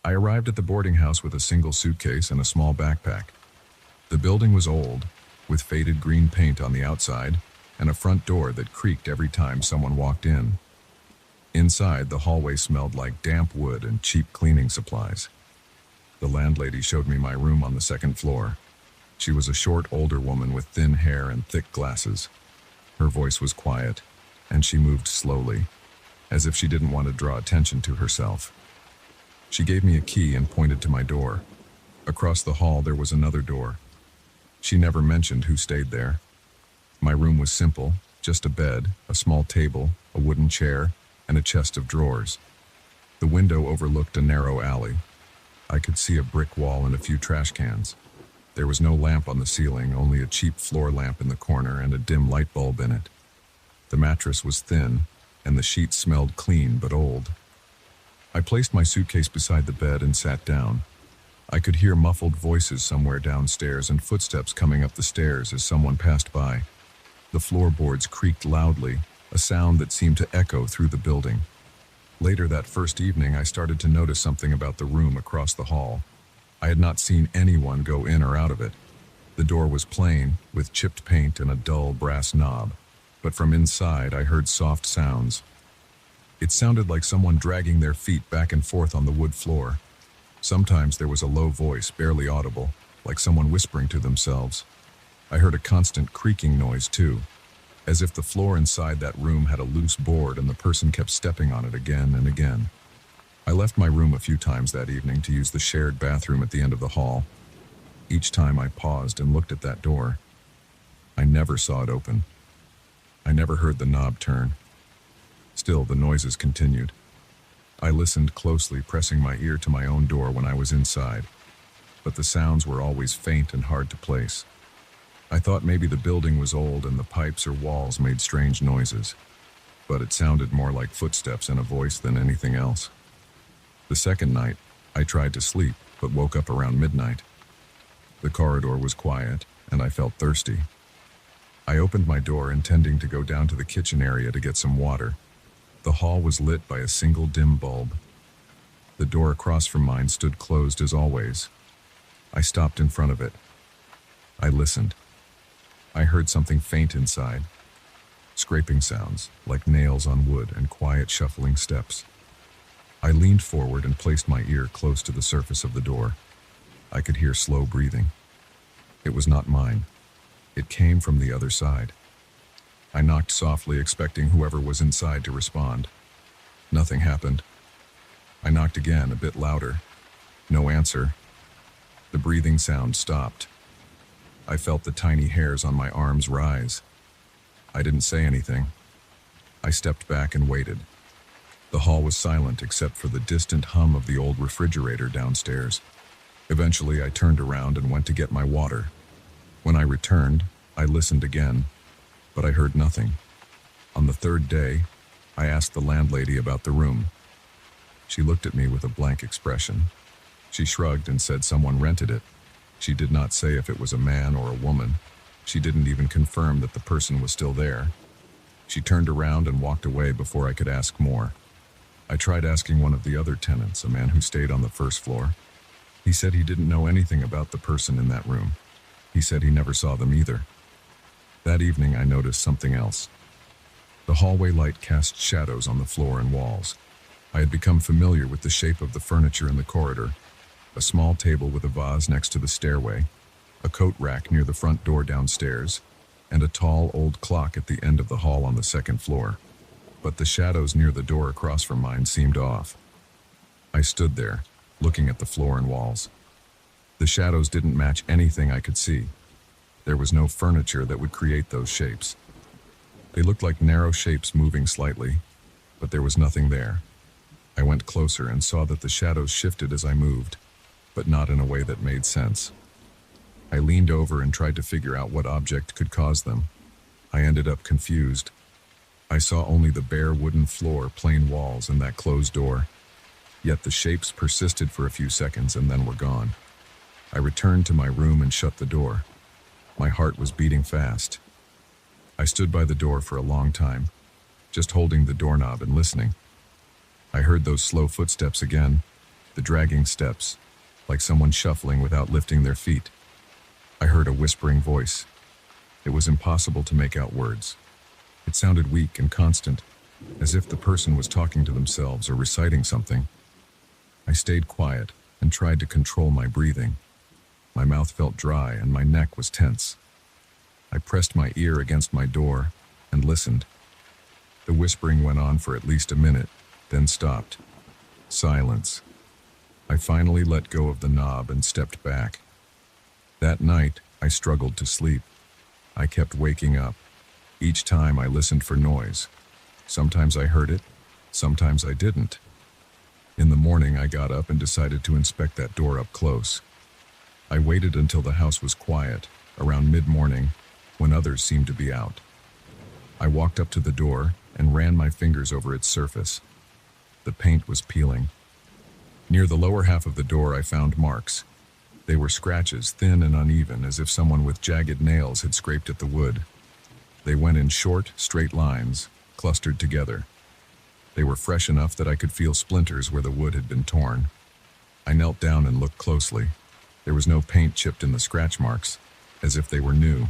I arrived at the boarding house with a single suitcase and a small backpack. The building was old, with faded green paint on the outside and a front door that creaked every time someone walked in. Inside, the hallway smelled like damp wood and cheap cleaning supplies. The landlady showed me my room on the second floor. She was a short, older woman with thin hair and thick glasses. Her voice was quiet, and she moved slowly, as if she didn't want to draw attention to herself. She gave me a key and pointed to my door. Across the hall, there was another door. She never mentioned who stayed there. My room was simple, just a bed, a small table, a wooden chair, and a chest of drawers. The window overlooked a narrow alley. I could see a brick wall and a few trash cans. There was no lamp on the ceiling, only a cheap floor lamp in the corner and a dim light bulb in it. The mattress was thin, and the sheets smelled clean but old. I placed my suitcase beside the bed and sat down. I could hear muffled voices somewhere downstairs and footsteps coming up the stairs as someone passed by. The floorboards creaked loudly, a sound that seemed to echo through the building. Later that first evening, I started to notice something about the room across the hall. I had not seen anyone go in or out of it. The door was plain, with chipped paint and a dull brass knob, but from inside I heard soft sounds. It sounded like someone dragging their feet back and forth on the wood floor. Sometimes there was a low voice, barely audible, like someone whispering to themselves. I heard a constant creaking noise too, as if the floor inside that room had a loose board and the person kept stepping on it again and again. I left my room a few times that evening to use the shared bathroom at the end of the hall. Each time I paused and looked at that door. I never saw it open. I never heard the knob turn. Still, the noises continued. I listened closely, pressing my ear to my own door when I was inside, but the sounds were always faint and hard to place. I thought maybe the building was old and the pipes or walls made strange noises, but it sounded more like footsteps and a voice than anything else. The second night, I tried to sleep, but woke up around midnight. The corridor was quiet, and I felt thirsty. I opened my door, intending to go down to the kitchen area to get some water. The hall was lit by a single dim bulb. The door across from mine stood closed as always. I stopped in front of it. I listened. I heard something faint inside. Scraping sounds, like nails on wood, and quiet shuffling steps. I leaned forward and placed my ear close to the surface of the door. I could hear slow breathing. It was not mine. It came from the other side. I knocked softly, expecting whoever was inside to respond. Nothing happened. I knocked again, a bit louder. No answer. The breathing sound stopped. I felt the tiny hairs on my arms rise. I didn't say anything. I stepped back and waited. The hall was silent except for the distant hum of the old refrigerator downstairs. Eventually, I turned around and went to get my water. When I returned, I listened again, but I heard nothing. On the third day, I asked the landlady about the room. She looked at me with a blank expression. She shrugged and said someone rented it. She did not say if it was a man or a woman. She didn't even confirm that the person was still there. She turned around and walked away before I could ask more. I tried asking one of the other tenants, a man who stayed on the first floor. He said he didn't know anything about the person in that room. He said he never saw them either. That evening, I noticed something else. The hallway light cast shadows on the floor and walls. I had become familiar with the shape of the furniture in the corridor. A small table with a vase next to the stairway, a coat rack near the front door downstairs, and a tall old clock at the end of the hall on the second floor. But the shadows near the door across from mine seemed off. I stood there, looking at the floor and walls. The shadows didn't match anything I could see. There was no furniture that would create those shapes. They looked like narrow shapes moving slightly, but there was nothing there. I went closer and saw that the shadows shifted as I moved, but not in a way that made sense. I leaned over and tried to figure out what object could cause them. I ended up confused. I saw only the bare wooden floor, plain walls, and that closed door. Yet the shapes persisted for a few seconds and then were gone. I returned to my room and shut the door. My heart was beating fast. I stood by the door for a long time, just holding the doorknob and listening. I heard those slow footsteps again, the dragging steps, like someone shuffling without lifting their feet. I heard a whispering voice. It was impossible to make out words. It sounded weak and constant, as if the person was talking to themselves or reciting something. I stayed quiet and tried to control my breathing. My mouth felt dry and my neck was tense. I pressed my ear against my door and listened. The whispering went on for at least a minute, then stopped. Silence. I finally let go of the knob and stepped back. That night, I struggled to sleep. I kept waking up. Each time I listened for noise. Sometimes I heard it, sometimes I didn't. In the morning, I got up and decided to inspect that door up close. I waited until the house was quiet, around mid-morning, when others seemed to be out. I walked up to the door and ran my fingers over its surface. The paint was peeling. Near the lower half of the door, I found marks. They were scratches, thin and uneven, as if someone with jagged nails had scraped at the wood. They went in short, straight lines, clustered together. They were fresh enough that I could feel splinters where the wood had been torn. I knelt down and looked closely. There was no paint chipped in the scratch marks, as if they were new.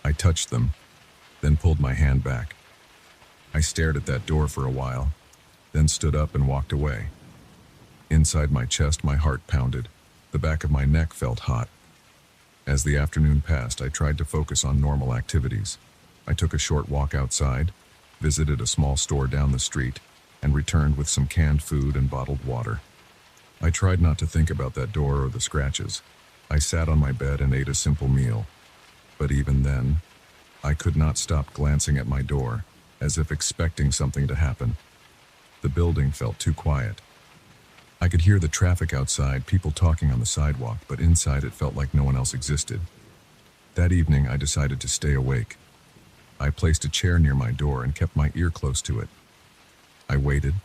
I touched them, then pulled my hand back. I stared at that door for a while, then stood up and walked away. Inside my chest, my heart pounded. The back of my neck felt hot. As the afternoon passed, I tried to focus on normal activities. I took a short walk outside, visited a small store down the street, and returned with some canned food and bottled water. I tried not to think about that door or the scratches. I sat on my bed and ate a simple meal. But even then, I could not stop glancing at my door, as if expecting something to happen. The building felt too quiet. I could hear the traffic outside, people talking on the sidewalk, but inside it felt like no one else existed. That evening, I decided to stay awake. I placed a chair near my door and kept my ear close to it. I waited.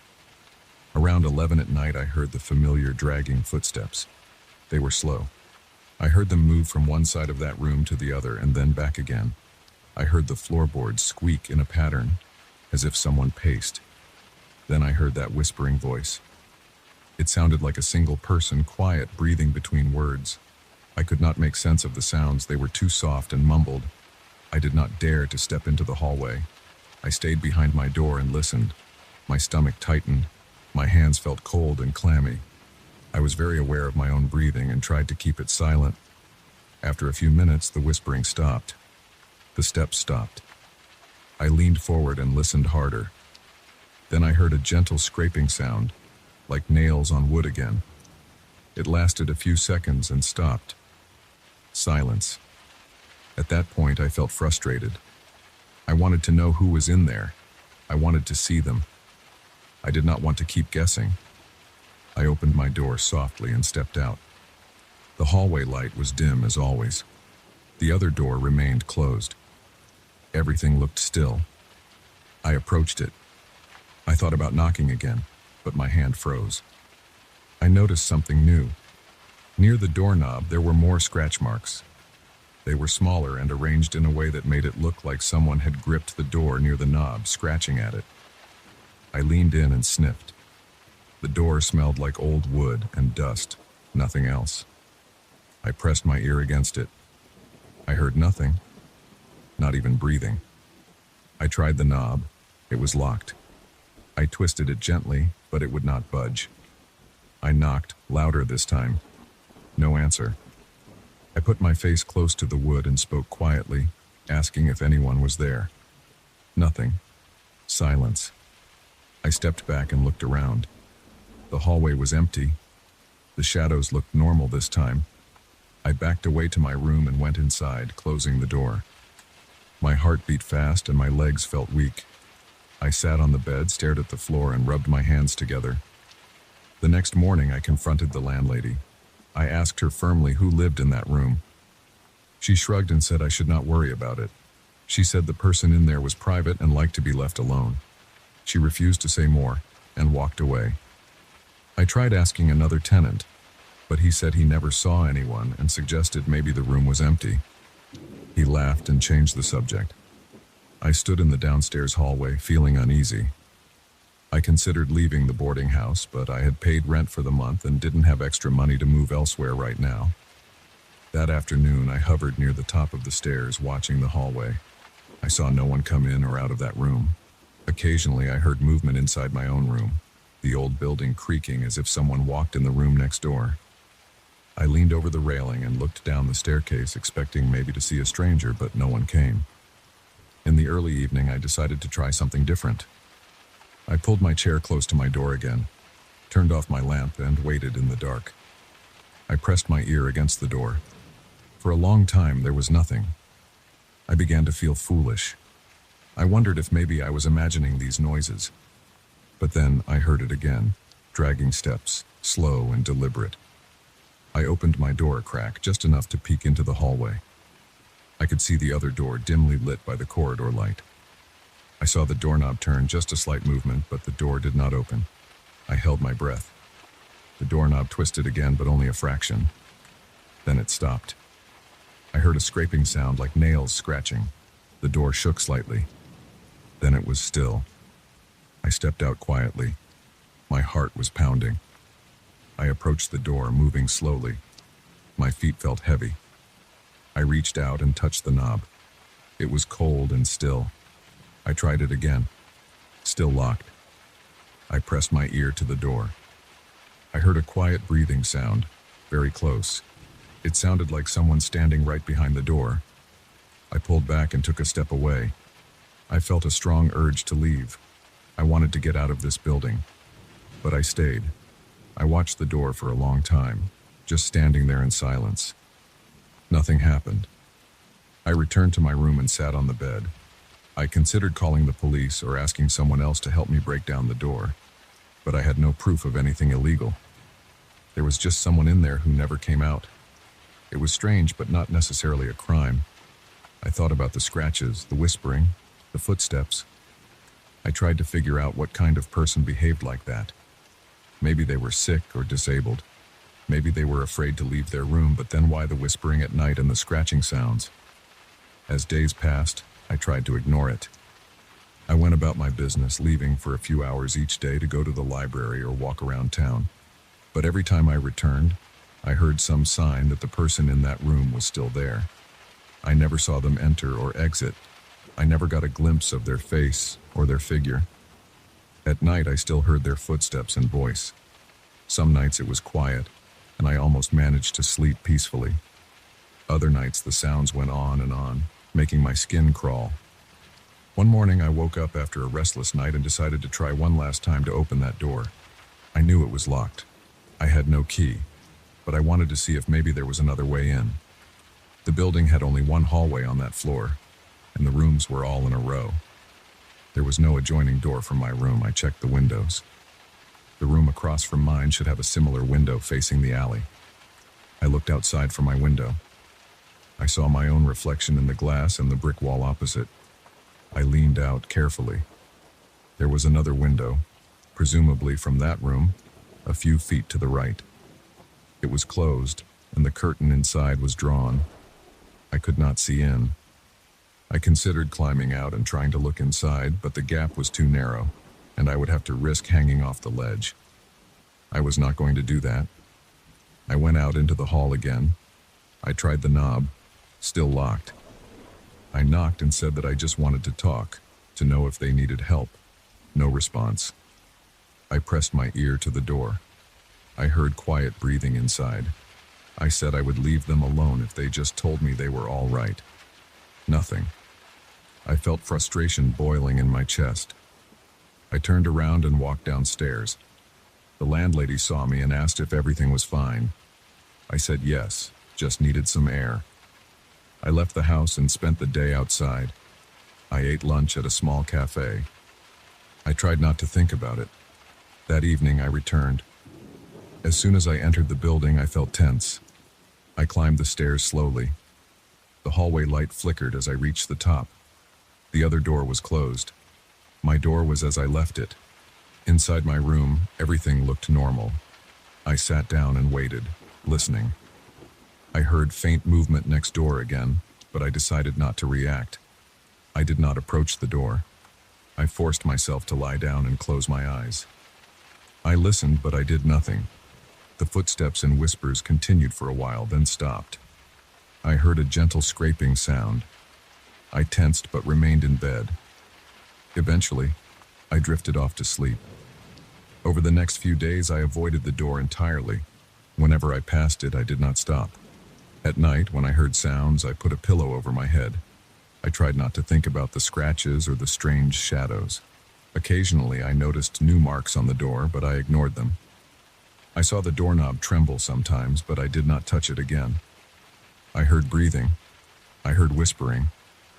Around 11 at night, I heard the familiar dragging footsteps. They were slow. I heard them move from one side of that room to the other and then back again. I heard the floorboards squeak in a pattern, as if someone paced. Then I heard that whispering voice. It sounded like a single person, quiet, breathing between words. I could not make sense of the sounds. They were too soft and mumbled. I did not dare to step into the hallway. I stayed behind my door and listened. My stomach tightened. My hands felt cold and clammy. I was very aware of my own breathing and tried to keep it silent. After a few minutes, the whispering stopped. The steps stopped. I leaned forward and listened harder. Then I heard a gentle scraping sound, like nails on wood again. It lasted a few seconds and stopped. Silence. At that point, I felt frustrated. I wanted to know who was in there. I wanted to see them. I did not want to keep guessing. I opened my door softly and stepped out. The hallway light was dim as always. The other door remained closed. Everything looked still. I approached it. I thought about knocking again, but my hand froze. I noticed something new. Near the doorknob, there were more scratch marks. They were smaller and arranged in a way that made it look like someone had gripped the door near the knob, scratching at it. I leaned in and sniffed. The door smelled like old wood and dust, nothing else. I pressed my ear against it. I heard nothing, not even breathing. I tried the knob. It was locked. I twisted it gently, but it would not budge. I knocked, louder this time. No answer. I put my face close to the wood and spoke quietly, asking if anyone was there. Nothing. Silence. I stepped back and looked around. The hallway was empty. The shadows looked normal this time. I backed away to my room and went inside, closing the door. My heart beat fast and my legs felt weak. I sat on the bed, stared at the floor, and rubbed my hands together. The next morning, I confronted the landlady. I asked her firmly who lived in that room. She shrugged and said I should not worry about it. She said the person in there was private and liked to be left alone. She refused to say more and walked away. I tried asking another tenant, but he said he never saw anyone and suggested maybe the room was empty. He laughed and changed the subject. I stood in the downstairs hallway, feeling uneasy. I considered leaving the boarding house, but I had paid rent for the month and didn't have extra money to move elsewhere right now. That afternoon, I hovered near the top of the stairs, watching the hallway. I saw no one come in or out of that room. Occasionally, I heard movement inside my own room, the old building creaking as if someone walked in the room next door. I leaned over the railing and looked down the staircase, expecting maybe to see a stranger, but no one came. In the early evening, I decided to try something different. I pulled my chair close to my door again, turned off my lamp, and waited in the dark. I pressed my ear against the door. For a long time, there was nothing. I began to feel foolish. I wondered if maybe I was imagining these noises. But then I heard it again, dragging steps, slow and deliberate. I opened my door a crack, just enough to peek into the hallway. I could see the other door dimly lit by the corridor light. I saw the doorknob turn, just a slight movement, but the door did not open. I held my breath. The doorknob twisted again, but only a fraction. Then it stopped. I heard a scraping sound like nails scratching. The door shook slightly. Then it was still. I stepped out quietly. My heart was pounding. I approached the door, moving slowly. My feet felt heavy. I reached out and touched the knob. It was cold and still. I tried it again. Still locked. I pressed my ear to the door. I heard a quiet breathing sound, very close. It sounded like someone standing right behind the door. I pulled back and took a step away. I felt a strong urge to leave. I wanted to get out of this building. But I stayed. I watched the door for a long time, just standing there in silence. Nothing happened. I returned to my room and sat on the bed. I considered calling the police or asking someone else to help me break down the door, but I had no proof of anything illegal. There was just someone in there who never came out. It was strange, but not necessarily a crime. I thought about the scratches, the whispering, the footsteps. I tried to figure out what kind of person behaved like that. Maybe they were sick or disabled. Maybe they were afraid to leave their room, but then why the whispering at night and the scratching sounds? As days passed, I tried to ignore it. I went about my business, leaving for a few hours each day to go to the library or walk around town. But every time I returned, I heard some sign that the person in that room was still there. I never saw them enter or exit. I never got a glimpse of their face or their figure. At night, I still heard their footsteps and voice. Some nights it was quiet, and I almost managed to sleep peacefully. Other nights the sounds went on, making my skin crawl. One morning I woke up after a restless night and decided to try one last time to open that door. I knew it was locked. I had no key, but I wanted to see if maybe there was another way in. The building had only one hallway on that floor, and the rooms were all in a row. There was no adjoining door from my room. I checked the windows. The room across from mine should have a similar window facing the alley. I looked outside from my window. I saw my own reflection in the glass and the brick wall opposite. I leaned out carefully. There was another window, presumably from that room, a few feet to the right. It was closed, and the curtain inside was drawn. I could not see in. I considered climbing out and trying to look inside, but the gap was too narrow, and I would have to risk hanging off the ledge. I was not going to do that. I went out into the hall again. I tried the knob, still locked. I knocked and said that I just wanted to talk, to know if they needed help. No response. I pressed my ear to the door. I heard quiet breathing inside. I said I would leave them alone if they just told me they were all right. Nothing. I felt frustration boiling in my chest. I turned around and walked downstairs. The landlady saw me and asked if everything was fine. I said yes, just needed some air. I left the house and spent the day outside. I ate lunch at a small cafe. I tried not to think about it. That evening I returned. As soon as I entered the building, I felt tense. I climbed the stairs slowly. The hallway light flickered as I reached the top. The other door was closed. My door was as I left it. Inside my room, everything looked normal. I sat down and waited, listening. I heard faint movement next door again, but I decided not to react. I did not approach the door. I forced myself to lie down and close my eyes. I listened, but I did nothing. The footsteps and whispers continued for a while, then stopped. I heard a gentle scraping sound. I tensed but remained in bed. Eventually, I drifted off to sleep. Over the next few days, I avoided the door entirely. Whenever I passed it, I did not stop. At night, when I heard sounds, I put a pillow over my head. I tried not to think about the scratches or the strange shadows. Occasionally, I noticed new marks on the door, but I ignored them. I saw the doorknob tremble sometimes, but I did not touch it again. I heard breathing. I heard whispering.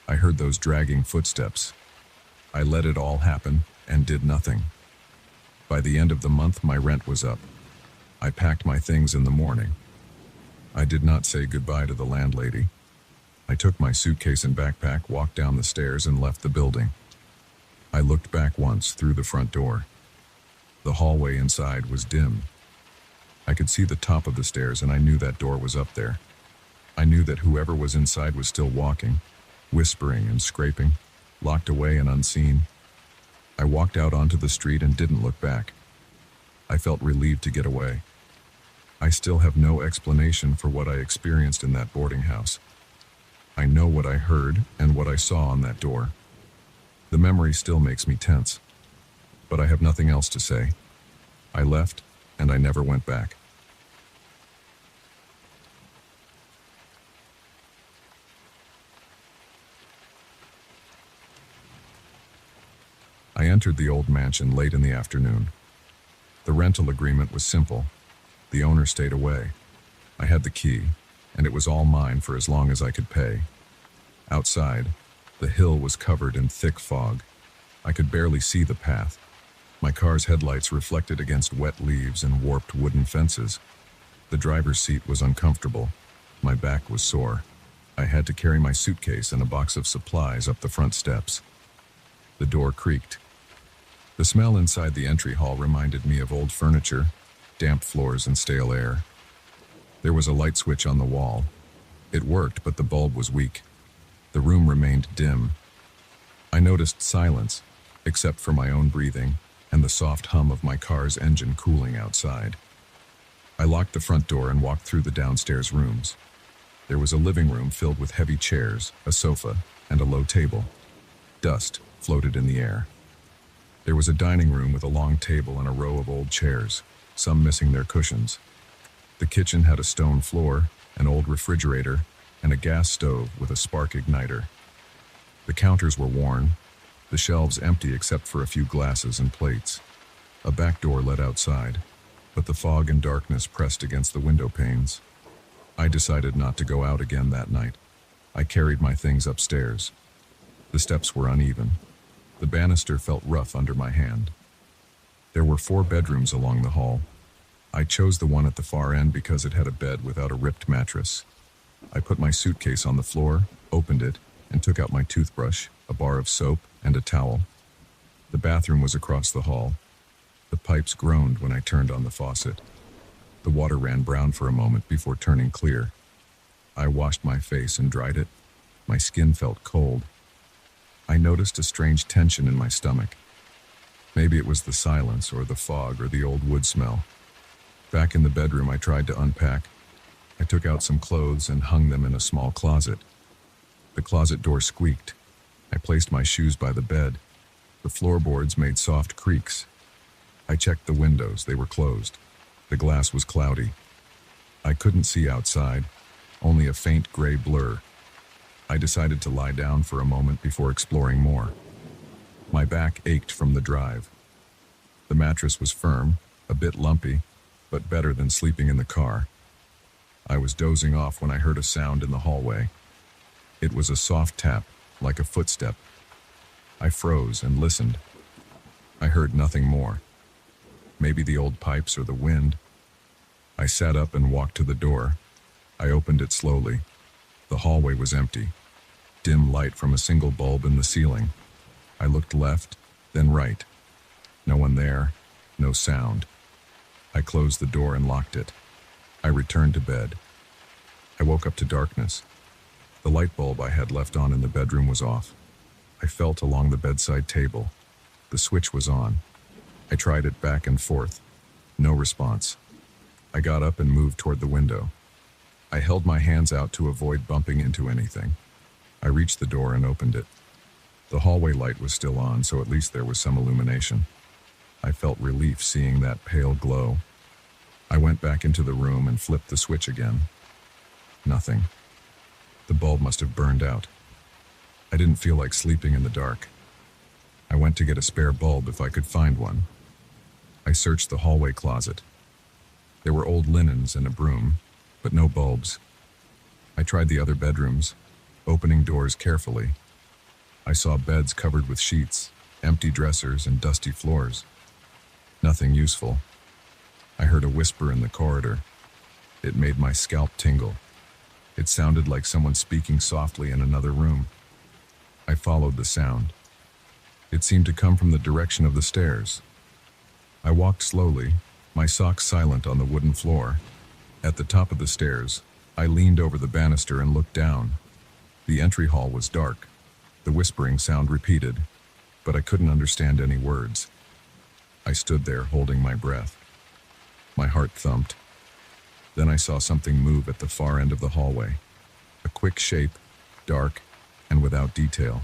I heard those dragging footsteps. I let it all happen and did nothing. By the end of the month, my rent was up. I packed my things in the morning. I did not say goodbye to the landlady. I took my suitcase and backpack, walked down the stairs, and left the building. I looked back once through the front door. The hallway inside was dim. I could see the top of the stairs, and I knew that door was up there. I knew that whoever was inside was still walking, whispering and scraping, locked away and unseen. I walked out onto the street and didn't look back. I felt relieved to get away. I still have no explanation for what I experienced in that boarding house. I know what I heard and what I saw on that door. The memory still makes me tense, but I have nothing else to say. I left, and I never went back. I entered the old mansion late in the afternoon. The rental agreement was simple. The owner stayed away. I had the key, and it was all mine for as long as I could pay. Outside, the hill was covered in thick fog. I could barely see the path. My car's headlights reflected against wet leaves and warped wooden fences. The driver's seat was uncomfortable. My back was sore. I had to carry my suitcase and a box of supplies up the front steps. The door creaked. The smell inside the entry hall reminded me of old furniture, damp floors, and stale air. There was a light switch on the wall. It worked, but the bulb was weak. The room remained dim. I noticed silence, except for my own breathing and the soft hum of my car's engine cooling outside. I locked the front door and walked through the downstairs rooms. There was a living room filled with heavy chairs, a sofa, and a low table. Dust floated in the air. There was a dining room with a long table and a row of old chairs, some missing their cushions. The kitchen had a stone floor, an old refrigerator, and a gas stove with a spark igniter. The counters were worn, the shelves empty except for a few glasses and plates. A back door led outside, but the fog and darkness pressed against the window panes. I decided not to go out again that night. I carried my things upstairs. The steps were uneven. The banister felt rough under my hand. There were 4 bedrooms along the hall. I chose the one at the far end because it had a bed without a ripped mattress. I put my suitcase on the floor, opened it, and took out my toothbrush, a bar of soap, and a towel. The bathroom was across the hall. The pipes groaned when I turned on the faucet. The water ran brown for a moment before turning clear. I washed my face and dried it. My skin felt cold. I noticed a strange tension in my stomach. Maybe it was the silence or the fog or the old wood smell. Back in the bedroom, I tried to unpack. I took out some clothes and hung them in a small closet. The closet door squeaked. I placed my shoes by the bed. The floorboards made soft creaks. I checked the windows. They were closed. The glass was cloudy. I couldn't see outside, only a faint gray blur. I decided to lie down for a moment before exploring more. My back ached from the drive. The mattress was firm, a bit lumpy, but better than sleeping in the car. I was dozing off when I heard a sound in the hallway. It was a soft tap, like a footstep. I froze and listened. I heard nothing more. Maybe the old pipes or the wind. I sat up and walked to the door. I opened it slowly. The hallway was empty. Dim light from a single bulb in the ceiling. I looked left, then right. No one there, no sound. I closed the door and locked it. I returned to bed. I woke up to darkness. The light bulb I had left on in the bedroom was off. I felt along the bedside table. The switch was on. I tried it back and forth. No response. I got up and moved toward the window. I held my hands out to avoid bumping into anything. I reached the door and opened it. The hallway light was still on, so at least there was some illumination. I felt relief seeing that pale glow. I went back into the room and flipped the switch again. Nothing. The bulb must have burned out. I didn't feel like sleeping in the dark. I went to get a spare bulb if I could find one. I searched the hallway closet. There were old linens and a broom, but no bulbs. I tried the other bedrooms, opening doors carefully. I saw beds covered with sheets, empty dressers, and dusty floors. Nothing useful. I heard a whisper in the corridor. It made my scalp tingle. It sounded like someone speaking softly in another room. I followed the sound. It seemed to come from the direction of the stairs. I walked slowly, my socks silent on the wooden floor. At the top of the stairs, I leaned over the banister and looked down. The entry hall was dark. The whispering sound repeated, but I couldn't understand any words. I stood there holding my breath. My heart thumped. Then I saw something move at the far end of the hallway. A quick shape, dark, and without detail.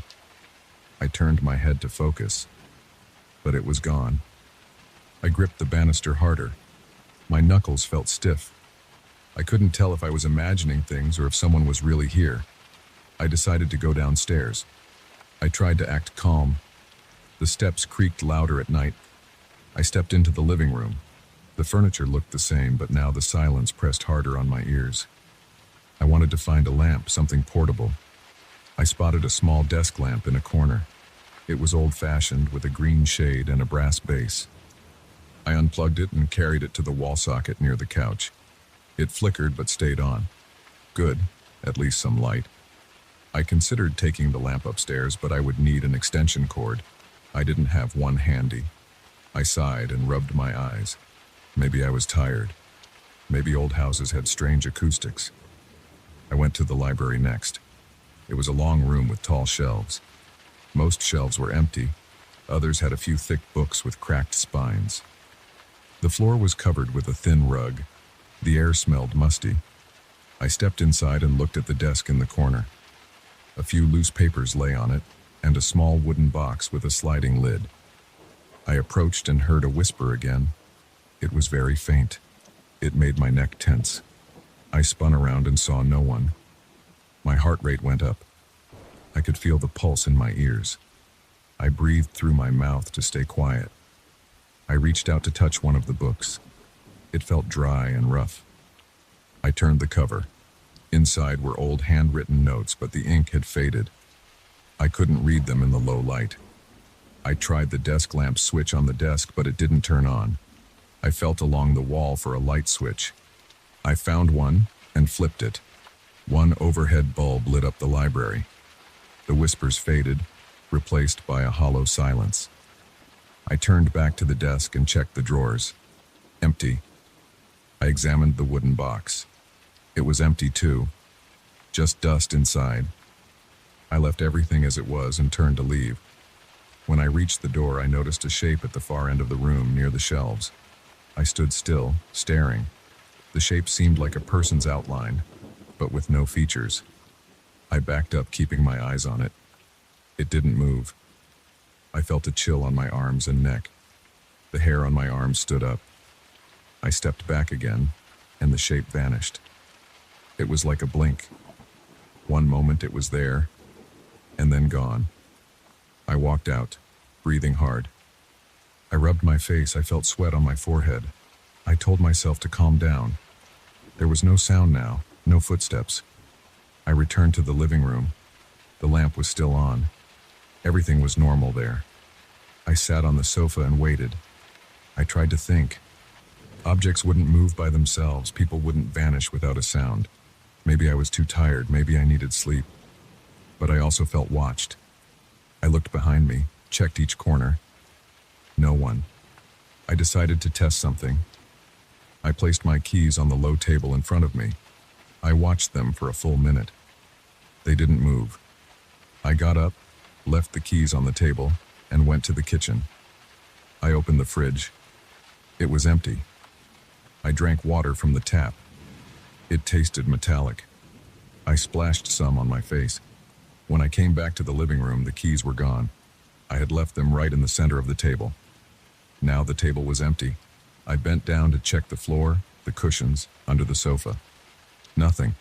I turned my head to focus, but it was gone. I gripped the banister harder. My knuckles felt stiff. I couldn't tell if I was imagining things or if someone was really here. I decided to go downstairs. I tried to act calm. The steps creaked louder at night. I stepped into the living room. The furniture looked the same, but now the silence pressed harder on my ears. I wanted to find a lamp, something portable. I spotted a small desk lamp in a corner. It was old-fashioned, with a green shade and a brass base. I unplugged it and carried it to the wall socket near the couch. It flickered but stayed on. Good, at least some light. I considered taking the lamp upstairs, but I would need an extension cord. I didn't have one handy. I sighed and rubbed my eyes. Maybe I was tired. Maybe old houses had strange acoustics. I went to the library next. It was a long room with tall shelves. Most shelves were empty. Others had a few thick books with cracked spines. The floor was covered with a thin rug. The air smelled musty. I stepped inside and looked at the desk in the corner. A few loose papers lay on it, and a small wooden box with a sliding lid. I approached and heard a whisper again. It was very faint. It made my neck tense. I spun around and saw no one. My heart rate went up. I could feel the pulse in my ears. I breathed through my mouth to stay quiet. I reached out to touch one of the books. It felt dry and rough. I turned the cover. Inside were old handwritten notes, but the ink had faded. I couldn't read them in the low light. I tried the desk lamp switch on the desk, but it didn't turn on. I felt along the wall for a light switch. I found one and flipped it. One overhead bulb lit up the library. The whispers faded, replaced by a hollow silence. I turned back to the desk and checked the drawers. Empty. I examined the wooden box. It was empty too. Just dust inside. I left everything as it was and turned to leave. When I reached the door, I noticed a shape at the far end of the room near the shelves. I stood still, staring. The shape seemed like a person's outline, but with no features. I backed up, keeping my eyes on it. It didn't move. I felt a chill on my arms and neck. The hair on my arms stood up. I stepped back again, and the shape vanished. It was like a blink. One moment it was there, and then gone. I walked out, breathing hard. I rubbed my face. I felt sweat on my forehead. I told myself to calm down. There was no sound now, no footsteps. I returned to the living room. The lamp was still on. Everything was normal there. I sat on the sofa and waited. I tried to think. Objects wouldn't move by themselves. People wouldn't vanish without a sound. Maybe I was too tired. Maybe I needed sleep. But I also felt watched. I looked behind me, checked each corner. No one. I decided to test something. I placed my keys on the low table in front of me. I watched them for a full minute. They didn't move. I got up, left the keys on the table, and went to the kitchen. I opened the fridge. It was empty. I drank water from the tap. It tasted metallic. I splashed some on my face. When I came back to the living room, the keys were gone. I had left them right in the center of the table. Now the table was empty. I bent down to check the floor, the cushions, under the sofa. Nothing.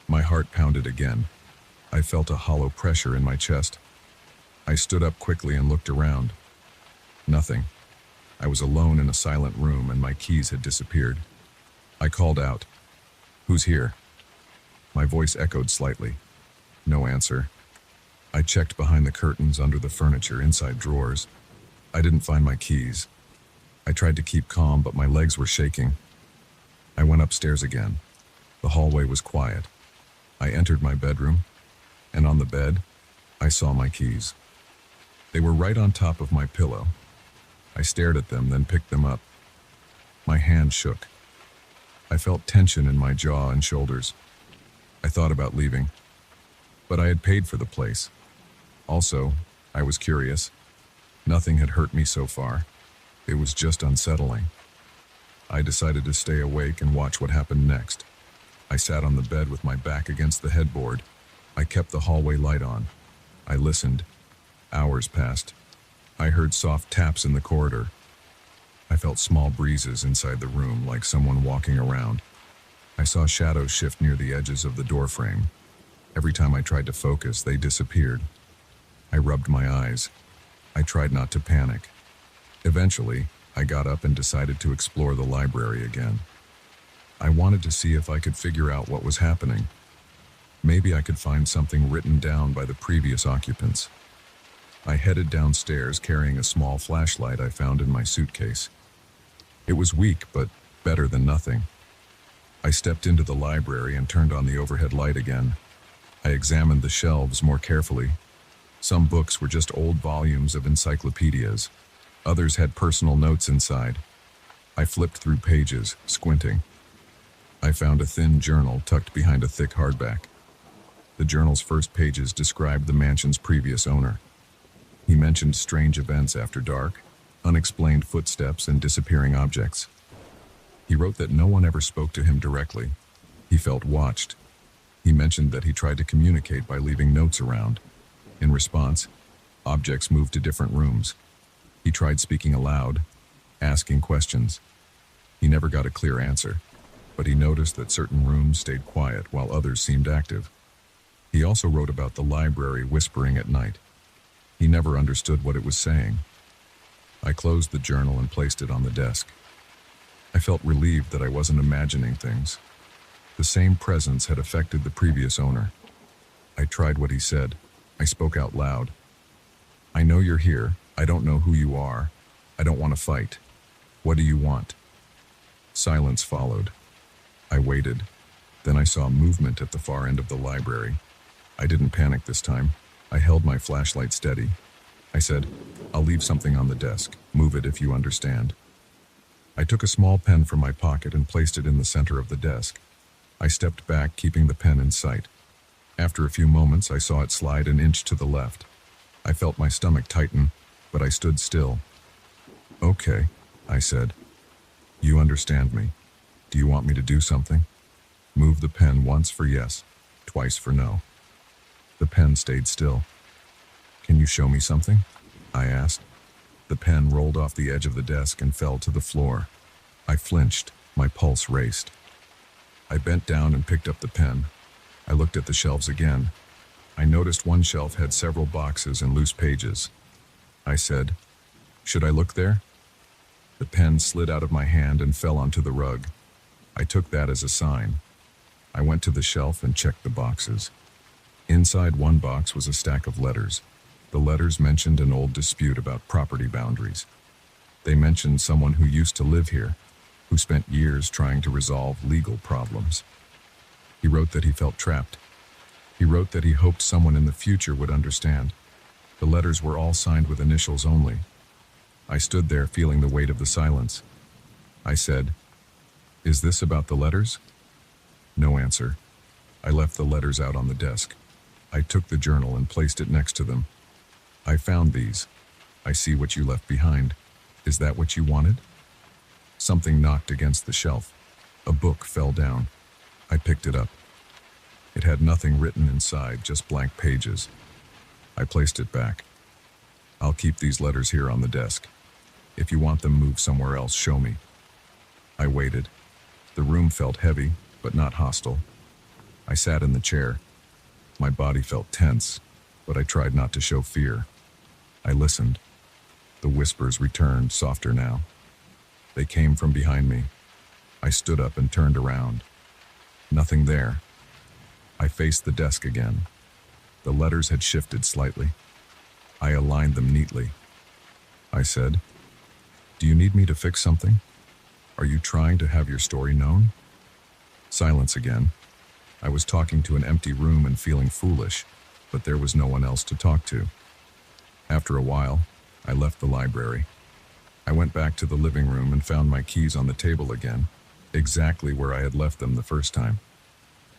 My heart pounded again. I felt a hollow pressure in my chest. I stood up quickly and looked around. Nothing. I was alone in a silent room and my keys had disappeared. I called out, "Who's here?" My voice echoed slightly. No answer. I checked behind the curtains, under the furniture, inside drawers. I didn't find my keys. I tried to keep calm, but my legs were shaking. I went upstairs again. The hallway was quiet. I entered my bedroom, and on the bed, I saw my keys. They were right on top of my pillow. I stared at them, then picked them up. My hand shook. I felt tension in my jaw and shoulders. I thought about leaving, but I had paid for the place. Also, I was curious. Nothing had hurt me so far. It was just unsettling. I decided to stay awake and watch what happened next. I sat on the bed with my back against the headboard. I kept the hallway light on. I listened. Hours passed. I heard soft taps in the corridor. I felt small breezes inside the room, like someone walking around. I saw shadows shift near the edges of the doorframe. Every time I tried to focus, they disappeared. I rubbed my eyes. I tried not to panic. Eventually, I got up and decided to explore the library again. I wanted to see if I could figure out what was happening. Maybe I could find something written down by the previous occupants. I headed downstairs carrying a small flashlight I found in my suitcase. It was weak, but better than nothing. I stepped into the library and turned on the overhead light again. I examined the shelves more carefully. Some books were just old volumes of encyclopedias. Others had personal notes inside. I flipped through pages, squinting. I found a thin journal tucked behind a thick hardback. The journal's first pages described the mansion's previous owner. He mentioned strange events after dark, unexplained footsteps, and disappearing objects. He wrote that no one ever spoke to him directly. He felt watched. He mentioned that he tried to communicate by leaving notes around. In response, objects moved to different rooms. He tried speaking aloud, asking questions. He never got a clear answer, but he noticed that certain rooms stayed quiet while others seemed active. He also wrote about the library whispering at night. He never understood what it was saying. I closed the journal and placed it on the desk. I felt relieved that I wasn't imagining things. The same presence had affected the previous owner. I tried what he said. I spoke out loud. "I know you're here. I don't know who you are. I don't want to fight. What do you want?" Silence followed. I waited. Then I saw movement at the far end of the library. I didn't panic this time. I held my flashlight steady. I said, "I'll leave something on the desk. Move it if you understand." I took a small pen from my pocket and placed it in the center of the desk. I stepped back, keeping the pen in sight. After a few moments, I saw it slide an inch to the left. I felt my stomach tighten, but I stood still. "Okay," I said. "You understand me. Do you want me to do something?" Move the pen once for yes, twice for no. The pen stayed still. "Can you show me something?" I asked. The pen rolled off the edge of the desk and fell to the floor. I flinched. My pulse raced. I bent down and picked up the pen. I looked at the shelves again. I noticed one shelf had several boxes and loose pages. I said, "Should I look there?" The pen slid out of my hand and fell onto the rug. I took that as a sign. I went to the shelf and checked the boxes. Inside one box was a stack of letters. The letters mentioned an old dispute about property boundaries. They mentioned someone who used to live here, who spent years trying to resolve legal problems. He wrote that he felt trapped. He wrote that he hoped someone in the future would understand. The letters were all signed with initials only. I stood there feeling the weight of the silence. I said, "Is this about the letters?" No answer. I left the letters out on the desk. I took the journal and placed it next to them. "I found these. I see what you left behind. Is that what you wanted? Something knocked against the shelf. A book fell down. I picked it up. It had nothing written inside, just blank pages. I placed it back. I'll keep these letters here on the desk. If you want them moved somewhere else, show me. I waited. The room felt heavy, but not hostile. I sat in the chair. My body felt tense, but I tried not to show fear. I listened. The whispers returned, softer now. They came from behind me. I stood up and turned around. Nothing there. I faced the desk again. The letters had shifted slightly. I aligned them neatly. I said, "Do you need me to fix something? Are you trying to have your story known?" Silence again. I was talking to an empty room and feeling foolish, but there was no one else to talk to. After a while, I left the library. I went back to the living room and found my keys on the table again, exactly where I had left them the first time.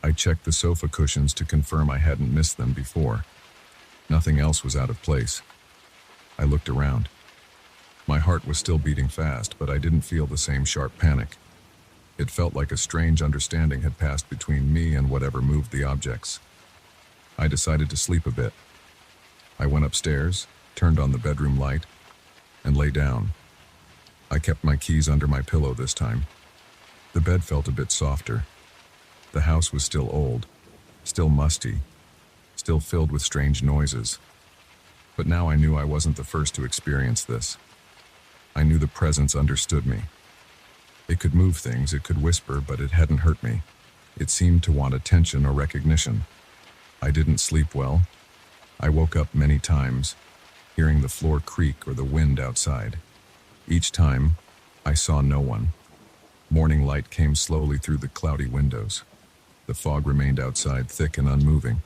I checked the sofa cushions to confirm I hadn't missed them before. Nothing else was out of place. I looked around. My heart was still beating fast, but I didn't feel the same sharp panic. It felt like a strange understanding had passed between me and whatever moved the objects. I decided to sleep a bit. I went upstairs, turned on the bedroom light, and lay down. I kept my keys under my pillow this time. The bed felt a bit softer. The house was still old, still musty, still filled with strange noises. But now I knew I wasn't the first to experience this. I knew the presence understood me. It could move things, it could whisper, but it hadn't hurt me. It seemed to want attention or recognition. I didn't sleep well. I woke up many times, hearing the floor creak or the wind outside. Each time, I saw no one. Morning light came slowly through the cloudy windows. The fog remained outside, thick and unmoving.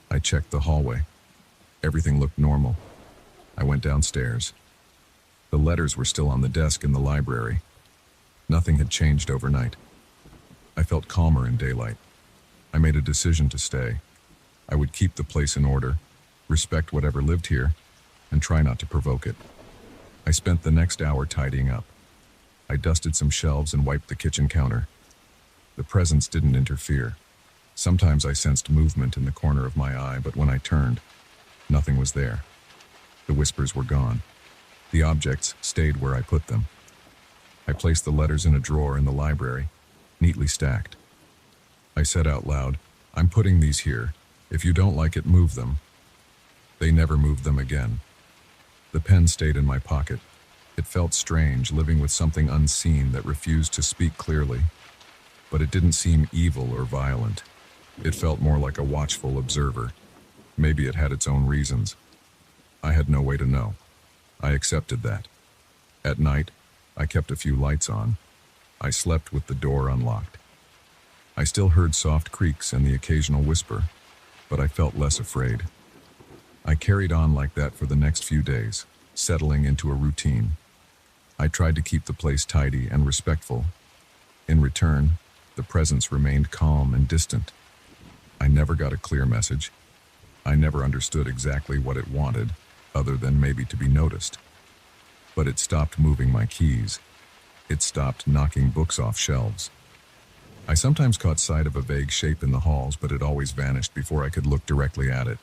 I checked the hallway. Everything looked normal. I went downstairs. The letters were still on the desk in the library. Nothing had changed overnight. I felt calmer in daylight. I made a decision to stay. I would keep the place in order, respect whatever lived here, and try not to provoke it. I spent the next hour tidying up. I dusted some shelves and wiped the kitchen counter. The presence didn't interfere. Sometimes I sensed movement in the corner of my eye, but when I turned, nothing was there. The whispers were gone. The objects stayed where I put them. I placed the letters in a drawer in the library, neatly stacked. I said out loud, "I'm putting these here. If you don't like it, move them." They never moved them again. The pen stayed in my pocket. It felt strange, living with something unseen that refused to speak clearly. But it didn't seem evil or violent. It felt more like a watchful observer. Maybe it had its own reasons. I had no way to know. I accepted that. At night, I kept a few lights on. I slept with the door unlocked. I still heard soft creaks and the occasional whisper, but I felt less afraid. I carried on like that for the next few days, settling into a routine. I tried to keep the place tidy and respectful. In return, the presence remained calm and distant. I never got a clear message. I never understood exactly what it wanted, other than maybe to be noticed. But it stopped moving my keys. It stopped knocking books off shelves. I sometimes caught sight of a vague shape in the halls, but it always vanished before I could look directly at it.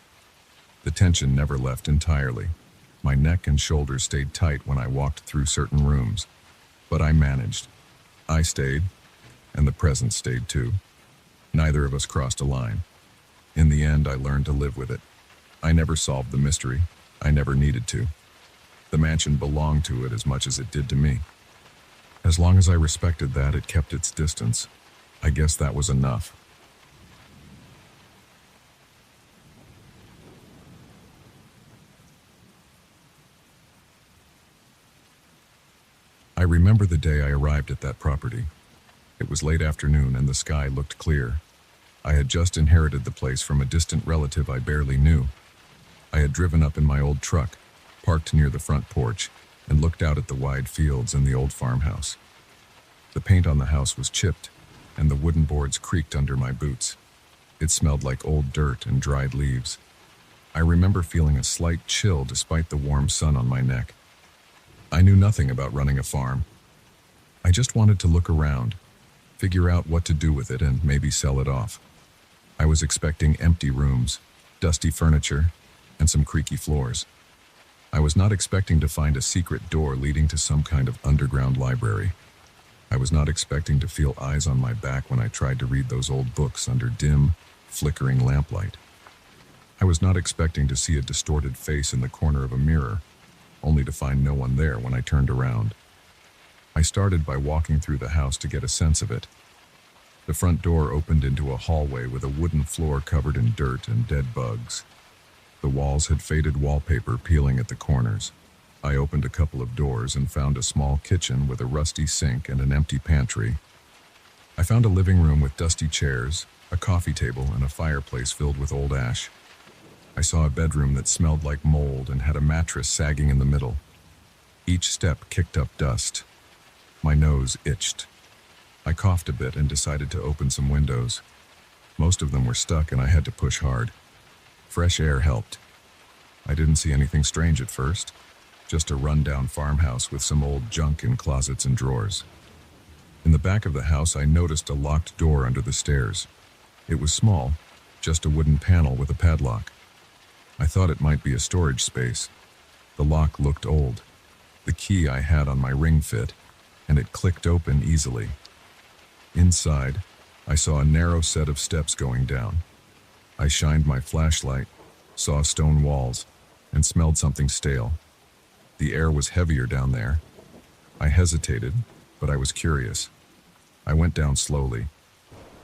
The tension never left entirely. My neck and shoulders stayed tight when I walked through certain rooms. But I managed. I stayed, and the presence stayed too. Neither of us crossed a line. In the end, I learned to live with it. I never solved the mystery. I never needed to. The mansion belonged to it as much as it did to me. As long as I respected that, it kept its distance. I guess that was enough. I remember the day I arrived at that property. It was late afternoon and the sky looked clear. I had just inherited the place from a distant relative I barely knew. I had driven up in my old truck, parked near the front porch, and looked out at the wide fields and the old farmhouse. The paint on the house was chipped, and the wooden boards creaked under my boots. It smelled like old dirt and dried leaves. I remember feeling a slight chill despite the warm sun on my neck. I knew nothing about running a farm. I just wanted to look around, figure out what to do with it, and maybe sell it off. I was expecting empty rooms, dusty furniture, and some creaky floors. I was not expecting to find a secret door leading to some kind of underground library. I was not expecting to feel eyes on my back when I tried to read those old books under dim, flickering lamplight. I was not expecting to see a distorted face in the corner of a mirror, only to find no one there when I turned around. I started by walking through the house to get a sense of it. The front door opened into a hallway with a wooden floor covered in dirt and dead bugs. The walls had faded wallpaper peeling at the corners. I opened a couple of doors and found a small kitchen with a rusty sink and an empty pantry. I found a living room with dusty chairs, a coffee table, and a fireplace filled with old ash. I saw a bedroom that smelled like mold and had a mattress sagging in the middle. Each step kicked up dust. My nose itched. I coughed a bit and decided to open some windows. Most of them were stuck and I had to push hard. Fresh air helped. I didn't see anything strange at first, just a run-down farmhouse with some old junk in closets and drawers. In the back of the house, I noticed a locked door under the stairs. It was small, just a wooden panel with a padlock. I thought it might be a storage space. The lock looked old. The key I had on my ring fit, and it clicked open easily. Inside, I saw a narrow set of steps going down. I shined my flashlight, saw stone walls, and smelled something stale. The air was heavier down there. I hesitated, but I was curious. I went down slowly.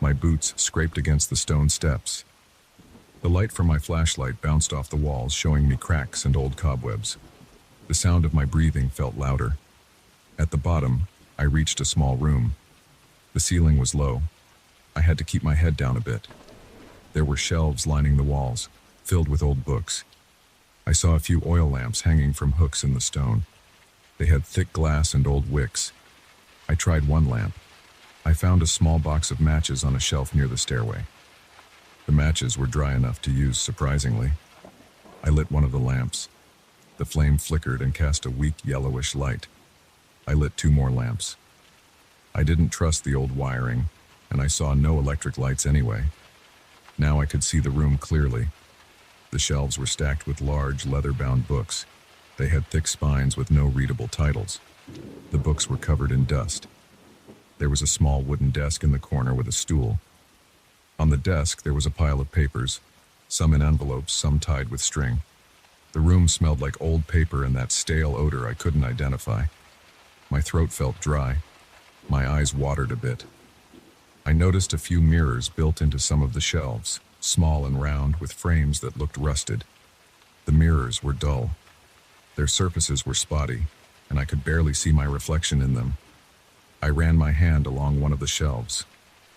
My boots scraped against the stone steps. The light from my flashlight bounced off the walls, showing me cracks and old cobwebs. The sound of my breathing felt louder. At the bottom, I reached a small room. The ceiling was low. I had to keep my head down a bit. There were shelves lining the walls, filled with old books. I saw a few oil lamps hanging from hooks in the stone. They had thick glass and old wicks. I tried one lamp. I found a small box of matches on a shelf near the stairway. The matches were dry enough to use, surprisingly. I lit one of the lamps. The flame flickered and cast a weak yellowish light. I lit two more lamps. I didn't trust the old wiring, and I saw no electric lights anyway. Now I could see the room clearly. The shelves were stacked with large, leather-bound books. They had thick spines with no readable titles. The books were covered in dust. There was a small wooden desk in the corner with a stool. On the desk, there was a pile of papers, some in envelopes, some tied with string. The room smelled like old paper and that stale odor I couldn't identify. My throat felt dry. My eyes watered a bit. I noticed a few mirrors built into some of the shelves, small and round, with frames that looked rusted. The mirrors were dull. Their surfaces were spotty, and I could barely see my reflection in them. I ran my hand along one of the shelves.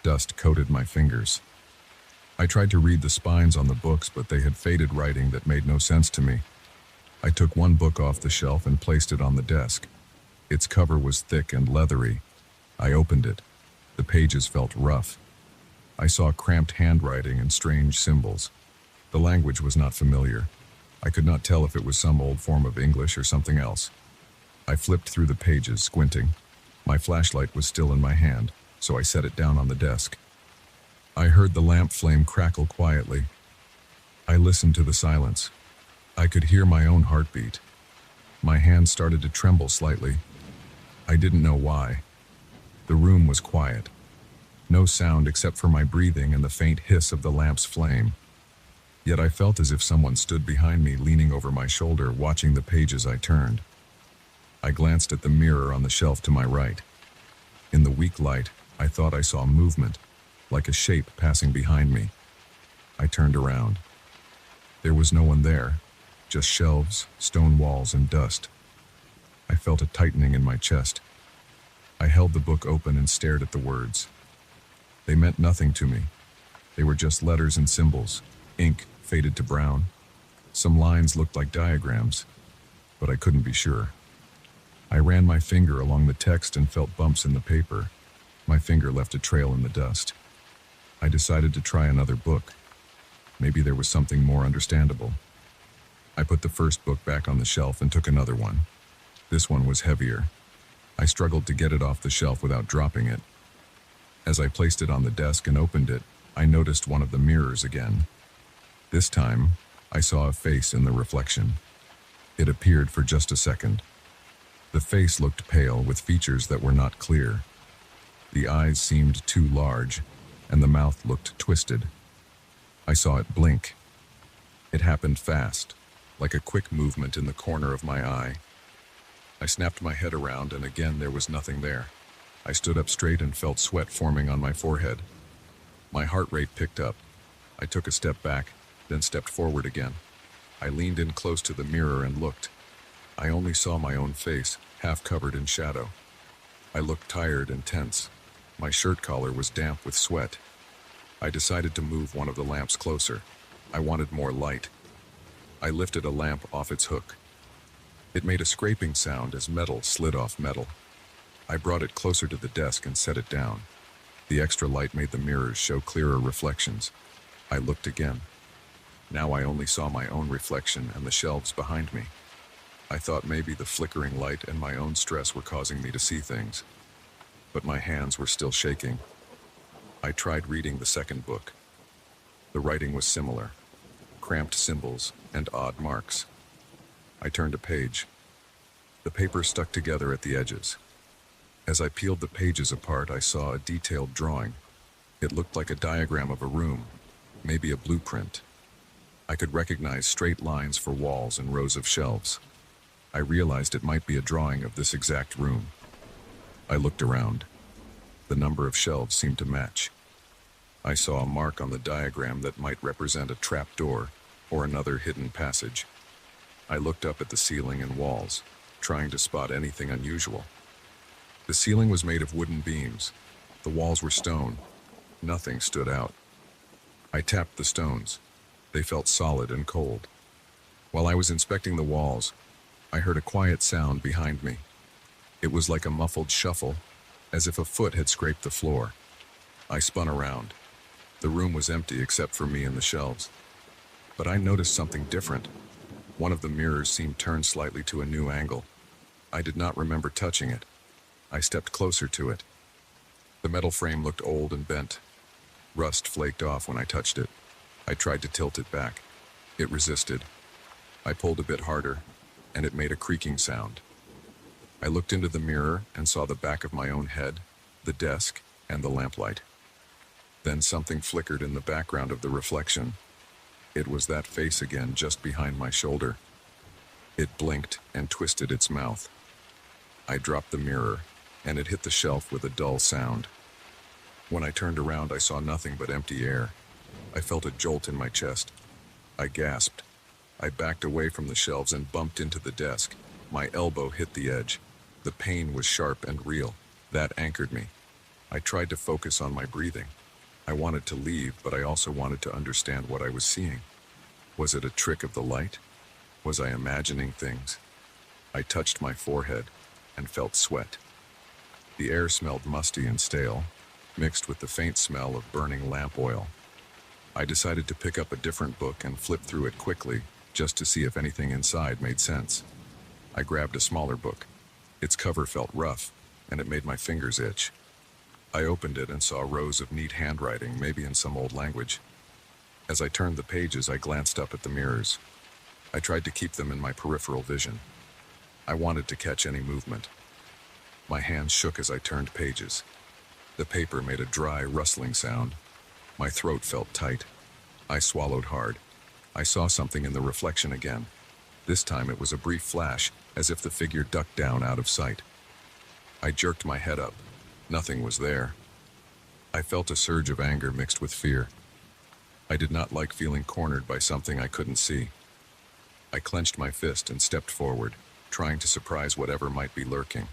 Dust coated my fingers. I tried to read the spines on the books, but they had faded writing that made no sense to me. I took one book off the shelf and placed it on the desk. Its cover was thick and leathery. I opened it. The pages felt rough. I saw cramped handwriting and strange symbols. The language was not familiar. I could not tell if it was some old form of English or something else. I flipped through the pages, squinting. My flashlight was still in my hand, so I set it down on the desk. I heard the lamp flame crackle quietly. I listened to the silence. I could hear my own heartbeat. My hand started to tremble slightly. I didn't know why. The room was quiet. No sound except for my breathing and the faint hiss of the lamp's flame. Yet I felt as if someone stood behind me, leaning over my shoulder, watching the pages I turned. I glanced at the mirror on the shelf to my right. In the weak light, I thought I saw movement, like a shape passing behind me. I turned around. There was no one there, just shelves, stone walls, and dust. I felt a tightening in my chest. I held the book open and stared at the words. They meant nothing to me. They were just letters and symbols, ink faded to brown. Some lines looked like diagrams, but I couldn't be sure. I ran my finger along the text and felt bumps in the paper. My finger left a trail in the dust. I decided to try another book. Maybe there was something more understandable. I put the first book back on the shelf and took another one. This one was heavier. I struggled to get it off the shelf without dropping it. As I placed it on the desk and opened it, I noticed one of the mirrors again. This time, I saw a face in the reflection. It appeared for just a second. The face looked pale with features that were not clear. The eyes seemed too large, and the mouth looked twisted. I saw it blink. It happened fast, like a quick movement in the corner of my eye. I snapped my head around, and again there was nothing there. I stood up straight and felt sweat forming on my forehead. My heart rate picked up. I took a step back, then stepped forward again. I leaned in close to the mirror and looked. I only saw my own face, half covered in shadow. I looked tired and tense. My shirt collar was damp with sweat. I decided to move one of the lamps closer. I wanted more light. I lifted a lamp off its hook. It made a scraping sound as metal slid off metal. I brought it closer to the desk and set it down. The extra light made the mirrors show clearer reflections. I looked again. Now I only saw my own reflection and the shelves behind me. I thought maybe the flickering light and my own stress were causing me to see things. But my hands were still shaking. I tried reading the second book. The writing was similar, cramped symbols and odd marks. I turned a page. The paper stuck together at the edges. As I peeled the pages apart, I saw a detailed drawing. It looked like a diagram of a room, maybe a blueprint. I could recognize straight lines for walls and rows of shelves. I realized it might be a drawing of this exact room. I looked around. The number of shelves seemed to match. I saw a mark on the diagram that might represent a trap door or another hidden passage. I looked up at the ceiling and walls, trying to spot anything unusual. The ceiling was made of wooden beams. The walls were stone. Nothing stood out. I tapped the stones. They felt solid and cold. While I was inspecting the walls, I heard a quiet sound behind me. It was like a muffled shuffle, as if a foot had scraped the floor. I spun around. The room was empty except for me and the shelves. But I noticed something different. One of the mirrors seemed turned slightly to a new angle. I did not remember touching it. I stepped closer to it. The metal frame looked old and bent. Rust flaked off when I touched it. I tried to tilt it back. It resisted. I pulled a bit harder, and it made a creaking sound. I looked into the mirror and saw the back of my own head, the desk, and the lamplight. Then something flickered in the background of the reflection. It was that face again just behind my shoulder. It blinked and twisted its mouth. I dropped the mirror, and it hit the shelf with a dull sound. When I turned around, I saw nothing but empty air. I felt a jolt in my chest. I gasped. I backed away from the shelves and bumped into the desk. My elbow hit the edge. The pain was sharp and real. That anchored me. I tried to focus on my breathing. I wanted to leave, but I also wanted to understand what I was seeing. Was it a trick of the light? Was I imagining things? I touched my forehead and felt sweat. The air smelled musty and stale, mixed with the faint smell of burning lamp oil. I decided to pick up a different book and flip through it quickly, just to see if anything inside made sense. I grabbed a smaller book. Its cover felt rough, and it made my fingers itch. I opened it and saw rows of neat handwriting, maybe in some old language. As I turned the pages, I glanced up at the mirrors. I tried to keep them in my peripheral vision. I wanted to catch any movement. My hands shook as I turned pages. The paper made a dry, rustling sound. My throat felt tight. I swallowed hard. I saw something in the reflection again. This time it was a brief flash, as if the figure ducked down out of sight. I jerked my head up. Nothing was there. I felt a surge of anger mixed with fear. I did not like feeling cornered by something I couldn't see. I clenched my fist and stepped forward, trying to surprise whatever might be lurking.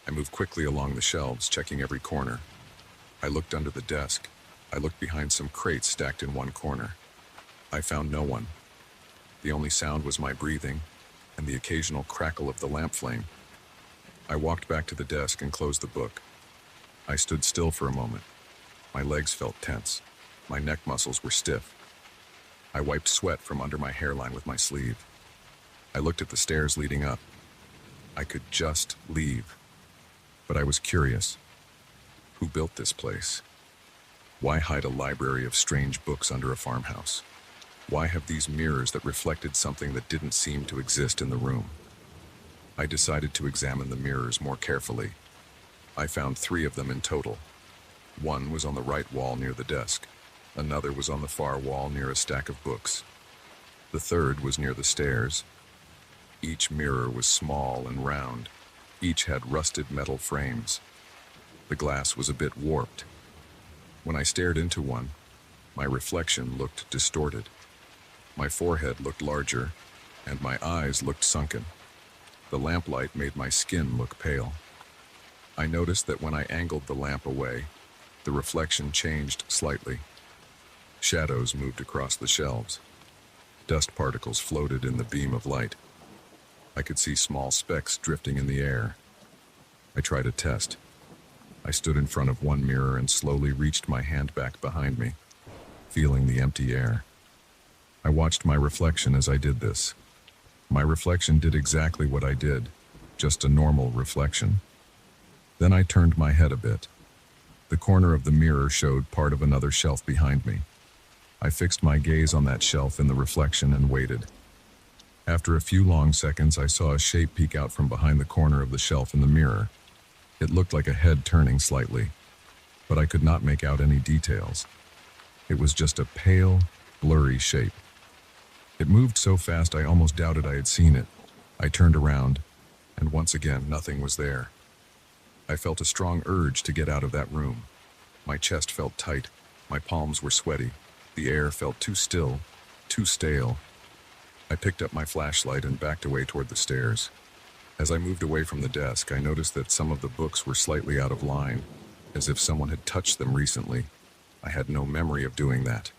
I moved quickly along the shelves, checking every corner. I looked under the desk. I looked behind some crates stacked in one corner. I found no one. The only sound was my breathing and the occasional crackle of the lamp flame. I walked back to the desk and closed the book. I stood still for a moment. My legs felt tense. My neck muscles were stiff. I wiped sweat from under my hairline with my sleeve. I looked at the stairs leading up. I could just leave. But I was curious. Who built this place? Why hide a library of strange books under a farmhouse? Why have these mirrors that reflected something that didn't seem to exist in the room? I decided to examine the mirrors more carefully. I found 3 of them in total. One was on the right wall near the desk. Another was on the far wall near a stack of books. The third was near the stairs. Each mirror was small and round. Each had rusted metal frames. The glass was a bit warped. When I stared into one, my reflection looked distorted. My forehead looked larger, and my eyes looked sunken. The lamplight made my skin look pale. I noticed that when I angled the lamp away, the reflection changed slightly. Shadows moved across the shelves. Dust particles floated in the beam of light. I could see small specks drifting in the air. I tried a test. I stood in front of one mirror and slowly reached my hand back behind me, feeling the empty air. I watched my reflection as I did this. My reflection did exactly what I did, just a normal reflection. Then I turned my head a bit. The corner of the mirror showed part of another shelf behind me. I fixed my gaze on that shelf in the reflection and waited. After a few long seconds, I saw a shape peek out from behind the corner of the shelf in the mirror. It looked like a head turning slightly, but I could not make out any details. It was just a pale, blurry shape. It moved so fast I almost doubted I had seen it. I turned around, and once again, nothing was there. I felt a strong urge to get out of that room. My chest felt tight, my palms were sweaty, the air felt too still, too stale. I picked up my flashlight and backed away toward the stairs. As I moved away from the desk, I noticed that some of the books were slightly out of line, as if someone had touched them recently. I had no memory of doing that.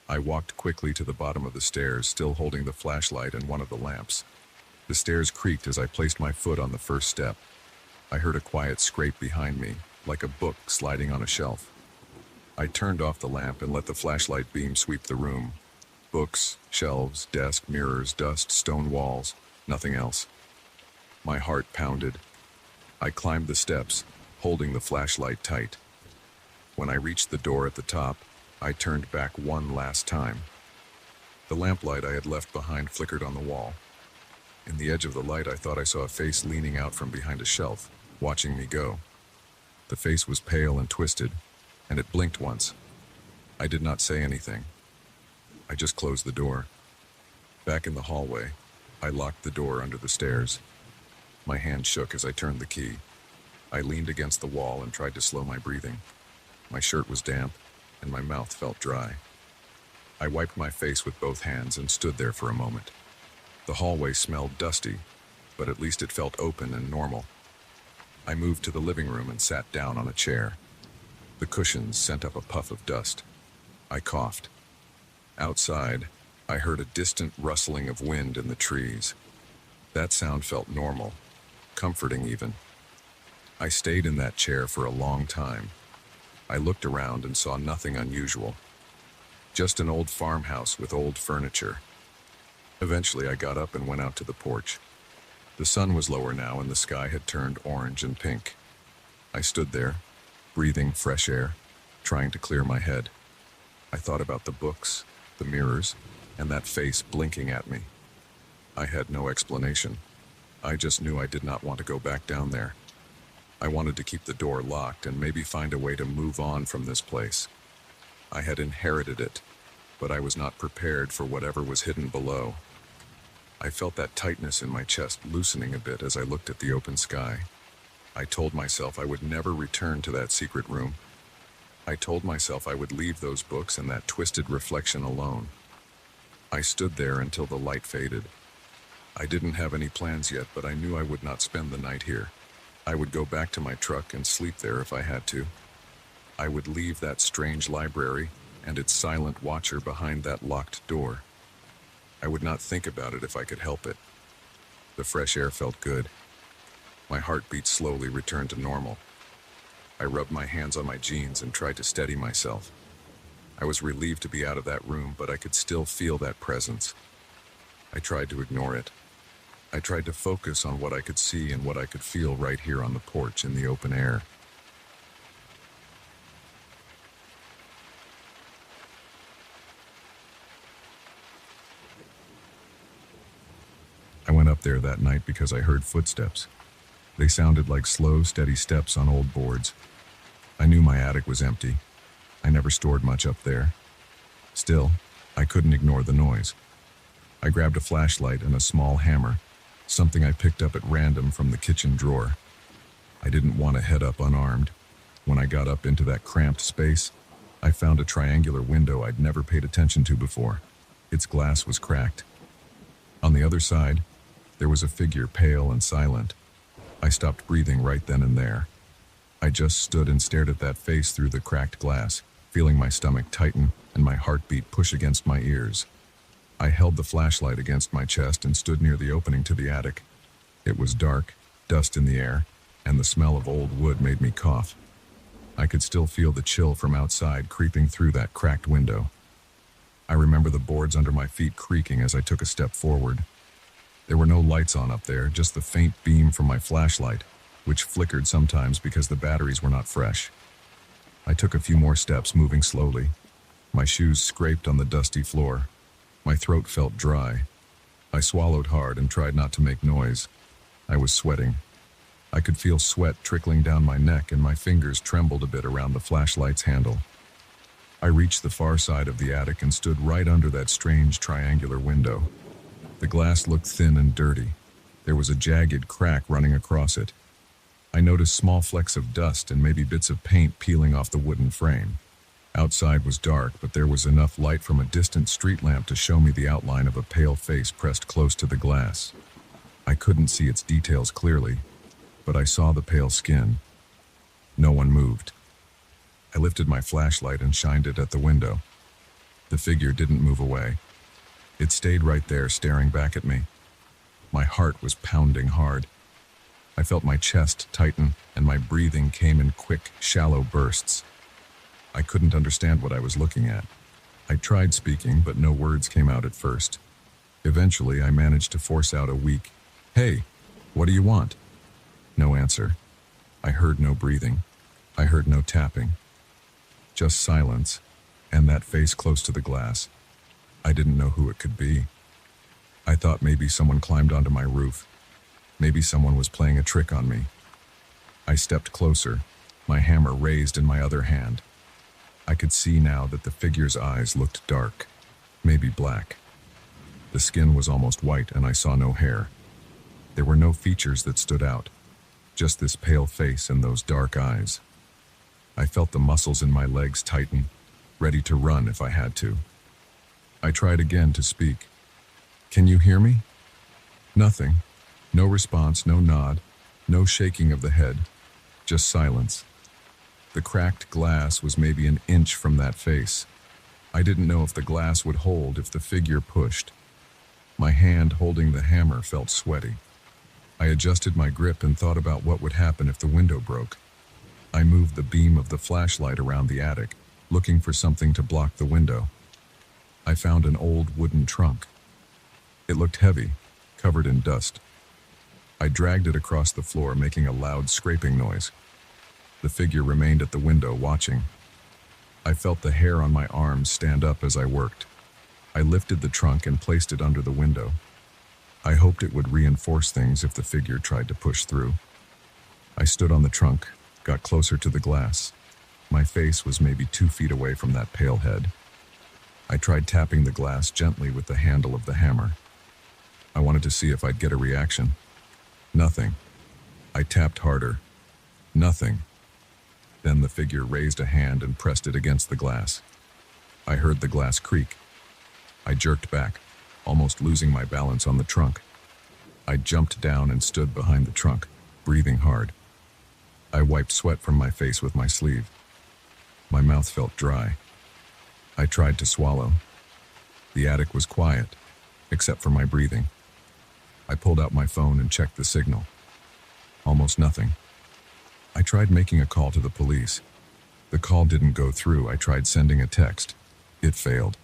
I walked quickly to the bottom of the stairs, still holding the flashlight and one of the lamps. The stairs creaked as I placed my foot on the first step. I heard a quiet scrape behind me, like a book sliding on a shelf. I turned off the lamp and let the flashlight beam sweep the room. Books, shelves, desk, mirrors, dust, stone walls, nothing else. My heart pounded. I climbed the steps, holding the flashlight tight. When I reached the door at the top, I turned back one last time. The lamplight I had left behind flickered on the wall. In the edge of the light, I thought I saw a face leaning out from behind a shelf, watching me go. The face was pale and twisted, and it blinked once. I did not say anything. I just closed the door. Back in the hallway, I locked the door under the stairs. My hand shook as I turned the key. I leaned against the wall and tried to slow my breathing. My shirt was damp, and my mouth felt dry. I wiped my face with both hands and stood there for a moment. The hallway smelled dusty, but at least it felt open and normal. I moved to the living room and sat down on a chair. The cushions sent up a puff of dust. I coughed. Outside, I heard a distant rustling of wind in the trees. That sound felt normal, comforting even. I stayed in that chair for a long time. I looked around and saw nothing unusual. Just an old farmhouse with old furniture. Eventually, I got up and went out to the porch. The sun was lower now and the sky had turned orange and pink. I stood there, breathing fresh air, trying to clear my head. I thought about the books, the mirrors, and that face blinking at me. I had no explanation. I just knew I did not want to go back down there. I wanted to keep the door locked and maybe find a way to move on from this place. I had inherited it, but I was not prepared for whatever was hidden below. I felt that tightness in my chest loosening a bit as I looked at the open sky. I told myself I would never return to that secret room. I told myself I would leave those books and that twisted reflection alone. I stood there until the light faded. I didn't have any plans yet, but I knew I would not spend the night here. I would go back to my truck and sleep there if I had to. I would leave that strange library and its silent watcher behind that locked door. I would not think about it if I could help it. The fresh air felt good. My heartbeat slowly returned to normal. I rubbed my hands on my jeans and tried to steady myself. I was relieved to be out of that room, but I could still feel that presence. I tried to ignore it. I tried to focus on what I could see and what I could feel right here on the porch in the open air. I went up there that night because I heard footsteps. They sounded like slow, steady steps on old boards. I knew my attic was empty. I never stored much up there. Still, I couldn't ignore the noise. I grabbed a flashlight and a small hammer, something I picked up at random from the kitchen drawer. I didn't want to head up unarmed. When I got up into that cramped space, I found a triangular window I'd never paid attention to before. Its glass was cracked. On the other side, there was a figure, pale and silent. I stopped breathing right then and there. I just stood and stared at that face through the cracked glass, feeling my stomach tighten and my heartbeat push against my ears. I held the flashlight against my chest and stood near the opening to the attic. It was dark, dust in the air, and the smell of old wood made me cough. I could still feel the chill from outside creeping through that cracked window. I remember the boards under my feet creaking as I took a step forward. There were no lights on up there, just the faint beam from my flashlight, which flickered sometimes because the batteries were not fresh. I took a few more steps, moving slowly. My shoes scraped on the dusty floor. My throat felt dry. I swallowed hard and tried not to make noise. I was sweating. I could feel sweat trickling down my neck and my fingers trembled a bit around the flashlight's handle. I reached the far side of the attic and stood right under that strange triangular window. The glass looked thin and dirty. There was a jagged crack running across it. I noticed small flecks of dust and maybe bits of paint peeling off the wooden frame. Outside was dark, but there was enough light from a distant street lamp to show me the outline of a pale face pressed close to the glass. I couldn't see its details clearly, but I saw the pale skin. No one moved. I lifted my flashlight and shined it at the window. The figure didn't move away. It stayed right there, staring back at me. My heart was pounding hard. I felt my chest tighten, and my breathing came in quick, shallow bursts. I couldn't understand what I was looking at. I tried speaking, but no words came out at first. Eventually, I managed to force out a weak, "Hey, what do you want?" No answer. I heard no breathing. I heard no tapping. Just silence, and that face close to the glass. I didn't know who it could be. I thought maybe someone climbed onto my roof. Maybe someone was playing a trick on me. I stepped closer, my hammer raised in my other hand. I could see now that the figure's eyes looked dark, maybe black. The skin was almost white and I saw no hair. There were no features that stood out, just this pale face and those dark eyes. I felt the muscles in my legs tighten, ready to run if I had to. I tried again to speak. "Can you hear me?" Nothing. No response, no nod, no shaking of the head, just silence. The cracked glass was maybe an inch from that face. I didn't know if the glass would hold if the figure pushed. My hand holding the hammer felt sweaty. I adjusted my grip and thought about what would happen if the window broke. I moved the beam of the flashlight around the attic, looking for something to block the window. I found an old wooden trunk. It looked heavy, covered in dust. I dragged it across the floor, making a loud scraping noise. The figure remained at the window, watching. I felt the hair on my arms stand up as I worked. I lifted the trunk and placed it under the window. I hoped it would reinforce things if the figure tried to push through. I stood on the trunk, got closer to the glass. My face was maybe 2 feet away from that pale head. I tried tapping the glass gently with the handle of the hammer. I wanted to see if I'd get a reaction. Nothing. I tapped harder. Nothing. Then the figure raised a hand and pressed it against the glass. I heard the glass creak. I jerked back, almost losing my balance on the trunk. I jumped down and stood behind the trunk, breathing hard. I wiped sweat from my face with my sleeve. My mouth felt dry. I tried to swallow. The attic was quiet, except for my breathing. I pulled out my phone and checked the signal. Almost nothing. I tried making a call to the police. The call didn't go through. I tried sending a text. It failed.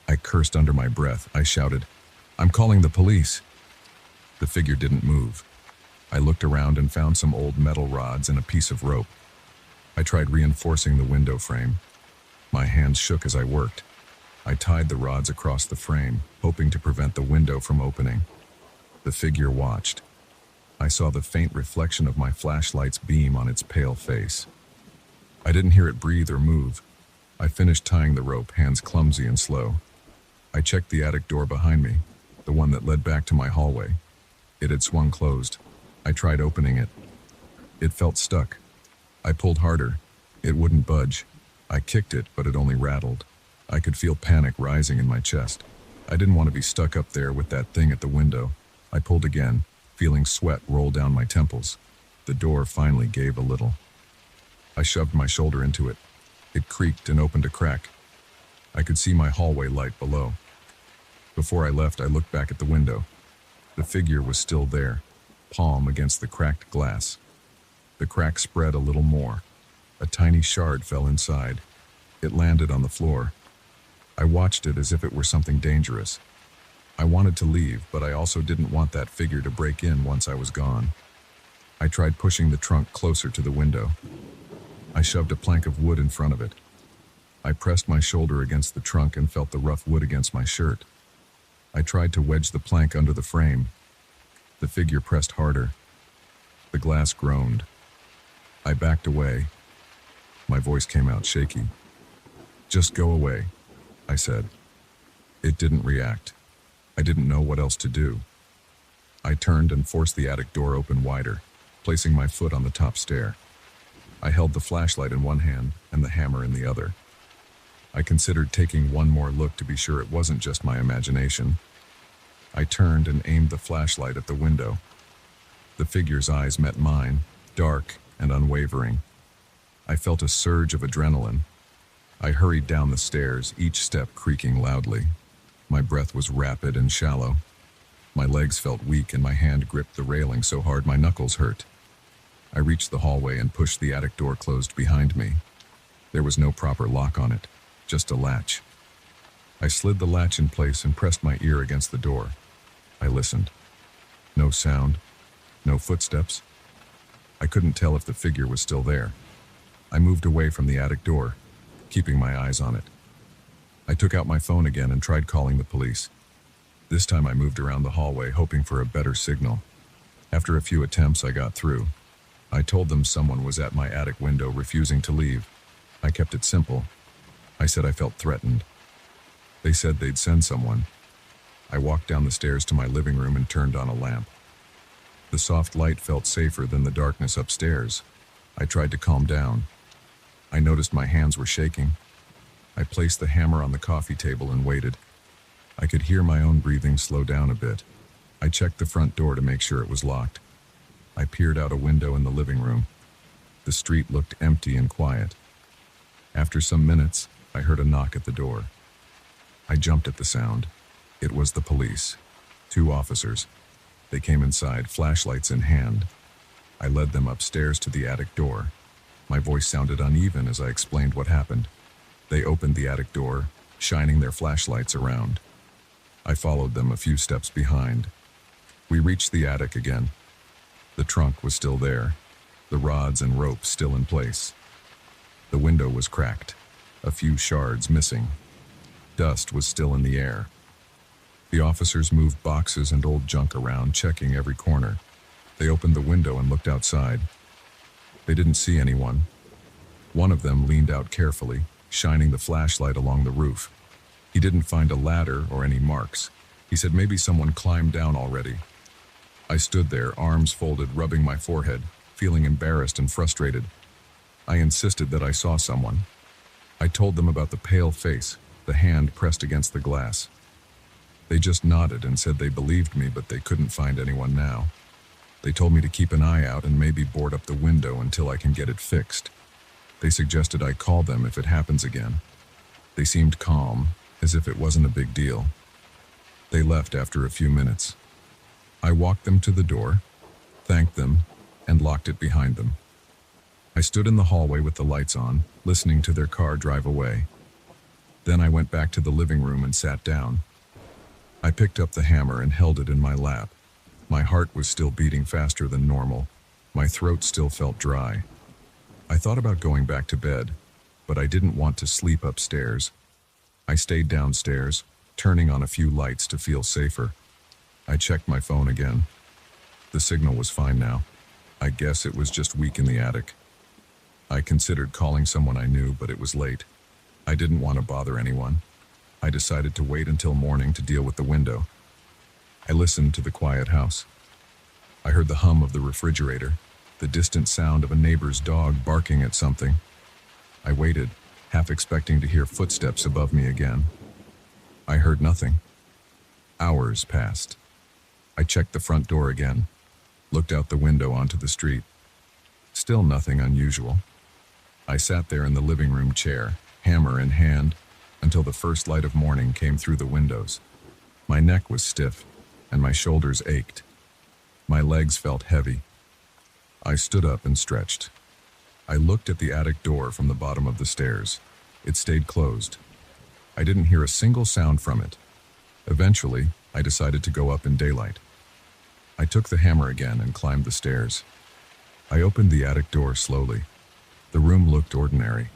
I cursed under my breath. I shouted, "I'm calling the police." The figure didn't move. I looked around and found some old metal rods and a piece of rope. I tried reinforcing the window frame. My hands shook as I worked. I tied the rods across the frame, hoping to prevent the window from opening. The figure watched. I saw the faint reflection of my flashlight's beam on its pale face. I didn't hear it breathe or move. I finished tying the rope, hands clumsy and slow. I checked the attic door behind me, the one that led back to my hallway. It had swung closed. I tried opening it. It felt stuck. I pulled harder. It wouldn't budge. I kicked it, but it only rattled. I could feel panic rising in my chest. I didn't want to be stuck up there with that thing at the window. I pulled again, feeling sweat roll down my temples. The door finally gave a little. I shoved my shoulder into it. It creaked and opened a crack. I could see my hallway light below. Before I left, I looked back at the window. The figure was still there, palm against the cracked glass. The crack spread a little more. A tiny shard fell inside. It landed on the floor. I watched it as if it were something dangerous. I wanted to leave, but I also didn't want that figure to break in once I was gone. I tried pushing the trunk closer to the window. I shoved a plank of wood in front of it. I pressed my shoulder against the trunk and felt the rough wood against my shirt. I tried to wedge the plank under the frame. The figure pressed harder. The glass groaned. I backed away. My voice came out shaky. "Just go away," I said. It didn't react. I didn't know what else to do. I turned and forced the attic door open wider, placing my foot on the top stair. I held the flashlight in one hand and the hammer in the other. I considered taking one more look to be sure it wasn't just my imagination. I turned and aimed the flashlight at the window. The figure's eyes met mine, dark and unwavering. I felt a surge of adrenaline. I hurried down the stairs, each step creaking loudly. My breath was rapid and shallow. My legs felt weak and my hand gripped the railing so hard my knuckles hurt. I reached the hallway and pushed the attic door closed behind me. There was no proper lock on it, just a latch. I slid the latch in place and pressed my ear against the door. I listened. No sound, no footsteps. I couldn't tell if the figure was still there. I moved away from the attic door, keeping my eyes on it. I took out my phone again and tried calling the police. This time I moved around the hallway, hoping for a better signal. After a few attempts, I got through. I told them someone was at my attic window refusing to leave. I kept it simple. I said I felt threatened. They said they'd send someone. I walked down the stairs to my living room and turned on a lamp. The soft light felt safer than the darkness upstairs. I tried to calm down. I noticed my hands were shaking. I placed the hammer on the coffee table and waited. I could hear my own breathing slow down a bit. I checked the front door to make sure it was locked. I peered out a window in the living room. The street looked empty and quiet. After some minutes, I heard a knock at the door. I jumped at the sound. It was the police. 2 officers. They came inside, flashlights in hand. I led them upstairs to the attic door. My voice sounded uneven as I explained what happened. They opened the attic door, shining their flashlights around. I followed them a few steps behind. We reached the attic again. The trunk was still there, the rods and rope still in place. The window was cracked, a few shards missing. Dust was still in the air. The officers moved boxes and old junk around, checking every corner. They opened the window and looked outside. They didn't see anyone. One of them leaned out carefully, shining the flashlight along the roof. He didn't find a ladder or any marks. He said maybe someone climbed down already. I stood there, arms folded, rubbing my forehead, feeling embarrassed and frustrated. I insisted that I saw someone. I told them about the pale face, the hand pressed against the glass. They just nodded and said they believed me, but they couldn't find anyone now. They told me to keep an eye out and maybe board up the window until I can get it fixed. They suggested I call them if it happens again. They seemed calm, as if it wasn't a big deal. They left after a few minutes. I walked them to the door, thanked them, and locked it behind them. I stood in the hallway with the lights on, listening to their car drive away. Then I went back to the living room and sat down. I picked up the hammer and held it in my lap. My heart was still beating faster than normal. My throat still felt dry. I thought about going back to bed, but I didn't want to sleep upstairs. I stayed downstairs, turning on a few lights to feel safer. I checked my phone again. The signal was fine now. I guess it was just weak in the attic. I considered calling someone I knew, but it was late. I didn't want to bother anyone. I decided to wait until morning to deal with the window. I listened to the quiet house. I heard the hum of the refrigerator, the distant sound of a neighbor's dog barking at something. I waited, half expecting to hear footsteps above me again. I heard nothing. Hours passed. I checked the front door again, looked out the window onto the street. Still nothing unusual. I sat there in the living room chair, hammer in hand, until the first light of morning came through the windows. My neck was stiff, and my shoulders ached. My legs felt heavy. I stood up and stretched. I looked at the attic door from the bottom of the stairs. It stayed closed. I didn't hear a single sound from it. Eventually, I decided to go up in daylight. I took the hammer again and climbed the stairs. I opened the attic door slowly. The room looked ordinary.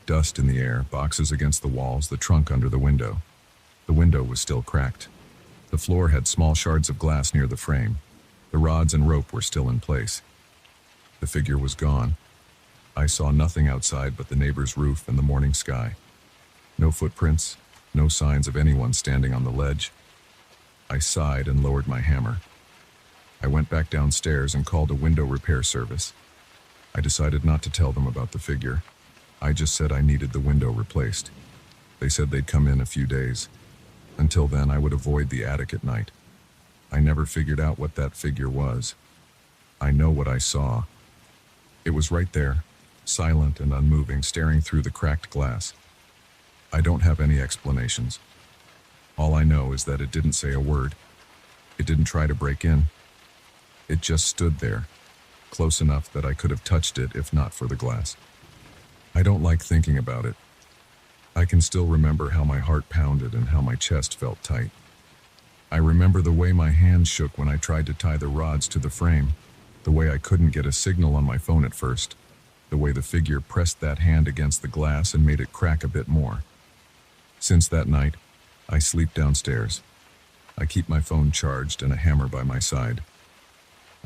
Dust in the air, boxes against the walls, the trunk under the window. The window was still cracked. The floor had small shards of glass near the frame. The rods and rope were still in place. The figure was gone. I saw nothing outside but the neighbor's roof and the morning sky. No footprints, no signs of anyone standing on the ledge. I sighed and lowered my hammer. I went back downstairs and called a window repair service. I decided not to tell them about the figure. I just said I needed the window replaced. They said they'd come in a few days. Until then, I would avoid the attic at night. I never figured out what that figure was. I know what I saw. It was right there, silent and unmoving, staring through the cracked glass. I don't have any explanations. All I know is that it didn't say a word. It didn't try to break in. It just stood there, close enough that I could have touched it if not for the glass. I don't like thinking about it. I can still remember how my heart pounded and how my chest felt tight. I remember the way my hands shook when I tried to tie the rods to the frame, the way I couldn't get a signal on my phone at first, the way the figure pressed that hand against the glass and made it crack a bit more. Since that night, I sleep downstairs. I keep my phone charged and a hammer by my side.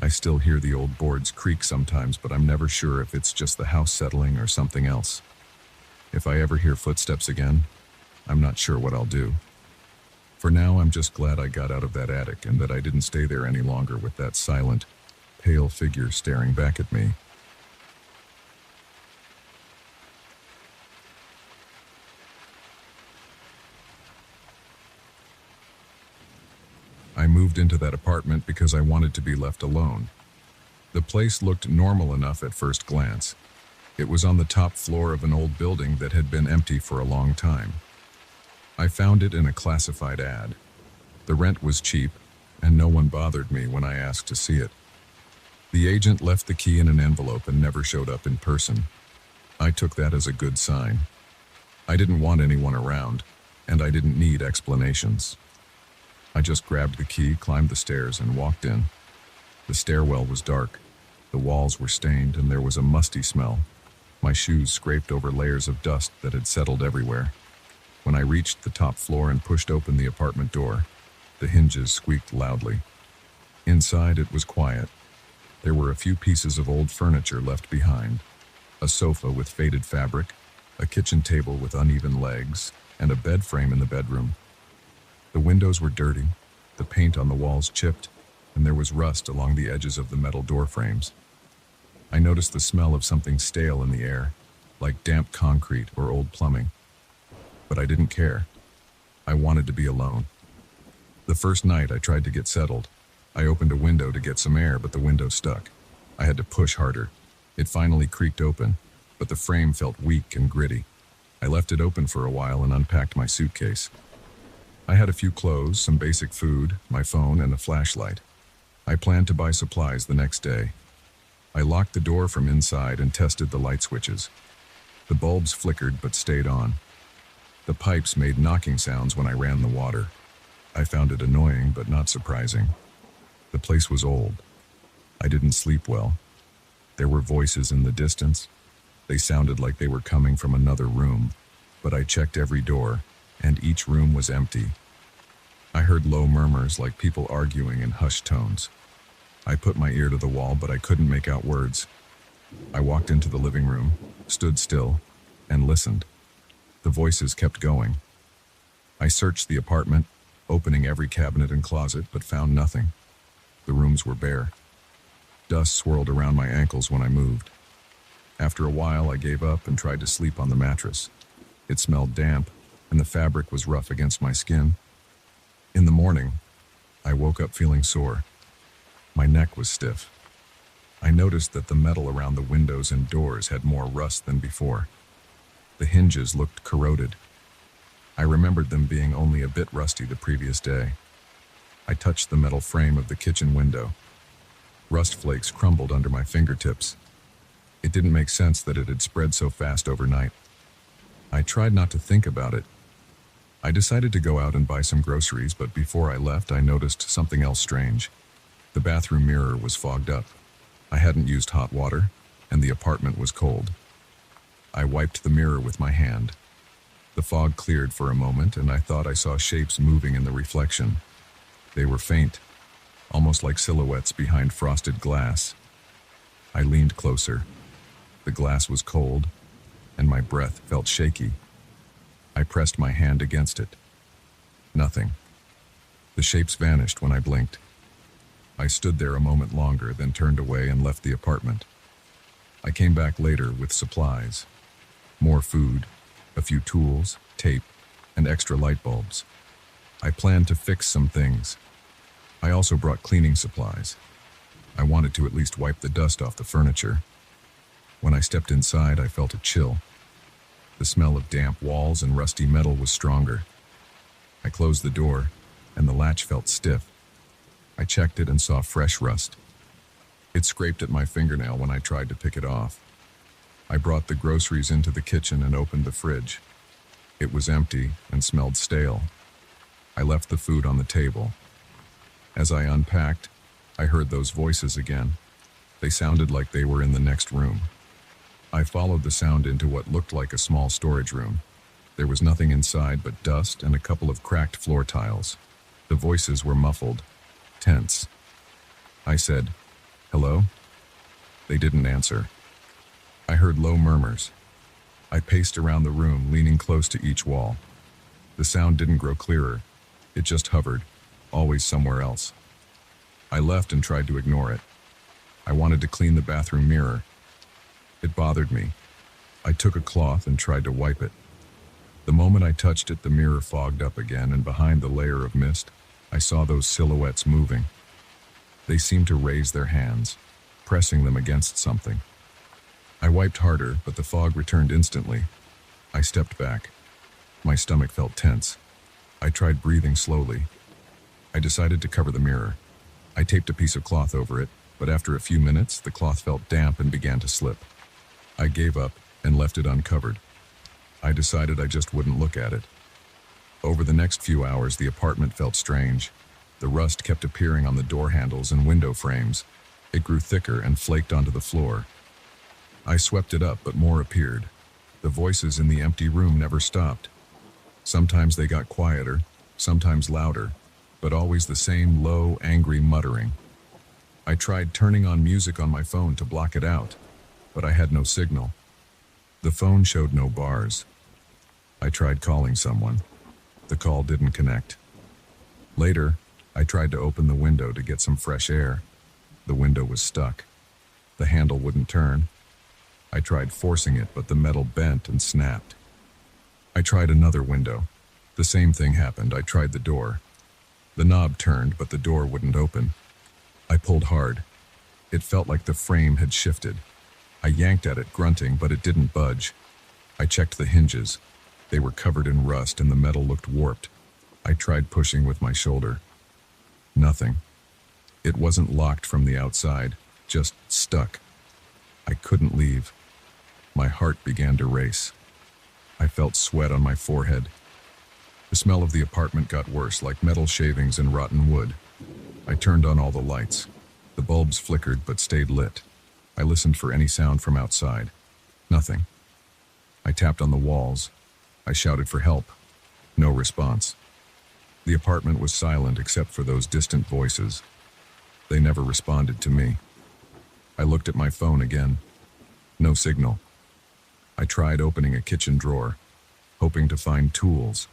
I still hear the old boards creak sometimes, but I'm never sure if it's just the house settling or something else. If I ever hear footsteps again, I'm not sure what I'll do. For now, I'm just glad I got out of that attic and that I didn't stay there any longer with that silent, pale figure staring back at me. I moved into that apartment because I wanted to be left alone. The place looked normal enough at first glance. It was on the top floor of an old building that had been empty for a long time. I found it in a classified ad. The rent was cheap, and no one bothered me when I asked to see it. The agent left the key in an envelope and never showed up in person. I took that as a good sign. I didn't want anyone around, and I didn't need explanations. I just grabbed the key, climbed the stairs, and walked in. The stairwell was dark. The walls were stained, and there was a musty smell. My shoes scraped over layers of dust that had settled everywhere. When I reached the top floor and pushed open the apartment door, the hinges squeaked loudly. Inside, it was quiet. There were a few pieces of old furniture left behind. A sofa with faded fabric, a kitchen table with uneven legs, and a bed frame in the bedroom. The windows were dirty, the paint on the walls chipped, and there was rust along the edges of the metal door frames. I noticed the smell of something stale in the air, like damp concrete or old plumbing. But I didn't care. I wanted to be alone. The first night I tried to get settled. I opened a window to get some air, but the window stuck. I had to push harder. It finally creaked open, but the frame felt weak and gritty. I left it open for a while and unpacked my suitcase. I had a few clothes, some basic food, my phone, and a flashlight. I planned to buy supplies the next day. I locked the door from inside and tested the light switches. The bulbs flickered but stayed on. The pipes made knocking sounds when I ran the water. I found it annoying but not surprising. The place was old. I didn't sleep well. There were voices in the distance. They sounded like they were coming from another room, but I checked every door, and each room was empty. I heard low murmurs like people arguing in hushed tones. I put my ear to the wall, but I couldn't make out words. I walked into the living room, stood still, and listened. The voices kept going. I searched the apartment, opening every cabinet and closet, but found nothing. The rooms were bare. Dust swirled around my ankles when I moved. After a while, I gave up and tried to sleep on the mattress. It smelled damp, and the fabric was rough against my skin. In the morning, I woke up feeling sore. My neck was stiff. I noticed that the metal around the windows and doors had more rust than before. The hinges looked corroded. I remembered them being only a bit rusty the previous day. I touched the metal frame of the kitchen window. Rust flakes crumbled under my fingertips. It didn't make sense that it had spread so fast overnight. I tried not to think about it. I decided to go out and buy some groceries, but before I left, I noticed something else strange. The bathroom mirror was fogged up. I hadn't used hot water, and the apartment was cold. I wiped the mirror with my hand. The fog cleared for a moment, and I thought I saw shapes moving in the reflection. They were faint, almost like silhouettes behind frosted glass. I leaned closer. The glass was cold, and my breath felt shaky. I pressed my hand against it. Nothing. The shapes vanished when I blinked. I stood there a moment longer, then turned away and left the apartment. I came back later with supplies. More food, a few tools, tape, and extra light bulbs. I planned to fix some things. I also brought cleaning supplies. I wanted to at least wipe the dust off the furniture. When I stepped inside, I felt a chill. The smell of damp walls and rusty metal was stronger. I closed the door, and the latch felt stiff. I checked it and saw fresh rust. It scraped at my fingernail when I tried to pick it off. I brought the groceries into the kitchen and opened the fridge. It was empty and smelled stale. I left the food on the table. As I unpacked, I heard those voices again. They sounded like they were in the next room. I followed the sound into what looked like a small storage room. There was nothing inside but dust and a couple of cracked floor tiles. The voices were muffled, tense. I said, "Hello?" They didn't answer. I heard low murmurs. I paced around the room, leaning close to each wall. The sound didn't grow clearer. It just hovered, always somewhere else. I left and tried to ignore it. I wanted to clean the bathroom mirror. It bothered me. I took a cloth and tried to wipe it. The moment I touched it, the mirror fogged up again, and behind the layer of mist, I saw those silhouettes moving. They seemed to raise their hands, pressing them against something. I wiped harder, but the fog returned instantly. I stepped back. My stomach felt tense. I tried breathing slowly. I decided to cover the mirror. I taped a piece of cloth over it, but after a few minutes, the cloth felt damp and began to slip. I gave up and left it uncovered. I decided I just wouldn't look at it. Over the next few hours, the apartment felt strange. The rust kept appearing on the door handles and window frames. It grew thicker and flaked onto the floor. I swept it up, but more appeared. The voices in the empty room never stopped. Sometimes they got quieter, sometimes louder, but always the same low, angry muttering. I tried turning on music on my phone to block it out, but I had no signal. The phone showed no bars. I tried calling someone. The call didn't connect. Later, I tried to open the window to get some fresh air. The window was stuck. The handle wouldn't turn. I tried forcing it, but the metal bent and snapped. I tried another window. The same thing happened. I tried the door. The knob turned, but the door wouldn't open. I pulled hard. It felt like the frame had shifted. I yanked at it, grunting, but it didn't budge. I checked the hinges. They were covered in rust and the metal looked warped. I tried pushing with my shoulder. Nothing. It wasn't locked from the outside, just stuck. I couldn't leave. My heart began to race. I felt sweat on my forehead. The smell of the apartment got worse, like metal shavings and rotten wood. I turned on all the lights. The bulbs flickered but stayed lit. I listened for any sound from outside. Nothing. I tapped on the walls. I shouted for help. No response. The apartment was silent except for those distant voices. They never responded to me. I looked at my phone again. No signal. I tried opening a kitchen drawer, hoping to find tools.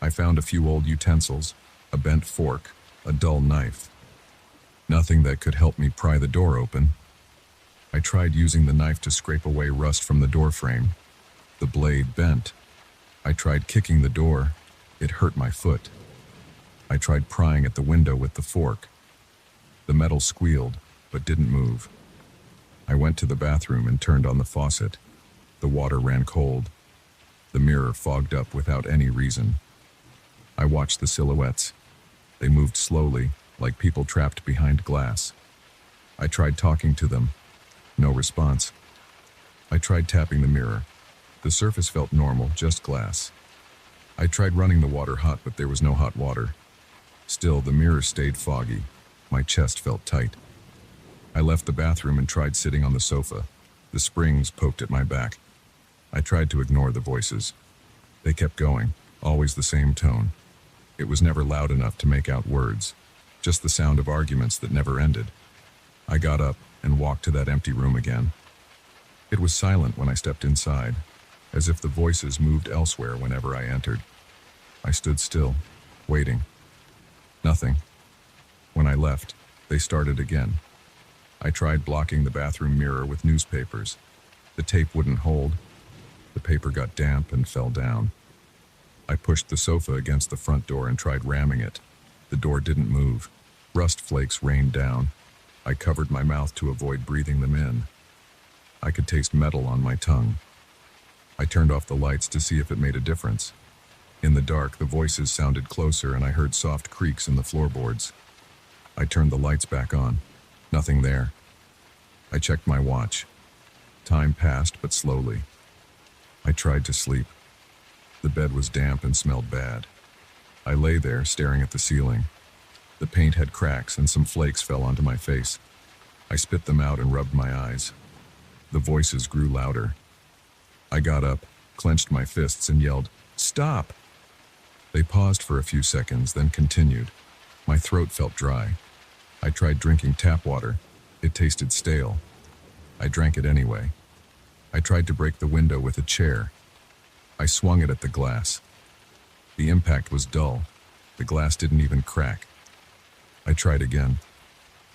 I found a few old utensils, a bent fork, a dull knife. Nothing that could help me pry the door open. I tried using the knife to scrape away rust from the door frame. The blade bent. I tried kicking the door. It hurt my foot. I tried prying at the window with the fork. The metal squealed, but didn't move. I went to the bathroom and turned on the faucet. The water ran cold. The mirror fogged up without any reason. I watched the silhouettes. They moved slowly, like people trapped behind glass. I tried talking to them. No response. I tried tapping the mirror. The surface felt normal, just glass. I tried running the water hot, but there was no hot water. Still, the mirror stayed foggy. My chest felt tight. I left the bathroom and tried sitting on the sofa. The springs poked at my back. I tried to ignore the voices. They kept going, always the same tone. It was never loud enough to make out words, just the sound of arguments that never ended. I got up and walked to that empty room again. It was silent when I stepped inside, as if the voices moved elsewhere whenever I entered. I stood still, waiting. Nothing. When I left, they started again. I tried blocking the bathroom mirror with newspapers. The tape wouldn't hold. The paper got damp and fell down. I pushed the sofa against the front door and tried ramming it. The door didn't move. Rust flakes rained down. I covered my mouth to avoid breathing them in. I could taste metal on my tongue. I turned off the lights to see if it made a difference. In the dark, the voices sounded closer and I heard soft creaks in the floorboards. I turned the lights back on. Nothing there. I checked my watch. Time passed, but slowly. I tried to sleep. The bed was damp and smelled bad. I lay there, staring at the ceiling. The paint had cracks and some flakes fell onto my face. I spit them out and rubbed my eyes. The voices grew louder. I got up, clenched my fists and yelled, "Stop!" They paused for a few seconds, then continued. My throat felt dry. I tried drinking tap water. It tasted stale. I drank it anyway. I tried to break the window with a chair. I swung it at the glass. The impact was dull. The glass didn't even crack. I tried again.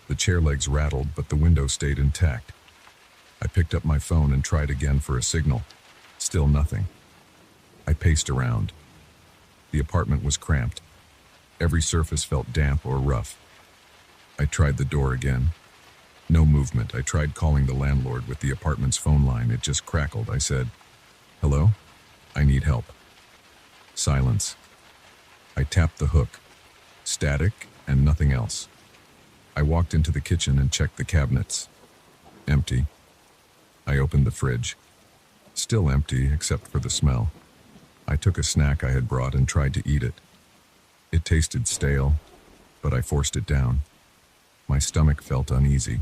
The chair legs rattled, but the window stayed intact. I picked up my phone and tried again for a signal. Still nothing. I paced around. The apartment was cramped. Every surface felt damp or rough. I tried the door again. No movement. I tried calling the landlord with the apartment's phone line. It just crackled. I said, "Hello? I need help." Silence. I tapped the hook. Static and nothing else. I walked into the kitchen and checked the cabinets. Empty. I opened the fridge. Still empty except for the smell. I took a snack I had brought and tried to eat it. It tasted stale, but I forced it down. My stomach felt uneasy.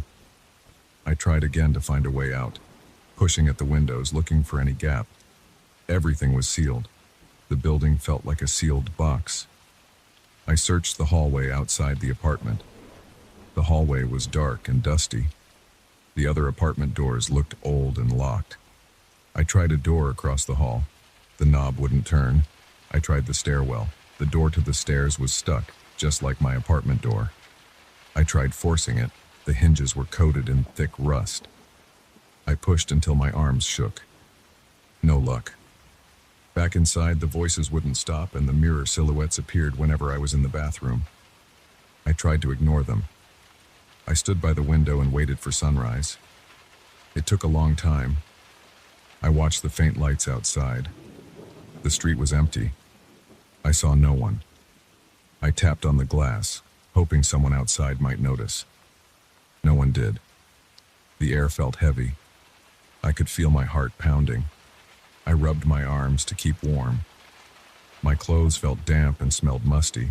I tried again to find a way out, pushing at the windows, looking for any gap. Everything was sealed. The building felt like a sealed box. I searched the hallway outside the apartment. The hallway was dark and dusty. The other apartment doors looked old and locked. I tried a door across the hall. The knob wouldn't turn. I tried the stairwell. The door to the stairs was stuck, just like my apartment door. I tried forcing it. The hinges were coated in thick rust. I pushed until my arms shook. No luck. Back inside, the voices wouldn't stop and the mirror silhouettes appeared whenever I was in the bathroom. I tried to ignore them. I stood by the window and waited for sunrise. It took a long time. I watched the faint lights outside. The street was empty. I saw no one. I tapped on the glass, hoping someone outside might notice. No one did. The air felt heavy. I could feel my heart pounding. I rubbed my arms to keep warm. My clothes felt damp and smelled musty.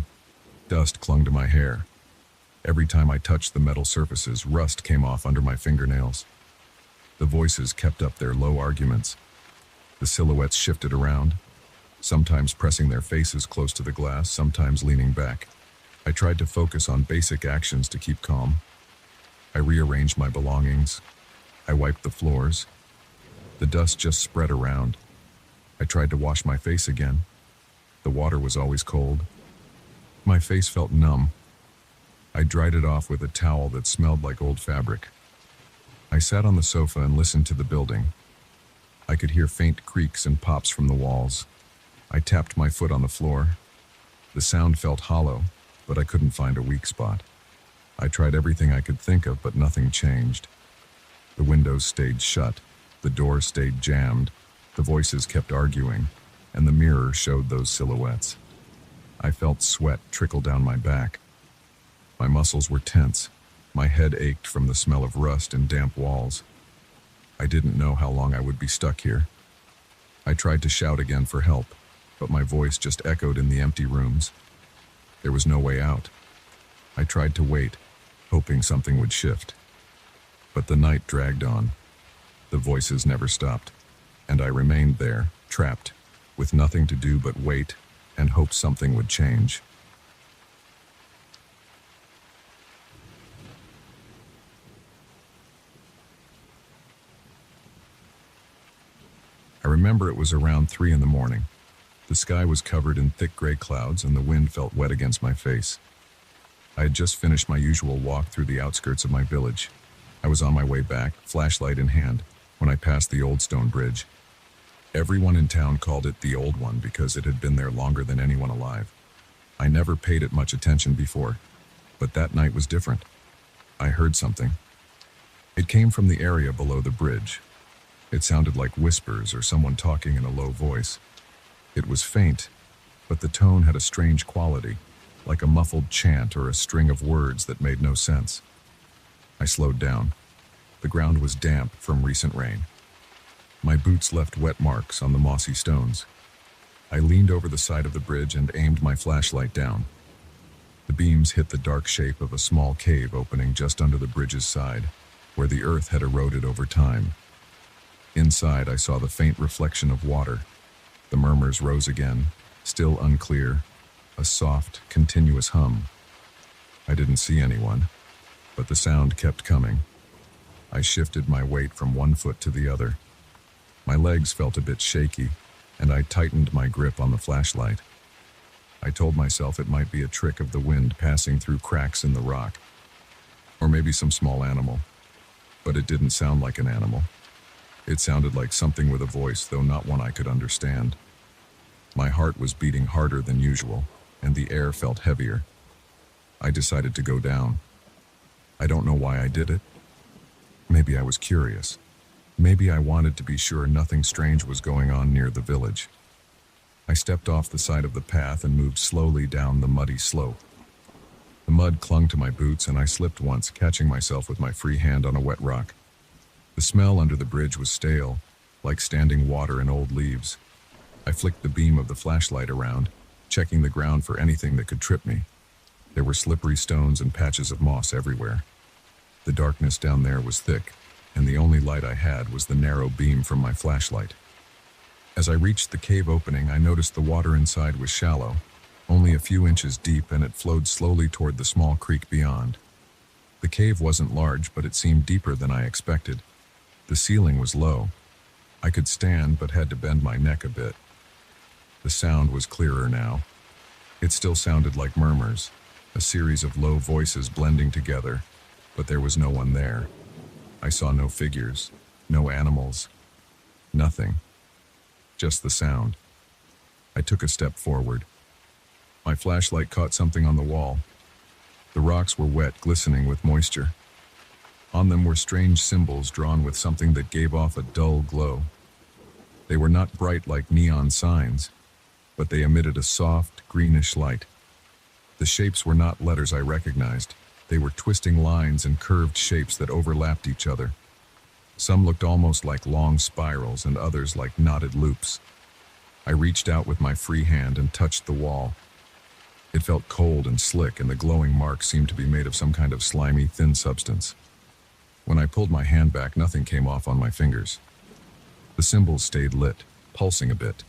Dust clung to my hair. Every time I touched the metal surfaces, rust came off under my fingernails. The voices kept up their low arguments. The silhouettes shifted around, sometimes pressing their faces close to the glass, sometimes leaning back. I tried to focus on basic actions to keep calm. I rearranged my belongings. I wiped the floors. The dust just spread around. I tried to wash my face again. The water was always cold. My face felt numb. I dried it off with a towel that smelled like old fabric. I sat on the sofa and listened to the building. I could hear faint creaks and pops from the walls. I tapped my foot on the floor. The sound felt hollow, but I couldn't find a weak spot. I tried everything I could think of, but nothing changed. The windows stayed shut. The door stayed jammed. The voices kept arguing, and the mirror showed those silhouettes. I felt sweat trickle down my back. My muscles were tense. My head ached from the smell of rust and damp walls. I didn't know how long I would be stuck here. I tried to shout again for help, but my voice just echoed in the empty rooms. There was no way out. I tried to wait, hoping something would shift. But the night dragged on. The voices never stopped, and I remained there, trapped, with nothing to do but wait and hope something would change. I remember it was around 3 in the morning. The sky was covered in thick gray clouds and the wind felt wet against my face. I had just finished my usual walk through the outskirts of my village. I was on my way back, flashlight in hand, when I passed the old stone bridge. Everyone in town called it the old one because it had been there longer than anyone alive. I never paid it much attention before, but that night was different. I heard something. It came from the area below the bridge. It sounded like whispers or someone talking in a low voice. It was faint, but the tone had a strange quality, like a muffled chant or a string of words that made no sense. I slowed down. The ground was damp from recent rain. My boots left wet marks on the mossy stones. I leaned over the side of the bridge and aimed my flashlight down. The beams hit the dark shape of a small cave opening just under the bridge's side, where the earth had eroded over time. Inside, I saw the faint reflection of water. The murmurs rose again, still unclear, a soft, continuous hum. I didn't see anyone, but the sound kept coming. I shifted my weight from one foot to the other. My legs felt a bit shaky, and I tightened my grip on the flashlight. I told myself it might be a trick of the wind passing through cracks in the rock, or maybe some small animal, but it didn't sound like an animal. It sounded like something with a voice, though not one I could understand. My heart was beating harder than usual, and the air felt heavier. I decided to go down. I don't know why I did it. Maybe I was curious. Maybe I wanted to be sure nothing strange was going on near the village. I stepped off the side of the path and moved slowly down the muddy slope. The mud clung to my boots and I slipped once, catching myself with my free hand on a wet rock. The smell under the bridge was stale, like standing water in old leaves. I flicked the beam of the flashlight around, checking the ground for anything that could trip me. There were slippery stones and patches of moss everywhere. The darkness down there was thick, and the only light I had was the narrow beam from my flashlight. As I reached the cave opening, I noticed the water inside was shallow, only a few inches deep, and it flowed slowly toward the small creek beyond. The cave wasn't large, but it seemed deeper than I expected. The ceiling was low. I could stand, but had to bend my neck a bit. The sound was clearer now. It still sounded like murmurs, a series of low voices blending together, but there was no one there. I saw no figures, no animals, nothing. Just the sound. I took a step forward. My flashlight caught something on the wall. The rocks were wet, glistening with moisture. On them were strange symbols drawn with something that gave off a dull glow. They were not bright like neon signs, but they emitted a soft, greenish light. The shapes were not letters I recognized. They were twisting lines and curved shapes that overlapped each other. Some looked almost like long spirals and others like knotted loops. I reached out with my free hand and touched the wall. It felt cold and slick, and the glowing marks seemed to be made of some kind of slimy, thin substance. When I pulled my hand back, nothing came off on my fingers. The symbols stayed lit, pulsing a bit,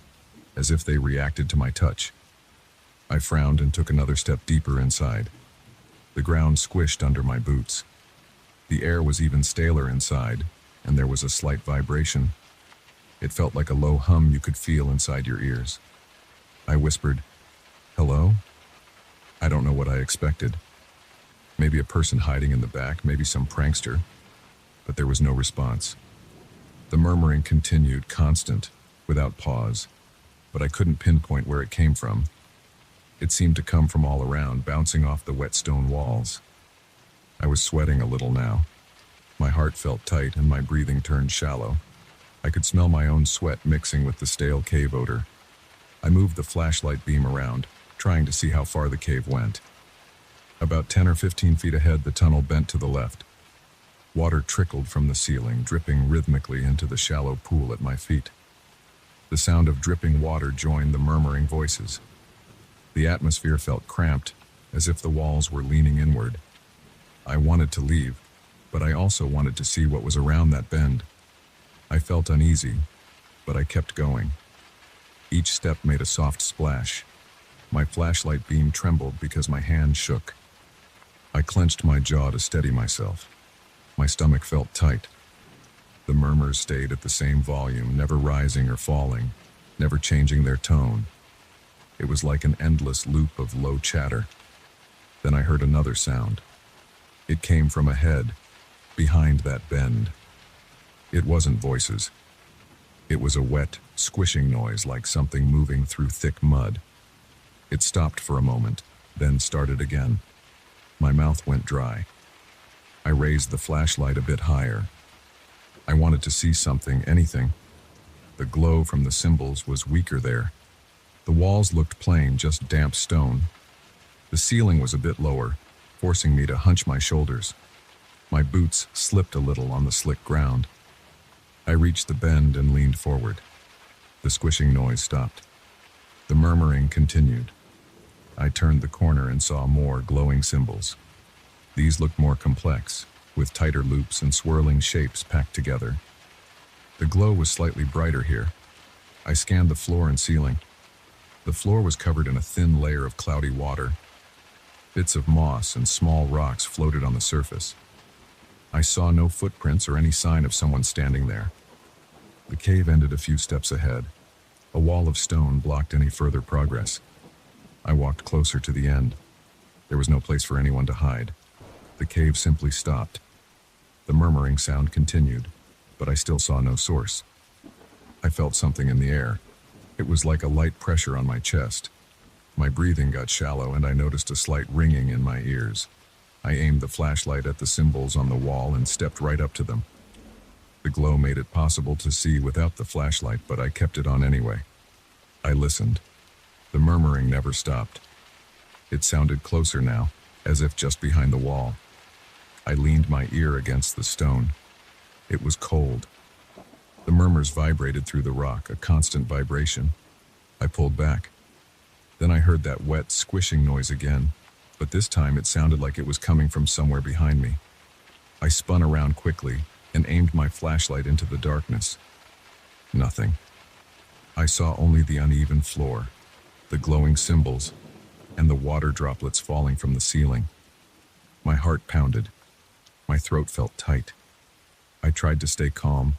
as if they reacted to my touch. I frowned and took another step deeper inside. The ground squished under my boots. The air was even staler inside, and there was a slight vibration. It felt like a low hum you could feel inside your ears. I whispered, "Hello?" I don't know what I expected. Maybe a person hiding in the back, maybe some prankster, but there was no response. The murmuring continued, constant, without pause, but I couldn't pinpoint where it came from. It seemed to come from all around, bouncing off the wet stone walls. I was sweating a little now. My heart felt tight and my breathing turned shallow. I could smell my own sweat mixing with the stale cave odor. I moved the flashlight beam around, trying to see how far the cave went. About 10 or 15 feet ahead, the tunnel bent to the left. Water trickled from the ceiling, dripping rhythmically into the shallow pool at my feet. The sound of dripping water joined the murmuring voices. The atmosphere felt cramped, as if the walls were leaning inward. I wanted to leave, but I also wanted to see what was around that bend. I felt uneasy, but I kept going. Each step made a soft splash. My flashlight beam trembled because my hand shook. I clenched my jaw to steady myself. My stomach felt tight. The murmurs stayed at the same volume, never rising or falling, never changing their tone. It was like an endless loop of low chatter. Then I heard another sound. It came from ahead, behind that bend. It wasn't voices. It was a wet, squishing noise like something moving through thick mud. It stopped for a moment, then started again. My mouth went dry. I raised the flashlight a bit higher. I wanted to see something, anything. The glow from the symbols was weaker there. The walls looked plain, just damp stone. The ceiling was a bit lower, forcing me to hunch my shoulders. My boots slipped a little on the slick ground. I reached the bend and leaned forward. The squishing noise stopped. The murmuring continued. I turned the corner and saw more glowing symbols. These looked more complex, with tighter loops and swirling shapes packed together. The glow was slightly brighter here. I scanned the floor and ceiling. The floor was covered in a thin layer of cloudy water. Bits of moss and small rocks floated on the surface. I saw no footprints or any sign of someone standing there. The cave ended a few steps ahead. A wall of stone blocked any further progress. I walked closer to the end. There was no place for anyone to hide. The cave simply stopped. The murmuring sound continued, but I still saw no source. I felt something in the air. It was like a light pressure on my chest. My breathing got shallow and I noticed a slight ringing in my ears. I aimed the flashlight at the symbols on the wall and stepped right up to them. The glow made it possible to see without the flashlight, but I kept it on anyway. I listened. The murmuring never stopped. It sounded closer now, as if just behind the wall. I leaned my ear against the stone. It was cold. The murmurs vibrated through the rock, a constant vibration. I pulled back. Then I heard that wet, squishing noise again, but this time it sounded like it was coming from somewhere behind me. I spun around quickly and aimed my flashlight into the darkness. Nothing. I saw only the uneven floor, the glowing symbols, and the water droplets falling from the ceiling. My heart pounded. My throat felt tight. I tried to stay calm.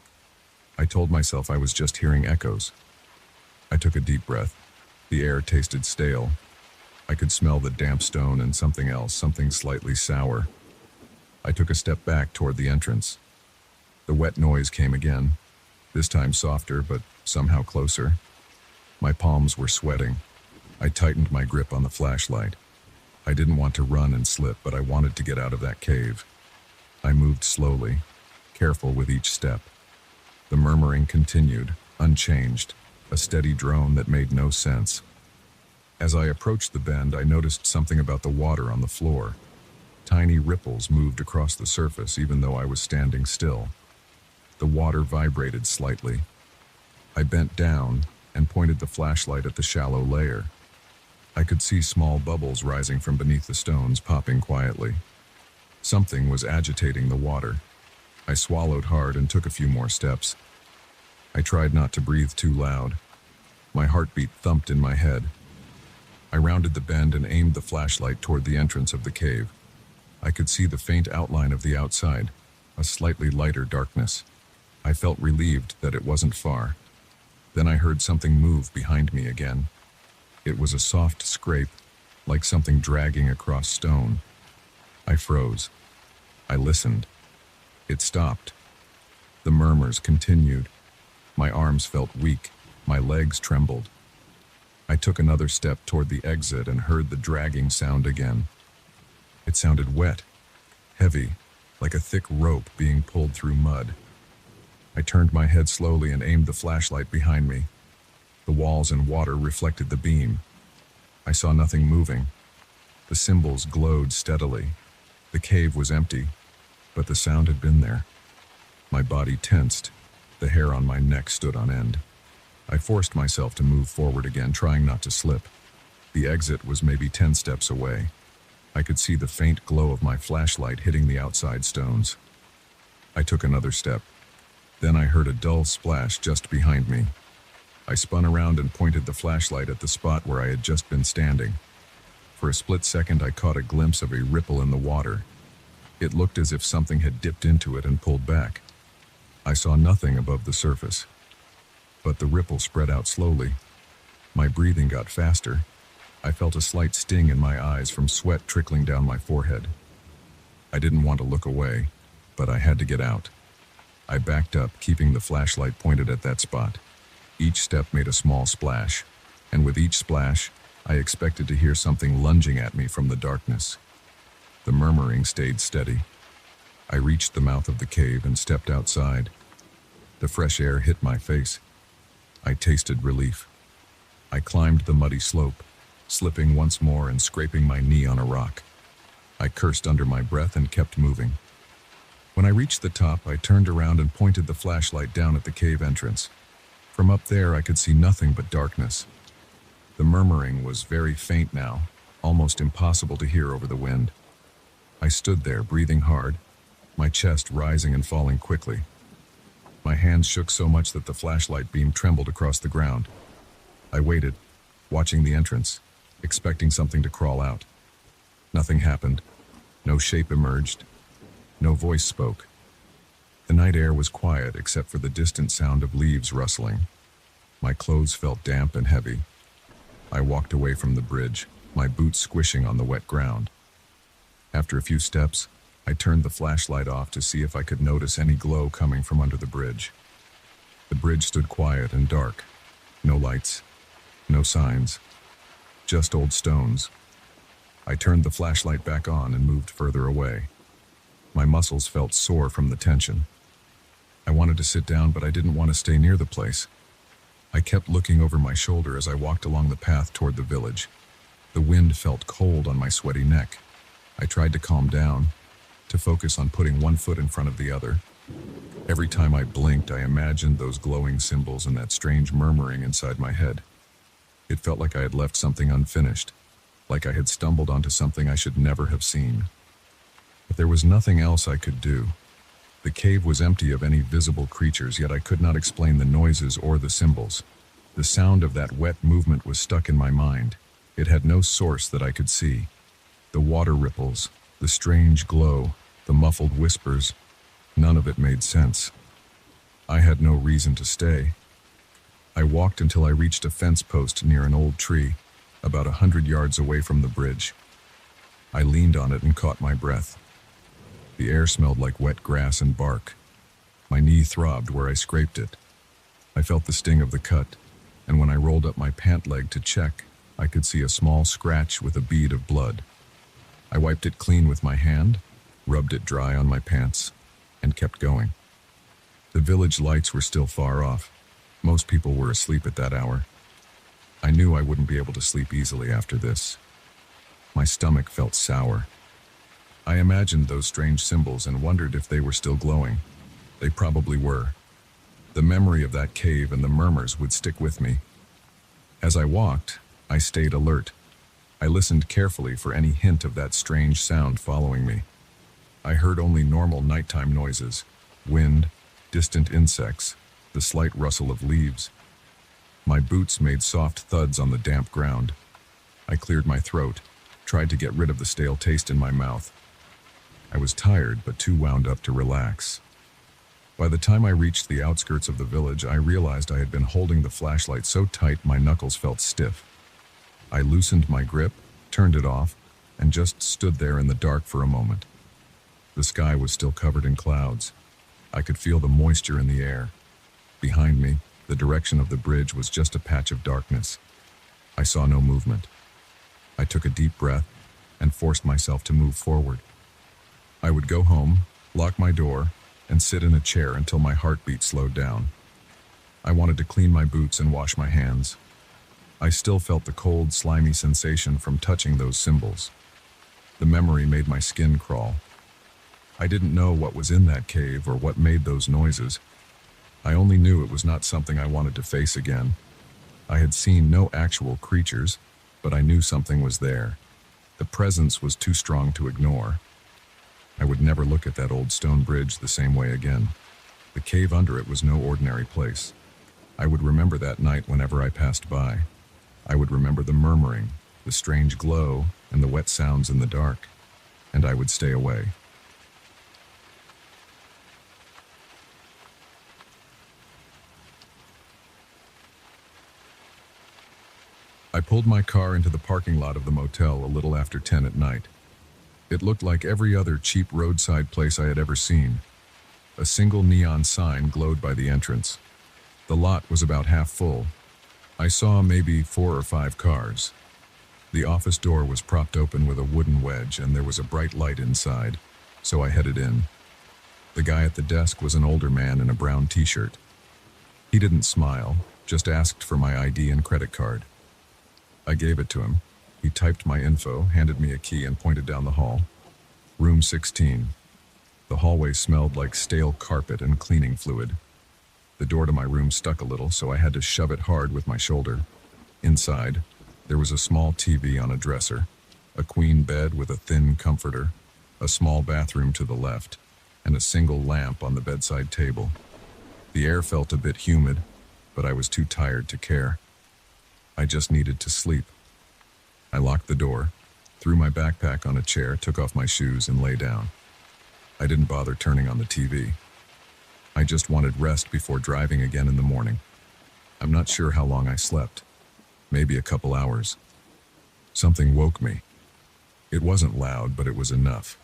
I told myself I was just hearing echoes. I took a deep breath. The air tasted stale. I could smell the damp stone and something else, something slightly sour. I took a step back toward the entrance. The wet noise came again, this time softer, but somehow closer. My palms were sweating. I tightened my grip on the flashlight. I didn't want to run and slip, but I wanted to get out of that cave. I moved slowly, careful with each step. The murmuring continued, unchanged, a steady drone that made no sense. As I approached the bend, I noticed something about the water on the floor. Tiny ripples moved across the surface even though I was standing still. The water vibrated slightly. I bent down and pointed the flashlight at the shallow layer. I could see small bubbles rising from beneath the stones, popping quietly. Something was agitating the water. I swallowed hard and took a few more steps. I tried not to breathe too loud. My heartbeat thumped in my head. I rounded the bend and aimed the flashlight toward the entrance of the cave. I could see the faint outline of the outside, a slightly lighter darkness. I felt relieved that it wasn't far. Then I heard something move behind me again. It was a soft scrape, like something dragging across stone. I froze. I listened. It stopped. The murmurs continued. My arms felt weak. My legs trembled. I took another step toward the exit and heard the dragging sound again. It sounded wet, heavy, like a thick rope being pulled through mud. I turned my head slowly and aimed the flashlight behind me. The walls and water reflected the beam. I saw nothing moving. The symbols glowed steadily. The cave was empty, but the sound had been there. My body tensed. The hair on my neck stood on end. I forced myself to move forward again, trying not to slip. The exit was maybe 10 steps away. I could see the faint glow of my flashlight hitting the outside stones. I took another step. Then I heard a dull splash just behind me. I spun around and pointed the flashlight at the spot where I had just been standing. For a split second, I caught a glimpse of a ripple in the water. It looked as if something had dipped into it and pulled back. I saw nothing above the surface, but the ripple spread out slowly. My breathing got faster. I felt a slight sting in my eyes from sweat trickling down my forehead. I didn't want to look away, but I had to get out. I backed up, keeping the flashlight pointed at that spot. Each step made a small splash, and with each splash, I expected to hear something lunging at me from the darkness. The murmuring stayed steady. I reached the mouth of the cave and stepped outside. The fresh air hit my face. I tasted relief. I climbed the muddy slope, slipping once more and scraping my knee on a rock. I cursed under my breath and kept moving. When I reached the top, I turned around and pointed the flashlight down at the cave entrance. From up there, I could see nothing but darkness. The murmuring was very faint now, almost impossible to hear over the wind. I stood there, breathing hard, my chest rising and falling quickly. My hands shook so much that the flashlight beam trembled across the ground. I waited, watching the entrance, expecting something to crawl out. Nothing happened. No shape emerged. No voice spoke. The night air was quiet except for the distant sound of leaves rustling. My clothes felt damp and heavy. I walked away from the bridge, my boots squishing on the wet ground. After a few steps, I turned the flashlight off to see if I could notice any glow coming from under the bridge. The bridge stood quiet and dark. No lights, no signs, just old stones. I turned the flashlight back on and moved further away. My muscles felt sore from the tension. I wanted to sit down, but I didn't want to stay near the place. I kept looking over my shoulder as I walked along the path toward the village. The wind felt cold on my sweaty neck. I tried to calm down, to focus on putting one foot in front of the other. Every time I blinked, I imagined those glowing symbols and that strange murmuring inside my head. It felt like I had left something unfinished, like I had stumbled onto something I should never have seen. But there was nothing else I could do. The cave was empty of any visible creatures, yet I could not explain the noises or the symbols. The sound of that wet movement was stuck in my mind. It had no source that I could see. The water ripples, the strange glow, the muffled whispers, none of it made sense. I had no reason to stay. I walked until I reached a fence post near an old tree, about 100 yards away from the bridge. I leaned on it and caught my breath. The air smelled like wet grass and bark. My knee throbbed where I scraped it. I felt the sting of the cut, and when I rolled up my pant leg to check, I could see a small scratch with a bead of blood. I wiped it clean with my hand, rubbed it dry on my pants, and kept going. The village lights were still far off. Most people were asleep at that hour. I knew I wouldn't be able to sleep easily after this. My stomach felt sour. I imagined those strange symbols and wondered if they were still glowing. They probably were. The memory of that cave and the murmurs would stick with me. As I walked, I stayed alert. I listened carefully for any hint of that strange sound following me. I heard only normal nighttime noises: wind, distant insects, the slight rustle of leaves. My boots made soft thuds on the damp ground. I cleared my throat, tried to get rid of the stale taste in my mouth. I was tired, but too wound up to relax. By the time I reached the outskirts of the village, I realized I had been holding the flashlight so tight my knuckles felt stiff. I loosened my grip, turned it off, and just stood there in the dark for a moment. The sky was still covered in clouds. I could feel the moisture in the air. Behind me, the direction of the bridge was just a patch of darkness. I saw no movement. I took a deep breath and forced myself to move forward. I would go home, lock my door, and sit in a chair until my heartbeat slowed down. I wanted to clean my boots and wash my hands. I still felt the cold, slimy sensation from touching those symbols. The memory made my skin crawl. I didn't know what was in that cave or what made those noises. I only knew it was not something I wanted to face again. I had seen no actual creatures, but I knew something was there. The presence was too strong to ignore. I would never look at that old stone bridge the same way again. The cave under it was no ordinary place. I would remember that night whenever I passed by. I would remember the murmuring, the strange glow, and the wet sounds in the dark. And I would stay away. I pulled my car into the parking lot of the motel a little after 10 at night. It looked like every other cheap roadside place I had ever seen. A single neon sign glowed by the entrance. The lot was about half full. I saw maybe 4 or 5 cars. The office door was propped open with a wooden wedge, and there was a bright light inside, so I headed in. The guy at the desk was an older man in a brown t-shirt. He didn't smile, just asked for my ID and credit card. I gave it to him. He typed my info, handed me a key, and pointed down the hall. Room 16. The hallway smelled like stale carpet and cleaning fluid. The door to my room stuck a little, so I had to shove it hard with my shoulder. Inside, there was a small TV on a dresser, a queen bed with a thin comforter, a small bathroom to the left, and a single lamp on the bedside table. The air felt a bit humid, but I was too tired to care. I just needed to sleep. I locked the door, threw my backpack on a chair, took off my shoes, and lay down. I didn't bother turning on the TV. I just wanted rest before driving again in the morning. I'm not sure how long I slept. Maybe a couple hours. Something woke me. It wasn't loud, but it was enough.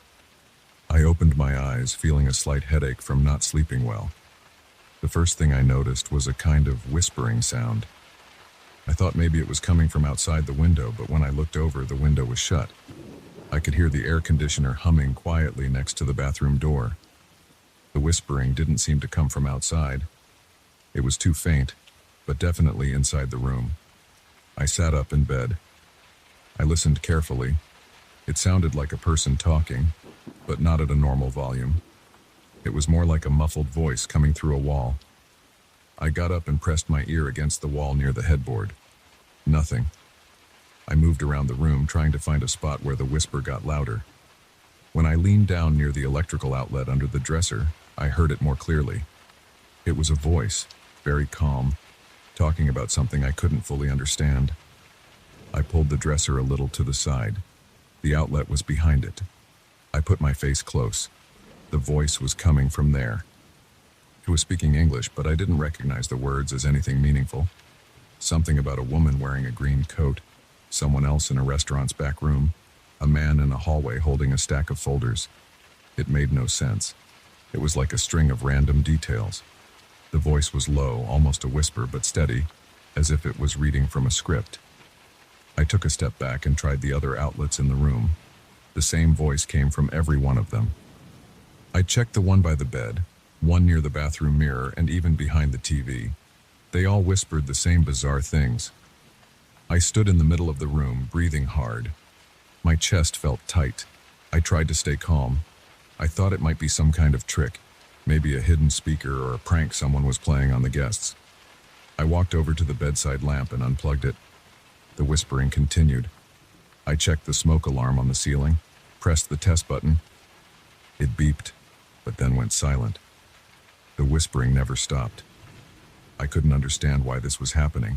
I opened my eyes, feeling a slight headache from not sleeping well. The first thing I noticed was a kind of whispering sound. I thought maybe it was coming from outside the window, but when I looked over, the window was shut. I could hear the air conditioner humming quietly next to the bathroom door. The whispering didn't seem to come from outside. It was too faint, but definitely inside the room. I sat up in bed. I listened carefully. It sounded like a person talking, but not at a normal volume. It was more like a muffled voice coming through a wall. I got up and pressed my ear against the wall near the headboard. Nothing. I moved around the room, trying to find a spot where the whisper got louder. When I leaned down near the electrical outlet under the dresser, I heard it more clearly. It was a voice, very calm, talking about something I couldn't fully understand. I pulled the dresser a little to the side. The outlet was behind it. I put my face close. The voice was coming from there. It was speaking English, but I didn't recognize the words as anything meaningful. Something about a woman wearing a green coat, someone else in a restaurant's back room, a man in a hallway holding a stack of folders. It made no sense. It was like a string of random details. The voice was low, almost a whisper, but steady, as if it was reading from a script. I took a step back and tried the other outlets in the room. The same voice came from every one of them. I checked the one by the bed, one near the bathroom mirror, and even behind the TV. They all whispered the same bizarre things. I stood in the middle of the room, breathing hard. My chest felt tight. I tried to stay calm. I thought it might be some kind of trick, maybe a hidden speaker or a prank someone was playing on the guests. I walked over to the bedside lamp and unplugged it. The whispering continued. I checked the smoke alarm on the ceiling, pressed the test button. It beeped, but then went silent. The whispering never stopped. I couldn't understand why this was happening.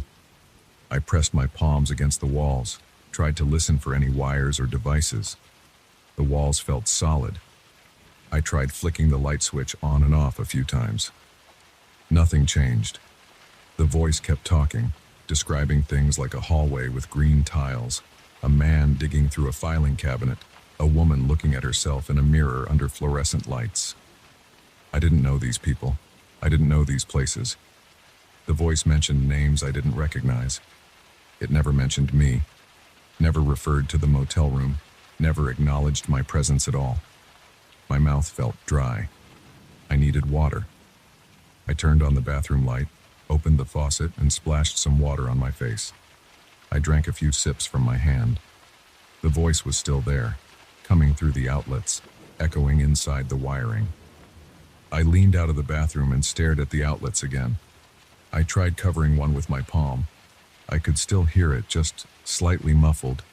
I pressed my palms against the walls, tried to listen for any wires or devices. The walls felt solid. I tried flicking the light switch on and off a few times. Nothing changed. The voice kept talking, describing things like a hallway with green tiles, a man digging through a filing cabinet, a woman looking at herself in a mirror under fluorescent lights. I didn't know these people. I didn't know these places. The voice mentioned names I didn't recognize. It never mentioned me, never referred to the motel room, never acknowledged my presence at all. My mouth felt dry. I needed water. I turned on the bathroom light, opened the faucet, and splashed some water on my face. I drank a few sips from my hand. The voice was still there, coming through the outlets, echoing inside the wiring. I leaned out of the bathroom and stared at the outlets again. I tried covering one with my palm. I could still hear it, just slightly muffled.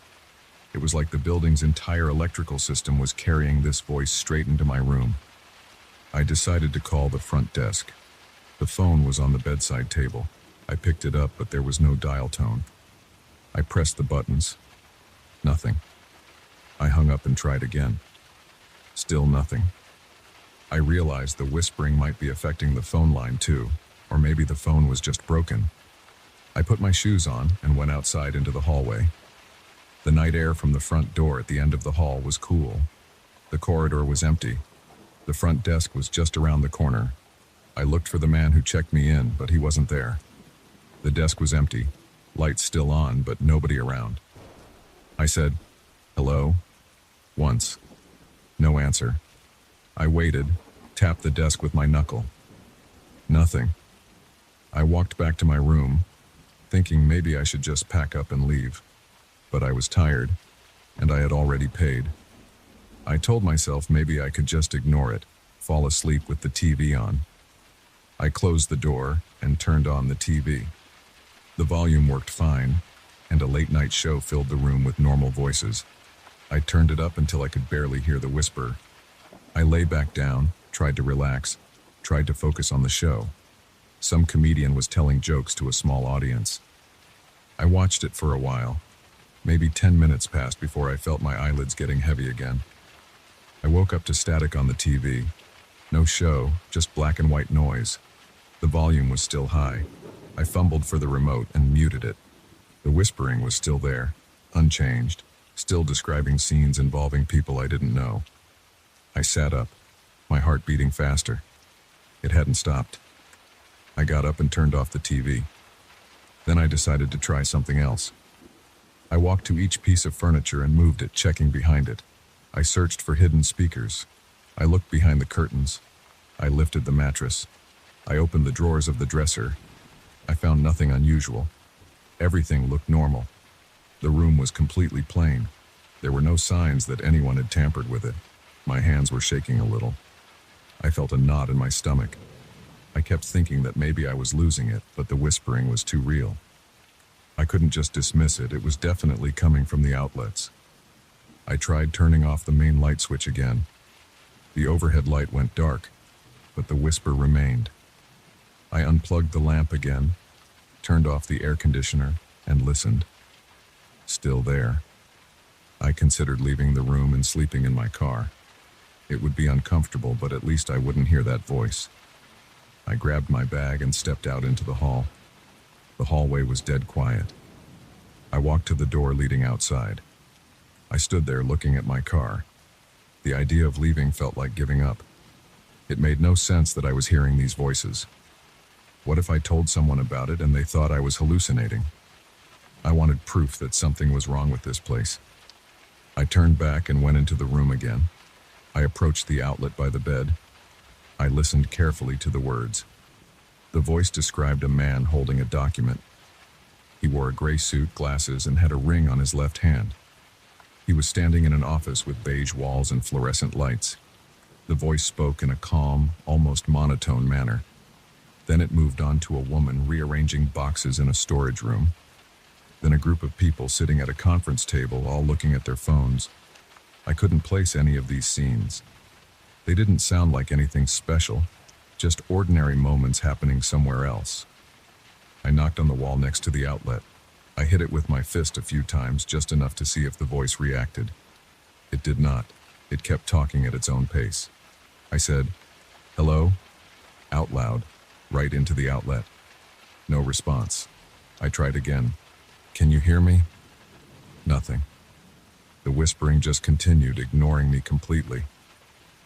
It was like the building's entire electrical system was carrying this voice straight into my room. I decided to call the front desk. The phone was on the bedside table. I picked it up, but there was no dial tone. I pressed the buttons. Nothing. I hung up and tried again. Still nothing. I realized the whispering might be affecting the phone line too, or maybe the phone was just broken. I put my shoes on and went outside into the hallway. The night air from the front door at the end of the hall was cool. The corridor was empty. The front desk was just around the corner. I looked for the man who checked me in, but he wasn't there. The desk was empty, lights still on, but nobody around. I said, "Hello?" once. No answer. I waited, tapped the desk with my knuckle. Nothing. I walked back to my room, thinking maybe I should just pack up and leave. But I was tired, and I had already paid. I told myself maybe I could just ignore it, fall asleep with the TV on. I closed the door and turned on the TV. The volume worked fine, and a late-night show filled the room with normal voices. I turned it up until I could barely hear the whisper. I lay back down, tried to relax, tried to focus on the show. Some comedian was telling jokes to a small audience. I watched it for a while. Maybe 10 minutes passed before I felt my eyelids getting heavy again. I woke up to static on the TV. No show, just black and white noise. The volume was still high. I fumbled for the remote and muted it. The whispering was still there, unchanged, still describing scenes involving people I didn't know. I sat up, my heart beating faster. It hadn't stopped. I got up and turned off the TV. Then I decided to try something else. I walked to each piece of furniture and moved it, checking behind it. I searched for hidden speakers. I looked behind the curtains. I lifted the mattress. I opened the drawers of the dresser. I found nothing unusual. Everything looked normal. The room was completely plain. There were no signs that anyone had tampered with it. My hands were shaking a little. I felt a knot in my stomach. I kept thinking that maybe I was losing it, but the whispering was too real. I couldn't just dismiss it. It was definitely coming from the outlets. I tried turning off the main light switch again. The overhead light went dark, but the whisper remained. I unplugged the lamp again, turned off the air conditioner, and listened. Still there. I considered leaving the room and sleeping in my car. It would be uncomfortable, but at least I wouldn't hear that voice. I grabbed my bag and stepped out into the hall. The hallway was dead quiet. I walked to the door leading outside. I stood there looking at my car. The idea of leaving felt like giving up. It made no sense that I was hearing these voices. What if I told someone about it and they thought I was hallucinating? I wanted proof that something was wrong with this place. I turned back and went into the room again. I approached the outlet by the bed. I listened carefully to the words. The voice described a man holding a document. He wore a gray suit, glasses, and had a ring on his left hand. He was standing in an office with beige walls and fluorescent lights. The voice spoke in a calm, almost monotone manner. Then it moved on to a woman rearranging boxes in a storage room. Then a group of people sitting at a conference table, all looking at their phones. I couldn't place any of these scenes. They didn't sound like anything special, just ordinary moments happening somewhere else. I knocked on the wall next to the outlet. I hit it with my fist a few times, just enough to see if the voice reacted. It did not. It kept talking at its own pace. I said, "Hello?" out loud, right into the outlet. No response. I tried again. "Can you hear me?" Nothing. The whispering just continued, ignoring me completely.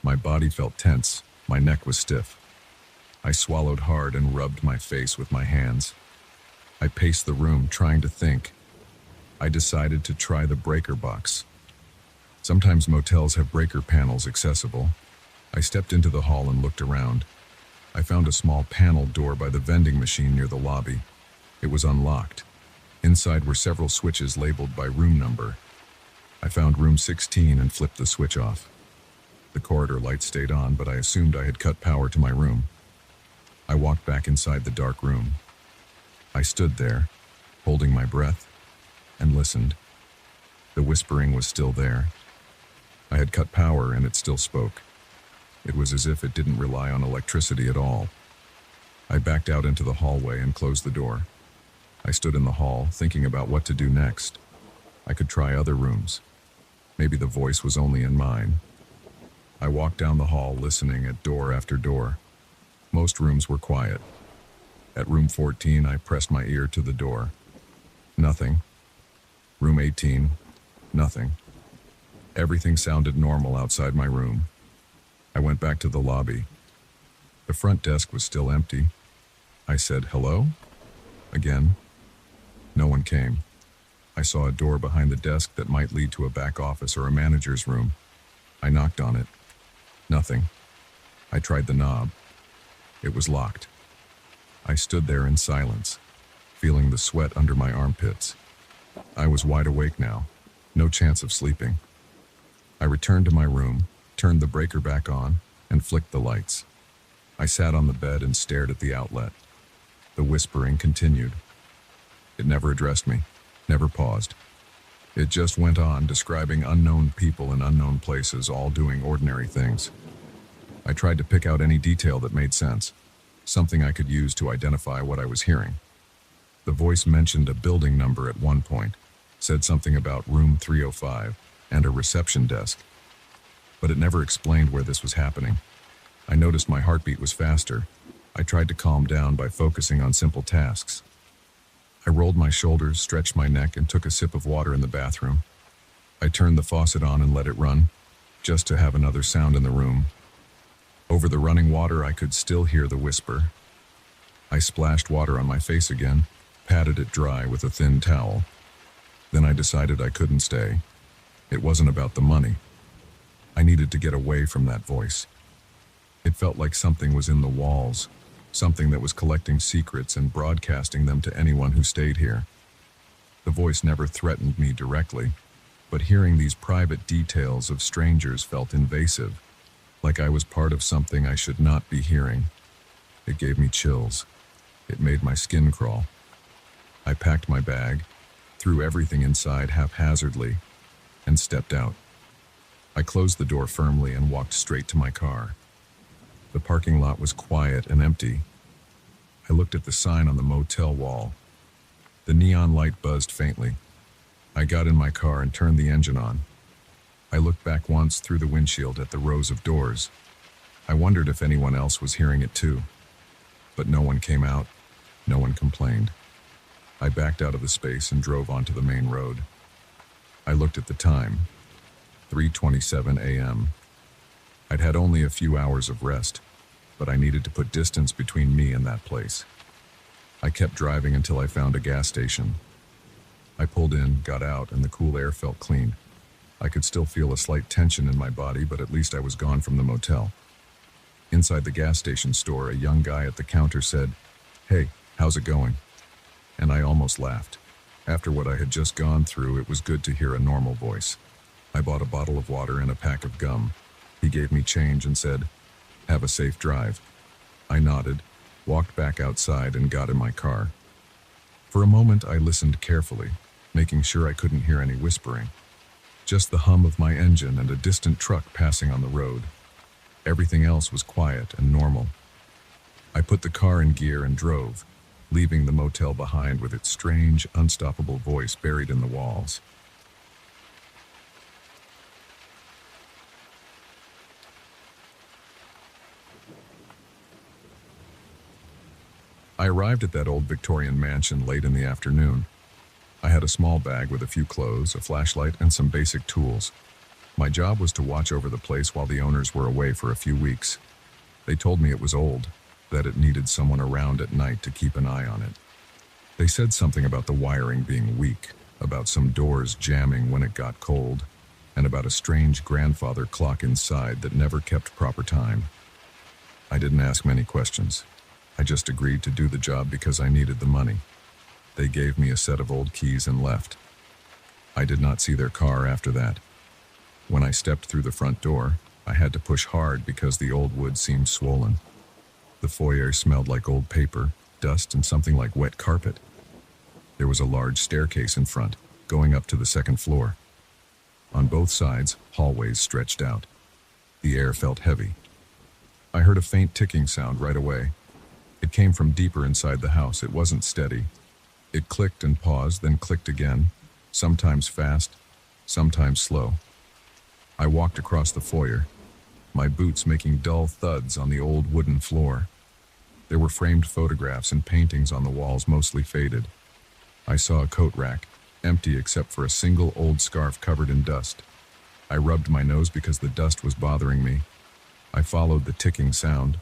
My body felt tense. My neck was stiff. I swallowed hard and rubbed my face with my hands. I paced the room, trying to think. I decided to try the breaker box. Sometimes motels have breaker panels accessible. I stepped into the hall and looked around. I found a small panel door by the vending machine near the lobby. It was unlocked. Inside were several switches labeled by room number. I found room 16 and flipped the switch off. The corridor light stayed on, but I assumed I had cut power to my room. I walked back inside the dark room. I stood there, holding my breath, and listened. The whispering was still there. I had cut power and it still spoke. It was as if it didn't rely on electricity at all. I backed out into the hallway and closed the door. I stood in the hall, thinking about what to do next. I could try other rooms. Maybe the voice was only in mine. I walked down the hall, listening at door after door. Most rooms were quiet. At room 14, I pressed my ear to the door. Nothing. Room 18, nothing. Everything sounded normal outside my room. I went back to the lobby. The front desk was still empty. I said, "Hello?" Again. No one came. I saw a door behind the desk that might lead to a back office or a manager's room. I knocked on it. Nothing. I tried the knob. It was locked. I stood there in silence, feeling the sweat under my armpits. I was wide awake now, no chance of sleeping. I returned to my room, turned the breaker back on, and flicked the lights. I sat on the bed and stared at the outlet. The whispering continued. It never addressed me, never paused. It just went on, describing unknown people in unknown places, all doing ordinary things. I tried to pick out any detail that made sense, something I could use to identify what I was hearing. The voice mentioned a building number at one point, said something about room 305 and a reception desk, but it never explained where this was happening. I noticed my heartbeat was faster. I tried to calm down by focusing on simple tasks. I rolled my shoulders, stretched my neck, and took a sip of water in the bathroom. I turned the faucet on and let it run, just to have another sound in the room. Over the running water, I could still hear the whisper. I splashed water on my face again, patted it dry with a thin towel. Then I decided I couldn't stay. It wasn't about the money. I needed to get away from that voice. It felt like something was in the walls, something that was collecting secrets and broadcasting them to anyone who stayed here. The voice never threatened me directly, but hearing these private details of strangers felt invasive, like I was part of something I should not be hearing. It gave me chills. It made my skin crawl. I packed my bag, threw everything inside haphazardly, and stepped out. I closed the door firmly and walked straight to my car. The parking lot was quiet and empty. I looked at the sign on the motel wall. The neon light buzzed faintly. I got in my car and turned the engine on. I looked back once through the windshield at the rows of doors. I wondered if anyone else was hearing it too. But no one came out. No one complained. I backed out of the space and drove onto the main road. I looked at the time. 3:27 a.m. I'd had only a few hours of rest, but I needed to put distance between me and that place. I kept driving until I found a gas station. I pulled in, got out, and the cool air felt clean. I could still feel a slight tension in my body, but at least I was gone from the motel. Inside the gas station store, a young guy at the counter said, "Hey, how's it going?" And I almost laughed. After what I had just gone through, it was good to hear a normal voice. I bought a bottle of water and a pack of gum. He gave me change and said, "Have a safe drive." I nodded, walked back outside, and got in my car. For a moment, I listened carefully. making sure I couldn't hear any whispering. Just the hum of my engine and a distant truck passing on the road. Everything else was quiet and normal. I put the car in gear and drove, leaving the motel behind with its strange, unstoppable voice buried in the walls. I arrived at that old Victorian mansion late in the afternoon. I had a small bag with a few clothes, a flashlight, and some basic tools. My job was to watch over the place while the owners were away for a few weeks. They told me it was old, that it needed someone around at night to keep an eye on it. They said something about the wiring being weak, about some doors jamming when it got cold, and about a strange grandfather clock inside that never kept proper time. I didn't ask many questions. I just agreed to do the job because I needed the money. They gave me a set of old keys and left. I did not see their car after that. When I stepped through the front door, I had to push hard because the old wood seemed swollen. The foyer smelled like old paper, dust, and something like wet carpet. There was a large staircase in front, going up to the second floor. On both sides, hallways stretched out. The air felt heavy. I heard a faint ticking sound right away. It came from deeper inside the house. It wasn't steady. It clicked and paused, then clicked again, sometimes fast, sometimes slow. I walked across the foyer, my boots making dull thuds on the old wooden floor. There were framed photographs and paintings on the walls, mostly faded. I saw a coat rack, empty except for a single old scarf covered in dust. I rubbed my nose because the dust was bothering me. I followed the ticking sound.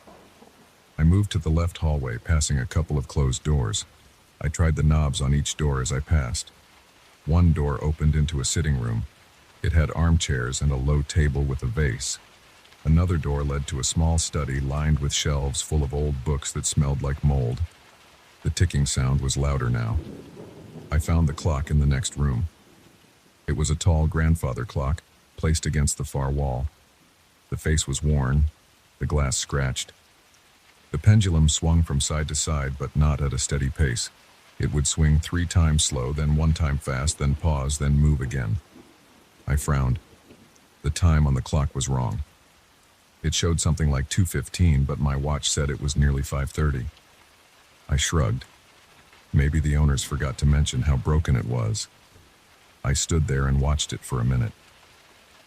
I moved to the left hallway, passing a couple of closed doors. I tried the knobs on each door as I passed. One door opened into a sitting room. It had armchairs and a low table with a vase. Another door led to a small study lined with shelves full of old books that smelled like mold. The ticking sound was louder now. I found the clock in the next room. It was a tall grandfather clock, placed against the far wall. The face was worn, the glass scratched. The pendulum swung from side to side, but not at a steady pace. It would swing 3 times slow, then 1 time fast, then pause, then move again. I frowned. The time on the clock was wrong. It showed something like 2:15, but my watch said it was nearly 5:30. I shrugged. Maybe the owners forgot to mention how broken it was. I stood there and watched it for a minute.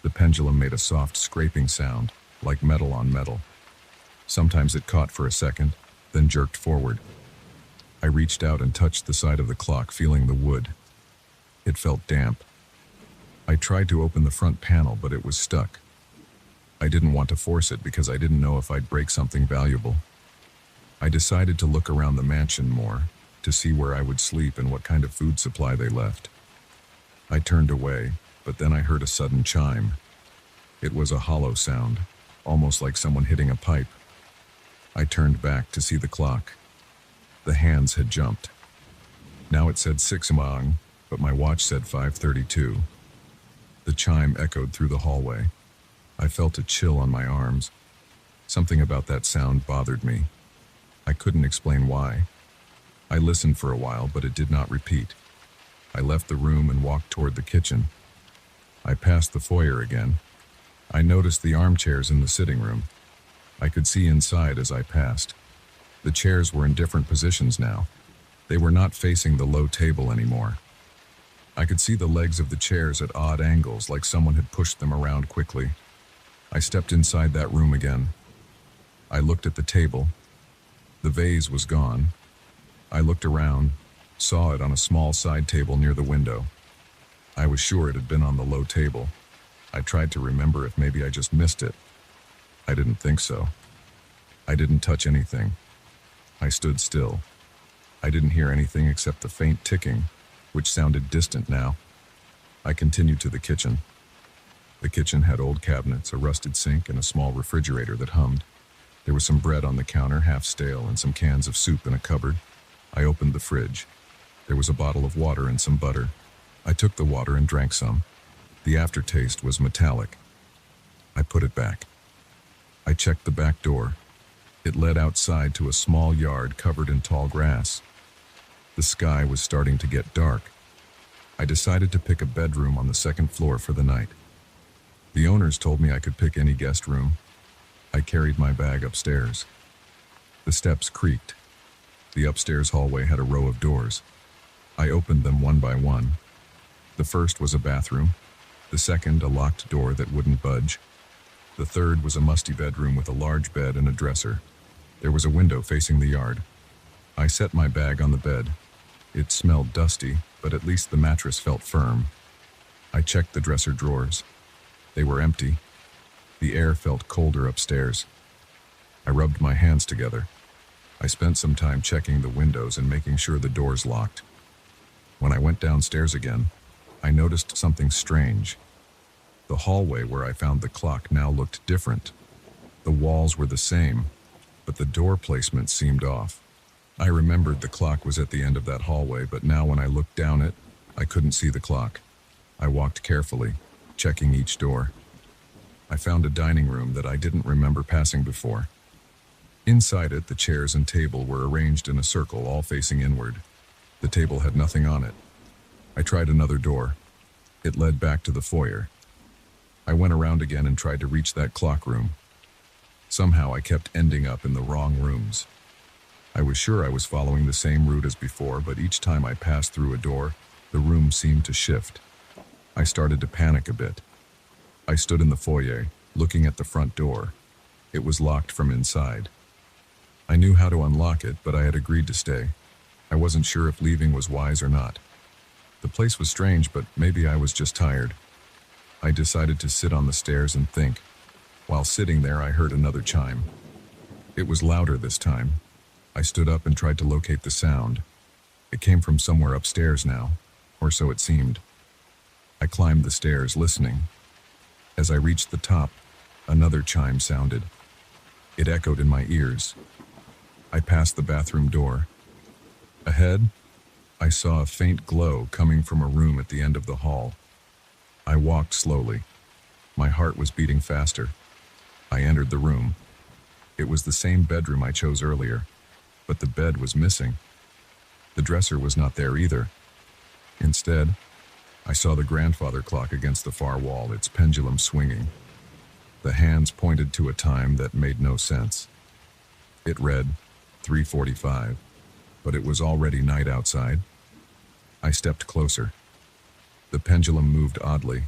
The pendulum made a soft scraping sound, like metal on metal. Sometimes it caught for a second, then jerked forward. I reached out and touched the side of the clock, feeling the wood. It felt damp. I tried to open the front panel, but it was stuck. I didn't want to force it because I didn't know if I'd break something valuable. I decided to look around the mansion more, to see where I would sleep and what kind of food supply they left. I turned away, but then I heard a sudden chime. It was a hollow sound, almost like someone hitting a pipe. I turned back to see the clock. The hands had jumped. Now it said 6 among, but my watch said 5:32. The chime echoed through the hallway. I felt a chill on my arms. Something about that sound bothered me. I couldn't explain why. I listened for a while, but it did not repeat. I left the room and walked toward the kitchen. I passed the foyer again. I noticed the armchairs in the sitting room. I could see inside as I passed. The chairs were in different positions now. They were not facing the low table anymore. I could see the legs of the chairs at odd angles, like someone had pushed them around quickly. I stepped inside that room again. I looked at the table. The vase was gone. I looked around, saw it on a small side table near the window. I was sure it had been on the low table. I tried to remember if maybe I just missed it. I didn't think so. I didn't touch anything. I stood still. I didn't hear anything except the faint ticking, which sounded distant now. I continued to the kitchen. The kitchen had old cabinets, a rusted sink, and a small refrigerator that hummed. There was some bread on the counter, half stale, and some cans of soup in a cupboard. I opened the fridge. There was a bottle of water and some butter. I took the water and drank some. The aftertaste was metallic. I put it back. I checked the back door. It led outside to a small yard covered in tall grass. The sky was starting to get dark. I decided to pick a bedroom on the second floor for the night. The owners told me I could pick any guest room. I carried my bag upstairs. The steps creaked. The upstairs hallway had a row of doors. I opened them one by one. The first was a bathroom. The second, a locked door that wouldn't budge. The third was a musty bedroom with a large bed and a dresser. There was a window facing the yard. I set my bag on the bed. It smelled dusty, but at least the mattress felt firm. I checked the dresser drawers. They were empty. The air felt colder upstairs. I rubbed my hands together. I spent some time checking the windows and making sure the doors locked. When I went downstairs again, I noticed something strange. The hallway where I found the clock now looked different. The walls were the same, but the door placement seemed off. I remembered the clock was at the end of that hallway, but now when I looked down it, I couldn't see the clock. I walked carefully, checking each door. I found a dining room that I didn't remember passing before. Inside it, the chairs and table were arranged in a circle, all facing inward. The table had nothing on it. I tried another door. It led back to the foyer. I went around again and tried to reach that clock room. Somehow I kept ending up in the wrong rooms. I was sure I was following the same route as before, but each time I passed through a door, the room seemed to shift. I started to panic a bit. I stood in the foyer, looking at the front door. It was locked from inside. I knew how to unlock it, but I had agreed to stay. I wasn't sure if leaving was wise or not. The place was strange, but maybe I was just tired. I decided to sit on the stairs and think. While sitting there, I heard another chime. It was louder this time. I stood up and tried to locate the sound. It came from somewhere upstairs now, or so it seemed. I climbed the stairs, listening. As I reached the top, another chime sounded. It echoed in my ears. I passed the bathroom door. Ahead, I saw a faint glow coming from a room at the end of the hall. I walked slowly. My heart was beating faster. I entered the room. It was the same bedroom I chose earlier, but the bed was missing. The dresser was not there either. Instead, I saw the grandfather clock against the far wall, its pendulum swinging. The hands pointed to a time that made no sense. It read 3:45, but it was already night outside. I stepped closer. The pendulum moved oddly,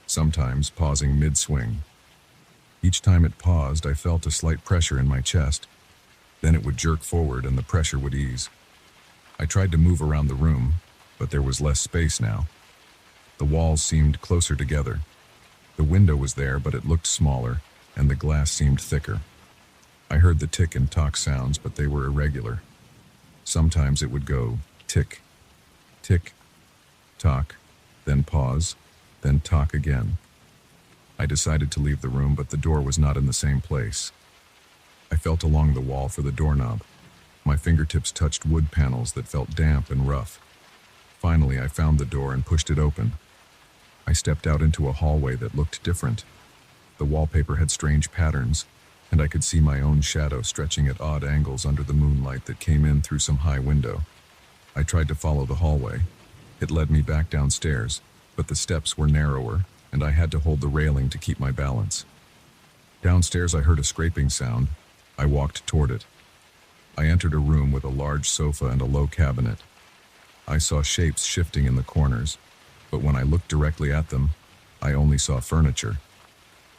sometimes pausing mid-swing. Each time it paused, I felt a slight pressure in my chest. Then it would jerk forward and the pressure would ease. I tried to move around the room, but there was less space now. The walls seemed closer together. The window was there, but it looked smaller, and the glass seemed thicker. I heard the tick and tock sounds, but they were irregular. Sometimes it would go tick, tick, tock, then pause, then tock again. I decided to leave the room, but the door was not in the same place. I felt along the wall for the doorknob. My fingertips touched wood panels that felt damp and rough. Finally, I found the door and pushed it open. I stepped out into a hallway that looked different. The wallpaper had strange patterns, and I could see my own shadow stretching at odd angles under the moonlight that came in through some high window. I tried to follow the hallway. It led me back downstairs, but the steps were narrower, and I had to hold the railing to keep my balance. Downstairs, I heard a scraping sound. I walked toward it. I entered a room with a large sofa and a low cabinet. I saw shapes shifting in the corners, but when I looked directly at them, I only saw furniture.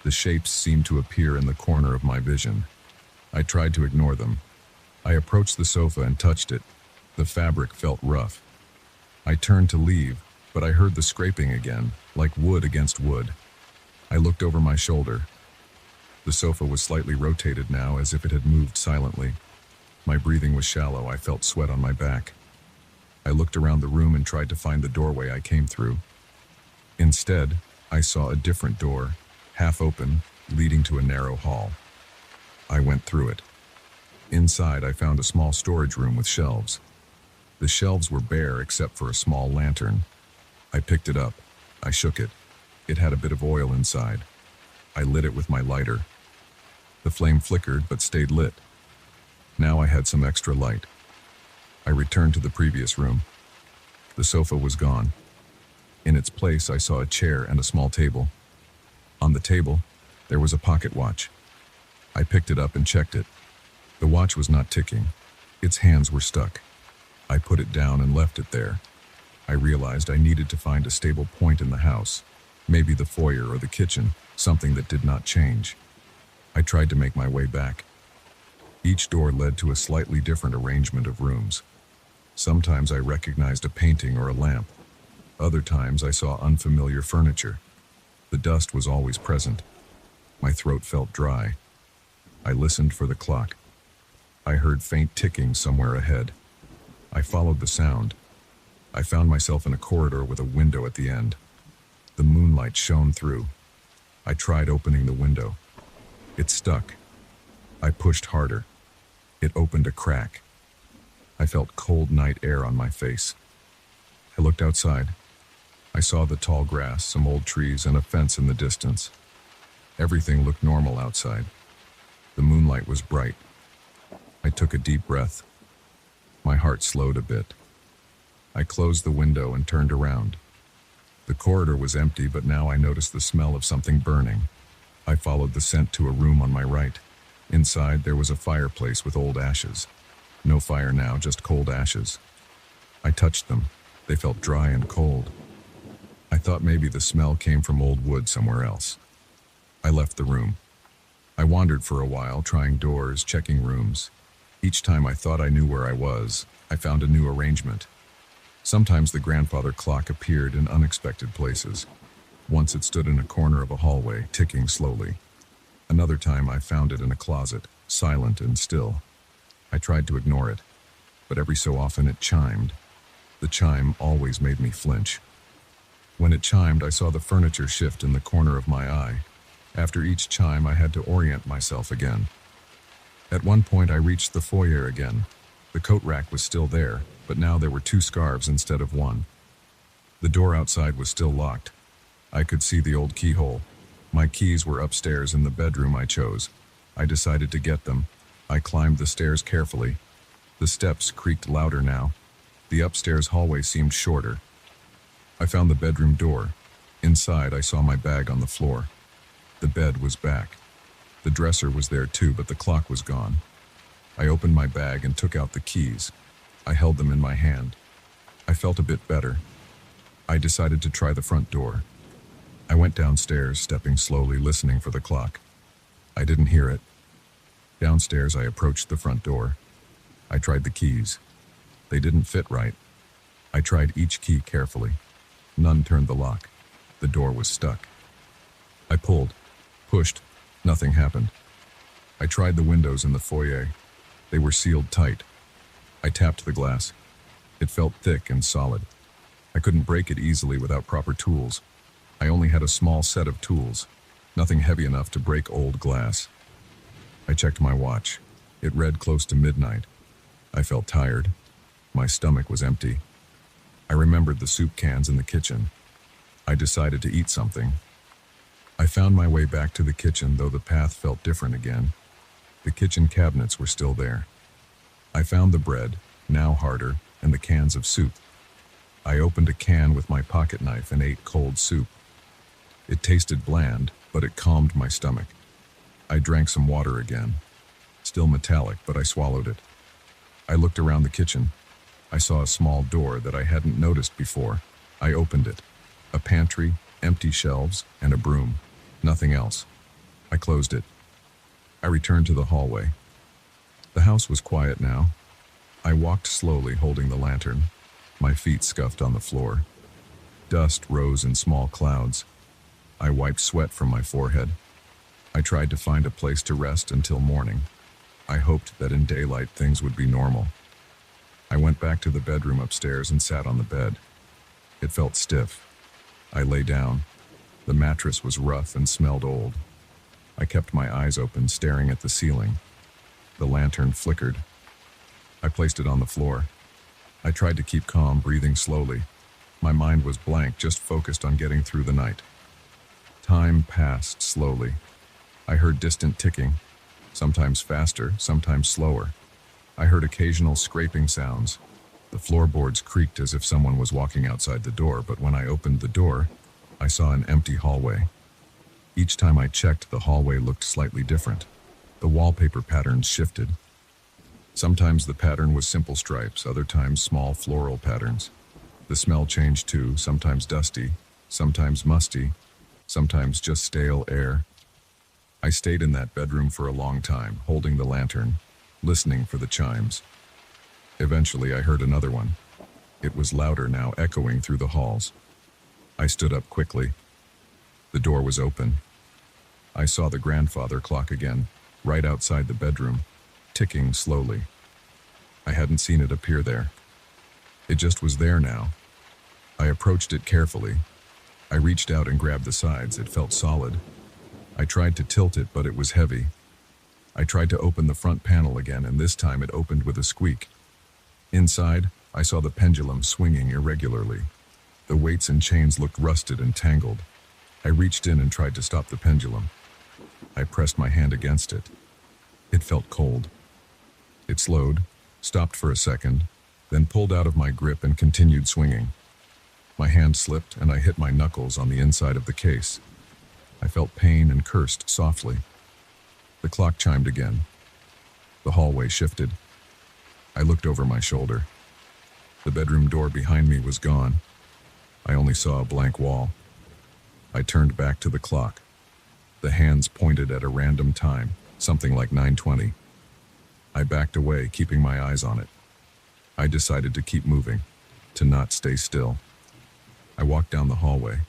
The shapes seemed to appear in the corner of my vision. I tried to ignore them. I approached the sofa and touched it. The fabric felt rough. I turned to leave, but I heard the scraping again, like wood against wood. I looked over my shoulder. The sofa was slightly rotated now, as if it had moved silently. My breathing was shallow. I felt sweat on my back. I looked around the room and tried to find the doorway I came through. Instead, I saw a different door, half open, leading to a narrow hall. I went through it. Inside, I found a small storage room with shelves. The shelves were bare except for a small lantern. I picked it up. I shook it. It had a bit of oil inside. I lit it with my lighter. The flame flickered but stayed lit. Now I had some extra light. I returned to the previous room. The sofa was gone. In its place, I saw a chair and a small table. On the table, there was a pocket watch. I picked it up and checked it. The watch was not ticking. Its hands were stuck. I put it down and left it there. I realized I needed to find a stable point in the house, maybe the foyer or the kitchen, something that did not change. I tried to make my way back. Each door led to a slightly different arrangement of rooms. Sometimes I recognized a painting or a lamp. Other times I saw unfamiliar furniture. The dust was always present. My throat felt dry. I listened for the clock. I heard faint ticking somewhere ahead. I followed the sound. I found myself in a corridor with a window at the end. The moonlight shone through. I tried opening the window. It stuck. I pushed harder. It opened a crack. I felt cold night air on my face. I looked outside. I saw the tall grass, some old trees, and a fence in the distance. Everything looked normal outside. The moonlight was bright. I took a deep breath. My heart slowed a bit. I closed the window and turned around. The corridor was empty, but now I noticed the smell of something burning. I followed the scent to a room on my right. Inside, there was a fireplace with old ashes. No fire now, just cold ashes. I touched them. They felt dry and cold. I thought maybe the smell came from old wood somewhere else. I left the room. I wandered for a while, trying doors, checking rooms. Each time I thought I knew where I was, I found a new arrangement. Sometimes the grandfather clock appeared in unexpected places. Once it stood in a corner of a hallway, ticking slowly. Another time I found it in a closet, silent and still. I tried to ignore it, but every so often it chimed. The chime always made me flinch. When it chimed, I saw the furniture shift in the corner of my eye. After each chime, I had to orient myself again. At one point, I reached the foyer again. The coat rack was still there, but now there were 2 scarves instead of 1. The door outside was still locked. I could see the old keyhole. My keys were upstairs in the bedroom I chose. I decided to get them. I climbed the stairs carefully. The steps creaked louder now. The upstairs hallway seemed shorter. I found the bedroom door. Inside, I saw my bag on the floor. The bed was back. The dresser was there too, but the clock was gone. I opened my bag and took out the keys. I held them in my hand. I felt a bit better. I decided to try the front door. I went downstairs, stepping slowly, listening for the clock. I didn't hear it. Downstairs, I approached the front door. I tried the keys. They didn't fit right. I tried each key carefully. None turned the lock. The door was stuck. I pulled, pushed. Nothing happened. I tried the windows in the foyer. They were sealed tight. I tapped the glass. It felt thick and solid. I couldn't break it easily without proper tools. I only had a small set of tools, nothing heavy enough to break old glass. I checked my watch. It read close to midnight. I felt tired. My stomach was empty. I remembered the soup cans in the kitchen. I decided to eat something. I found my way back to the kitchen, though the path felt different again. The kitchen cabinets were still there. I found the bread, now harder, and the cans of soup. I opened a can with my pocket knife and ate cold soup. It tasted bland, but it calmed my stomach. I drank some water again. Still metallic, but I swallowed it. I looked around the kitchen. I saw a small door that I hadn't noticed before. I opened it. A pantry, empty shelves, and a broom. Nothing else. I closed it. I returned to the hallway. The house was quiet now. I walked slowly, holding the lantern. My feet scuffed on the floor. Dust rose in small clouds. I wiped sweat from my forehead. I tried to find a place to rest until morning. I hoped that in daylight things would be normal. I went back to the bedroom upstairs and sat on the bed. It felt stiff. I lay down. The mattress was rough and smelled old. I kept my eyes open, staring at the ceiling. The lantern flickered. I placed it on the floor. I tried to keep calm, breathing slowly. My mind was blank, just focused on getting through the night. Time passed slowly. I heard distant ticking, sometimes faster, sometimes slower. I heard occasional scraping sounds. The floorboards creaked as if someone was walking outside the door, but when I opened the door, I saw an empty hallway. Each time I checked, the hallway looked slightly different. The wallpaper patterns shifted. Sometimes the pattern was simple stripes, other times small floral patterns. The smell changed too, sometimes dusty, sometimes musty, sometimes just stale air. I stayed in that bedroom for a long time, holding the lantern, listening for the chimes. Eventually, I heard another one. It was louder now, echoing through the halls. I stood up quickly. The door was open. I saw the grandfather clock again, right outside the bedroom, ticking slowly. I hadn't seen it appear there. It just was there now. I approached it carefully. I reached out and grabbed the sides. It felt solid. I tried to tilt it, but it was heavy. I tried to open the front panel again, and this time it opened with a squeak. Inside, I saw the pendulum swinging irregularly. The weights and chains looked rusted and tangled. I reached in and tried to stop the pendulum. I pressed my hand against it. It felt cold. It slowed, stopped for a second, then pulled out of my grip and continued swinging. My hand slipped and I hit my knuckles on the inside of the case. I felt pain and cursed softly. The clock chimed again. The hallway shifted. I looked over my shoulder. The bedroom door behind me was gone. I only saw a blank wall. I turned back to the clock. The hands pointed at a random time, something like 9:20. I backed away, keeping my eyes on it. I decided to keep moving, to not stay still. I walked down the hallway.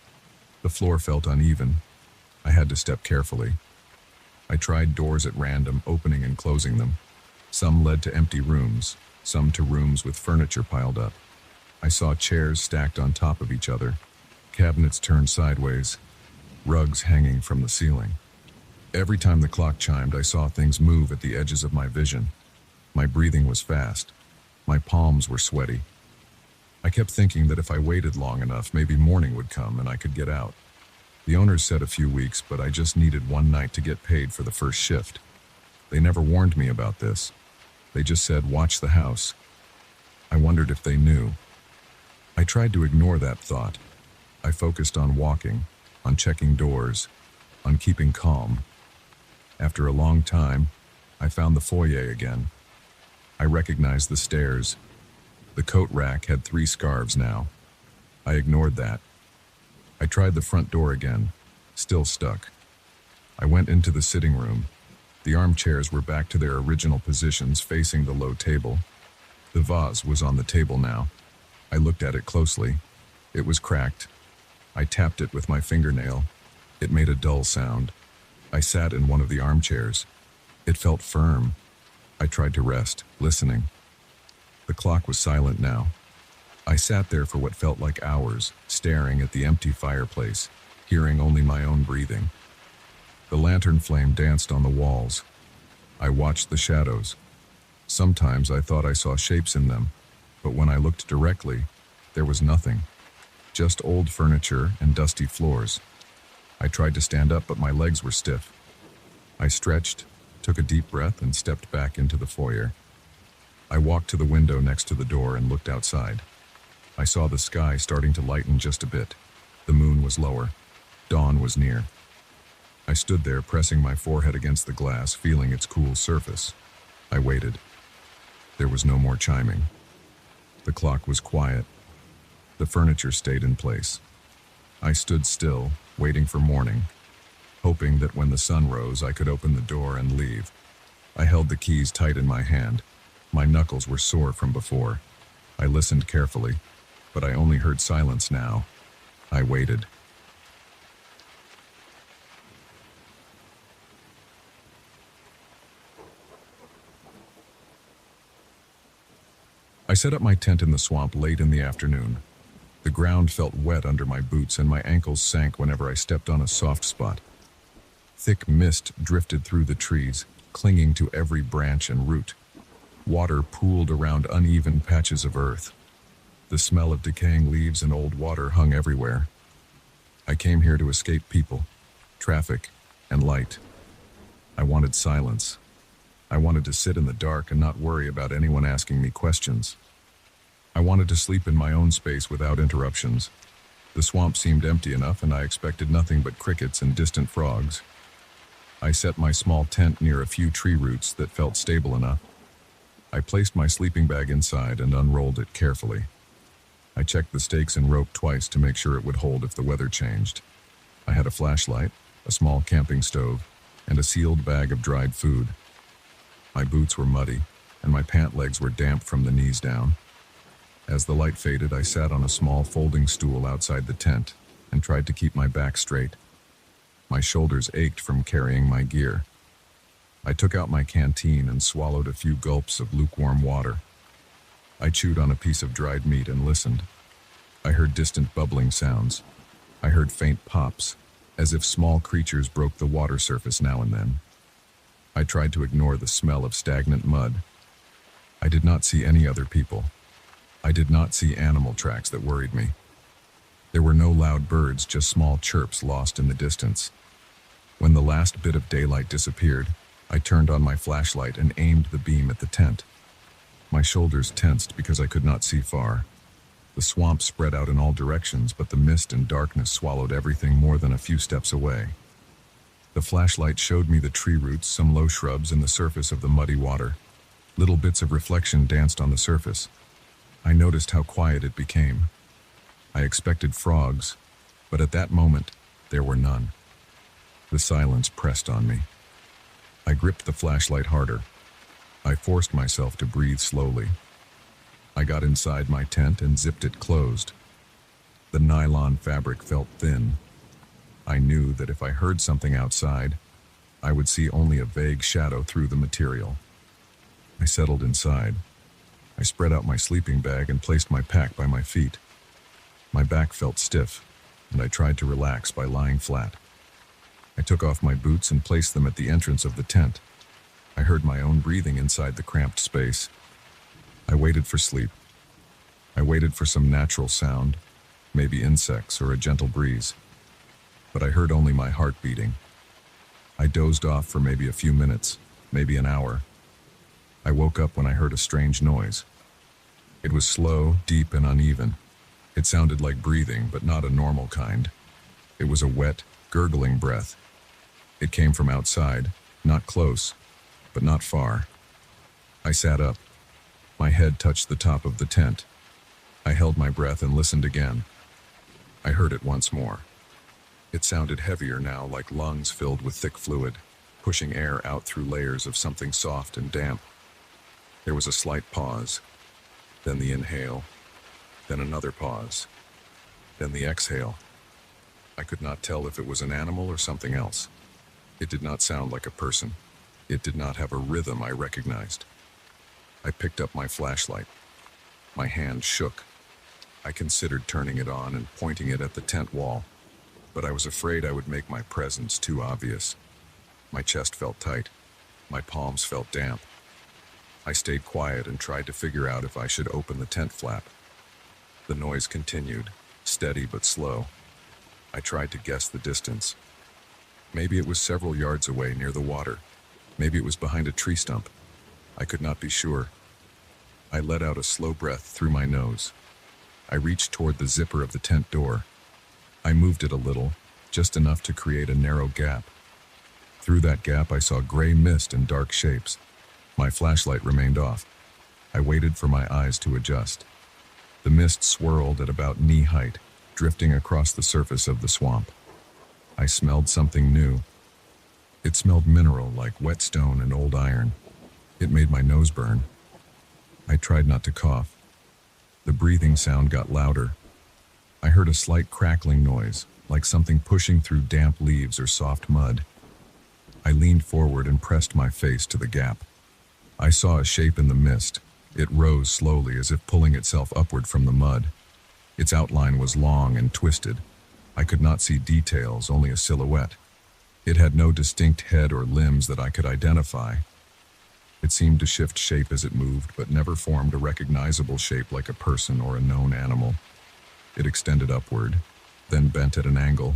The floor felt uneven. I had to step carefully. I tried doors at random, opening and closing them. Some led to empty rooms, some to rooms with furniture piled up. I saw chairs stacked on top of each other, cabinets turned sideways, rugs hanging from the ceiling. Every time the clock chimed, I saw things move at the edges of my vision. My breathing was fast. My palms were sweaty. I kept thinking that if I waited long enough, maybe morning would come and I could get out. The owners said a few weeks, but I just needed one night to get paid for the first shift. They never warned me about this. They just said, watch the house. I wondered if they knew. I tried to ignore that thought. I focused on walking, on checking doors, on keeping calm. After a long time, I found the foyer again. I recognized the stairs. The coat rack had 3 scarves now. I ignored that. I tried the front door again, still stuck. I went into the sitting room. The armchairs were back to their original positions, facing the low table. The vase was on the table now. I looked at it closely. It was cracked. I tapped it with my fingernail. It made a dull sound. I sat in one of the armchairs. It felt firm. I tried to rest, listening. The clock was silent now. I sat there for what felt like hours, staring at the empty fireplace, hearing only my own breathing. The lantern flame danced on the walls. I watched the shadows. Sometimes I thought I saw shapes in them, but when I looked directly, there was nothing. Just old furniture and dusty floors. I tried to stand up, but my legs were stiff. I stretched, took a deep breath, and stepped back into the foyer. I walked to the window next to the door and looked outside. I saw the sky starting to lighten just a bit. The moon was lower. Dawn was near. I stood there, pressing my forehead against the glass, feeling its cool surface. I waited. There was no more chiming. The clock was quiet. The furniture stayed in place. I stood still, waiting for morning, hoping that when the sun rose, I could open the door and leave. I held the keys tight in my hand. My knuckles were sore from before. I listened carefully, but I only heard silence now. I waited. I set up my tent in the swamp late in the afternoon. The ground felt wet under my boots and my ankles sank whenever I stepped on a soft spot. Thick mist drifted through the trees, clinging to every branch and root. Water pooled around uneven patches of earth. The smell of decaying leaves and old water hung everywhere. I came here to escape people, traffic, and light. I wanted silence. I wanted to sit in the dark and not worry about anyone asking me questions. I wanted to sleep in my own space without interruptions. The swamp seemed empty enough, and I expected nothing but crickets and distant frogs. I set my small tent near a few tree roots that felt stable enough. I placed my sleeping bag inside and unrolled it carefully. I checked the stakes and rope twice to make sure it would hold if the weather changed. I had a flashlight, a small camping stove, and a sealed bag of dried food. My boots were muddy, and my pant legs were damp from the knees down. As the light faded, I sat on a small folding stool outside the tent and tried to keep my back straight. My shoulders ached from carrying my gear. I took out my canteen and swallowed a few gulps of lukewarm water. I chewed on a piece of dried meat and listened. I heard distant bubbling sounds. I heard faint pops, as if small creatures broke the water surface now and then. I tried to ignore the smell of stagnant mud. I did not see any other people. I did not see animal tracks that worried me. There were no loud birds, just small chirps lost in the distance. When the last bit of daylight disappeared, I turned on my flashlight and aimed the beam at the tent. My shoulders tensed because I could not see far. The swamp spread out in all directions, but the mist and darkness swallowed everything more than a few steps away. The flashlight showed me the tree roots, some low shrubs, and the surface of the muddy water. Little bits of reflection danced on the surface. I noticed how quiet it became. I expected frogs, but at that moment, there were none. The silence pressed on me. I gripped the flashlight harder. I forced myself to breathe slowly. I got inside my tent and zipped it closed. The nylon fabric felt thin. I knew that if I heard something outside, I would see only a vague shadow through the material. I settled inside. I spread out my sleeping bag and placed my pack by my feet. My back felt stiff, and I tried to relax by lying flat. I took off my boots and placed them at the entrance of the tent. I heard my own breathing inside the cramped space. I waited for sleep. I waited for some natural sound, maybe insects or a gentle breeze. But I heard only my heart beating. I dozed off for maybe a few minutes, maybe an hour. I woke up when I heard a strange noise. It was slow, deep, and uneven. It sounded like breathing, but not a normal kind. It was a wet, gurgling breath. It came from outside, not close, but not far. I sat up. My head touched the top of the tent. I held my breath and listened again. I heard it once more. It sounded heavier now, like lungs filled with thick fluid, pushing air out through layers of something soft and damp. There was a slight pause, then the inhale, then another pause, then the exhale. I could not tell if it was an animal or something else. It did not sound like a person. It did not have a rhythm I recognized. I picked up my flashlight. My hand shook. I considered turning it on and pointing it at the tent wall, but I was afraid I would make my presence too obvious. My chest felt tight. My palms felt damp. I stayed quiet and tried to figure out if I should open the tent flap. The noise continued, steady but slow. I tried to guess the distance. Maybe it was several yards away near the water. Maybe it was behind a tree stump. I could not be sure. I let out a slow breath through my nose. I reached toward the zipper of the tent door. I moved it a little, just enough to create a narrow gap. Through that gap, I saw gray mist and dark shapes. My flashlight remained off. I waited for my eyes to adjust. The mist swirled at about knee height, drifting across the surface of the swamp. I smelled something new. It smelled mineral, like wet stone and old iron. It made my nose burn. I tried not to cough. The breathing sound got louder. I heard a slight crackling noise, like something pushing through damp leaves or soft mud. I leaned forward and pressed my face to the gap. I saw a shape in the mist. It rose slowly, as if pulling itself upward from the mud. Its outline was long and twisted. I could not see details, only a silhouette. It had no distinct head or limbs that I could identify. It seemed to shift shape as it moved, but never formed a recognizable shape like a person or a known animal. It extended upward, then bent at an angle,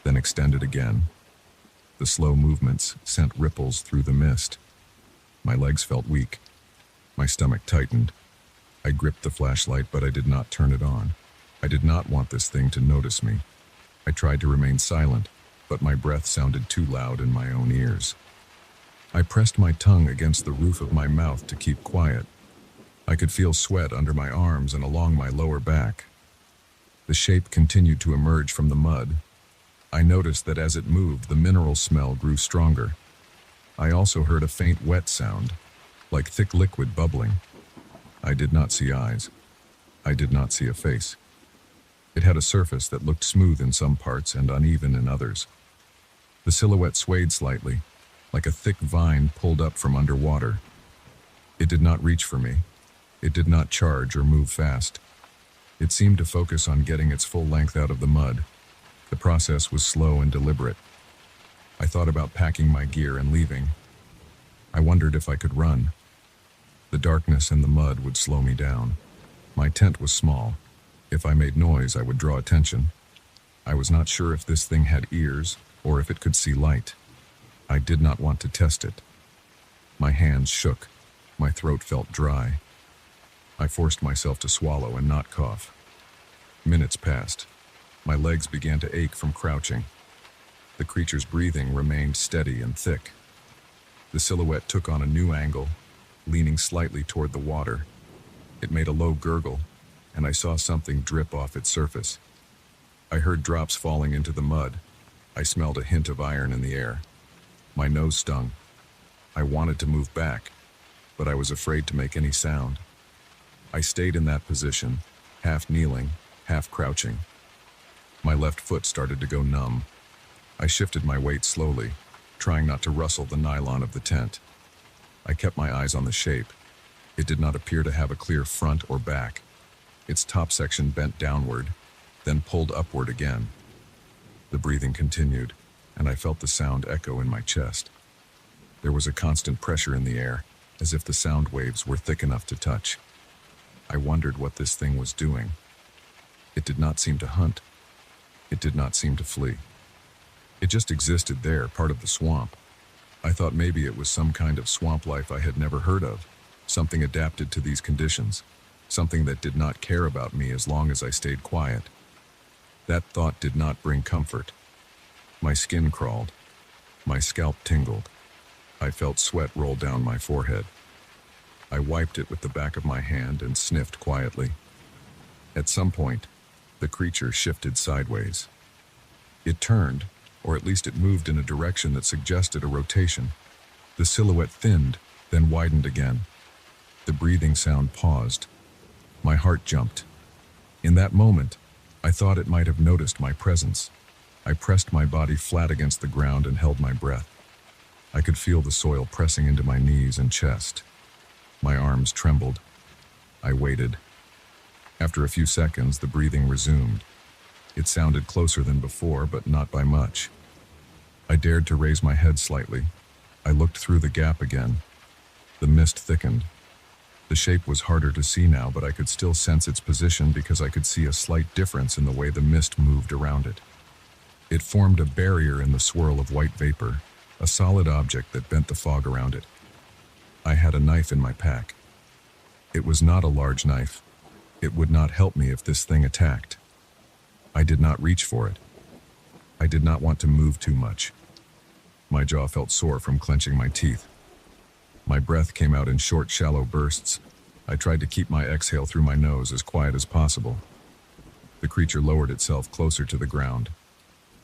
then extended again. The slow movements sent ripples through the mist. My legs felt weak. My stomach tightened. I gripped the flashlight, but I did not turn it on. I did not want this thing to notice me. I tried to remain silent, but my breath sounded too loud in my own ears. I pressed my tongue against the roof of my mouth to keep quiet. I could feel sweat under my arms and along my lower back. The shape continued to emerge from the mud. I noticed that as it moved, the mineral smell grew stronger. I also heard a faint wet sound, like thick liquid bubbling. I did not see eyes. I did not see a face. It had a surface that looked smooth in some parts and uneven in others. The silhouette swayed slightly, like a thick vine pulled up from underwater. It did not reach for me. It did not charge or move fast. It seemed to focus on getting its full length out of the mud. The process was slow and deliberate. I thought about packing my gear and leaving. I wondered if I could run. The darkness and the mud would slow me down. My tent was small. If I made noise, I would draw attention. I was not sure if this thing had ears or if it could see light. I did not want to test it. My hands shook. My throat felt dry. I forced myself to swallow and not cough. Minutes passed. My legs began to ache from crouching. The creature's breathing remained steady and thick. The silhouette took on a new angle, leaning slightly toward the water. It made a low gurgle, and I saw something drip off its surface. I heard drops falling into the mud. I smelled a hint of iron in the air. My nose stung. I wanted to move back, but I was afraid to make any sound. I stayed in that position, half kneeling, half crouching. My left foot started to go numb. I shifted my weight slowly, trying not to rustle the nylon of the tent. I kept my eyes on the shape. It did not appear to have a clear front or back. Its top section bent downward, then pulled upward again. The breathing continued, and I felt the sound echo in my chest. There was a constant pressure in the air, as if the sound waves were thick enough to touch. I wondered what this thing was doing. It did not seem to hunt. It did not seem to flee. It just existed there, part of the swamp. I thought maybe it was some kind of swamp life I had never heard of, something adapted to these conditions, something that did not care about me as long as I stayed quiet. That thought did not bring comfort. My skin crawled. My scalp tingled. I felt sweat roll down my forehead. I wiped it with the back of my hand and sniffed quietly. At some point, the creature shifted sideways. It turned, or at least it moved in a direction that suggested a rotation. The silhouette thinned, then widened again. The breathing sound paused. My heart jumped. In that moment, I thought it might have noticed my presence. I pressed my body flat against the ground and held my breath. I could feel the soil pressing into my knees and chest. My arms trembled. I waited. After a few seconds, the breathing resumed. It sounded closer than before, but not by much. I dared to raise my head slightly. I looked through the gap again. The mist thickened. The shape was harder to see now, but I could still sense its position because I could see a slight difference in the way the mist moved around it. It formed a barrier in the swirl of white vapor, a solid object that bent the fog around it. I had a knife in my pack. It was not a large knife. It would not help me if this thing attacked. I did not reach for it. I did not want to move too much. My jaw felt sore from clenching my teeth. My breath came out in short, shallow bursts. I tried to keep my exhale through my nose as quiet as possible. The creature lowered itself closer to the ground.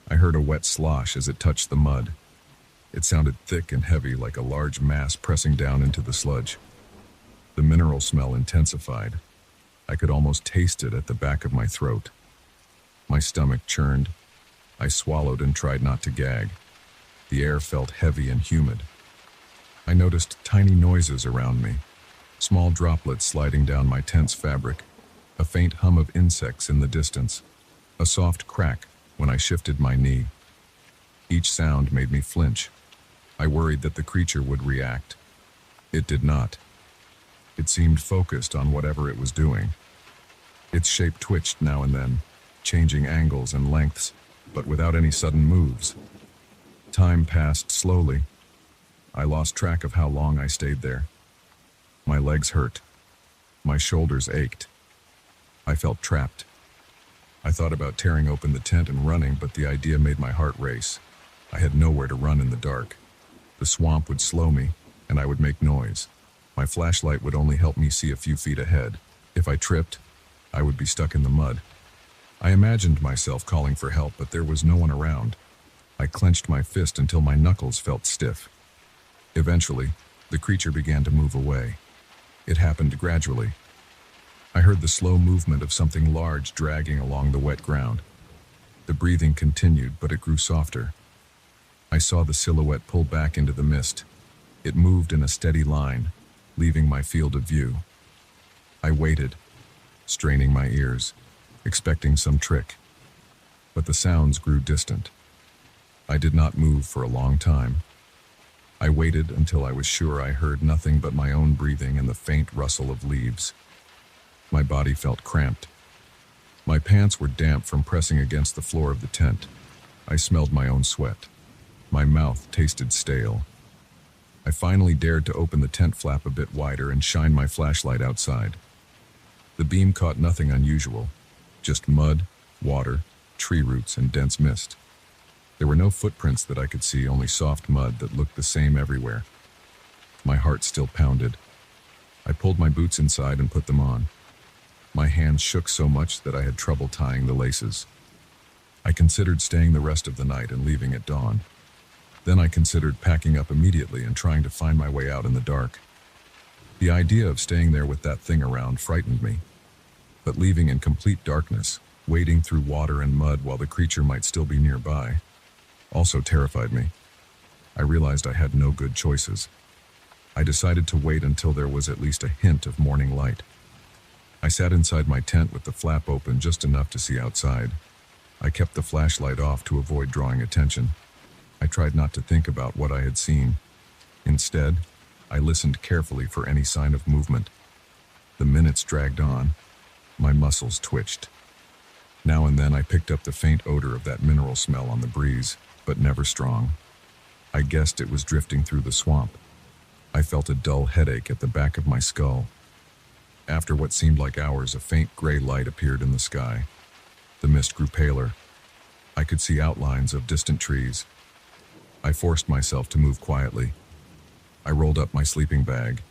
I heard a wet slosh as it touched the mud. It sounded thick and heavy, like a large mass pressing down into the sludge. The mineral smell intensified. I could almost taste it at the back of my throat. My stomach churned. I swallowed and tried not to gag. The air felt heavy and humid. I noticed tiny noises around me, small droplets sliding down my tent's fabric, a faint hum of insects in the distance, a soft crack when I shifted my knee. Each sound made me flinch. I worried that the creature would react. It did not. It seemed focused on whatever it was doing. Its shape twitched now and then, changing angles and lengths, but without any sudden moves. Time passed slowly. I lost track of how long I stayed there. My legs hurt. My shoulders ached. I felt trapped. I thought about tearing open the tent and running, but the idea made my heart race. I had nowhere to run in the dark. The swamp would slow me, and I would make noise. My flashlight would only help me see a few feet ahead. If I tripped, I would be stuck in the mud. I imagined myself calling for help, but there was no one around. I clenched my fist until my knuckles felt stiff. Eventually, the creature began to move away. It happened gradually. I heard the slow movement of something large dragging along the wet ground. The breathing continued, but it grew softer. I saw the silhouette pull back into the mist. It moved in a steady line, leaving my field of view. I waited, straining my ears, expecting some trick. But the sounds grew distant. I did not move for a long time. I waited until I was sure I heard nothing but my own breathing and the faint rustle of leaves. My body felt cramped. My pants were damp from pressing against the floor of the tent. I smelled my own sweat. My mouth tasted stale. I finally dared to open the tent flap a bit wider and shine my flashlight outside. The beam caught nothing unusual, just mud, water, tree roots, and dense mist. There were no footprints that I could see, only soft mud that looked the same everywhere. My heart still pounded. I pulled my boots inside and put them on. My hands shook so much that I had trouble tying the laces. I considered staying the rest of the night and leaving at dawn. Then I considered packing up immediately and trying to find my way out in the dark. The idea of staying there with that thing around frightened me. But leaving in complete darkness, wading through water and mud while the creature might still be nearby, also terrified me. I realized I had no good choices. I decided to wait until there was at least a hint of morning light. I sat inside my tent with the flap open just enough to see outside. I kept the flashlight off to avoid drawing attention. I tried not to think about what I had seen. Instead, I listened carefully for any sign of movement. The minutes dragged on. My muscles twitched. Now and then I picked up the faint odor of that mineral smell on the breeze, but never strong. I guessed it was drifting through the swamp. I felt a dull headache at the back of my skull. After what seemed like hours, a faint gray light appeared in the sky. The mist grew paler. I could see outlines of distant trees. I forced myself to move quietly. I rolled up my sleeping bag.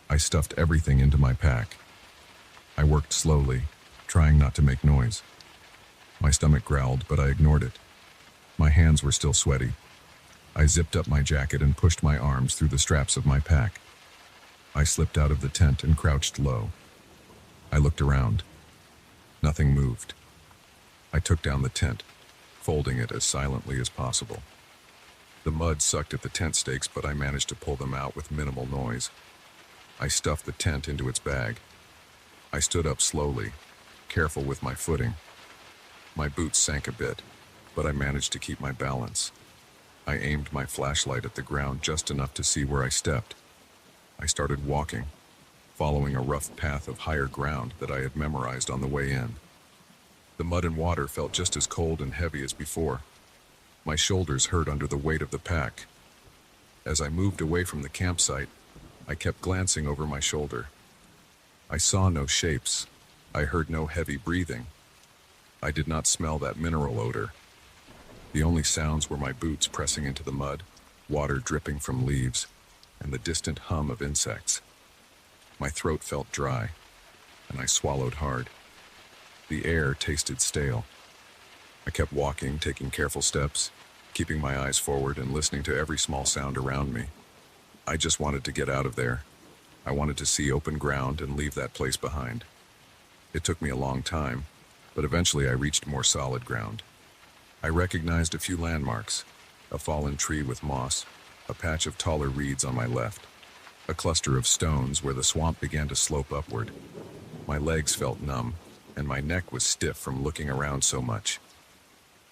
I stuffed everything into my pack. I worked slowly, trying not to make noise. My stomach growled, but I ignored it. My hands were still sweaty. I zipped up my jacket and pushed my arms through the straps of my pack. I slipped out of the tent and crouched low. I looked around. Nothing moved. I took down the tent, folding it as silently as possible. The mud sucked at the tent stakes, but I managed to pull them out with minimal noise. I stuffed the tent into its bag. I stood up slowly, careful with my footing. My boots sank a bit, but I managed to keep my balance. I aimed my flashlight at the ground just enough to see where I stepped. I started walking, following a rough path of higher ground that I had memorized on the way in. The mud and water felt just as cold and heavy as before. My shoulders hurt under the weight of the pack. As I moved away from the campsite, I kept glancing over my shoulder. I saw no shapes. I heard no heavy breathing. I did not smell that mineral odor. The only sounds were my boots pressing into the mud, water dripping from leaves, and the distant hum of insects. My throat felt dry, and I swallowed hard. The air tasted stale. I kept walking, taking careful steps, keeping my eyes forward and listening to every small sound around me. I just wanted to get out of there. I wanted to see open ground and leave that place behind. It took me a long time, but eventually I reached more solid ground. I recognized a few landmarks: a fallen tree with moss, a patch of taller reeds on my left, a cluster of stones where the swamp began to slope upward. My legs felt numb, and my neck was stiff from looking around so much.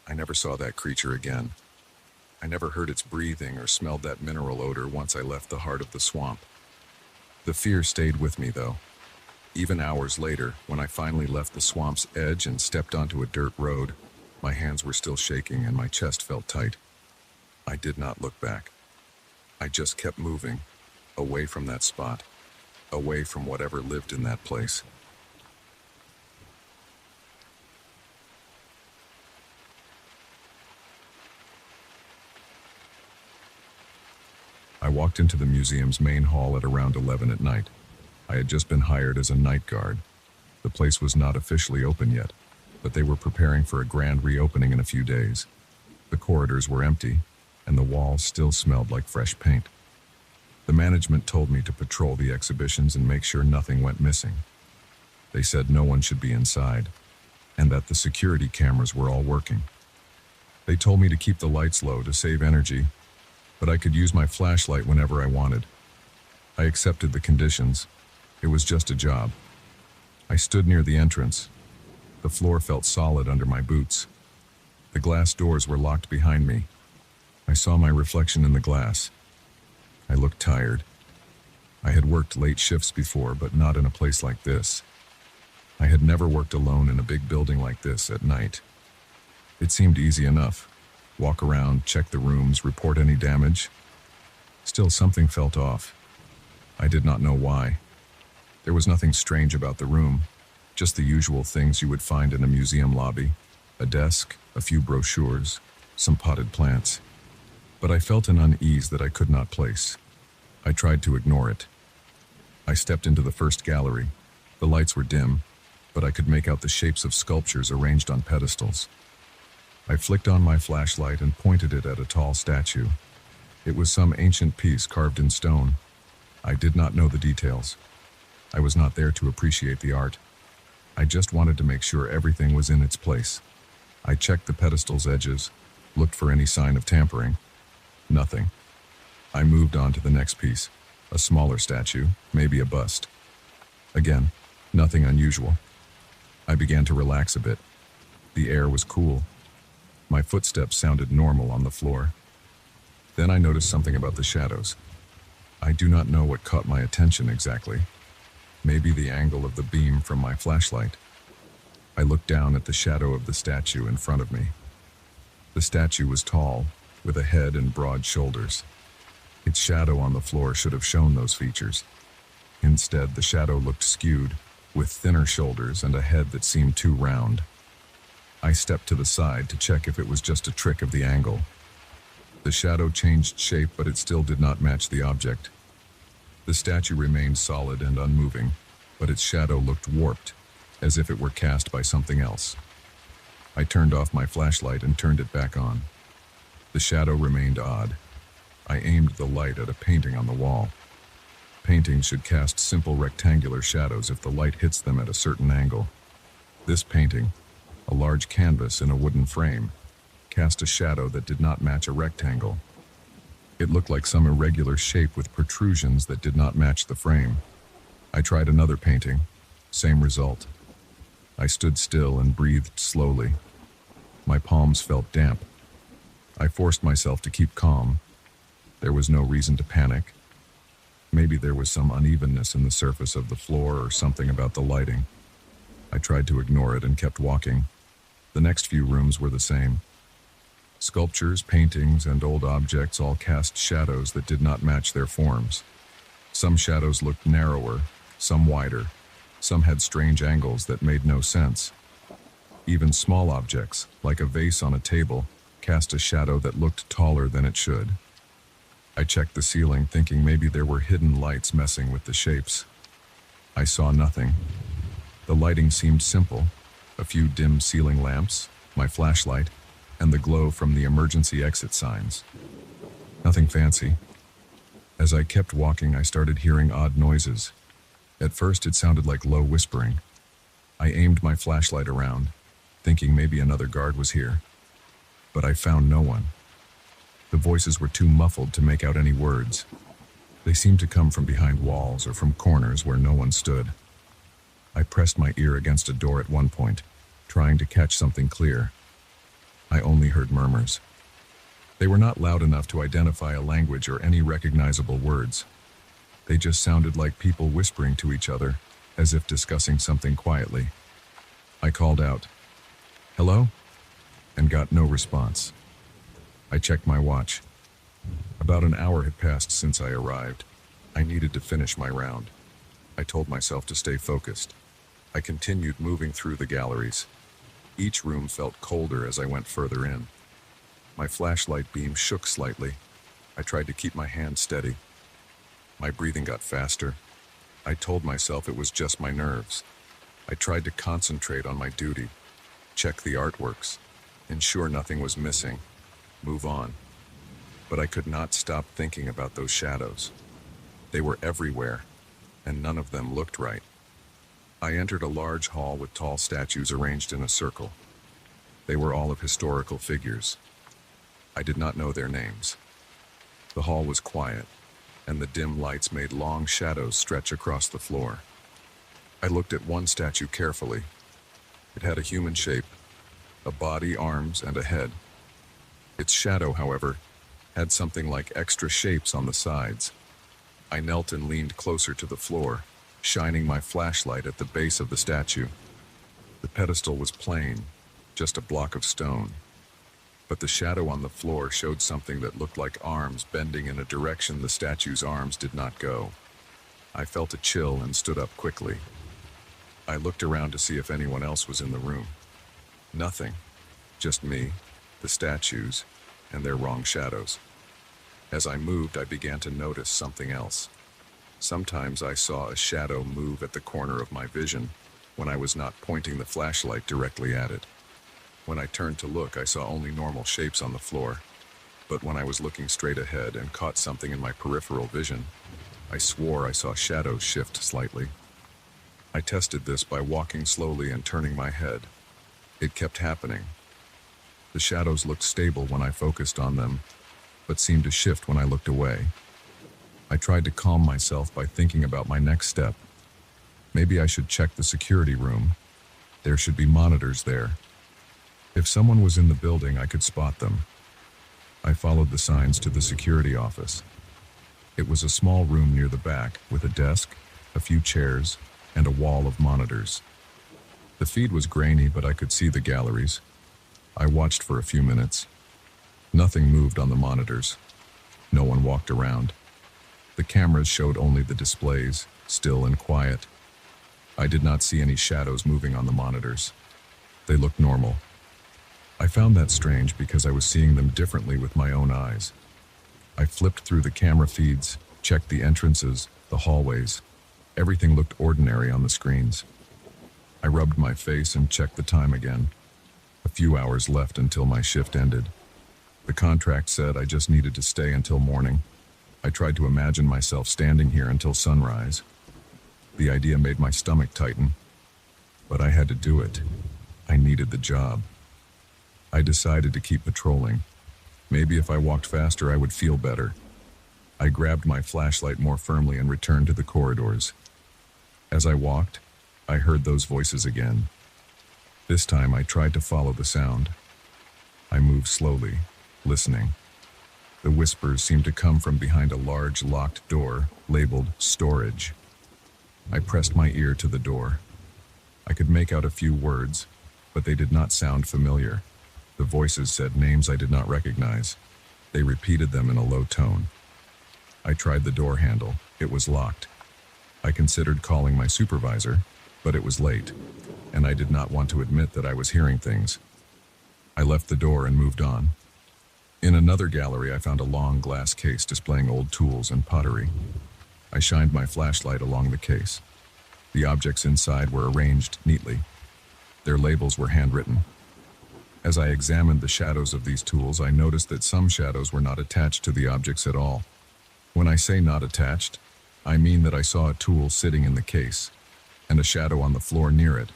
I never saw that creature again. I never heard its breathing or smelled that mineral odor once I left the heart of the swamp. The fear stayed with me, though. Even hours later, when I finally left the swamp's edge and stepped onto a dirt road, my hands were still shaking and my chest felt tight. I did not look back. I just kept moving, away from that spot. away from whatever lived in that place. I walked into the museum's main hall at around 11 at night. I had just been hired as a night guard. The place was not officially open yet, but they were preparing for a grand reopening in a few days. The corridors were empty, and the walls still smelled like fresh paint. The management told me to patrol the exhibitions and make sure nothing went missing. They said no one should be inside, and that the security cameras were all working. They told me to keep the lights low to save energy, but I could use my flashlight whenever I wanted. I accepted the conditions. It was just a job. I stood near the entrance. The floor felt solid under my boots. The glass doors were locked behind me. I saw my reflection in the glass. I looked tired. I had worked late shifts before, but not in a place like this. I had never worked alone in a big building like this at night. It seemed easy enough. Walk around, check the rooms, report any damage. Still, something felt off. I did not know why. There was nothing strange about the room, just the usual things you would find in a museum lobby. A desk, a few brochures, some potted plants. But I felt an unease that I could not place. I tried to ignore it. I stepped into the first gallery. The lights were dim, but I could make out the shapes of sculptures arranged on pedestals. I flicked on my flashlight and pointed it at a tall statue. It was some ancient piece carved in stone. I did not know the details. I was not there to appreciate the art. I just wanted to make sure everything was in its place. I checked the pedestal's edges, looked for any sign of tampering. Nothing. I moved on to the next piece, a smaller statue, maybe a bust. Again, nothing unusual. I began to relax a bit. The air was cool. My footsteps sounded normal on the floor. Then I noticed something about the shadows. I do not know what caught my attention exactly. Maybe the angle of the beam from my flashlight. I looked down at the shadow of the statue in front of me. The statue was tall, with a head and broad shoulders. Its shadow on the floor should have shown those features. Instead, the shadow looked skewed, with thinner shoulders and a head that seemed too round. I stepped to the side to check if it was just a trick of the angle. The shadow changed shape, but it still did not match the object. The statue remained solid and unmoving, but its shadow looked warped, as if it were cast by something else. I turned off my flashlight and turned it back on. The shadow remained odd. I aimed the light at a painting on the wall. Paintings should cast simple rectangular shadows if the light hits them at a certain angle. This painting, a large canvas in a wooden frame, cast a shadow that did not match a rectangle. It looked like some irregular shape with protrusions that did not match the frame. I tried another painting. Same result. I stood still and breathed slowly. My palms felt damp. I forced myself to keep calm. There was no reason to panic. Maybe there was some unevenness in the surface of the floor or something about the lighting. I tried to ignore it and kept walking. The next few rooms were the same. Sculptures, paintings, and old objects all cast shadows that did not match their forms. Some shadows looked narrower, some wider. Some had strange angles that made no sense. Even small objects, like a vase on a table, cast a shadow that looked taller than it should. I checked the ceiling, thinking maybe there were hidden lights messing with the shapes. I saw nothing. The lighting seemed simple. A few dim ceiling lamps, my flashlight, and the glow from the emergency exit signs. Nothing fancy. As I kept walking, I started hearing odd noises. At first, it sounded like low whispering. I aimed my flashlight around, thinking maybe another guard was here. But I found no one. The voices were too muffled to make out any words. They seemed to come from behind walls or from corners where no one stood. I pressed my ear against a door at one point, trying to catch something clear. I only heard murmurs. They were not loud enough to identify a language or any recognizable words. They just sounded like people whispering to each other, as if discussing something quietly. I called out, "Hello?" and got no response. I checked my watch. About an hour had passed since I arrived. I needed to finish my round. I told myself to stay focused. I continued moving through the galleries. Each room felt colder as I went further in. My flashlight beam shook slightly. I tried to keep my hand steady. My breathing got faster. I told myself it was just my nerves. I tried to concentrate on my duty, check the artworks, ensure nothing was missing, move on. But I could not stop thinking about those shadows. They were everywhere, and none of them looked right. I entered a large hall with tall statues arranged in a circle. They were all of historical figures. I did not know their names. The hall was quiet, and the dim lights made long shadows stretch across the floor. I looked at one statue carefully. It had a human shape, a body, arms, and a head. Its shadow, however, had something like extra shapes on the sides. I knelt and leaned closer to the floor, shining my flashlight at the base of the statue. The pedestal was plain, just a block of stone. But the shadow on the floor showed something that looked like arms bending in a direction the statue's arms did not go. I felt a chill and stood up quickly. I looked around to see if anyone else was in the room. Nothing. Just me, the statues, and their wrong shadows. As I moved, I began to notice something else. Sometimes I saw a shadow move at the corner of my vision when I was not pointing the flashlight directly at it. When I turned to look, I saw only normal shapes on the floor. But when I was looking straight ahead and caught something in my peripheral vision, I swore I saw shadows shift slightly. I tested this by walking slowly and turning my head. It kept happening. The shadows looked stable when I focused on them, but seemed to shift when I looked away. I tried to calm myself by thinking about my next step. Maybe I should check the security room. There should be monitors there. If someone was in the building, I could spot them. I followed the signs to the security office. It was a small room near the back, with a desk, a few chairs, and a wall of monitors. The feed was grainy, but I could see the galleries. I watched for a few minutes. Nothing moved on the monitors. No one walked around. The cameras showed only the displays, still and quiet. I did not see any shadows moving on the monitors. They looked normal. I found that strange because I was seeing them differently with my own eyes. I flipped through the camera feeds, checked the entrances, the hallways. Everything looked ordinary on the screens. I rubbed my face and checked the time again. A few hours left until my shift ended. The contract said I just needed to stay until morning. I tried to imagine myself standing here until sunrise. The idea made my stomach tighten, but I had to do it. I needed the job. I decided to keep patrolling. Maybe if I walked faster, I would feel better. I grabbed my flashlight more firmly and returned to the corridors. As I walked, I heard those voices again. This time I tried to follow the sound. I moved slowly, listening. The whispers seemed to come from behind a large locked door labeled storage. I pressed my ear to the door. I could make out a few words, but they did not sound familiar. The voices said names I did not recognize. They repeated them in a low tone. I tried the door handle. It was locked. I considered calling my supervisor, but it was late, and I did not want to admit that I was hearing things. I left the door and moved on. In another gallery, I found a long glass case displaying old tools and pottery. I shined my flashlight along the case. The objects inside were arranged neatly. Their labels were handwritten. As I examined the shadows of these tools, I noticed that some shadows were not attached to the objects at all. When I say not attached, I mean that I saw a tool sitting in the case, and a shadow on the floor near it,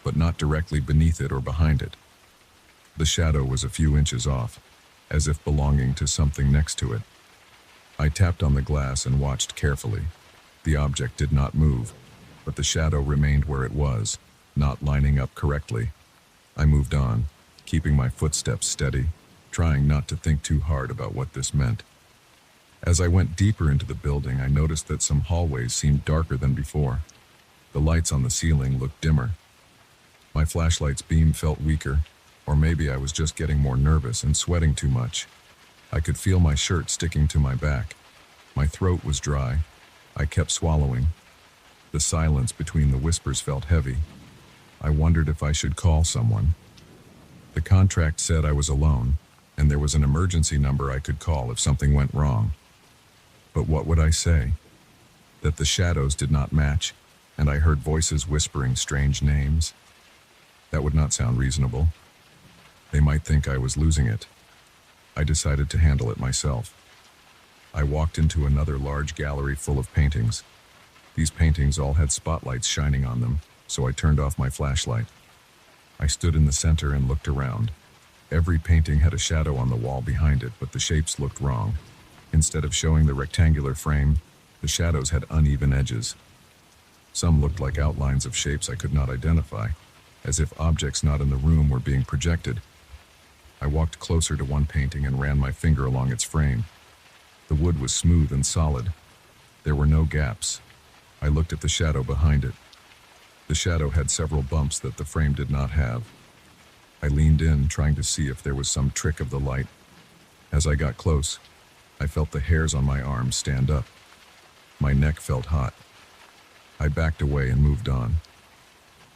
but not directly beneath it or behind it. The shadow was a few inches off, as if belonging to something next to it. I tapped on the glass and watched carefully. The object did not move, but the shadow remained where it was, not lining up correctly. I moved on, keeping my footsteps steady, trying not to think too hard about what this meant. As I went deeper into the building, I noticed that some hallways seemed darker than before. The lights on the ceiling looked dimmer. My flashlight's beam felt weaker, or maybe I was just getting more nervous and sweating too much. I could feel my shirt sticking to my back. My throat was dry. I kept swallowing. The silence between the whispers felt heavy. I wondered if I should call someone. The contract said I was alone, and there was an emergency number I could call if something went wrong. But what would I say? That the shadows did not match, and I heard voices whispering strange names? That would not sound reasonable. They might think I was losing it. I decided to handle it myself. I walked into another large gallery full of paintings. These paintings all had spotlights shining on them, so I turned off my flashlight. I stood in the center and looked around. Every painting had a shadow on the wall behind it, but the shapes looked wrong. Instead of showing the rectangular frame, the shadows had uneven edges. Some looked like outlines of shapes I could not identify, as if objects not in the room were being projected. I walked closer to one painting and ran my finger along its frame. The wood was smooth and solid. There were no gaps. I looked at the shadow behind it. The shadow had several bumps that the frame did not have. I leaned in, trying to see if there was some trick of the light. As I got close, I felt the hairs on my arms stand up. My neck felt hot. I backed away and moved on.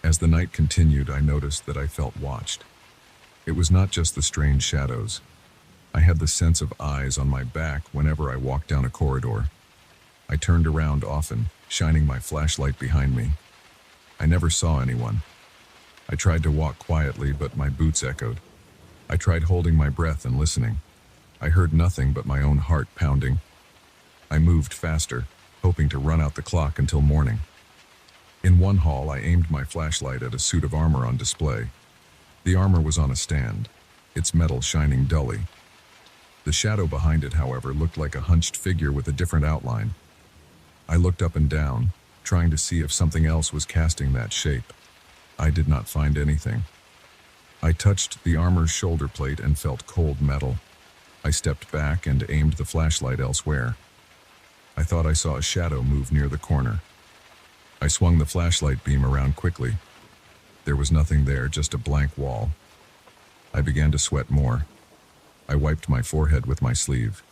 As the night continued, I noticed that I felt watched. It was not just the strange shadows. I had the sense of eyes on my back whenever I walked down a corridor. I turned around often, shining my flashlight behind me. I never saw anyone. I tried to walk quietly, but my boots echoed. I tried holding my breath and listening. I heard nothing but my own heart pounding. I moved faster, hoping to run out the clock until morning. In one hall, I aimed my flashlight at a suit of armor on display. The armor was on a stand, its metal shining dully. The shadow behind it, however, looked like a hunched figure with a different outline. I looked up and down, trying to see if something else was casting that shape. I did not find anything. I touched the armor's shoulder plate and felt cold metal. I stepped back and aimed the flashlight elsewhere. I thought I saw a shadow move near the corner. I swung the flashlight beam around quickly. There was nothing there, just a blank wall. I began to sweat more. I wiped my forehead with my sleeve.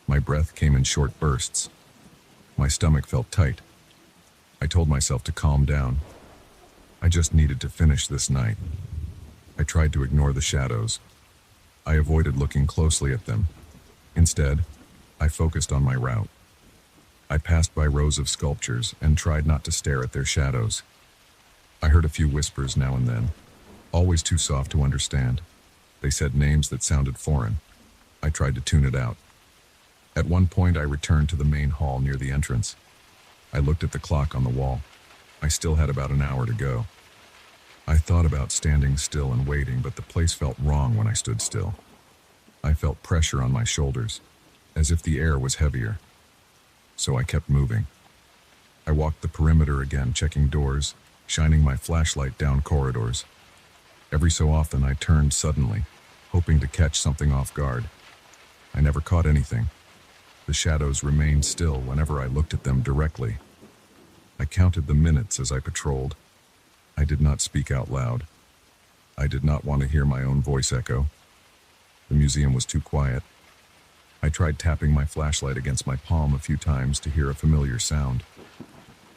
My breath came in short bursts. My stomach felt tight. I told myself to calm down. I just needed to finish this night. I tried to ignore the shadows. I avoided looking closely at them. Instead, I focused on my route. I passed by rows of sculptures and tried not to stare at their shadows. I heard a few whispers now and then, always too soft to understand. They said names that sounded foreign. I tried to tune it out. At one point, I returned to the main hall near the entrance. I looked at the clock on the wall. I still had about an hour to go. I thought about standing still and waiting, but the place felt wrong when I stood still. I felt pressure on my shoulders, as if the air was heavier. So I kept moving. I walked the perimeter again, checking doors, shining my flashlight down corridors. Every so often I turned suddenly, hoping to catch something off guard. I never caught anything. The shadows remained still whenever I looked at them directly. I counted the minutes as I patrolled. I did not speak out loud. I did not want to hear my own voice echo. The museum was too quiet. I tried tapping my flashlight against my palm a few times to hear a familiar sound.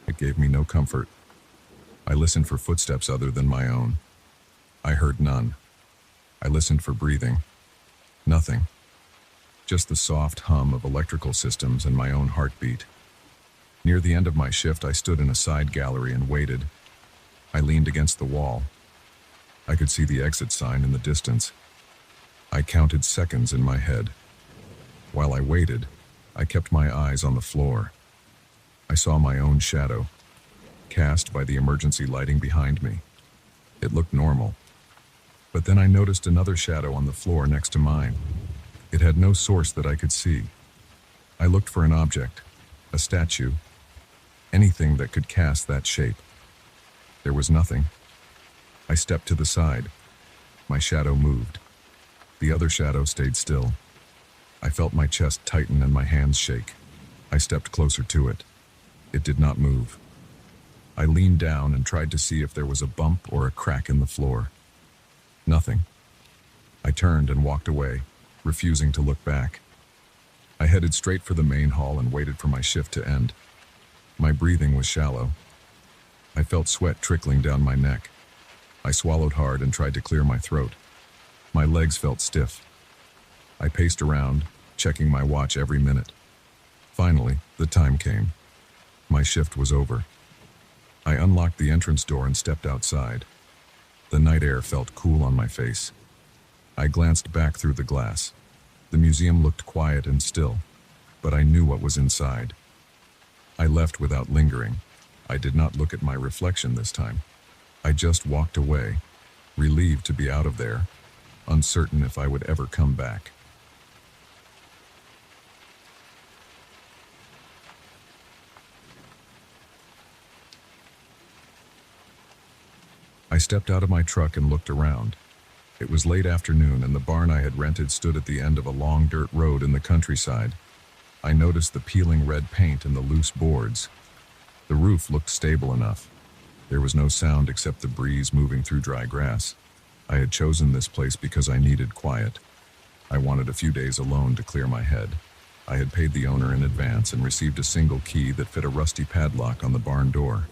It gave me no comfort. I listened for footsteps other than my own. I heard none. I listened for breathing. Nothing. Just the soft hum of electrical systems and my own heartbeat. Near the end of my shift, I stood in a side gallery and waited. I leaned against the wall. I could see the exit sign in the distance. I counted seconds in my head. While I waited, I kept my eyes on the floor. I saw my own shadow, cast by the emergency lighting behind me. It looked normal. But then I noticed another shadow on the floor next to mine. It had no source that I could see. I looked for an object, a statue, anything that could cast that shape. There was nothing. I stepped to the side. My shadow moved. The other shadow stayed still. I felt my chest tighten and my hands shake. I stepped closer to it. It did not move. I leaned down and tried to see if there was a bump or a crack in the floor. Nothing. I turned and walked away, refusing to look back. I headed straight for the main hall and waited for my shift to end. My breathing was shallow. I felt sweat trickling down my neck. I swallowed hard and tried to clear my throat. My legs felt stiff. I paced around, checking my watch every minute. Finally, the time came. My shift was over. I unlocked the entrance door and stepped outside. The night air felt cool on my face. I glanced back through the glass. The museum looked quiet and still, but I knew what was inside. I left without lingering. I did not look at my reflection this time. I just walked away, relieved to be out of there, uncertain if I would ever come back. I stepped out of my truck and looked around. It was late afternoon and the barn I had rented stood at the end of a long dirt road in the countryside. I noticed the peeling red paint and the loose boards. The roof looked stable enough. There was no sound except the breeze moving through dry grass. I had chosen this place because I needed quiet. I wanted a few days alone to clear my head. I had paid the owner in advance and received a single key that fit a rusty padlock on the barn door.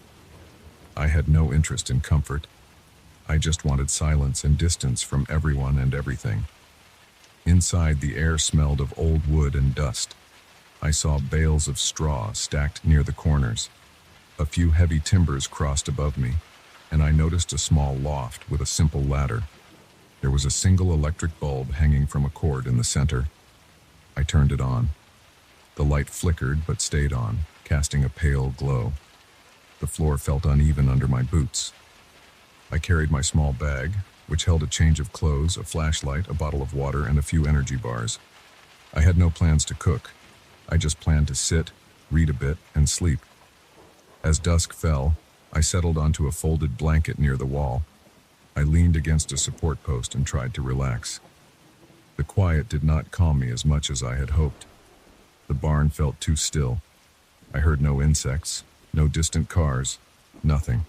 I had no interest in comfort. I just wanted silence and distance from everyone and everything. Inside, the air smelled of old wood and dust. I saw bales of straw stacked near the corners. A few heavy timbers crossed above me, and I noticed a small loft with a simple ladder. There was a single electric bulb hanging from a cord in the center. I turned it on. The light flickered but stayed on, casting a pale glow. The floor felt uneven under my boots. I carried my small bag, which held a change of clothes, a flashlight, a bottle of water, and a few energy bars. I had no plans to cook. I just planned to sit, read a bit, and sleep. As dusk fell, I settled onto a folded blanket near the wall. I leaned against a support post and tried to relax. The quiet did not calm me as much as I had hoped. The barn felt too still. I heard no insects, no distant cars, nothing.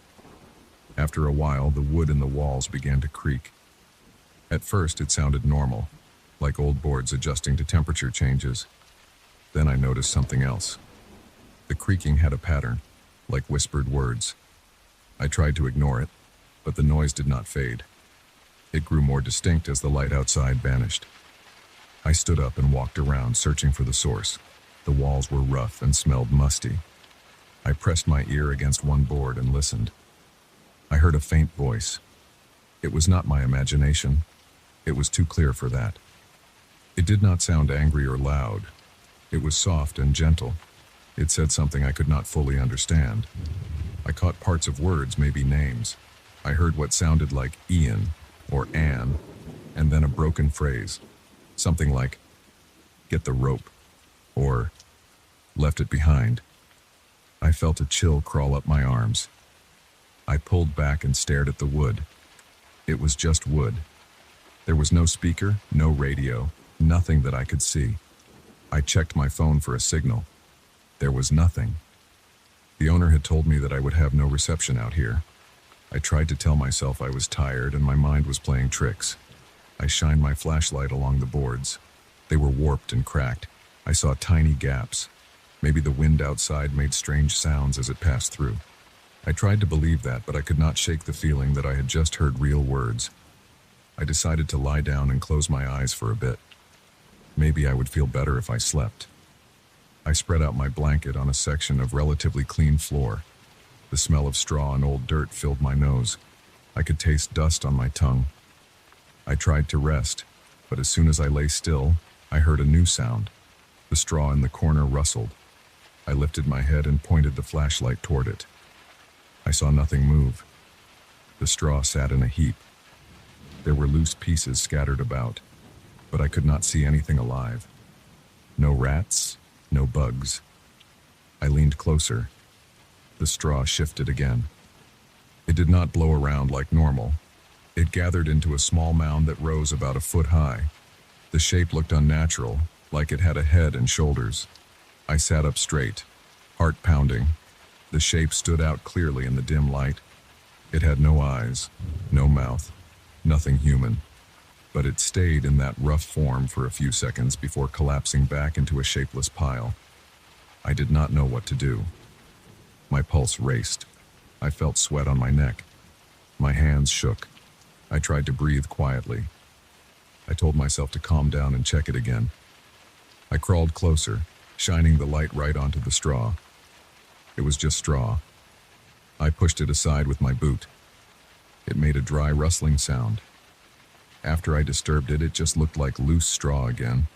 After a while, the wood in the walls began to creak. At first, it sounded normal, like old boards adjusting to temperature changes. Then I noticed something else. The creaking had a pattern, like whispered words. I tried to ignore it, but the noise did not fade. It grew more distinct as the light outside vanished. I stood up and walked around, searching for the source. The walls were rough and smelled musty. I pressed my ear against one board and listened. I heard a faint voice. It was not my imagination. It was too clear for that. It did not sound angry or loud. It was soft and gentle. It said something I could not fully understand. I caught parts of words, maybe names. I heard what sounded like Ian or Anne, and then a broken phrase. Something like, "Get the rope," or "Left it behind." I felt a chill crawl up my arms. I pulled back and stared at the wood. It was just wood. There was no speaker, no radio, nothing that I could see. I checked my phone for a signal. There was nothing. The owner had told me that I would have no reception out here. I tried to tell myself I was tired and my mind was playing tricks. I shined my flashlight along the boards. They were warped and cracked. I saw tiny gaps. Maybe the wind outside made strange sounds as it passed through. I tried to believe that, but I could not shake the feeling that I had just heard real words. I decided to lie down and close my eyes for a bit. Maybe I would feel better if I slept. I spread out my blanket on a section of relatively clean floor. The smell of straw and old dirt filled my nose. I could taste dust on my tongue. I tried to rest, but as soon as I lay still, I heard a new sound. The straw in the corner rustled. I lifted my head and pointed the flashlight toward it. I saw nothing move. The straw sat in a heap. There were loose pieces scattered about, but I could not see anything alive. No rats, no bugs. I leaned closer. The straw shifted again. It did not blow around like normal. It gathered into a small mound that rose about a foot high. The shape looked unnatural, like it had a head and shoulders. I sat up straight, heart pounding. The shape stood out clearly in the dim light. It had no eyes, no mouth, nothing human. But it stayed in that rough form for a few seconds before collapsing back into a shapeless pile. I did not know what to do. My pulse raced. I felt sweat on my neck. My hands shook. I tried to breathe quietly. I told myself to calm down and check it again. I crawled closer, shining the light right onto the straw. It was just straw. I pushed it aside with my boot. It made a dry, rustling sound. After I disturbed it, it just looked like loose straw again.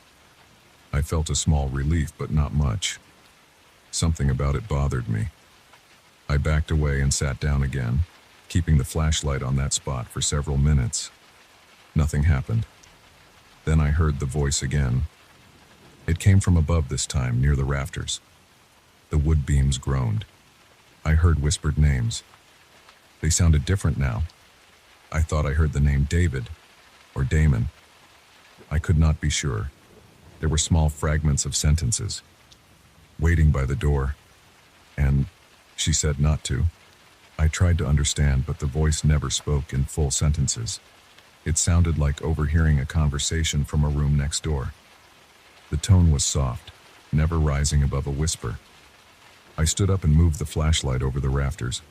I felt a small relief, but not much. Something about it bothered me. I backed away and sat down again, keeping the flashlight on that spot for several minutes. Nothing happened. Then I heard the voice again. It came from above this time, near the rafters. The wood beams groaned. I heard whispered names. They sounded different now. I thought I heard the name David or Damon. I could not be sure. There were small fragments of sentences. Waiting by the door. And she said not to. I tried to understand, but the voice never spoke in full sentences. It sounded like overhearing a conversation from a room next door. The tone was soft, never rising above a whisper. I stood up and moved the flashlight over the rafters.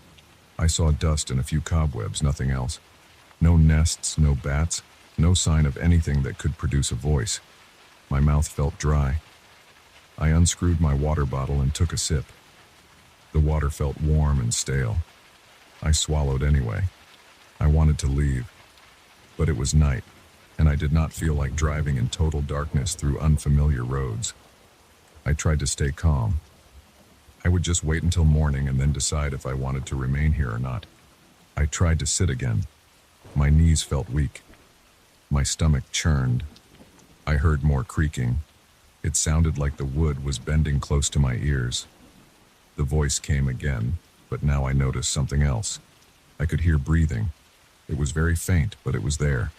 I saw dust and a few cobwebs, nothing else. No nests, no bats, no sign of anything that could produce a voice. My mouth felt dry. I unscrewed my water bottle and took a sip. The water felt warm and stale. I swallowed anyway. I wanted to leave, but it was night, and I did not feel like driving in total darkness through unfamiliar roads. I tried to stay calm. I would just wait until morning and then decide if I wanted to remain here or not. I tried to sit again. My knees felt weak. My stomach churned. I heard more creaking. It sounded like the wood was bending close to my ears. The voice came again, but now I noticed something else. I could hear breathing. It was very faint, but it was there.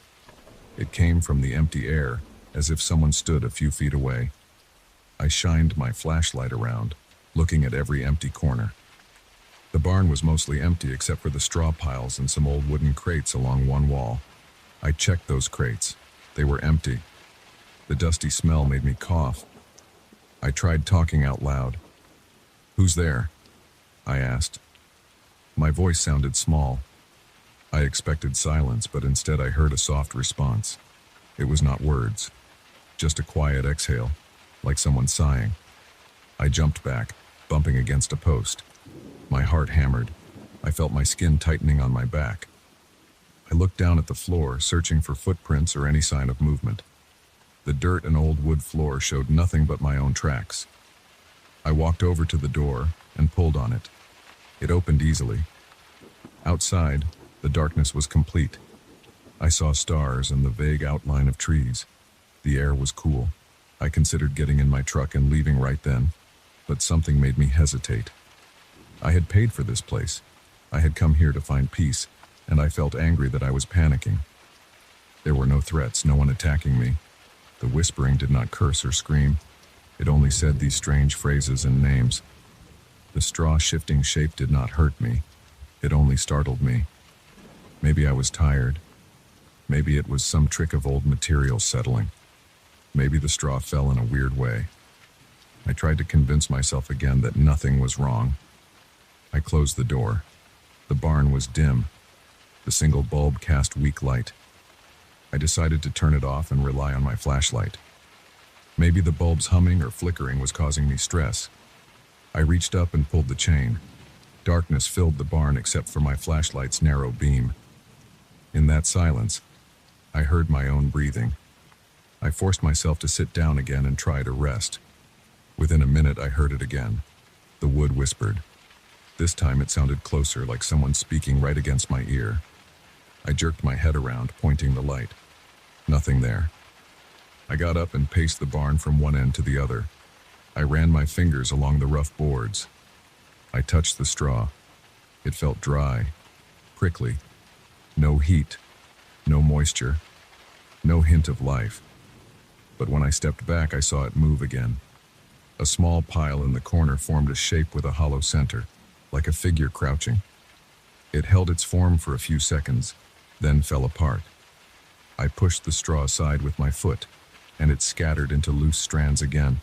It came from the empty air, as if someone stood a few feet away. I shined my flashlight around, looking at every empty corner. The barn was mostly empty except for the straw piles and some old wooden crates along one wall. I checked those crates. They were empty. The dusty smell made me cough. I tried talking out loud. "Who's there?" I asked. My voice sounded small. I expected silence, but instead I heard a soft response. It was not words, just a quiet exhale, like someone sighing. I jumped back, bumping against a post. My heart hammered. I felt my skin tightening on my back. I looked down at the floor, searching for footprints or any sign of movement. The dirt and old wood floor showed nothing but my own tracks. I walked over to the door and pulled on it. It opened easily. Outside, the darkness was complete. I saw stars and the vague outline of trees. The air was cool. I considered getting in my truck and leaving right then, but something made me hesitate. I had paid for this place. I had come here to find peace, and I felt angry that I was panicking. There were no threats, no one attacking me. The whispering did not curse or scream. It only said these strange phrases and names. The straw shifting shape did not hurt me. It only startled me. Maybe I was tired. Maybe it was some trick of old materials settling. Maybe the straw fell in a weird way. I tried to convince myself again that nothing was wrong. I closed the door. The barn was dim. The single bulb cast weak light. I decided to turn it off and rely on my flashlight. Maybe the bulb's humming or flickering was causing me stress. I reached up and pulled the chain. Darkness filled the barn except for my flashlight's narrow beam. In that silence, I heard my own breathing. I forced myself to sit down again and try to rest. Within a minute, I heard it again. The wood whispered. This time it sounded closer, like someone speaking right against my ear. I jerked my head around, pointing the light. Nothing there. I got up and paced the barn from one end to the other. I ran my fingers along the rough boards. I touched the straw. It felt dry, prickly. No heat, no moisture, no hint of life. But when I stepped back, I saw it move again. A small pile in the corner formed a shape with a hollow center, like a figure crouching. It held its form for a few seconds, then fell apart. I pushed the straw aside with my foot, and it scattered into loose strands again.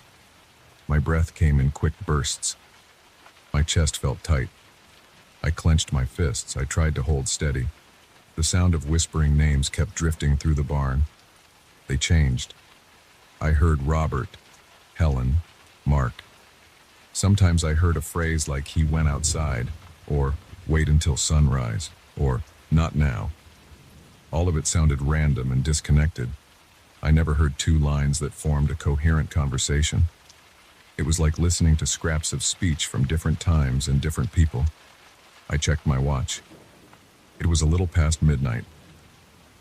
My breath came in quick bursts. My chest felt tight. I clenched my fists. I tried to hold steady. The sound of whispering names kept drifting through the barn. They changed. I heard Robert, Helen, Mark. Sometimes I heard a phrase like "he went outside," or "wait until sunrise," or "not now." All of it sounded random and disconnected. I never heard two lines that formed a coherent conversation. It was like listening to scraps of speech from different times and different people. I checked my watch. It was a little past midnight.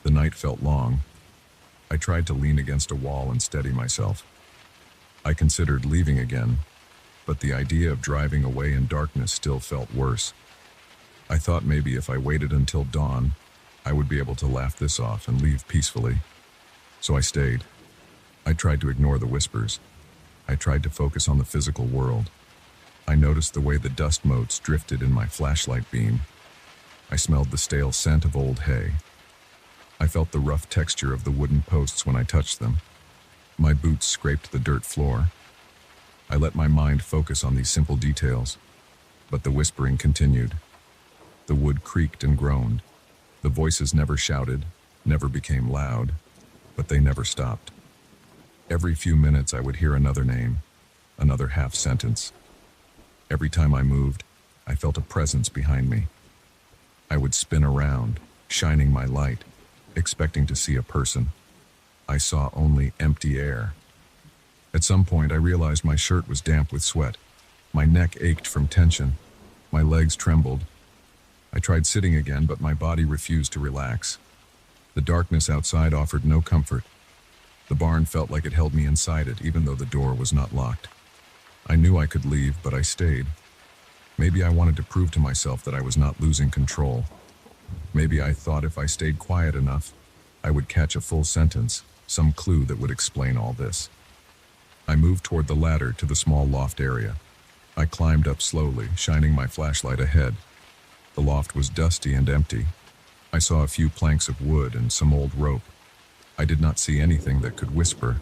The night felt long. I tried to lean against a wall and steady myself. I considered leaving again, but the idea of driving away in darkness still felt worse. I thought maybe if I waited until dawn, I would be able to laugh this off and leave peacefully. So I stayed. I tried to ignore the whispers. I tried to focus on the physical world. I noticed the way the dust motes drifted in my flashlight beam. I smelled the stale scent of old hay. I felt the rough texture of the wooden posts when I touched them. My boots scraped the dirt floor. I let my mind focus on these simple details, but the whispering continued. The wood creaked and groaned. The voices never shouted, never became loud, but they never stopped. Every few minutes I would hear another name, another half sentence. Every time I moved, I felt a presence behind me. I would spin around, shining my light, expecting to see a person. I saw only empty air. At some point, I realized my shirt was damp with sweat. My neck ached from tension. My legs trembled. I tried sitting again, but my body refused to relax. The darkness outside offered no comfort. The barn felt like it held me inside it, even though the door was not locked. I knew I could leave, but I stayed. Maybe I wanted to prove to myself that I was not losing control. Maybe I thought if I stayed quiet enough, I would catch a full sentence, some clue that would explain all this. I moved toward the ladder to the small loft area. I climbed up slowly, shining my flashlight ahead. The loft was dusty and empty. I saw a few planks of wood and some old rope. I did not see anything that could whisper.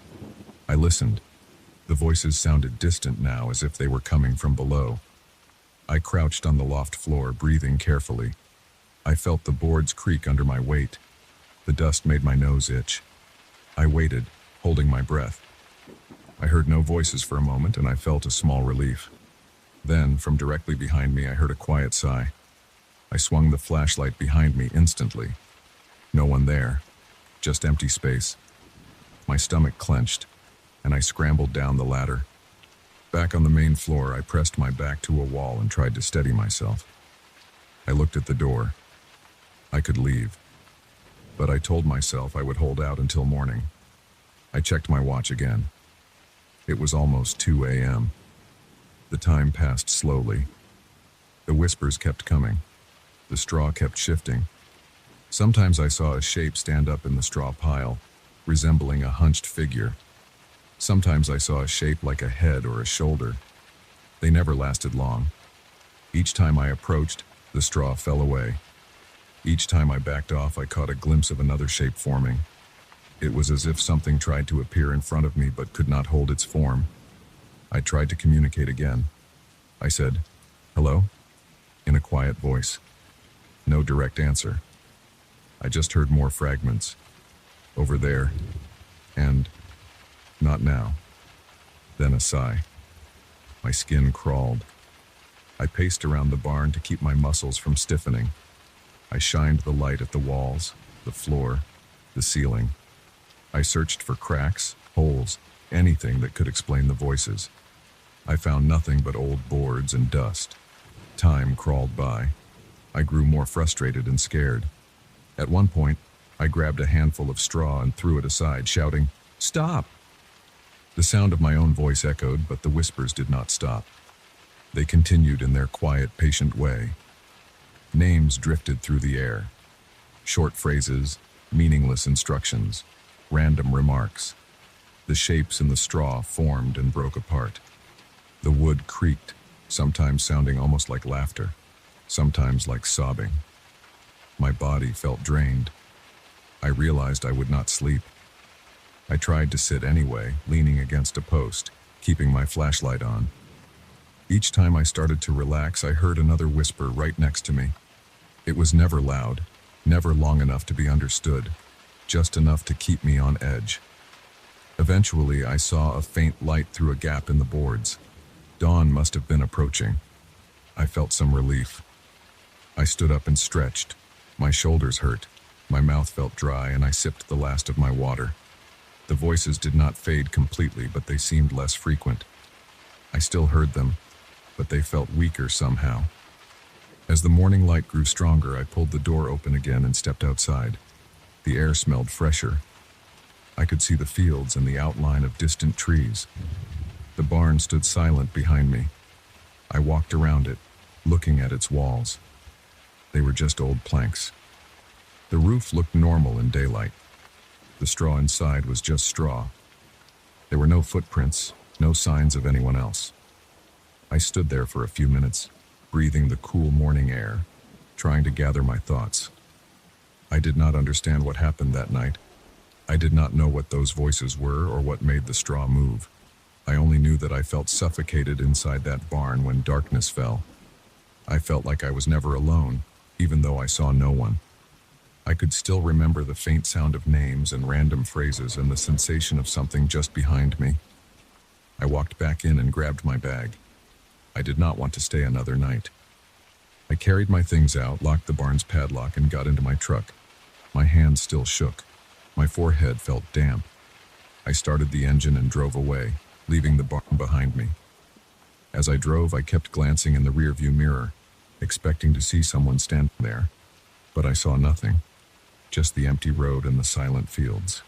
I listened. The voices sounded distant now, as if they were coming from below. I crouched on the loft floor, breathing carefully. I felt the boards creak under my weight. The dust made my nose itch. I waited, holding my breath. I heard no voices for a moment, and I felt a small relief. Then, from directly behind me, I heard a quiet sigh. I swung the flashlight behind me instantly. No one there, just empty space. My stomach clenched, and I scrambled down the ladder. Back on the main floor, I pressed my back to a wall and tried to steady myself. I looked at the door. I could leave, but I told myself I would hold out until morning. I checked my watch again. It was almost 2 a.m. The time passed slowly. The whispers kept coming. The straw kept shifting. Sometimes I saw a shape stand up in the straw pile, resembling a hunched figure. Sometimes I saw a shape like a head or a shoulder. They never lasted long. Each time I approached, the straw fell away. Each time I backed off, I caught a glimpse of another shape forming. It was as if something tried to appear in front of me but could not hold its form. I tried to communicate again. I said, "Hello?" in a quiet voice. No direct answer. I just heard more fragments. "Over there," and "not now." Then a sigh. My skin crawled. I paced around the barn to keep my muscles from stiffening. I shined the light at the walls, the floor, the ceiling. I searched for cracks, holes, anything that could explain the voices. I found nothing but old boards and dust. Time crawled by. I grew more frustrated and scared. At one point, I grabbed a handful of straw and threw it aside, shouting, "Stop!" The sound of my own voice echoed, but the whispers did not stop. They continued in their quiet, patient way. Names drifted through the air. Short phrases, meaningless instructions, random remarks. The shapes in the straw formed and broke apart. The wood creaked, sometimes sounding almost like laughter, sometimes like sobbing. My body felt drained. I realized I would not sleep. I tried to sit anyway, leaning against a post, keeping my flashlight on. Each time I started to relax, I heard another whisper right next to me. It was never loud, never long enough to be understood, just enough to keep me on edge. Eventually, I saw a faint light through a gap in the boards. Dawn must have been approaching. I felt some relief. I stood up and stretched. My shoulders hurt, my mouth felt dry, and I sipped the last of my water. The voices did not fade completely, but they seemed less frequent. I still heard them, but they felt weaker somehow. As the morning light grew stronger, I pulled the door open again and stepped outside. The air smelled fresher. I could see the fields and the outline of distant trees. The barn stood silent behind me. I walked around it, looking at its walls. They were just old planks. The roof looked normal in daylight. The straw inside was just straw. There were no footprints, no signs of anyone else. I stood there for a few minutes, breathing the cool morning air, trying to gather my thoughts. I did not understand what happened that night. I did not know what those voices were or what made the straw move. I only knew that I felt suffocated inside that barn when darkness fell. I felt like I was never alone, even though I saw no one. I could still remember the faint sound of names and random phrases and the sensation of something just behind me. I walked back in and grabbed my bag. I did not want to stay another night. I carried my things out, locked the barn's padlock, and got into my truck. My hands still shook. My forehead felt damp. I started the engine and drove away, leaving the barn behind me. As I drove, I kept glancing in the rearview mirror, expecting to see someone standing there. But I saw nothing, just the empty road and the silent fields.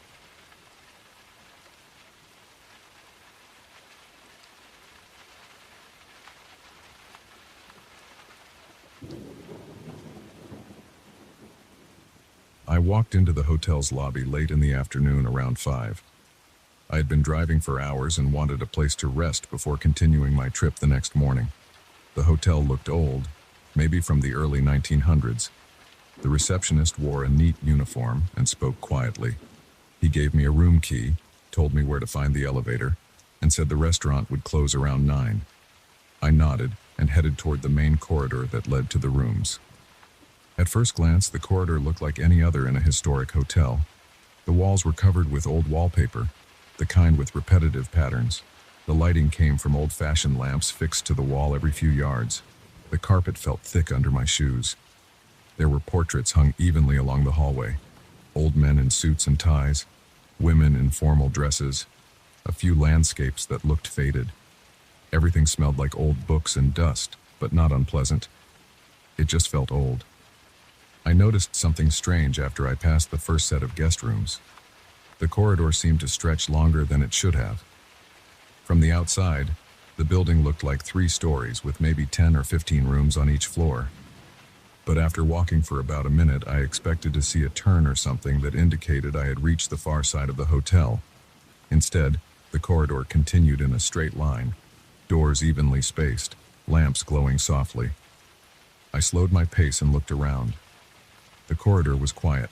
I walked into the hotel's lobby late in the afternoon around 5. I had been driving for hours and wanted a place to rest before continuing my trip the next morning. The hotel looked old, maybe from the early 1900s. The receptionist wore a neat uniform and spoke quietly. He gave me a room key, told me where to find the elevator, and said the restaurant would close around 9. I nodded and headed toward the main corridor that led to the rooms. At first glance, the corridor looked like any other in a historic hotel. The walls were covered with old wallpaper, the kind with repetitive patterns. The lighting came from old-fashioned lamps fixed to the wall every few yards. The carpet felt thick under my shoes. There were portraits hung evenly along the hallway. Old men in suits and ties, women in formal dresses, a few landscapes that looked faded. Everything smelled like old books and dust, but not unpleasant. It just felt old. I noticed something strange after I passed the first set of guest rooms. The corridor seemed to stretch longer than it should have. From the outside, the building looked like 3 stories with maybe 10 or 15 rooms on each floor. But after walking for about a minute, I expected to see a turn or something that indicated I had reached the far side of the hotel. Instead, the corridor continued in a straight line, doors evenly spaced, lamps glowing softly. I slowed my pace and looked around. The corridor was quiet.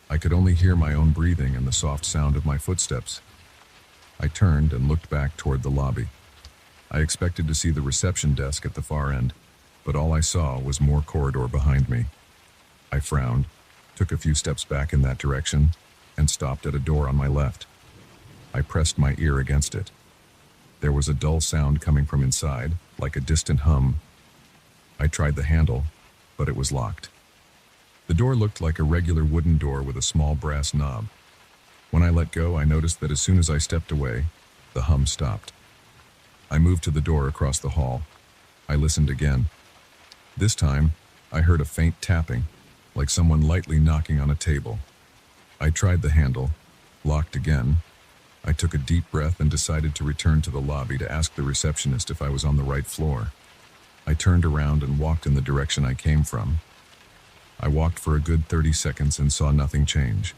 I could only hear my own breathing and the soft sound of my footsteps. I turned and looked back toward the lobby. I expected to see the reception desk at the far end, but all I saw was more corridor behind me. I frowned, took a few steps back in that direction, and stopped at a door on my left. I pressed my ear against it. There was a dull sound coming from inside, like a distant hum. I tried the handle, but it was locked. The door looked like a regular wooden door with a small brass knob. When I let go, I noticed that as soon as I stepped away, the hum stopped. I moved to the door across the hall. I listened again. This time, I heard a faint tapping, like someone lightly knocking on a table. I tried the handle, locked again. I took a deep breath and decided to return to the lobby to ask the receptionist if I was on the right floor. I turned around and walked in the direction I came from. I walked for a good 30 seconds and saw nothing change.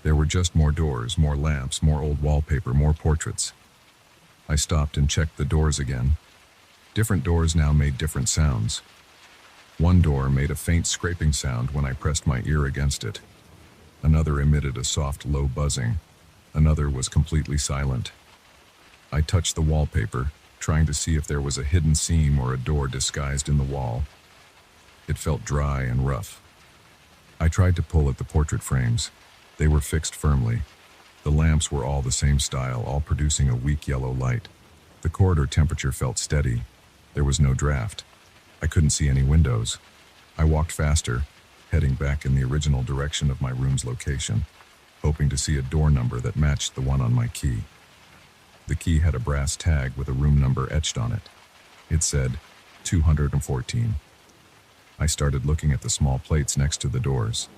There were just more doors, more lamps, more old wallpaper, more portraits. I stopped and checked the doors again. Different doors now made different sounds. One door made a faint scraping sound when I pressed my ear against it. Another emitted a soft, low buzzing. Another was completely silent. I touched the wallpaper, trying to see if there was a hidden seam or a door disguised in the wall. It felt dry and rough. I tried to pull at the portrait frames. They were fixed firmly. The lamps were all the same style, all producing a weak yellow light. The corridor temperature felt steady. There was no draft. I couldn't see any windows. I walked faster, heading back in the original direction of my room's location, hoping to see a door number that matched the one on my key. The key had a brass tag with a room number etched on it. It said 214. I started looking at the small plates next to the doors.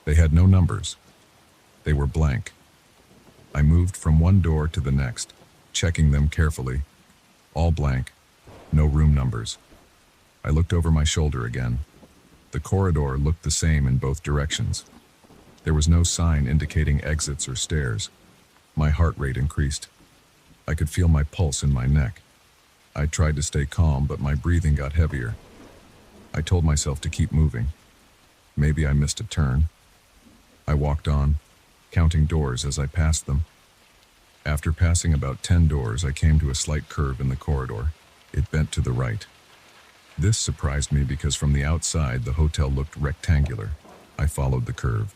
They had no numbers. They were blank. I moved from one door to the next, checking them carefully. All blank, no room numbers. I looked over my shoulder again. The corridor looked the same in both directions. There was no sign indicating exits or stairs. My heart rate increased. I could feel my pulse in my neck. I tried to stay calm, but my breathing got heavier. I told myself to keep moving. Maybe I missed a turn. I walked on, counting doors as I passed them. After passing about 10 doors, I came to a slight curve in the corridor. It bent to the right. This surprised me because from the outside, the hotel looked rectangular. I followed the curve.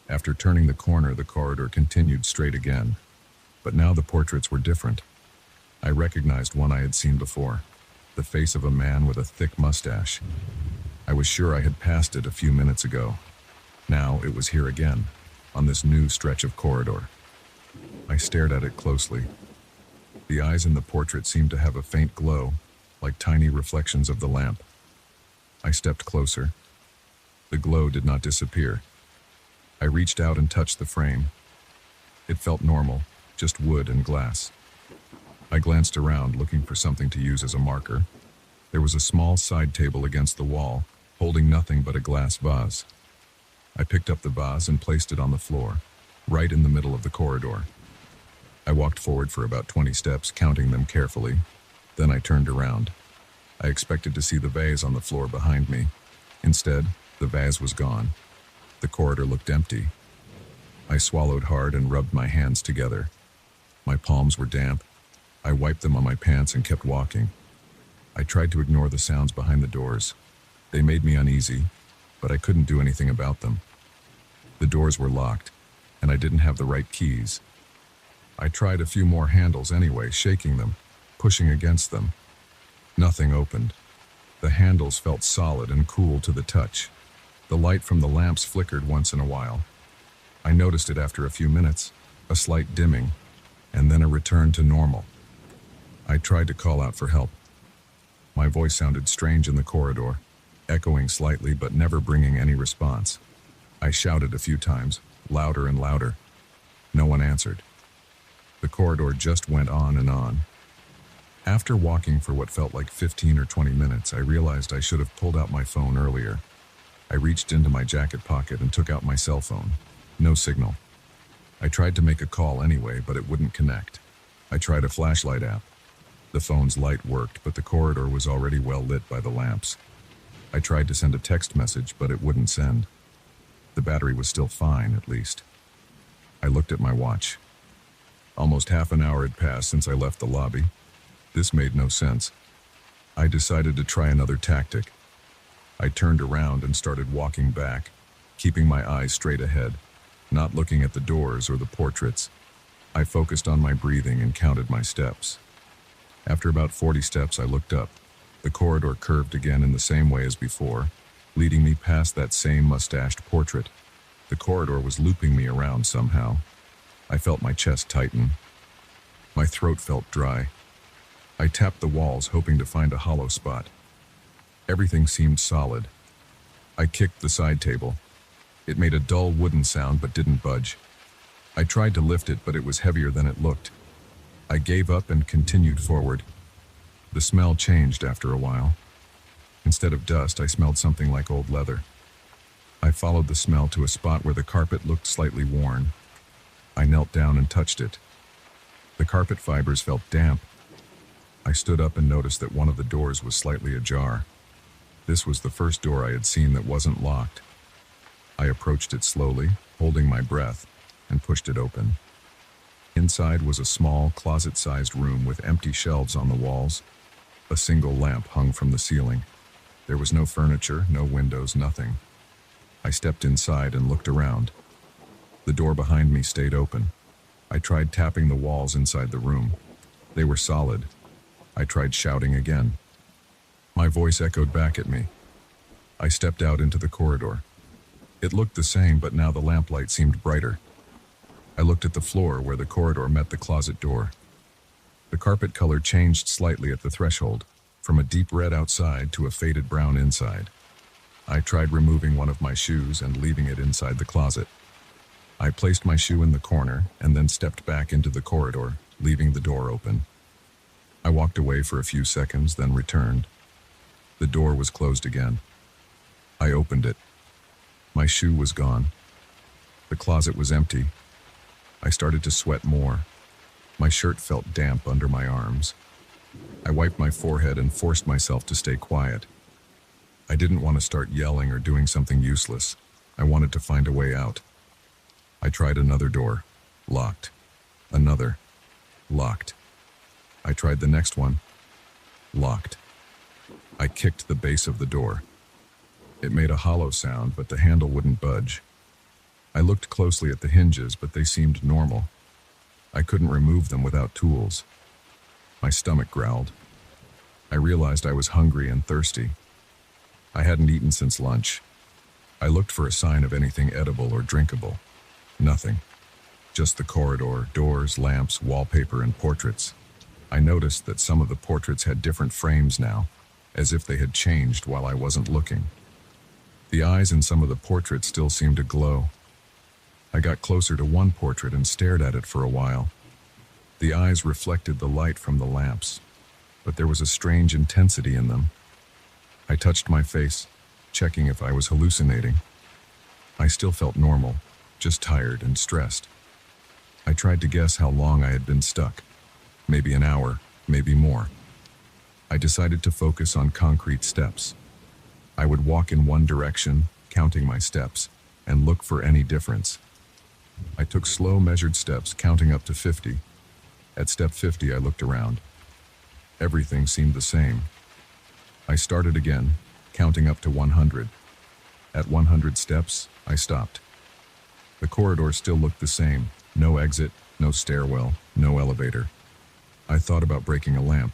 After turning the corner, the corridor continued straight again. But now the portraits were different. I recognized one I had seen before, the face of a man with a thick mustache. I was sure I had passed it a few minutes ago. Now it was here again, on this new stretch of corridor. I stared at it closely. The eyes in the portrait seemed to have a faint glow, like tiny reflections of the lamp. I stepped closer. The glow did not disappear. I reached out and touched the frame. It felt normal, just wood and glass. I glanced around, looking for something to use as a marker. There was a small side table against the wall, holding nothing but a glass vase. I picked up the vase and placed it on the floor, right in the middle of the corridor. I walked forward for about 20 steps, counting them carefully. Then I turned around. I expected to see the vase on the floor behind me. Instead, the vase was gone. The corridor looked empty. I swallowed hard and rubbed my hands together. My palms were damp. I wiped them on my pants and kept walking. I tried to ignore the sounds behind the doors. They made me uneasy, but I couldn't do anything about them. The doors were locked, and I didn't have the right keys. I tried a few more handles anyway, shaking them, pushing against them. Nothing opened. The handles felt solid and cool to the touch. The light from the lamps flickered once in a while. I noticed it after a few minutes, a slight dimming, and then a return to normal. I tried to call out for help. My voice sounded strange in the corridor, echoing slightly but never bringing any response. I shouted a few times, louder and louder. No one answered. The corridor just went on and on. After walking for what felt like 15 or 20 minutes, I realized I should have pulled out my phone earlier. I reached into my jacket pocket and took out my cell phone. No signal. I tried to make a call anyway, but it wouldn't connect. I tried a flashlight app. The phone's light worked, but the corridor was already well lit by the lamps. I tried to send a text message, but it wouldn't send. The battery was still fine, at least. I looked at my watch. Almost half an hour had passed since I left the lobby. This made no sense. I decided to try another tactic. I turned around and started walking back, keeping my eyes straight ahead, not looking at the doors or the portraits. I focused on my breathing and counted my steps. After about 40 steps, I looked up. The corridor curved again in the same way as before, leading me past that same mustached portrait. The corridor was looping me around somehow. I felt my chest tighten. My throat felt dry. I tapped the walls, hoping to find a hollow spot. Everything seemed solid. I kicked the side table. It made a dull wooden sound but didn't budge. I tried to lift it, but it was heavier than it looked. I gave up and continued forward. The smell changed after a while. Instead of dust, I smelled something like old leather. I followed the smell to a spot where the carpet looked slightly worn. I knelt down and touched it. The carpet fibers felt damp. I stood up and noticed that one of the doors was slightly ajar. This was the first door I had seen that wasn't locked. I approached it slowly, holding my breath, and pushed it open. Inside was a small, closet-sized room with empty shelves on the walls. A single lamp hung from the ceiling. There was no furniture, no windows, nothing. I stepped inside and looked around. The door behind me stayed open. I tried tapping the walls inside the room. They were solid. I tried shouting again. My voice echoed back at me. I stepped out into the corridor. It looked the same, but now the lamplight seemed brighter. I looked at the floor where the corridor met the closet door. The carpet color changed slightly at the threshold, from a deep red outside to a faded brown inside. I tried removing one of my shoes and leaving it inside the closet. I placed my shoe in the corner and then stepped back into the corridor, leaving the door open. I walked away for a few seconds, then returned. The door was closed again. I opened it. My shoe was gone. The closet was empty. I started to sweat more. My shirt felt damp under my arms. I wiped my forehead and forced myself to stay quiet. I didn't want to start yelling or doing something useless. I wanted to find a way out. I tried another door. Locked. Another. Locked. I tried the next one. Locked. I kicked the base of the door. It made a hollow sound, but the handle wouldn't budge. I looked closely at the hinges, but they seemed normal. I couldn't remove them without tools. My stomach growled. I realized I was hungry and thirsty. I hadn't eaten since lunch. I looked for a sign of anything edible or drinkable. Nothing. Just the corridor, doors, lamps, wallpaper, and portraits. I noticed that some of the portraits had different frames now, as if they had changed while I wasn't looking. The eyes in some of the portraits still seemed to glow. I got closer to one portrait and stared at it for a while. The eyes reflected the light from the lamps, but there was a strange intensity in them. I touched my face, checking if I was hallucinating. I still felt normal, just tired and stressed. I tried to guess how long I had been stuck. Maybe an hour, maybe more. I decided to focus on concrete steps. I would walk in one direction, counting my steps, and look for any difference. I took slow, measured steps, counting up to 50. At step 50, I looked around. Everything seemed the same. I started again, counting up to 100. At 100 steps, I stopped. The corridor still looked the same. No exit, no stairwell, no elevator. I thought about breaking a lamp.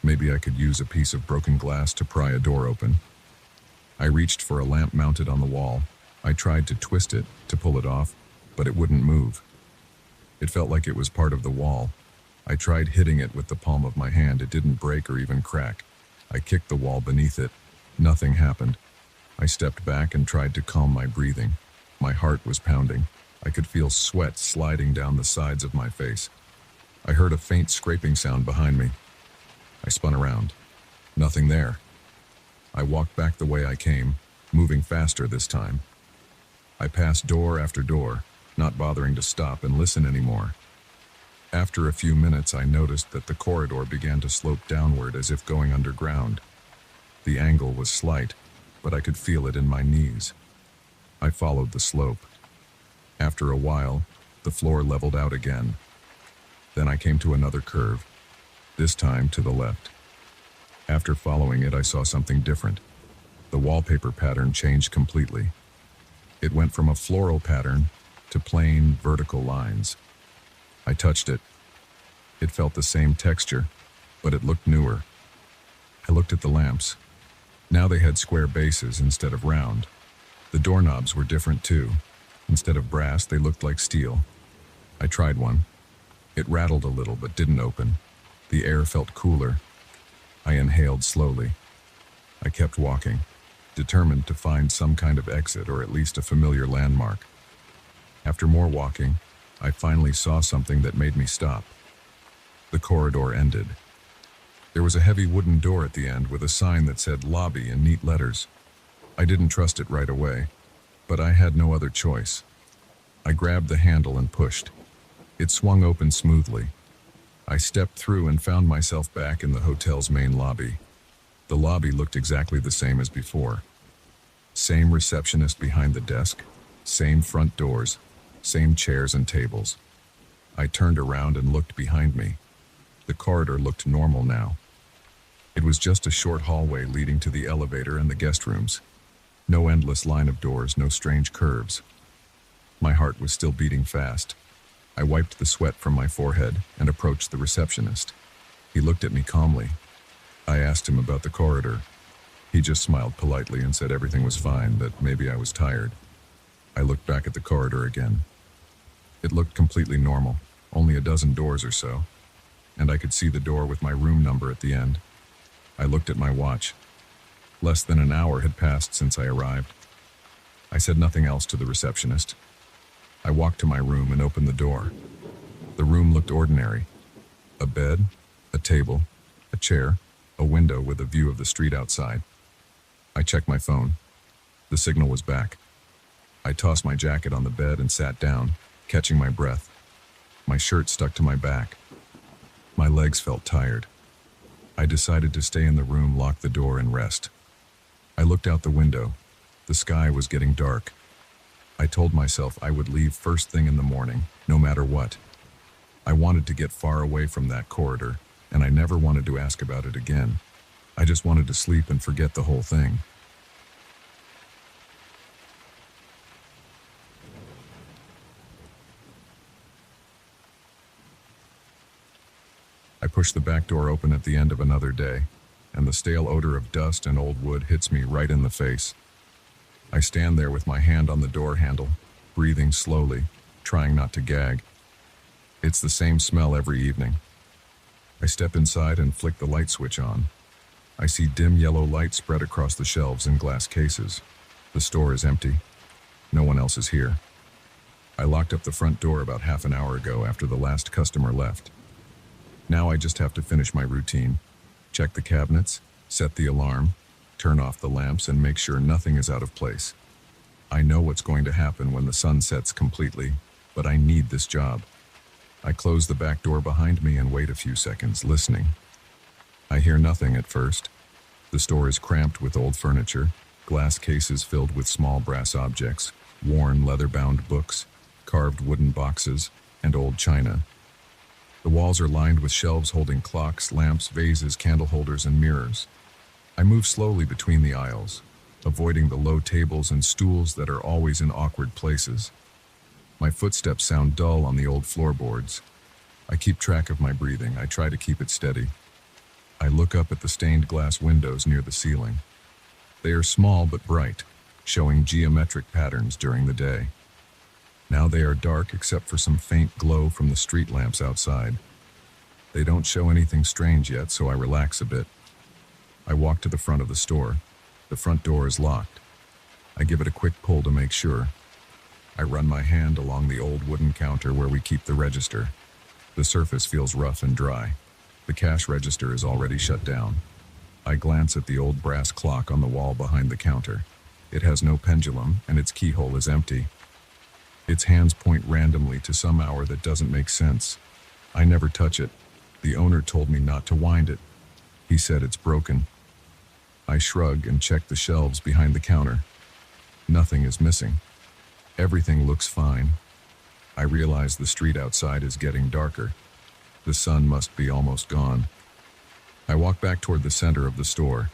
Maybe I could use a piece of broken glass to pry a door open. I reached for a lamp mounted on the wall. I tried to twist it, to pull it off, but it wouldn't move. It felt like it was part of the wall. I tried hitting it with the palm of my hand. It didn't break or even crack. I kicked the wall beneath it. Nothing happened. I stepped back and tried to calm my breathing. My heart was pounding. I could feel sweat sliding down the sides of my face. I heard a faint scraping sound behind me. I spun around. Nothing there. I walked back the way I came, moving faster this time. I passed door after door, not bothering to stop and listen anymore. After a few minutes, I noticed that the corridor began to slope downward as if going underground. The angle was slight, but I could feel it in my knees. I followed the slope. After a while, the floor leveled out again. Then I came to another curve, this time to the left. After following it, I saw something different. The wallpaper pattern changed completely. It went from a floral pattern to plain vertical lines. I touched it. It felt the same texture, but it looked newer. I looked at the lamps. Now they had square bases instead of round. The doorknobs were different too. Instead of brass, they looked like steel. I tried one. It rattled a little but didn't open. The air felt cooler. I inhaled slowly. I kept walking, determined to find some kind of exit or at least a familiar landmark. After more walking, I finally saw something that made me stop. The corridor ended. There was a heavy wooden door at the end with a sign that said lobby in neat letters. I didn't trust it right away, but I had no other choice. I grabbed the handle and pushed. It swung open smoothly. I stepped through and found myself back in the hotel's main lobby. The lobby looked exactly the same as before. Same receptionist behind the desk, same front doors, same chairs and tables. I turned around and looked behind me. The corridor looked normal now. It was just a short hallway leading to the elevator and the guest rooms. No endless line of doors, no strange curves. My heart was still beating fast. I wiped the sweat from my forehead and approached the receptionist. He looked at me calmly. I asked him about the corridor. He just smiled politely and said everything was fine, that maybe I was tired. I looked back at the corridor again. It looked completely normal, only a dozen doors or so, and I could see the door with my room number at the end. I looked at my watch. Less than an hour had passed since I arrived. I said nothing else to the receptionist. I walked to my room and opened the door. The room looked ordinary. A bed, a table, a chair, a window with a view of the street outside. I checked my phone. The signal was back. I tossed my jacket on the bed and sat down, catching my breath. My shirt stuck to my back. My legs felt tired. I decided to stay in the room, lock the door, and rest. I looked out the window. The sky was getting dark. I told myself I would leave first thing in the morning, no matter what. I wanted to get far away from that corridor, and I never wanted to ask about it again. I just wanted to sleep and forget the whole thing. I push the back door open at the end of another day, and the stale odor of dust and old wood hits me right in the face. I stand there with my hand on the door handle, breathing slowly, trying not to gag. It's the same smell every evening. I step inside and flick the light switch on. I see dim yellow light spread across the shelves in glass cases. The store is empty. No one else is here. I locked up the front door about half an hour ago after the last customer left. Now I just have to finish my routine. Check the cabinets, set the alarm, turn off the lamps, and make sure nothing is out of place. I know what's going to happen when the sun sets completely, but I need this job. I close the back door behind me and wait a few seconds, listening. I hear nothing at first. The store is cramped with old furniture, glass cases filled with small brass objects, worn leather-bound books, carved wooden boxes, and old china. The walls are lined with shelves holding clocks, lamps, vases, candle holders, and mirrors. I move slowly between the aisles, avoiding the low tables and stools that are always in awkward places. My footsteps sound dull on the old floorboards. I keep track of my breathing. I try to keep it steady. I look up at the stained glass windows near the ceiling. They are small but bright, showing geometric patterns during the day. Now they are dark except for some faint glow from the street lamps outside. They don't show anything strange yet, so I relax a bit. I walk to the front of the store. The front door is locked. I give it a quick pull to make sure. I run my hand along the old wooden counter where we keep the register. The surface feels rough and dry. The cash register is already shut down. I glance at the old brass clock on the wall behind the counter. It has no pendulum, and its keyhole is empty. Its hands point randomly to some hour that doesn't make sense. I never touch it. The owner told me not to wind it. He said it's broken. I shrug and check the shelves behind the counter. Nothing is missing. Everything looks fine. I realize the street outside is getting darker. The sun must be almost gone. I walk back toward the center of the store.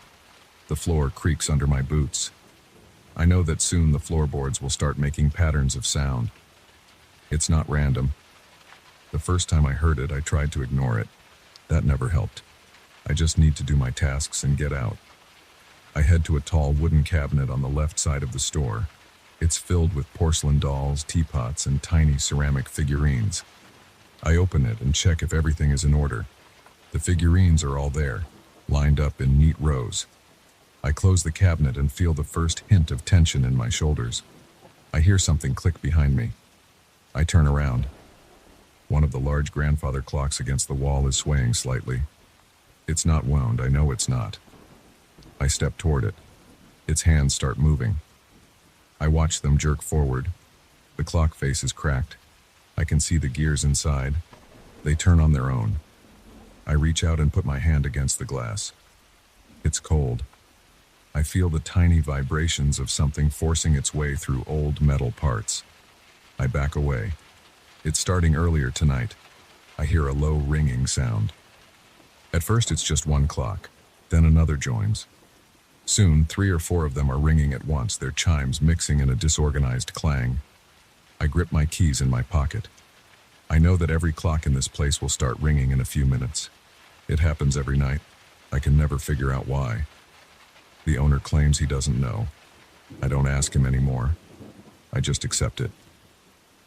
The floor creaks under my boots. I know that soon the floorboards will start making patterns of sound. It's not random. The first time I heard it, I tried to ignore it. That never helped. I just need to do my tasks and get out. I head to a tall wooden cabinet on the left side of the store. It's filled with porcelain dolls, teapots, and tiny ceramic figurines. I open it and check if everything is in order. The figurines are all there, lined up in neat rows. I close the cabinet and feel the first hint of tension in my shoulders. I hear something click behind me. I turn around. One of the large grandfather clocks against the wall is swaying slightly. It's not wound, I know it's not. I step toward it. Its hands start moving. I watch them jerk forward. The clock face is cracked. I can see the gears inside. They turn on their own. I reach out and put my hand against the glass. It's cold. I feel the tiny vibrations of something forcing its way through old metal parts. I back away. It's starting earlier tonight. I hear a low ringing sound. At first it's just one clock, then another joins. Soon, 3 or 4 of them are ringing at once, their chimes mixing in a disorganized clang. I grip my keys in my pocket. I know that every clock in this place will start ringing in a few minutes. It happens every night. I can never figure out why. The owner claims he doesn't know. I don't ask him anymore. I just accept it.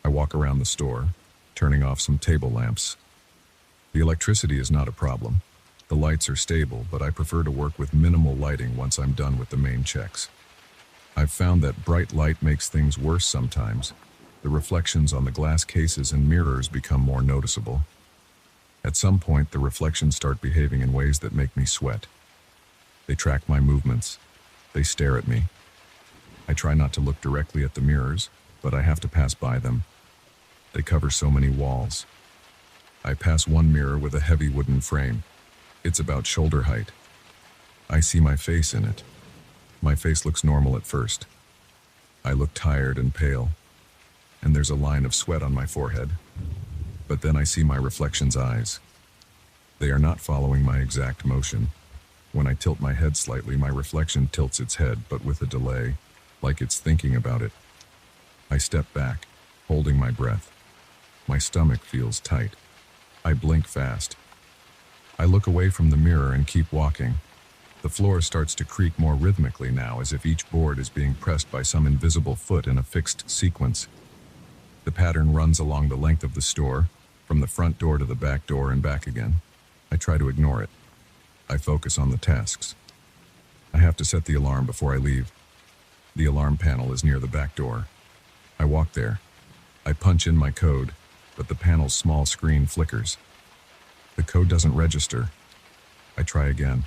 I walk around the store, turning off some table lamps. The electricity is not a problem. The lights are stable, but I prefer to work with minimal lighting once I'm done with the main checks. I've found that bright light makes things worse sometimes. The reflections on the glass cases and mirrors become more noticeable. At some point, the reflections start behaving in ways that make me sweat. They track my movements. They stare at me. I try not to look directly at the mirrors, but I have to pass by them. They cover so many walls. I pass one mirror with a heavy wooden frame. It's about shoulder height. I see my face in it. My face looks normal at first. I look tired and pale, and there's a line of sweat on my forehead. But then I see my reflection's eyes. They are not following my exact motion. When I tilt my head slightly, my reflection tilts its head, but with a delay, like it's thinking about it. I step back, holding my breath. My stomach feels tight. I blink fast. I look away from the mirror and keep walking. The floor starts to creak more rhythmically now, as if each board is being pressed by some invisible foot in a fixed sequence. The pattern runs along the length of the store, from the front door to the back door and back again. I try to ignore it. I focus on the tasks. I have to set the alarm before I leave. The alarm panel is near the back door. I walk there. I punch in my code, but the panel's small screen flickers. The code doesn't register. I try again.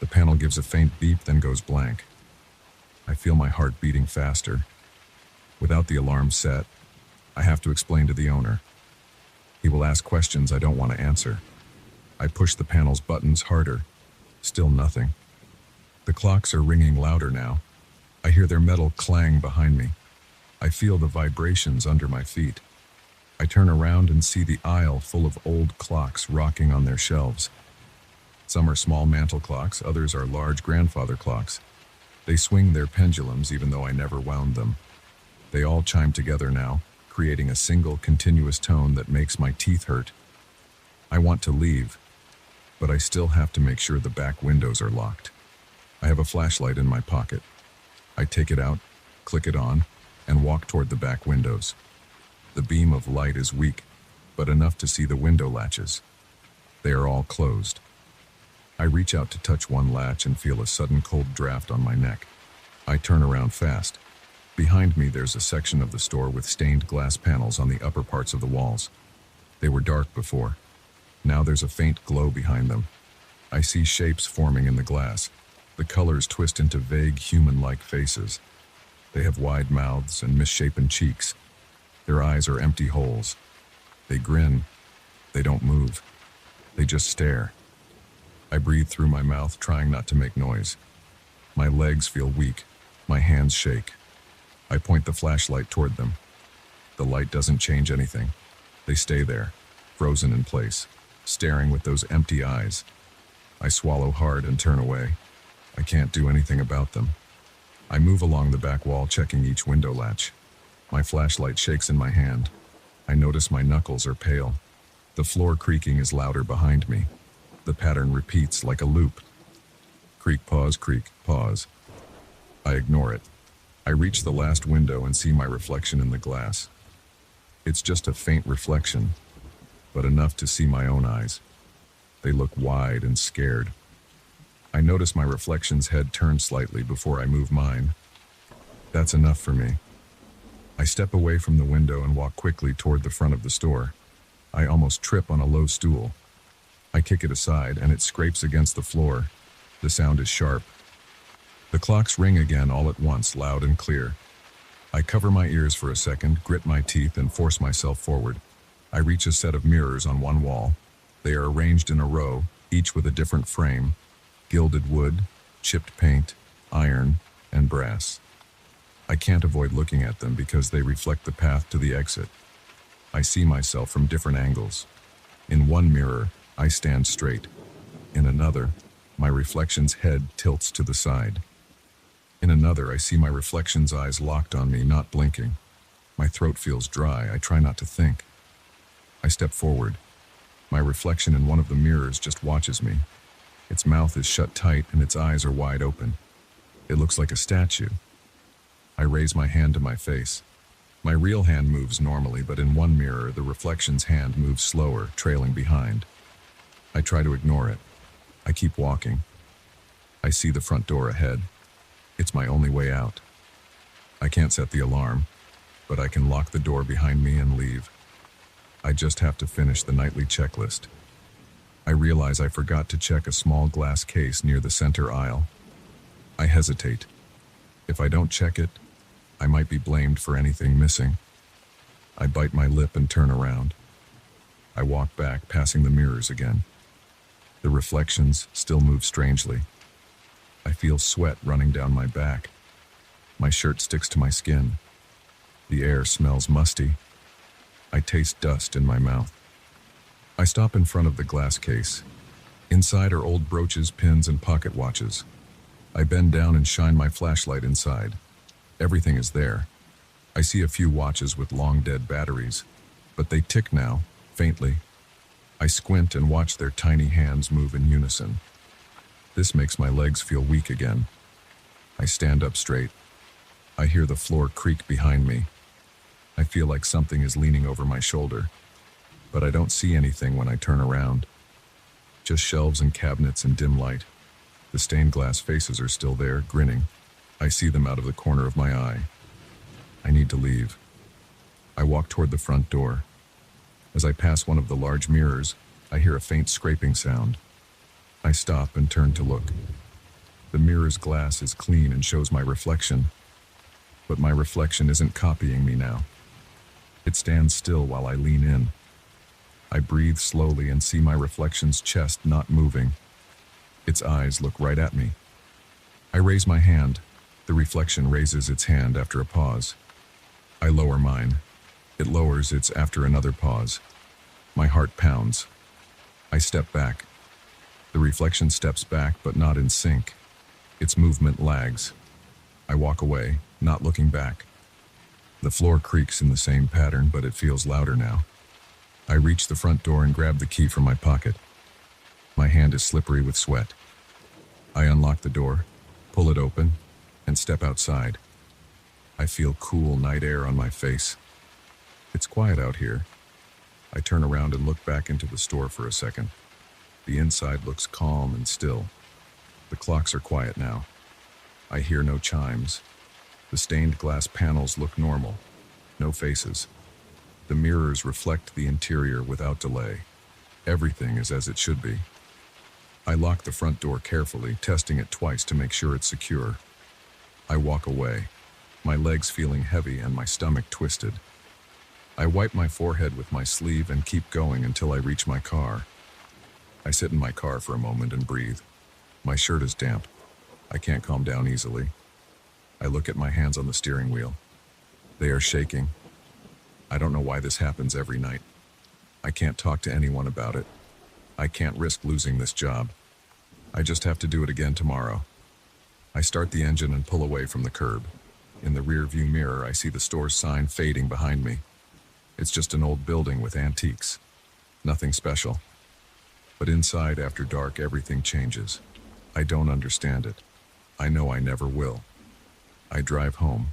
The panel gives a faint beep, then goes blank. I feel my heart beating faster. Without the alarm set, I have to explain to the owner. He will ask questions I don't want to answer. I push the panel's buttons harder. Still nothing. The clocks are ringing louder now. I hear their metal clang behind me. I feel the vibrations under my feet. I turn around and see the aisle full of old clocks rocking on their shelves. Some are small mantel clocks, others are large grandfather clocks. They swing their pendulums even though I never wound them. They all chime together now, creating a single continuous tone that makes my teeth hurt. I want to leave, but I still have to make sure the back windows are locked. I have a flashlight in my pocket. I take it out, click it on, and walk toward the back windows. The beam of light is weak, but enough to see the window latches. They are all closed. I reach out to touch one latch and feel a sudden cold draft on my neck. I turn around fast. Behind me there's a section of the store with stained glass panels on the upper parts of the walls. They were dark before. Now there's a faint glow behind them. I see shapes forming in the glass. The colors twist into vague human-like faces. They have wide mouths and misshapen cheeks. Their eyes are empty holes. They grin. They don't move. They just stare. I breathe through my mouth, trying not to make noise. My legs feel weak. My hands shake. I point the flashlight toward them. The light doesn't change anything. They stay there, frozen in place, staring with those empty eyes. I swallow hard and turn away. I can't do anything about them. I move along the back wall, checking each window latch. My flashlight shakes in my hand. I notice my knuckles are pale. The floor creaking is louder behind me. The pattern repeats like a loop. Creak, pause, creak, pause. I ignore it. I reach the last window and see my reflection in the glass. It's just a faint reflection, but enough to see my own eyes. They look wide and scared. I notice my reflection's head turn slightly before I move mine. That's enough for me. I step away from the window and walk quickly toward the front of the store. I almost trip on a low stool. I kick it aside and it scrapes against the floor. The sound is sharp. The clocks ring again all at once, loud and clear. I cover my ears for a second, grit my teeth, and force myself forward. I reach a set of mirrors on one wall. They are arranged in a row, each with a different frame: gilded wood, chipped paint, iron, and brass. I can't avoid looking at them because they reflect the path to the exit. I see myself from different angles. In one mirror, I stand straight. In another, my reflection's head tilts to the side. In another, I see my reflection's eyes locked on me, not blinking. My throat feels dry. I try not to think. I step forward. My reflection in one of the mirrors just watches me. Its mouth is shut tight and its eyes are wide open. It looks like a statue. I raise my hand to my face. My real hand moves normally, but in one mirror, the reflection's hand moves slower, trailing behind. I try to ignore it. I keep walking. I see the front door ahead. It's my only way out. I can't set the alarm, but I can lock the door behind me and leave. I just have to finish the nightly checklist. I realize I forgot to check a small glass case near the center aisle. I hesitate. If I don't check it, I might be blamed for anything missing. I bite my lip and turn around. I walk back, passing the mirrors again. The reflections still move strangely. I feel sweat running down my back. My shirt sticks to my skin. The air smells musty. I taste dust in my mouth. I stop in front of the glass case. Inside are old brooches, pins, and pocket watches. I bend down and shine my flashlight inside. Everything is there. I see a few watches with long dead batteries, but they tick now, faintly. I squint and watch their tiny hands move in unison. This makes my legs feel weak again. I stand up straight. I hear the floor creak behind me. I feel like something is leaning over my shoulder, but I don't see anything when I turn around. Just shelves and cabinets in dim light. The stained glass faces are still there, grinning. I see them out of the corner of my eye. I need to leave. I walk toward the front door. As I pass one of the large mirrors, I hear a faint scraping sound. I stop and turn to look. The mirror's glass is clean and shows my reflection, but my reflection isn't copying me now. It stands still while I lean in. I breathe slowly and see my reflection's chest not moving. Its eyes look right at me. I raise my hand. The reflection raises its hand after a pause. I lower mine. It lowers its after another pause. My heart pounds. I step back. The reflection steps back, but not in sync. Its movement lags. I walk away, not looking back. The floor creaks in the same pattern, but it feels louder now. I reach the front door and grab the key from my pocket. My hand is slippery with sweat. I unlock the door, pull it open, and step outside. I feel cool night air on my face. It's quiet out here. I turn around and look back into the store for a second. The inside looks calm and still. The clocks are quiet now. I hear no chimes. The stained glass panels look normal. No faces. The mirrors reflect the interior without delay. Everything is as it should be. I lock the front door carefully, testing it twice to make sure it's secure. I walk away, my legs feeling heavy and my stomach twisted. I wipe my forehead with my sleeve and keep going until I reach my car. I sit in my car for a moment and breathe. My shirt is damp. I can't calm down easily. I look at my hands on the steering wheel. They are shaking. I don't know why this happens every night. I can't talk to anyone about it. I can't risk losing this job. I just have to do it again tomorrow. I start the engine and pull away from the curb. In the rear-view mirror, I see the store's sign fading behind me. It's just an old building with antiques. Nothing special. But inside, after dark, everything changes. I don't understand it. I know I never will. I drive home,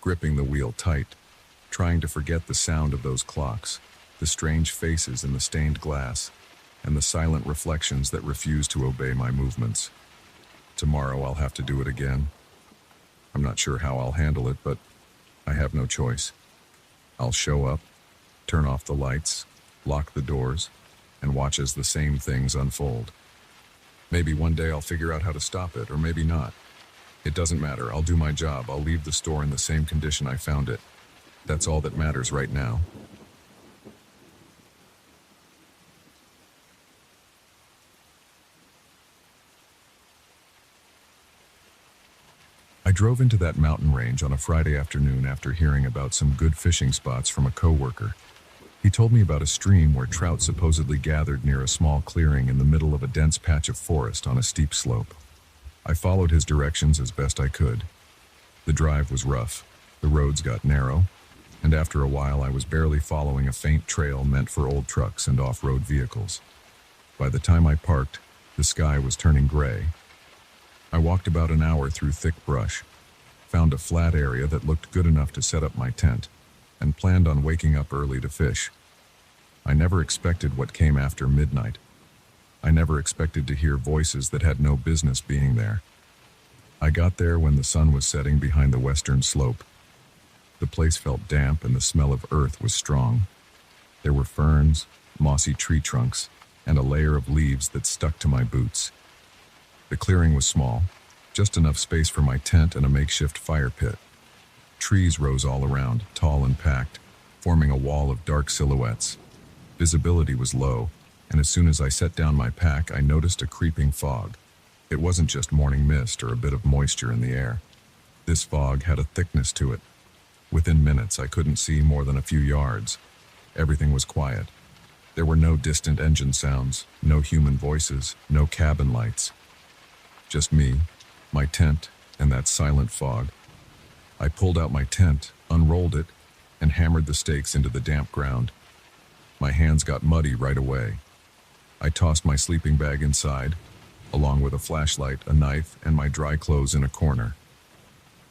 gripping the wheel tight, trying to forget the sound of those clocks, the strange faces in the stained glass, and the silent reflections that refuse to obey my movements. Tomorrow I'll have to do it again. I'm not sure how I'll handle it, but I have no choice. I'll show up, turn off the lights, lock the doors, and watch as the same things unfold. Maybe one day I'll figure out how to stop it, or maybe not. It doesn't matter. I'll do my job. I'll leave the store in the same condition I found it. That's all that matters right now. I drove into that mountain range on a Friday afternoon after hearing about some good fishing spots from a coworker. He told me about a stream where trout supposedly gathered near a small clearing in the middle of a dense patch of forest on a steep slope. I followed his directions as best I could. The drive was rough, the roads got narrow, and after a while I was barely following a faint trail meant for old trucks and off-road vehicles. By the time I parked, the sky was turning gray. I walked about an hour through thick brush, found a flat area that looked good enough to set up my tent, and planned on waking up early to fish. I never expected what came after midnight. I never expected to hear voices that had no business being there. I got there when the sun was setting behind the western slope. The place felt damp and the smell of earth was strong. There were ferns, mossy tree trunks, and a layer of leaves that stuck to my boots. The clearing was small, just enough space for my tent and a makeshift fire pit. Trees rose all around, tall and packed, forming a wall of dark silhouettes. Visibility was low, and as soon as I set down my pack, I noticed a creeping fog. It wasn't just morning mist or a bit of moisture in the air. This fog had a thickness to it. Within minutes, I couldn't see more than a few yards. Everything was quiet. There were no distant engine sounds, no human voices, no cabin lights. Just me, my tent, and that silent fog. I pulled out my tent, unrolled it, and hammered the stakes into the damp ground. My hands got muddy right away. I tossed my sleeping bag inside, along with a flashlight, a knife, and my dry clothes in a corner.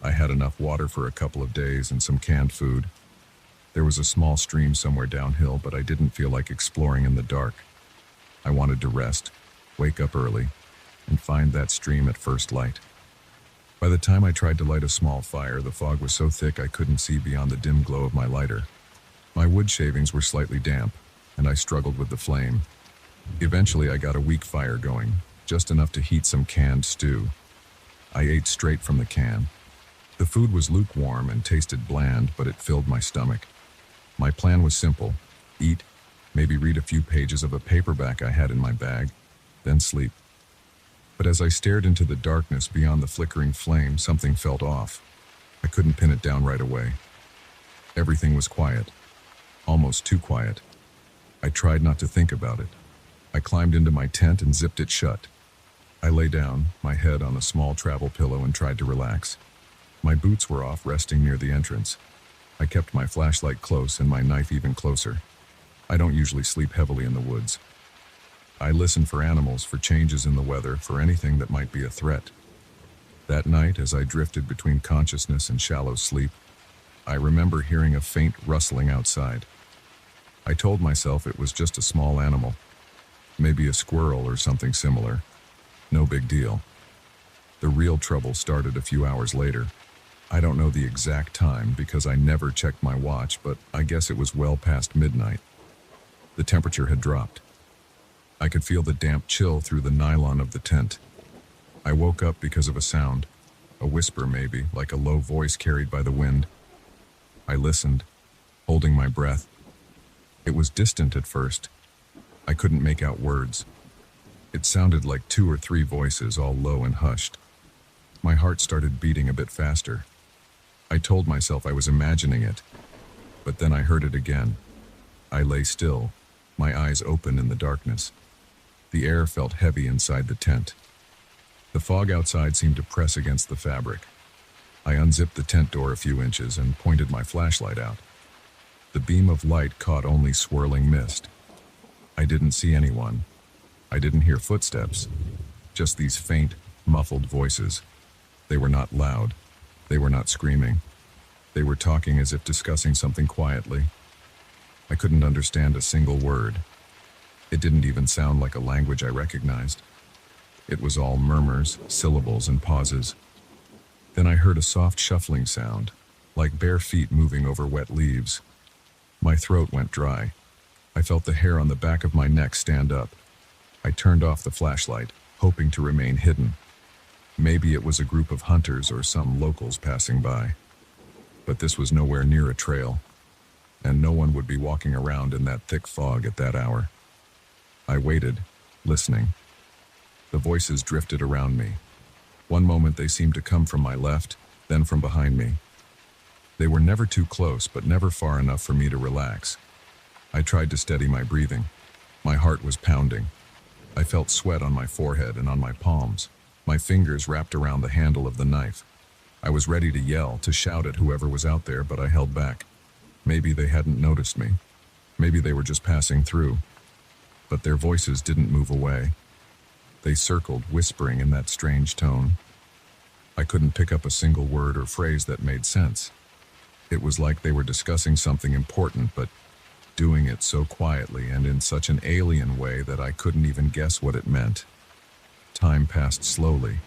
I had enough water for a couple of days and some canned food. There was a small stream somewhere downhill, but I didn't feel like exploring in the dark. I wanted to rest, wake up early, and find that stream at first light. By the time I tried to light a small fire, the fog was so thick I couldn't see beyond the dim glow of my lighter. My wood shavings were slightly damp, and I struggled with the flame. Eventually, I got a weak fire going, just enough to heat some canned stew. I ate straight from the can. The food was lukewarm and tasted bland, but it filled my stomach. My plan was simple: eat, maybe read a few pages of a paperback I had in my bag, then sleep. But as I stared into the darkness beyond the flickering flame, something felt off. I couldn't pin it down right away. Everything was quiet, almost too quiet. I tried not to think about it. I climbed into my tent and zipped it shut. I lay down, my head on a small travel pillow, and tried to relax. My boots were off, resting near the entrance. I kept my flashlight close and my knife even closer. I don't usually sleep heavily in the woods. I listened for animals, for changes in the weather, for anything that might be a threat. That night, as I drifted between consciousness and shallow sleep, I remember hearing a faint rustling outside. I told myself it was just a small animal, maybe a squirrel or something similar. No big deal. The real trouble started a few hours later. I don't know the exact time because I never checked my watch, but I guess it was well past midnight. The temperature had dropped. I could feel the damp chill through the nylon of the tent. I woke up because of a sound, a whisper maybe, like a low voice carried by the wind. I listened, holding my breath. It was distant at first. I couldn't make out words. It sounded like 2 or 3 voices, all low and hushed. My heart started beating a bit faster. I told myself I was imagining it, but then I heard it again. I lay still, my eyes open in the darkness. The air felt heavy inside the tent. The fog outside seemed to press against the fabric. I unzipped the tent door a few inches and pointed my flashlight out. The beam of light caught only swirling mist. I didn't see anyone. I didn't hear footsteps, just these faint, muffled voices. They were not loud. They were not screaming. They were talking as if discussing something quietly. I couldn't understand a single word. It didn't even sound like a language I recognized. It was all murmurs, syllables, and pauses. Then I heard a soft shuffling sound, like bare feet moving over wet leaves. My throat went dry. I felt the hair on the back of my neck stand up. I turned off the flashlight, hoping to remain hidden. Maybe it was a group of hunters or some locals passing by. But this was nowhere near a trail, and no one would be walking around in that thick fog at that hour. I waited, listening. The voices drifted around me. One moment they seemed to come from my left, then from behind me. They were never too close, but never far enough for me to relax. I tried to steady my breathing. My heart was pounding. I felt sweat on my forehead and on my palms. My fingers wrapped around the handle of the knife. I was ready to yell, to shout at whoever was out there, but I held back. Maybe they hadn't noticed me. Maybe they were just passing through. But their voices didn't move away. They circled, whispering in that strange tone. I couldn't pick up a single word or phrase that made sense. It was like they were discussing something important, but doing it so quietly and in such an alien way that I couldn't even guess what it meant. Time passed slowly.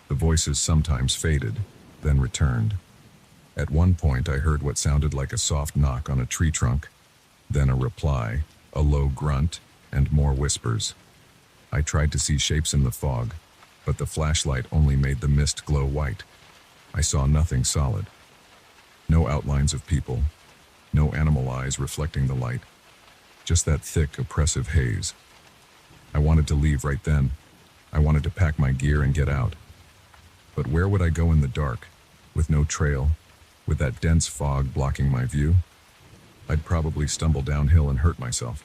The voices sometimes faded, then returned. At one point, I heard what sounded like a soft knock on a tree trunk, then a reply, a low grunt, and more whispers. I tried to see shapes in the fog, but the flashlight only made the mist glow white. I saw nothing solid. No outlines of people, no animal eyes reflecting the light, just that thick, oppressive haze. I wanted to leave right then. I wanted to pack my gear and get out. But where would I go in the dark, with no trail, with that dense fog blocking my view? I'd probably stumble downhill and hurt myself.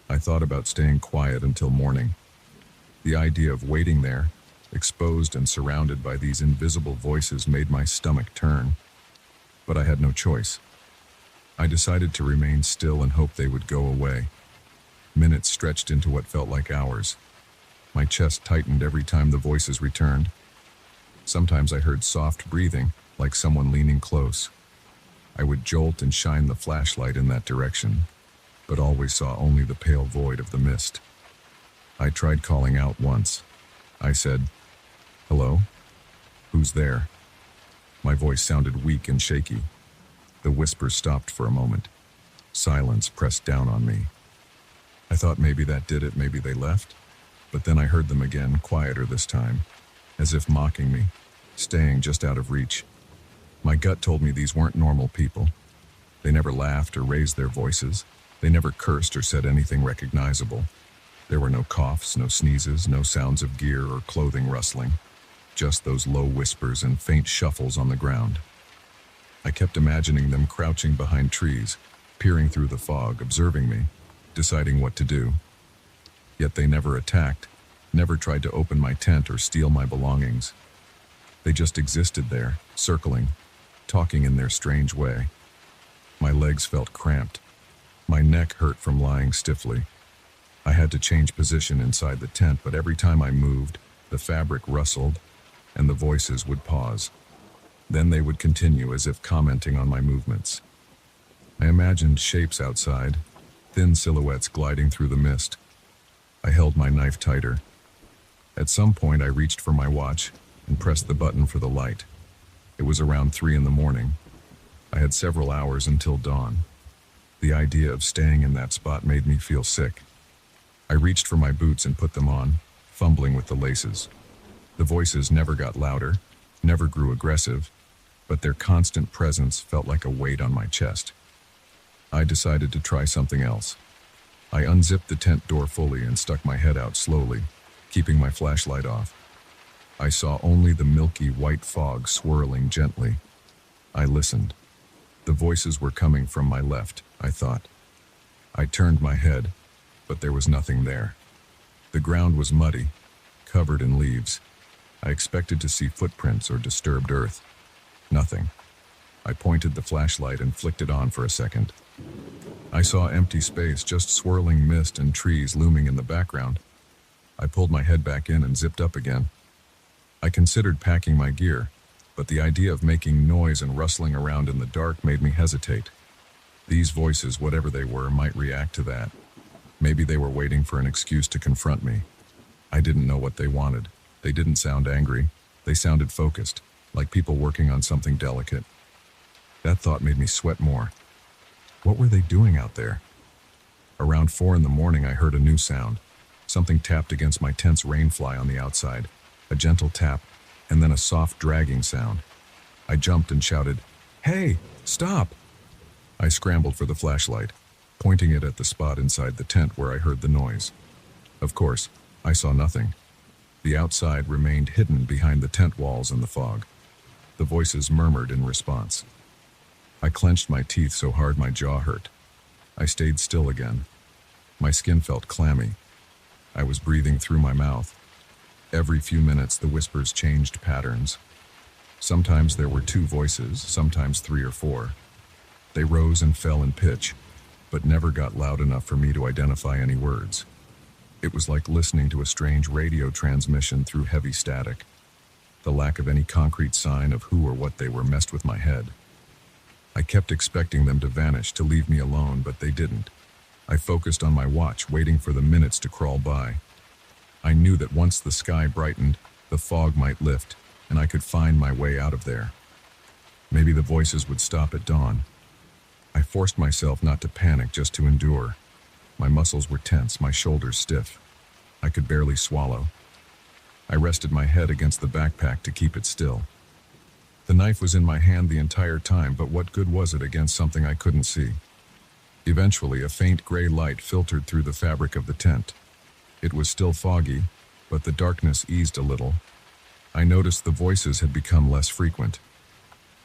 I thought about staying quiet until morning. The idea of waiting there, exposed and surrounded by these invisible voices, made my stomach turn. But I had no choice. I decided to remain still and hope they would go away. Minutes stretched into what felt like hours. My chest tightened every time the voices returned. Sometimes I heard soft breathing, like someone leaning close. I would jolt and shine the flashlight in that direction, but always saw only the pale void of the mist. I tried calling out once. I said, "Hello? Who's there?" My voice sounded weak and shaky. The whisper stopped for a moment. Silence pressed down on me. I thought maybe that did it, maybe they left. But then I heard them again, quieter this time, as if mocking me, staying just out of reach. My gut told me these weren't normal people. They never laughed or raised their voices. They never cursed or said anything recognizable. There were no coughs, no sneezes, no sounds of gear or clothing rustling. Just those low whispers and faint shuffles on the ground. I kept imagining them crouching behind trees, peering through the fog, observing me, deciding what to do. Yet they never attacked, never tried to open my tent or steal my belongings. They just existed there, circling, talking in their strange way. My legs felt cramped. My neck hurt from lying stiffly. I had to change position inside the tent, but every time I moved, the fabric rustled, and the voices would pause. Then they would continue as if commenting on my movements. I imagined shapes outside, thin silhouettes gliding through the mist. I held my knife tighter. At some point, I reached for my watch and pressed the button for the light. It was around 3 a.m. I had several hours until dawn. The idea of staying in that spot made me feel sick. I reached for my boots and put them on, fumbling with the laces. The voices never got louder, never grew aggressive, but their constant presence felt like a weight on my chest. I decided to try something else. I unzipped the tent door fully and stuck my head out slowly, keeping my flashlight off. I saw only the milky white fog swirling gently. I listened. The voices were coming from my left, I thought. I turned my head, but there was nothing there. The ground was muddy, covered in leaves. I expected to see footprints or disturbed earth. Nothing. I pointed the flashlight and flicked it on for a second. I saw empty space, just swirling mist and trees looming in the background. I pulled my head back in and zipped up again. I considered packing my gear, but the idea of making noise and rustling around in the dark made me hesitate. These voices, whatever they were, might react to that. Maybe they were waiting for an excuse to confront me. I didn't know what they wanted. They didn't sound angry. They sounded focused, like people working on something delicate. That thought made me sweat more. What were they doing out there? Around 4 a.m, I heard a new sound. Something tapped against my tent's rainfly on the outside. A gentle tap, and then a soft dragging sound. I jumped and shouted, "Hey, stop!" I scrambled for the flashlight, pointing it at the spot inside the tent where I heard the noise. Of course, I saw nothing. The outside remained hidden behind the tent walls and the fog. The voices murmured in response. I clenched my teeth so hard my jaw hurt. I stayed still again. My skin felt clammy. I was breathing through my mouth. Every few minutes, the whispers changed patterns. Sometimes there were two voices, sometimes three or four. They rose and fell in pitch, but never got loud enough for me to identify any words. It was like listening to a strange radio transmission through heavy static. The lack of any concrete sign of who or what they were messed with my head. I kept expecting them to vanish, to leave me alone, but they didn't. I focused on my watch, waiting for the minutes to crawl by. I knew that once the sky brightened, the fog might lift, and I could find my way out of there. Maybe the voices would stop at dawn. I forced myself not to panic, just to endure. My muscles were tense, my shoulders stiff. I could barely swallow. I rested my head against the backpack to keep it still. The knife was in my hand the entire time, but what good was it against something I couldn't see? Eventually, a faint gray light filtered through the fabric of the tent. It was still foggy, but the darkness eased a little. I noticed the voices had become less frequent.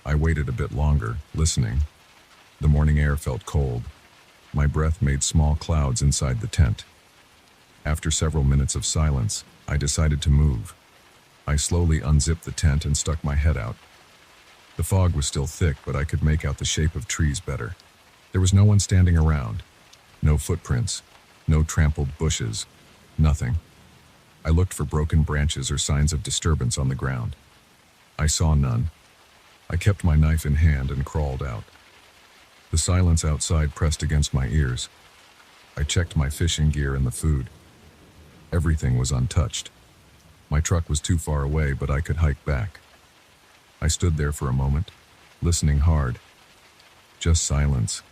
I waited a bit longer, listening. The morning air felt cold. My breath made small clouds inside the tent. After several minutes of silence, I decided to move. I slowly unzipped the tent and stuck my head out. The fog was still thick, but I could make out the shape of trees better. There was no one standing around. No footprints. No trampled bushes. Nothing. I looked for broken branches or signs of disturbance on the ground. I saw none. I kept my knife in hand and crawled out. The silence outside pressed against my ears. I checked my fishing gear and the food. Everything was untouched. My truck was too far away, but I could hike back. I stood there for a moment, listening hard. Just silence.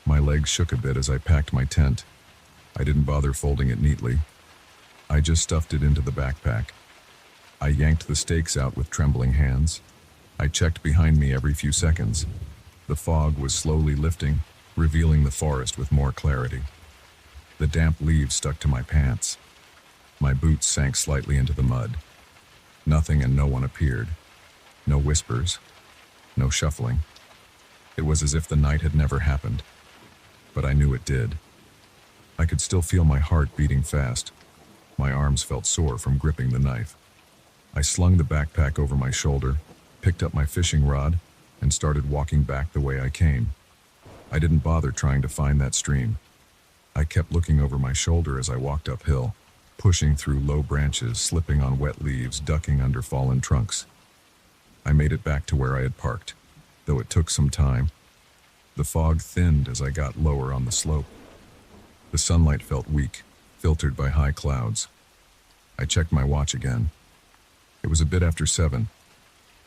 My legs shook a bit as I packed my tent. I didn't bother folding it neatly. I just stuffed it into the backpack. I yanked the stakes out with trembling hands. I checked behind me every few seconds. The fog was slowly lifting, revealing the forest with more clarity. The damp leaves stuck to my pants. My boots sank slightly into the mud. Nothing and no one appeared. No whispers. No shuffling. It was as if the night had never happened. But I knew it did. I could still feel my heart beating fast. My arms felt sore from gripping the knife. I slung the backpack over my shoulder, picked up my fishing rod, and started walking back the way I came. I didn't bother trying to find that stream. I kept looking over my shoulder as I walked uphill, pushing through low branches, slipping on wet leaves, ducking under fallen trunks. I made it back to where I had parked, though it took some time. The fog thinned as I got lower on the slope. The sunlight felt weak, filtered by high clouds. I checked my watch again. It was a bit after 7.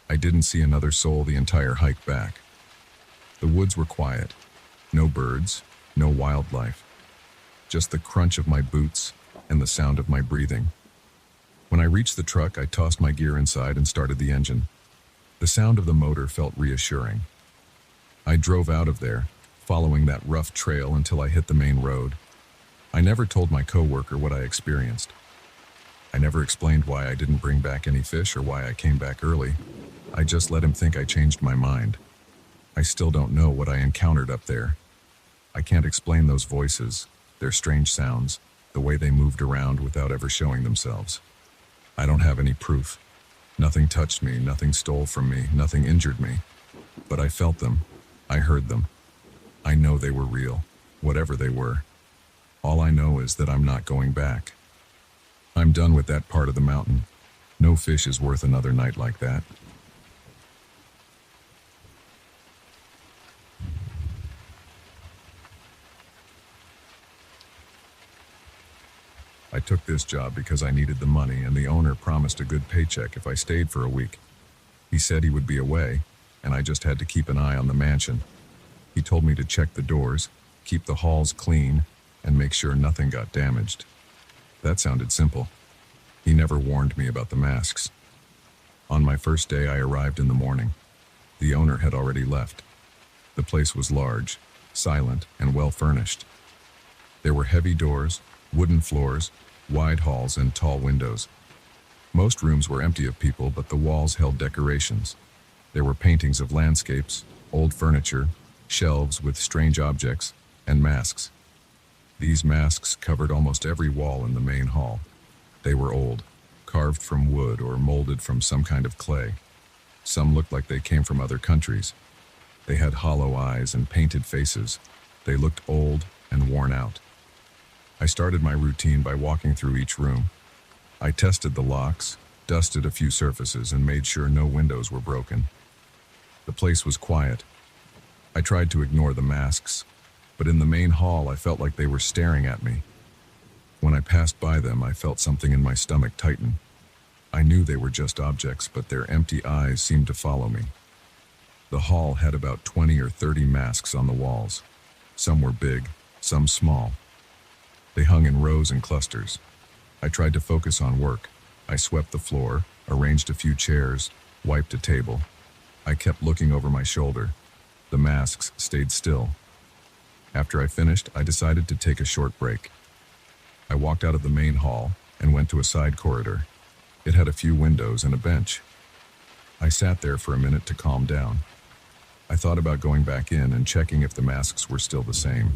I didn't see another soul the entire hike back. The woods were quiet. No birds, no wildlife. Just the crunch of my boots and the sound of my breathing. When I reached the truck, I tossed my gear inside and started the engine. The sound of the motor felt reassuring. I drove out of there, following that rough trail until I hit the main road. I never told my coworker what I experienced. I never explained why I didn't bring back any fish or why I came back early. I just let him think I changed my mind. I still don't know what I encountered up there. I can't explain those voices, their strange sounds, the way they moved around without ever showing themselves. I don't have any proof. Nothing touched me, nothing stole from me, nothing injured me. But I felt them. I heard them. I know they were real, whatever they were. All I know is that I'm not going back. I'm done with that part of the mountain. No fish is worth another night like that. I took this job because I needed the money, and the owner promised a good paycheck if I stayed for a week. He said he would be away, and I just had to keep an eye on the mansion. He told me to check the doors, keep the halls clean, and make sure nothing got damaged. That sounded simple. He never warned me about the masks. On my first day, I arrived in the morning. The owner had already left. The place was large, silent, and well furnished. There were heavy doors, wooden floors, wide halls, and tall windows. Most rooms were empty of people, but the walls held decorations. There were paintings of landscapes, old furniture, shelves with strange objects, And masks. These masks covered almost every wall in the main hall. They were old, carved from wood or molded from some kind of clay. Some looked like they came from other countries. They had hollow eyes and painted faces. They looked old and worn out. I started my routine by walking through each room. I tested the locks, dusted a few surfaces, and made sure no windows were broken. The place was quiet. I tried to ignore the masks, but in the main hall I felt like they were staring at me. When I passed by them, I felt something in my stomach tighten. I knew they were just objects, but their empty eyes seemed to follow me. The hall had about 20 or 30 masks on the walls. Some were big, some small. They hung in rows and clusters. I tried to focus on work. I swept the floor, arranged a few chairs, wiped a table. I kept looking over my shoulder. The masks stayed still. After I finished, I decided to take a short break. I walked out of the main hall and went to a side corridor. It had a few windows and a bench. I sat there for a minute to calm down. I thought about going back in and checking if the masks were still the same.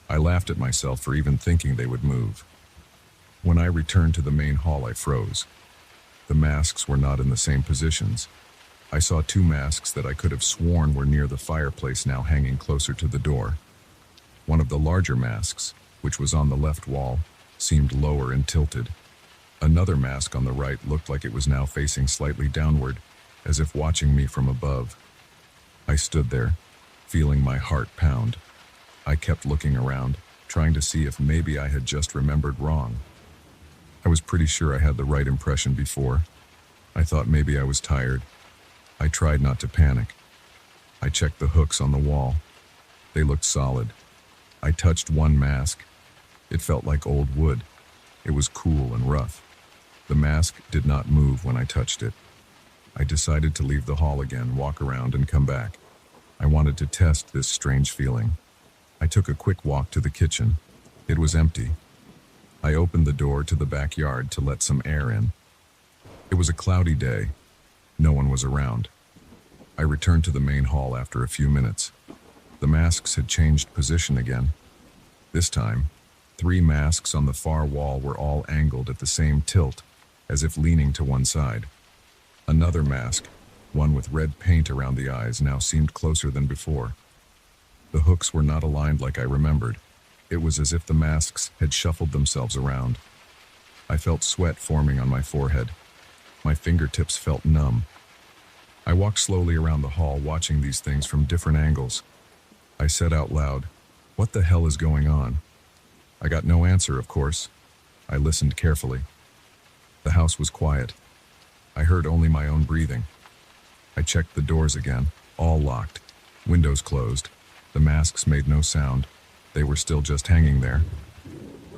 I laughed at myself for even thinking they would move. When I returned to the main hall, I froze. The masks were not in the same positions. I saw two masks that I could have sworn were near the fireplace, now hanging closer to the door. One of the larger masks, which was on the left wall, seemed lower and tilted. Another mask on the right looked like it was now facing slightly downward, as if watching me from above. I stood there, feeling my heart pound. I kept looking around, trying to see if maybe I had just remembered wrong. I was pretty sure I had the right impression before. I thought maybe I was tired. I tried not to panic. I checked the hooks on the wall. They looked solid. I touched one mask. It felt like old wood. It was cool and rough. The mask did not move when I touched it. I decided to leave the hall again, walk around, and come back. I wanted to test this strange feeling. I took a quick walk to the kitchen. It was empty. I opened the door to the backyard to let some air in. It was a cloudy day. No one was around. I returned to the main hall after a few minutes. The masks had changed position again. This time, 3 masks on the far wall were all angled at the same tilt, as if leaning to one side. Another mask, one with red paint around the eyes, now seemed closer than before. The hooks were not aligned like I remembered. It was as if the masks had shuffled themselves around. I felt sweat forming on my forehead. My fingertips felt numb. I walked slowly around the hall, watching these things from different angles. I said out loud, "What the hell is going on?" I got no answer, of course. I listened carefully. The house was quiet. I heard only my own breathing. I checked the doors again, all locked, windows closed. The masks made no sound. They were still just hanging there.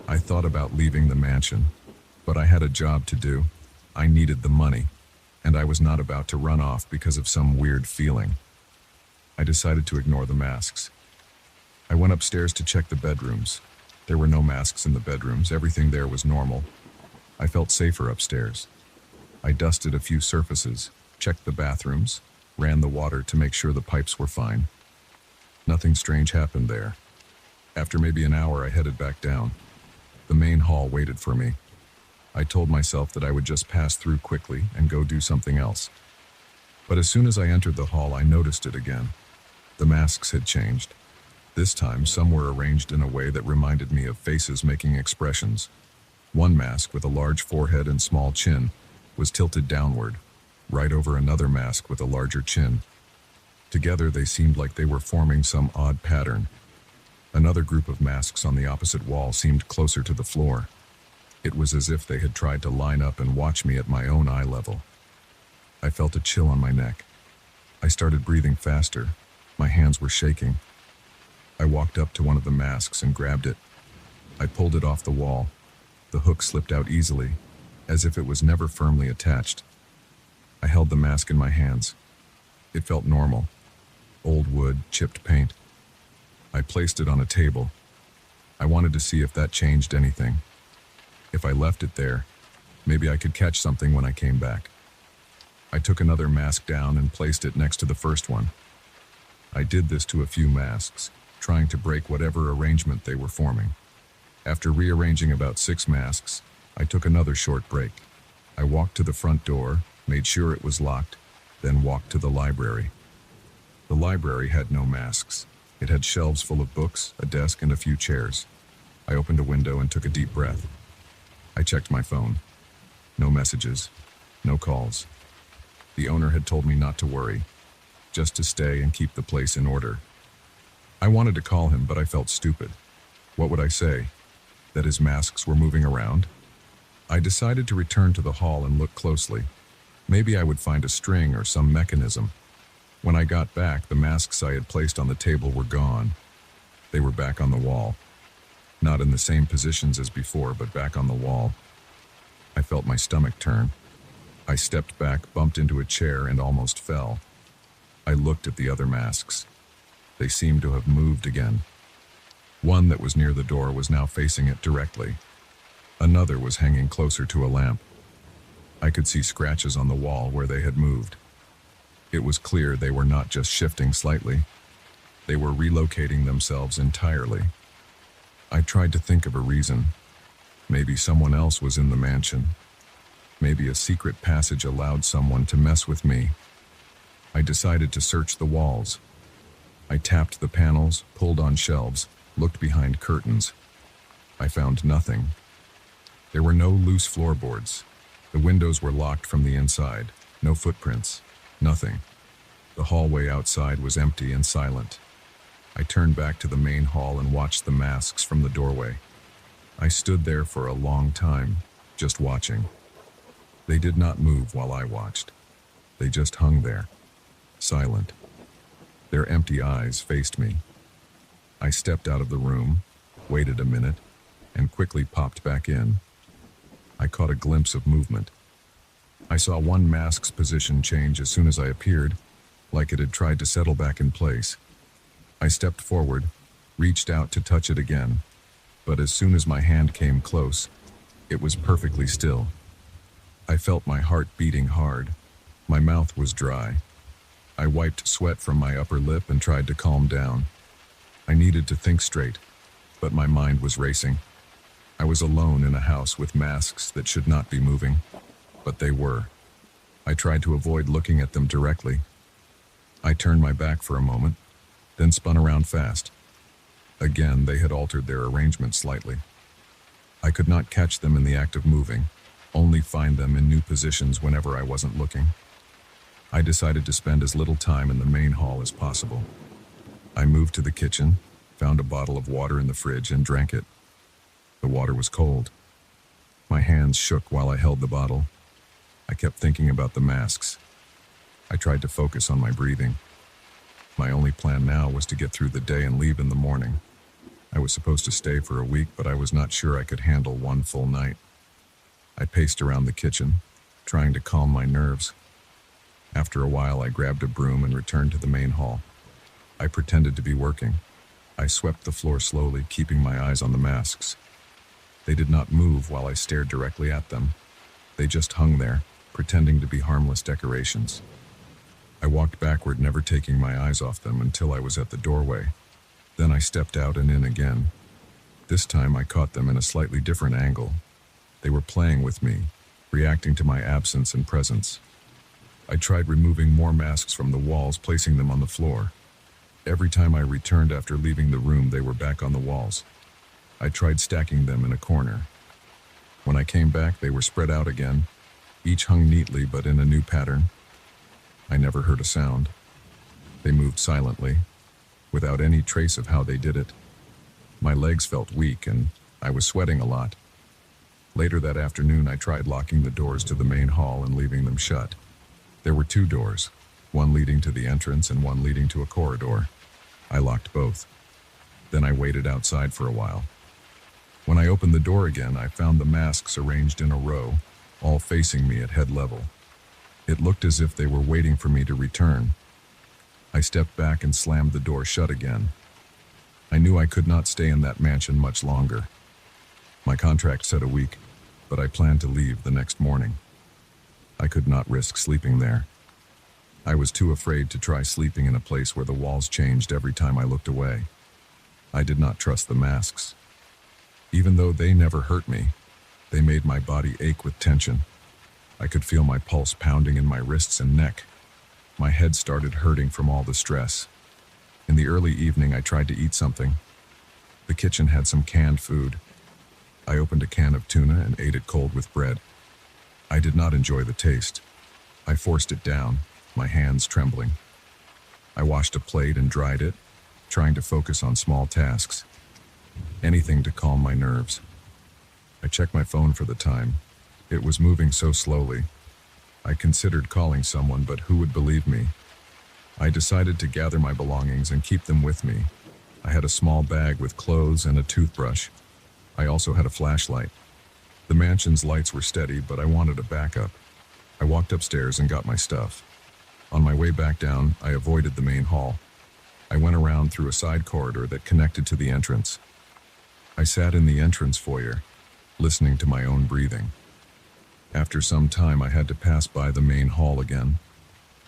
I thought about leaving the mansion, but I had a job to do. I needed the money, and I was not about to run off because of some weird feeling. I decided to ignore the masks. I went upstairs to check the bedrooms. There were no masks in the bedrooms. Everything there was normal. I felt safer upstairs. I dusted a few surfaces, checked the bathrooms, ran the water to make sure the pipes were fine. Nothing strange happened there. After maybe an hour, I headed back down. The main hall waited for me. I told myself that I would just pass through quickly and go do something else. But as soon as I entered the hall, I noticed it again. The masks had changed. This time, some were arranged in a way that reminded me of faces making expressions. One mask, with a large forehead and small chin, was tilted downward, right over another mask with a larger chin. Together, they seemed like they were forming some odd pattern. Another group of masks on the opposite wall seemed closer to the floor. It was as if they had tried to line up and watch me at my own eye level. I felt a chill on my neck. I started breathing faster. My hands were shaking. I walked up to one of the masks and grabbed it. I pulled it off the wall. The hook slipped out easily, as if it was never firmly attached. I held the mask in my hands. It felt normal. Old wood, chipped paint. I placed it on a table. I wanted to see if that changed anything. If I left it there, maybe I could catch something when I came back. I took another mask down and placed it next to the first one. I did this to a few masks. trying to break whatever arrangement they were forming. After rearranging about 6 masks, I took another short break. I walked to the front door, made sure it was locked, then walked to the library. The library had no masks. It had shelves full of books, a desk, and a few chairs. I opened a window and took a deep breath. I checked my phone. No messages, no calls. The owner had told me not to worry, just to stay and keep the place in order. I wanted to call him, but I felt stupid. What would I say? That his masks were moving around? I decided to return to the hall and look closely. Maybe I would find a string or some mechanism. When I got back, the masks I had placed on the table were gone. They were back on the wall. Not in the same positions as before, but back on the wall. I felt my stomach turn. I stepped back, bumped into a chair, and almost fell. I looked at the other masks. They seemed to have moved again. One that was near the door was now facing it directly. Another was hanging closer to a lamp. I could see scratches on the wall where they had moved. It was clear they were not just shifting slightly. They were relocating themselves entirely. I tried to think of a reason. Maybe someone else was in the mansion. Maybe a secret passage allowed someone to mess with me. I decided to search the walls. I tapped the panels, pulled on shelves, looked behind curtains. I found nothing. There were no loose floorboards. The windows were locked from the inside. No footprints. Nothing. The hallway outside was empty and silent. I turned back to the main hall and watched the masks from the doorway. I stood there for a long time, just watching. They did not move while I watched. They just hung there, silent. Their empty eyes faced me. I stepped out of the room, waited a minute, and quickly popped back in. I caught a glimpse of movement. I saw one mask's position change as soon as I appeared, like it had tried to settle back in place. I stepped forward, reached out to touch it again, but as soon as my hand came close, it was perfectly still. I felt my heart beating hard. My mouth was dry. I wiped sweat from my upper lip and tried to calm down. I needed to think straight, but my mind was racing. I was alone in a house with masks that should not be moving, but they were. I tried to avoid looking at them directly. I turned my back for a moment, then spun around fast. Again, they had altered their arrangement slightly. I could not catch them in the act of moving, only find them in new positions whenever I wasn't looking. I decided to spend as little time in the main hall as possible. I moved to the kitchen, found a bottle of water in the fridge, and drank it. The water was cold. My hands shook while I held the bottle. I kept thinking about the masks. I tried to focus on my breathing. My only plan now was to get through the day and leave in the morning. I was supposed to stay for a week, but I was not sure I could handle one full night. I paced around the kitchen, trying to calm my nerves. After a while, I grabbed a broom and returned to the main hall. I pretended to be working. I swept the floor slowly, keeping my eyes on the masks. They did not move while I stared directly at them. They just hung there, pretending to be harmless decorations. I walked backward, never taking my eyes off them until I was at the doorway. Then I stepped out and in again. This time I caught them in a slightly different angle. They were playing with me, reacting to my absence and presence. I tried removing more masks from the walls, placing them on the floor. Every time I returned after leaving the room, they were back on the walls. I tried stacking them in a corner. When I came back, they were spread out again, each hung neatly but in a new pattern. I never heard a sound. They moved silently, without any trace of how they did it. My legs felt weak and I was sweating a lot. Later that afternoon, I tried locking the doors to the main hall and leaving them shut. There were 2 doors, one leading to the entrance and one leading to a corridor. I locked both. Then I waited outside for a while. When I opened the door again, I found the masks arranged in a row, all facing me at head level. It looked as if they were waiting for me to return. I stepped back and slammed the door shut again. I knew I could not stay in that mansion much longer. My contract said a week, but I planned to leave the next morning. I could not risk sleeping there. I was too afraid to try sleeping in a place where the walls changed every time I looked away. I did not trust the masks. Even though they never hurt me, they made my body ache with tension. I could feel my pulse pounding in my wrists and neck. My head started hurting from all the stress. In the early evening, I tried to eat something. The kitchen had some canned food. I opened a can of tuna and ate it cold with bread. I did not enjoy the taste. I forced it down, my hands trembling. I washed a plate and dried it, trying to focus on small tasks. Anything to calm my nerves. I checked my phone for the time. It was moving so slowly. I considered calling someone, but who would believe me? I decided to gather my belongings and keep them with me. I had a small bag with clothes and a toothbrush. I also had a flashlight. The mansion's lights were steady, but I wanted a backup. I walked upstairs and got my stuff. On my way back down, I avoided the main hall. I went around through a side corridor that connected to the entrance. I sat in the entrance foyer, listening to my own breathing. After some time, I had to pass by the main hall again.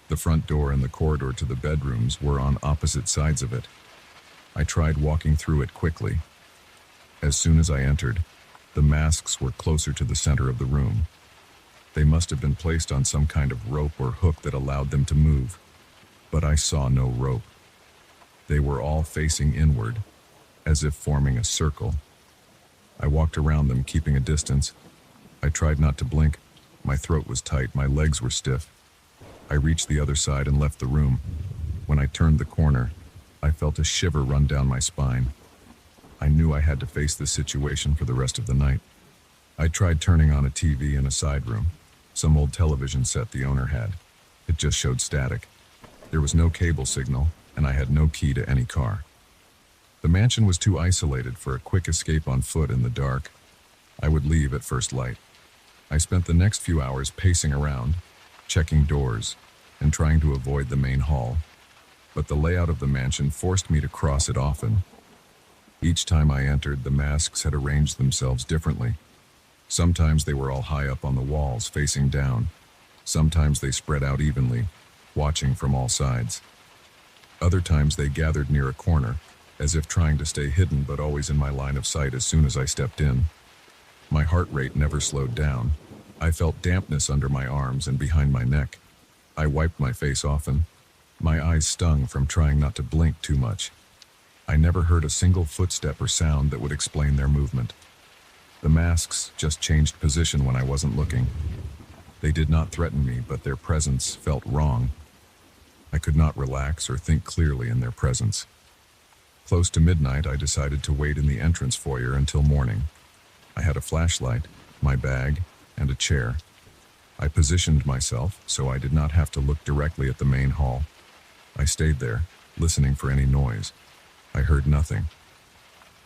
The front door and the corridor to the bedrooms were on opposite sides of it. I tried walking through it quickly. As soon as I entered, the masks were closer to the center of the room. They must have been placed on some kind of rope or hook that allowed them to move, but I saw no rope. They were all facing inward, as if forming a circle. I walked around them, keeping a distance. I tried not to blink. My throat was tight, my legs were stiff. I reached the other side and left the room. When I turned the corner, I felt a shiver run down my spine. I knew I had to face this situation for the rest of the night. I tried turning on a TV in a side room, some old television set the owner had. It just showed static. There was no cable signal, and I had no key to any car. The mansion was too isolated for a quick escape on foot in the dark. I would leave at first light. I spent the next few hours pacing around, checking doors, and trying to avoid the main hall. But the layout of the mansion forced me to cross it often. Each time I entered, the masks had arranged themselves differently. Sometimes they were all high up on the walls, facing down. Sometimes they spread out evenly, watching from all sides. Other times they gathered near a corner, as if trying to stay hidden but always in my line of sight as soon as I stepped in. My heart rate never slowed down. I felt dampness under my arms and behind my neck. I wiped my face often. My eyes stung from trying not to blink too much. I never heard a single footstep or sound that would explain their movement. The masks just changed position when I wasn't looking. They did not threaten me, but their presence felt wrong. I could not relax or think clearly in their presence. Close to midnight, I decided to wait in the entrance foyer until morning. I had a flashlight, my bag, and a chair. I positioned myself so I did not have to look directly at the main hall. I stayed there, listening for any noise. I heard nothing.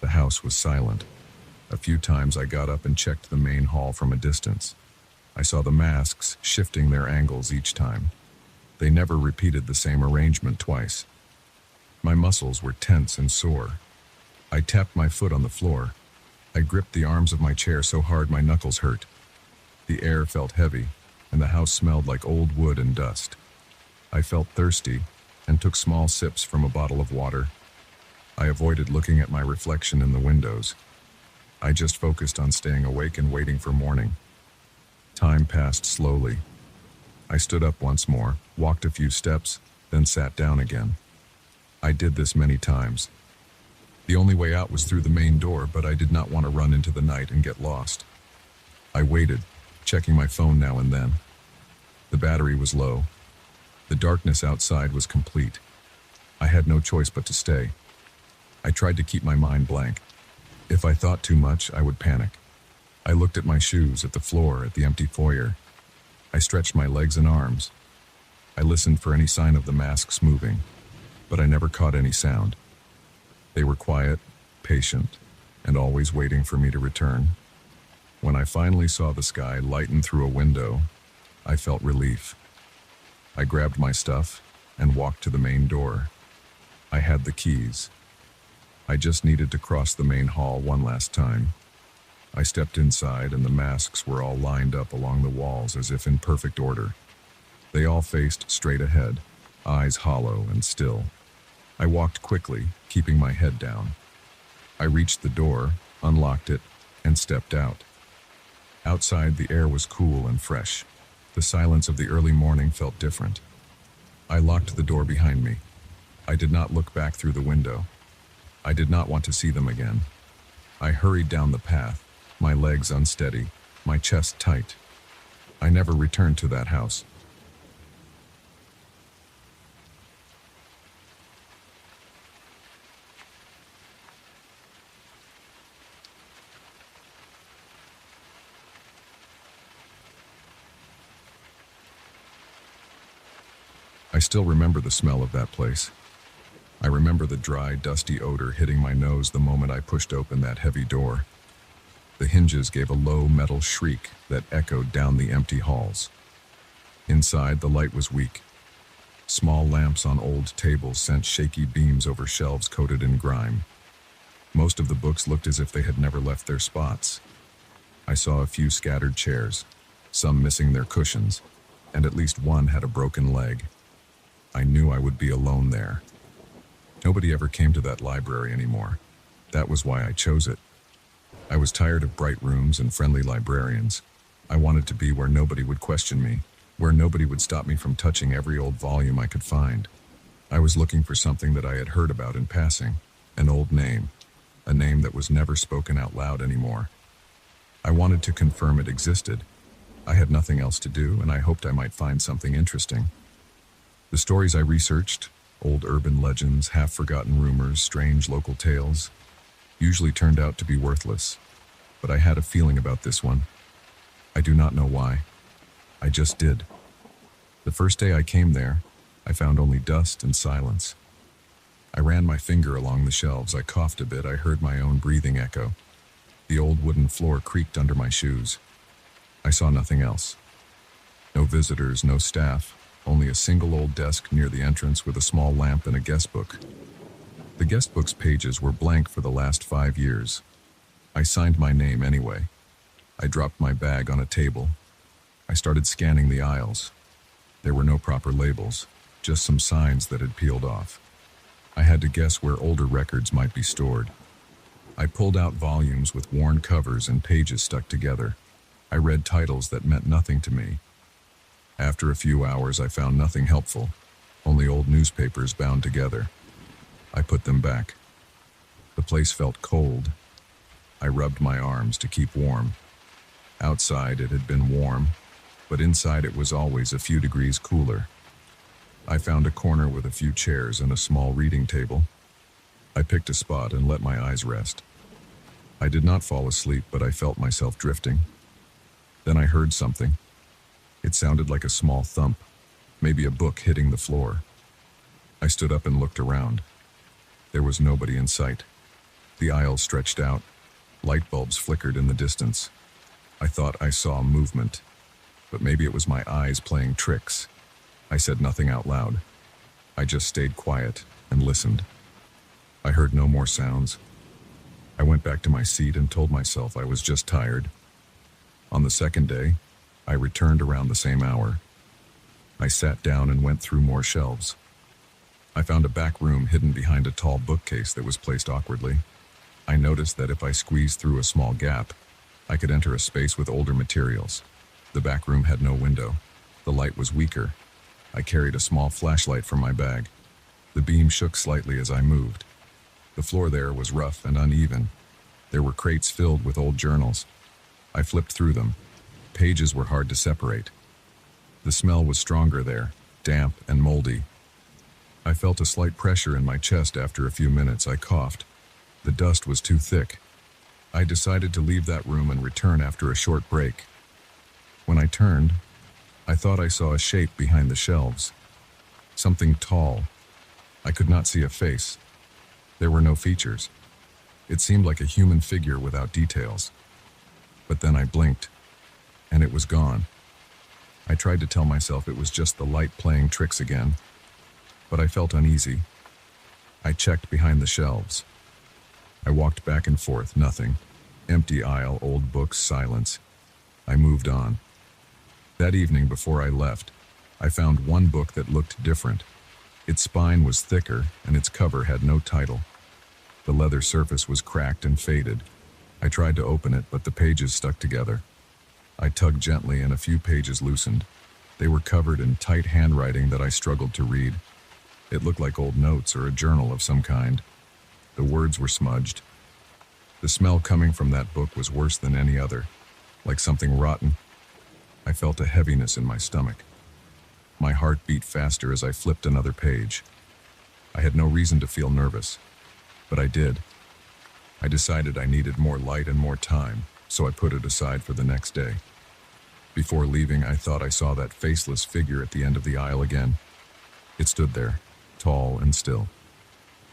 The house was silent. A few times I got up and checked the main hall from a distance. I saw the masks shifting their angles each time. They never repeated the same arrangement twice. My muscles were tense and sore. I tapped my foot on the floor. I gripped the arms of my chair so hard my knuckles hurt. The air felt heavy, and the house smelled like old wood and dust. I felt thirsty and took small sips from a bottle of water. I avoided looking at my reflection in the windows. I just focused on staying awake and waiting for morning. Time passed slowly. I stood up once more, walked a few steps, then sat down again. I did this many times. The only way out was through the main door, but I did not want to run into the night and get lost. I waited, checking my phone now and then. The battery was low. The darkness outside was complete. I had no choice but to stay. I tried to keep my mind blank. If I thought too much, I would panic. I looked at my shoes, at the floor, at the empty foyer. I stretched my legs and arms. I listened for any sign of the masks moving, but I never caught any sound. They were quiet, patient, and always waiting for me to return. When I finally saw the sky lighten through a window, I felt relief. I grabbed my stuff and walked to the main door. I had the keys. I just needed to cross the main hall one last time. I stepped inside and the masks were all lined up along the walls as if in perfect order. They all faced straight ahead, eyes hollow and still. I walked quickly, keeping my head down. I reached the door, unlocked it, and stepped out. Outside, the air was cool and fresh. The silence of the early morning felt different. I locked the door behind me. I did not look back through the window. I did not want to see them again. I hurried down the path, my legs unsteady, my chest tight. I never returned to that house. I still remember the smell of that place. I remember the dry, dusty odor hitting my nose the moment I pushed open that heavy door. The hinges gave a low metal shriek that echoed down the empty halls. Inside, the light was weak. Small lamps on old tables sent shaky beams over shelves coated in grime. Most of the books looked as if they had never left their spots. I saw a few scattered chairs, some missing their cushions, and at least one had a broken leg. I knew I would be alone there. Nobody ever came to that library anymore. That was why I chose it. I was tired of bright rooms and friendly librarians. I wanted to be where nobody would question me, where nobody would stop me from touching every old volume I could find. I was looking for something that I had heard about in passing, an old name, a name that was never spoken out loud anymore. I wanted to confirm it existed. I had nothing else to do, and I hoped I might find something interesting. The stories I researched, old urban legends, half-forgotten rumors, strange local tales, usually turned out to be worthless. But I had a feeling about this one. I do not know why. I just did. The first day I came there, I found only dust and silence. I ran my finger along the shelves. I coughed a bit. I heard my own breathing echo. The old wooden floor creaked under my shoes. I saw nothing else. No visitors, no staff. Only a single old desk near the entrance with a small lamp and a guest book. The guest book's pages were blank for the last 5 years. I signed my name anyway. I dropped my bag on a table. I started scanning the aisles. There were no proper labels, just some signs that had peeled off. I had to guess where older records might be stored. I pulled out volumes with worn covers and pages stuck together. I read titles that meant nothing to me. After a few hours, I found nothing helpful, only old newspapers bound together. I put them back. The place felt cold. I rubbed my arms to keep warm. Outside, it had been warm, but inside it was always a few degrees cooler. I found a corner with a few chairs and a small reading table. I picked a spot and let my eyes rest. I did not fall asleep, but I felt myself drifting. Then I heard something. It sounded like a small thump, maybe a book hitting the floor. I stood up and looked around. There was nobody in sight. The aisle stretched out. Light bulbs flickered in the distance. I thought I saw movement, but maybe it was my eyes playing tricks. I said nothing out loud. I just stayed quiet and listened. I heard no more sounds. I went back to my seat and told myself I was just tired. On the second day, I returned around the same hour. I sat down and went through more shelves. I found a back room hidden behind a tall bookcase that was placed awkwardly. I noticed that if I squeezed through a small gap, I could enter a space with older materials. The back room had no window. The light was weaker. I carried a small flashlight from my bag. The beam shook slightly as I moved. The floor there was rough and uneven. There were crates filled with old journals. I flipped through them. Pages were hard to separate. The smell was stronger there, damp and moldy. I felt a slight pressure in my chest after a few minutes. I coughed. The dust was too thick. I decided to leave that room and return after a short break. When I turned, I thought I saw a shape behind the shelves. Something tall. I could not see a face. There were no features. It seemed like a human figure without details. But then I blinked, and it was gone. I tried to tell myself it was just the light playing tricks again, but I felt uneasy. I checked behind the shelves. I walked back and forth, nothing. Empty aisle, old books, silence. I moved on. That evening before I left, I found one book that looked different. Its spine was thicker, and its cover had no title. The leather surface was cracked and faded. I tried to open it, but the pages stuck together. I tugged gently and a few pages loosened. They were covered in tight handwriting that I struggled to read. It looked like old notes or a journal of some kind. The words were smudged. The smell coming from that book was worse than any other, like something rotten. I felt a heaviness in my stomach. My heart beat faster as I flipped another page. I had no reason to feel nervous, but I did. I decided I needed more light and more time, so I put it aside for the next day. Before leaving, I thought I saw that faceless figure at the end of the aisle again. It stood there, tall and still.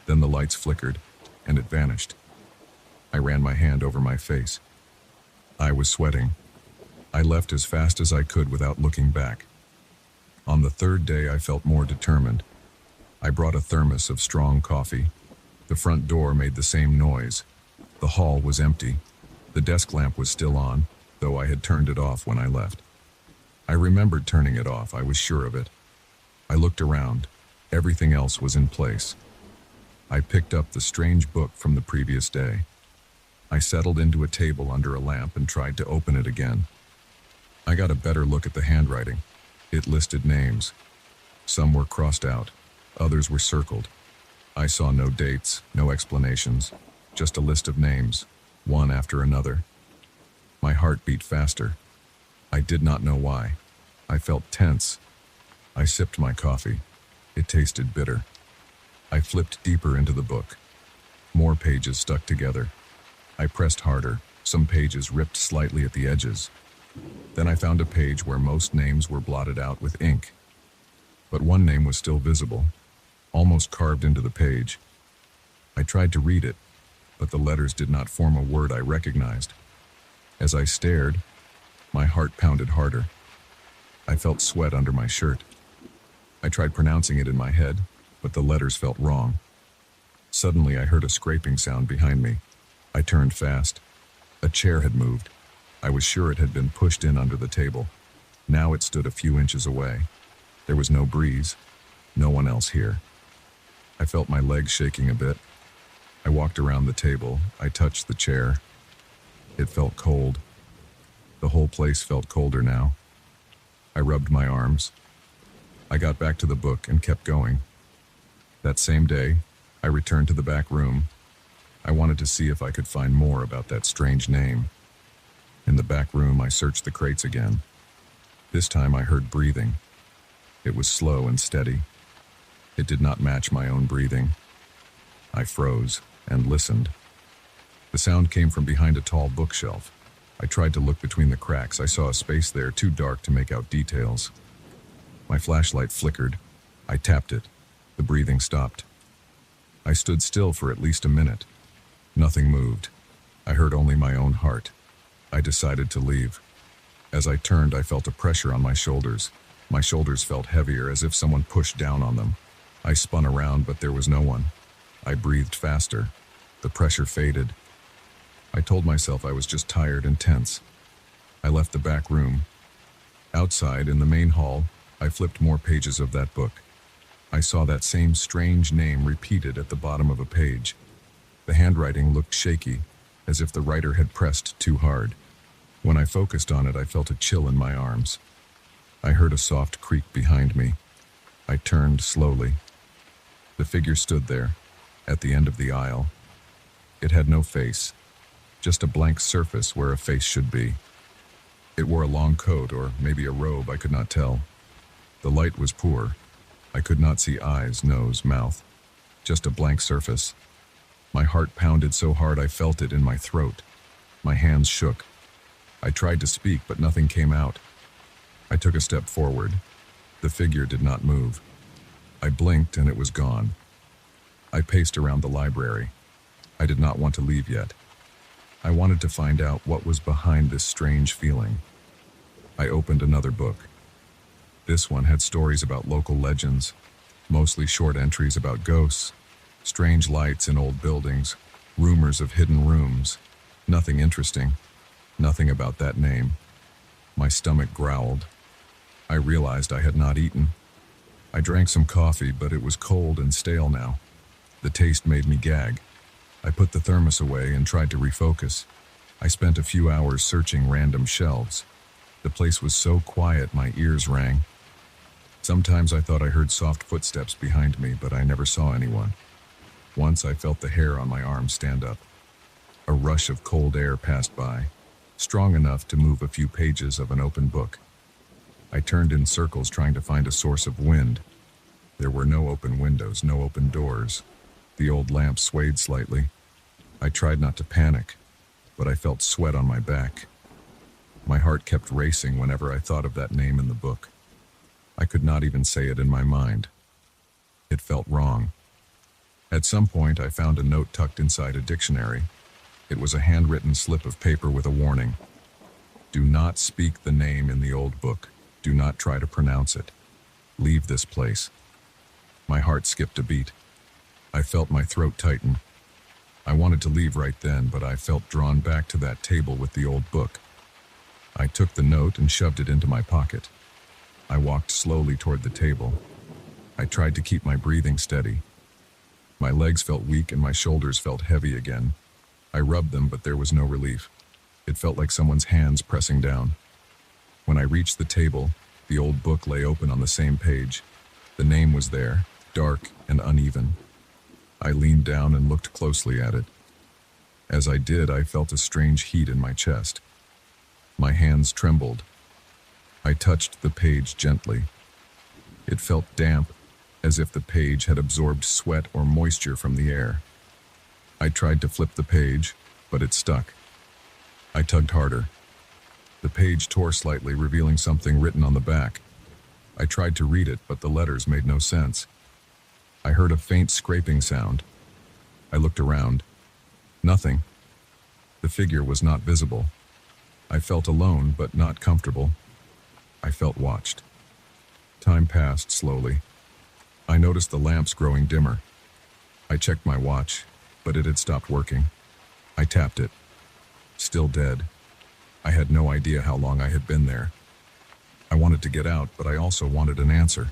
Then the lights flickered, and it vanished. I ran my hand over my face. I was sweating. I left as fast as I could without looking back. On the third day, I felt more determined. I brought a thermos of strong coffee. The front door made the same noise. The hall was empty. The desk lamp was still on, though I had turned it off when I left. I remembered turning it off, I was sure of it. I looked around. Everything else was in place. I picked up the strange book from the previous day. I settled into a table under a lamp and tried to open it again. I got a better look at the handwriting. It listed names. Some were crossed out, others were circled. I saw no dates, no explanations, just a list of names, one after another. My heart beat faster. I did not know why. I felt tense. I sipped my coffee. It tasted bitter. I flipped deeper into the book. More pages stuck together. I pressed harder. Some pages ripped slightly at the edges. Then I found a page where most names were blotted out with ink. But one name was still visible, almost carved into the page. I tried to read it, but the letters did not form a word I recognized. As I stared, my heart pounded harder. I felt sweat under my shirt. I tried pronouncing it in my head, but the letters felt wrong. Suddenly, I heard a scraping sound behind me. I turned fast. A chair had moved. I was sure it had been pushed in under the table. Now it stood a few inches away. There was no breeze. No one else here. I felt my legs shaking a bit. I walked around the table. I touched the chair. It felt cold. The whole place felt colder now. I rubbed my arms. I got back to the book and kept going. That same day, I returned to the back room. I wanted to see if I could find more about that strange name. In the back room, I searched the crates again. This time I heard breathing. It was slow and steady. It did not match my own breathing. I froze and listened. The sound came from behind a tall bookshelf. I tried to look between the cracks. I saw a space there too dark to make out details. My flashlight flickered. I tapped it. The breathing stopped. I stood still for at least a minute. Nothing moved. I heard only my own heart. I decided to leave. As I turned, I felt a pressure on my shoulders. My shoulders felt heavier, as if someone pushed down on them. I spun around, but there was no one. I breathed faster. The pressure faded. I told myself I was just tired and tense. I left the back room. Outside, in the main hall, I flipped more pages of that book. I saw that same strange name repeated at the bottom of a page. The handwriting looked shaky, as if the writer had pressed too hard. When I focused on it, I felt a chill in my arms. I heard a soft creak behind me. I turned slowly. The figure stood there, at the end of the aisle. It had no face, just a blank surface where a face should be. It wore a long coat, or maybe a robe, I could not tell. The light was poor. I could not see eyes, nose, mouth. Just a blank surface. My heart pounded so hard I felt it in my throat. My hands shook. I tried to speak, but nothing came out. I took a step forward. The figure did not move. I blinked and it was gone. I paced around the library. I did not want to leave yet. I wanted to find out what was behind this strange feeling. I opened another book. This one had stories about local legends, mostly short entries about ghosts, strange lights in old buildings, rumors of hidden rooms. Nothing interesting. Nothing about that name. My stomach growled. I realized I had not eaten. I drank some coffee, but it was cold and stale now. The taste made me gag. I put the thermos away and tried to refocus. I spent a few hours searching random shelves. The place was so quiet my ears rang. Sometimes I thought I heard soft footsteps behind me, but I never saw anyone. Once I felt the hair on my arm stand up. A rush of cold air passed by, strong enough to move a few pages of an open book. I turned in circles trying to find a source of wind. There were no open windows, no open doors. The old lamp swayed slightly. I tried not to panic, but I felt sweat on my back. My heart kept racing whenever I thought of that name in the book. I could not even say it in my mind. It felt wrong. At some point, I found a note tucked inside a dictionary. It was a handwritten slip of paper with a warning. Do not speak the name in the old book. Do not try to pronounce it. Leave this place. My heart skipped a beat. I felt my throat tighten. I wanted to leave right then, but I felt drawn back to that table with the old book. I took the note and shoved it into my pocket. I walked slowly toward the table. I tried to keep my breathing steady. My legs felt weak and my shoulders felt heavy again. I rubbed them, but there was no relief. It felt like someone's hands pressing down. When I reached the table, the old book lay open on the same page. The name was there, dark and uneven. I leaned down and looked closely at it. As I did, I felt a strange heat in my chest. My hands trembled. I touched the page gently. It felt damp, as if the page had absorbed sweat or moisture from the air. I tried to flip the page, but it stuck. I tugged harder. The page tore slightly, revealing something written on the back. I tried to read it, but the letters made no sense. I heard a faint scraping sound. I looked around. Nothing. The figure was not visible. I felt alone, but not comfortable. I felt watched. Time passed slowly. I noticed the lamps growing dimmer. I checked my watch, but it had stopped working. I tapped it. Still dead. I had no idea how long I had been there. I wanted to get out, but I also wanted an answer.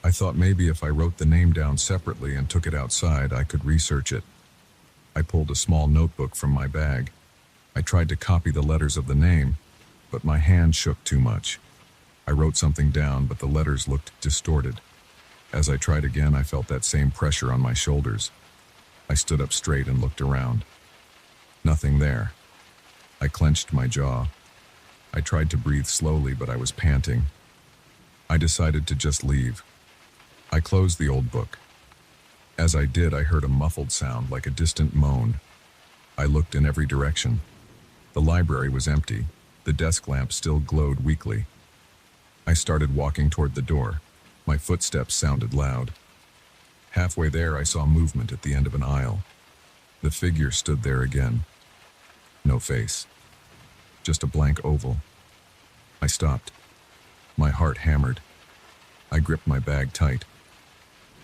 I thought maybe if I wrote the name down separately and took it outside, I could research it. I pulled a small notebook from my bag. I tried to copy the letters of the name, but my hand shook too much. I wrote something down, but the letters looked distorted. As I tried again, I felt that same pressure on my shoulders. I stood up straight and looked around. Nothing there. I clenched my jaw. I tried to breathe slowly, but I was panting. I decided to just leave. I closed the old book. As I did, I heard a muffled sound like a distant moan. I looked in every direction. The library was empty. The desk lamp still glowed weakly. I started walking toward the door. My footsteps sounded loud. Halfway there, I saw movement at the end of an aisle. The figure stood there again. No face. Just a blank oval. I stopped. My heart hammered. I gripped my bag tight.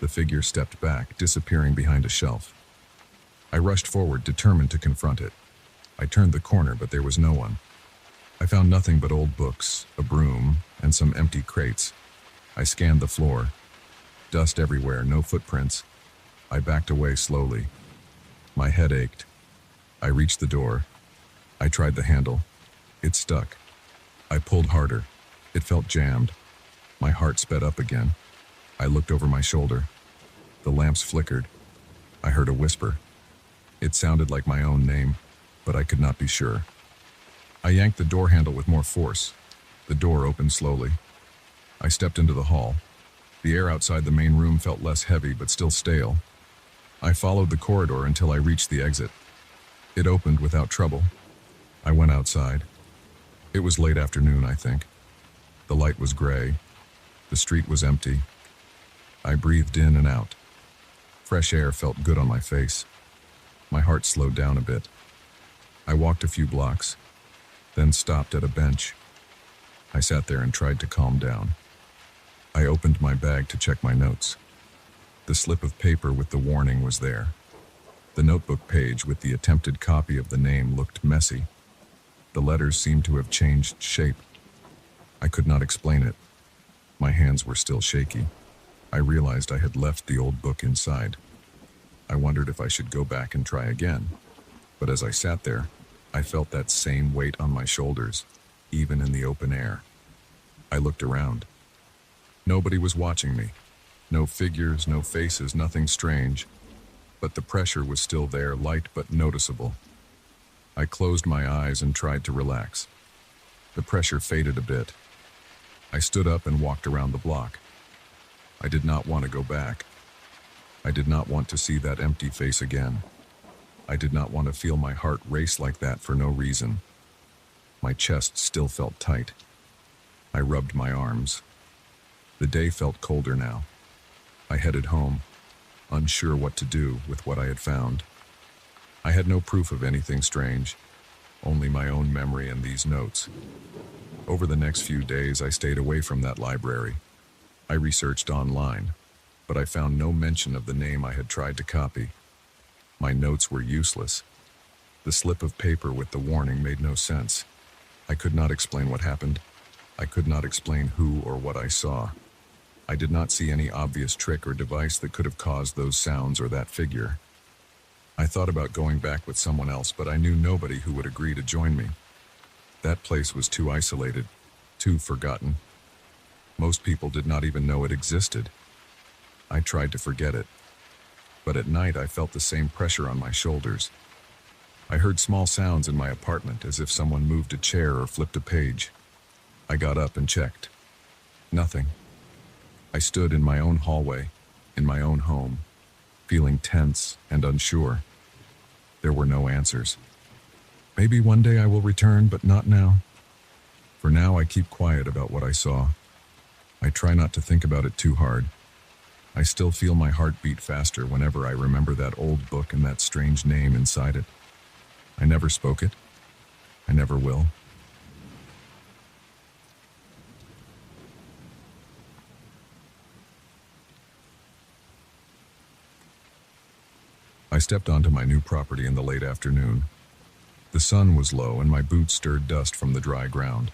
The figure stepped back, disappearing behind a shelf. I rushed forward, determined to confront it. I turned the corner, but there was no one. I found nothing but old books, a broom, and some empty crates. I scanned the floor. Dust everywhere, no footprints. I backed away slowly. My head ached. I reached the door. I tried the handle. It stuck. I pulled harder. It felt jammed. My heart sped up again. I looked over my shoulder. The lamps flickered. I heard a whisper. It sounded like my own name, but I could not be sure. I yanked the door handle with more force. The door opened slowly. I stepped into the hall. The air outside the main room felt less heavy, but still stale. I followed the corridor until I reached the exit. It opened without trouble. I went outside. It was late afternoon, I think. The light was gray. The street was empty. I breathed in and out. Fresh air felt good on my face. My heart slowed down a bit. I walked a few blocks, then stopped at a bench. I sat there and tried to calm down. I opened my bag to check my notes. The slip of paper with the warning was there. The notebook page with the attempted copy of the name looked messy. The letters seemed to have changed shape. I could not explain it. My hands were still shaky. I realized I had left the old book inside. I wondered if I should go back and try again. But as I sat there, I felt that same weight on my shoulders, even in the open air. I looked around. Nobody was watching me. No figures, no faces, nothing strange. But the pressure was still there, light but noticeable. I closed my eyes and tried to relax. The pressure faded a bit. I stood up and walked around the block. I did not want to go back. I did not want to see that empty face again. I did not want to feel my heart race like that for no reason. My chest still felt tight. I rubbed my arms. The day felt colder now. I headed home, unsure what to do with what I had found. I had no proof of anything strange, only my own memory and these notes. Over the next few days, I stayed away from that library. I researched online, but I found no mention of the name I had tried to copy. My notes were useless. The slip of paper with the warning made no sense. I could not explain what happened. I could not explain who or what I saw. I did not see any obvious trick or device that could have caused those sounds or that figure. I thought about going back with someone else, but I knew nobody who would agree to join me. That place was too isolated, too forgotten. Most people did not even know it existed. I tried to forget it. But at night I felt the same pressure on my shoulders. I heard small sounds in my apartment, as if someone moved a chair or flipped a page. I got up and checked. Nothing. I stood in my own hallway, in my own home, feeling tense and unsure. There were no answers. Maybe one day I will return, but not now. For now, I keep quiet about what I saw. I try not to think about it too hard. I still feel my heart beat faster whenever I remember that old book and that strange name inside it. I never spoke it. I never will. I stepped onto my new property in the late afternoon. The sun was low and my boots stirred dust from the dry ground.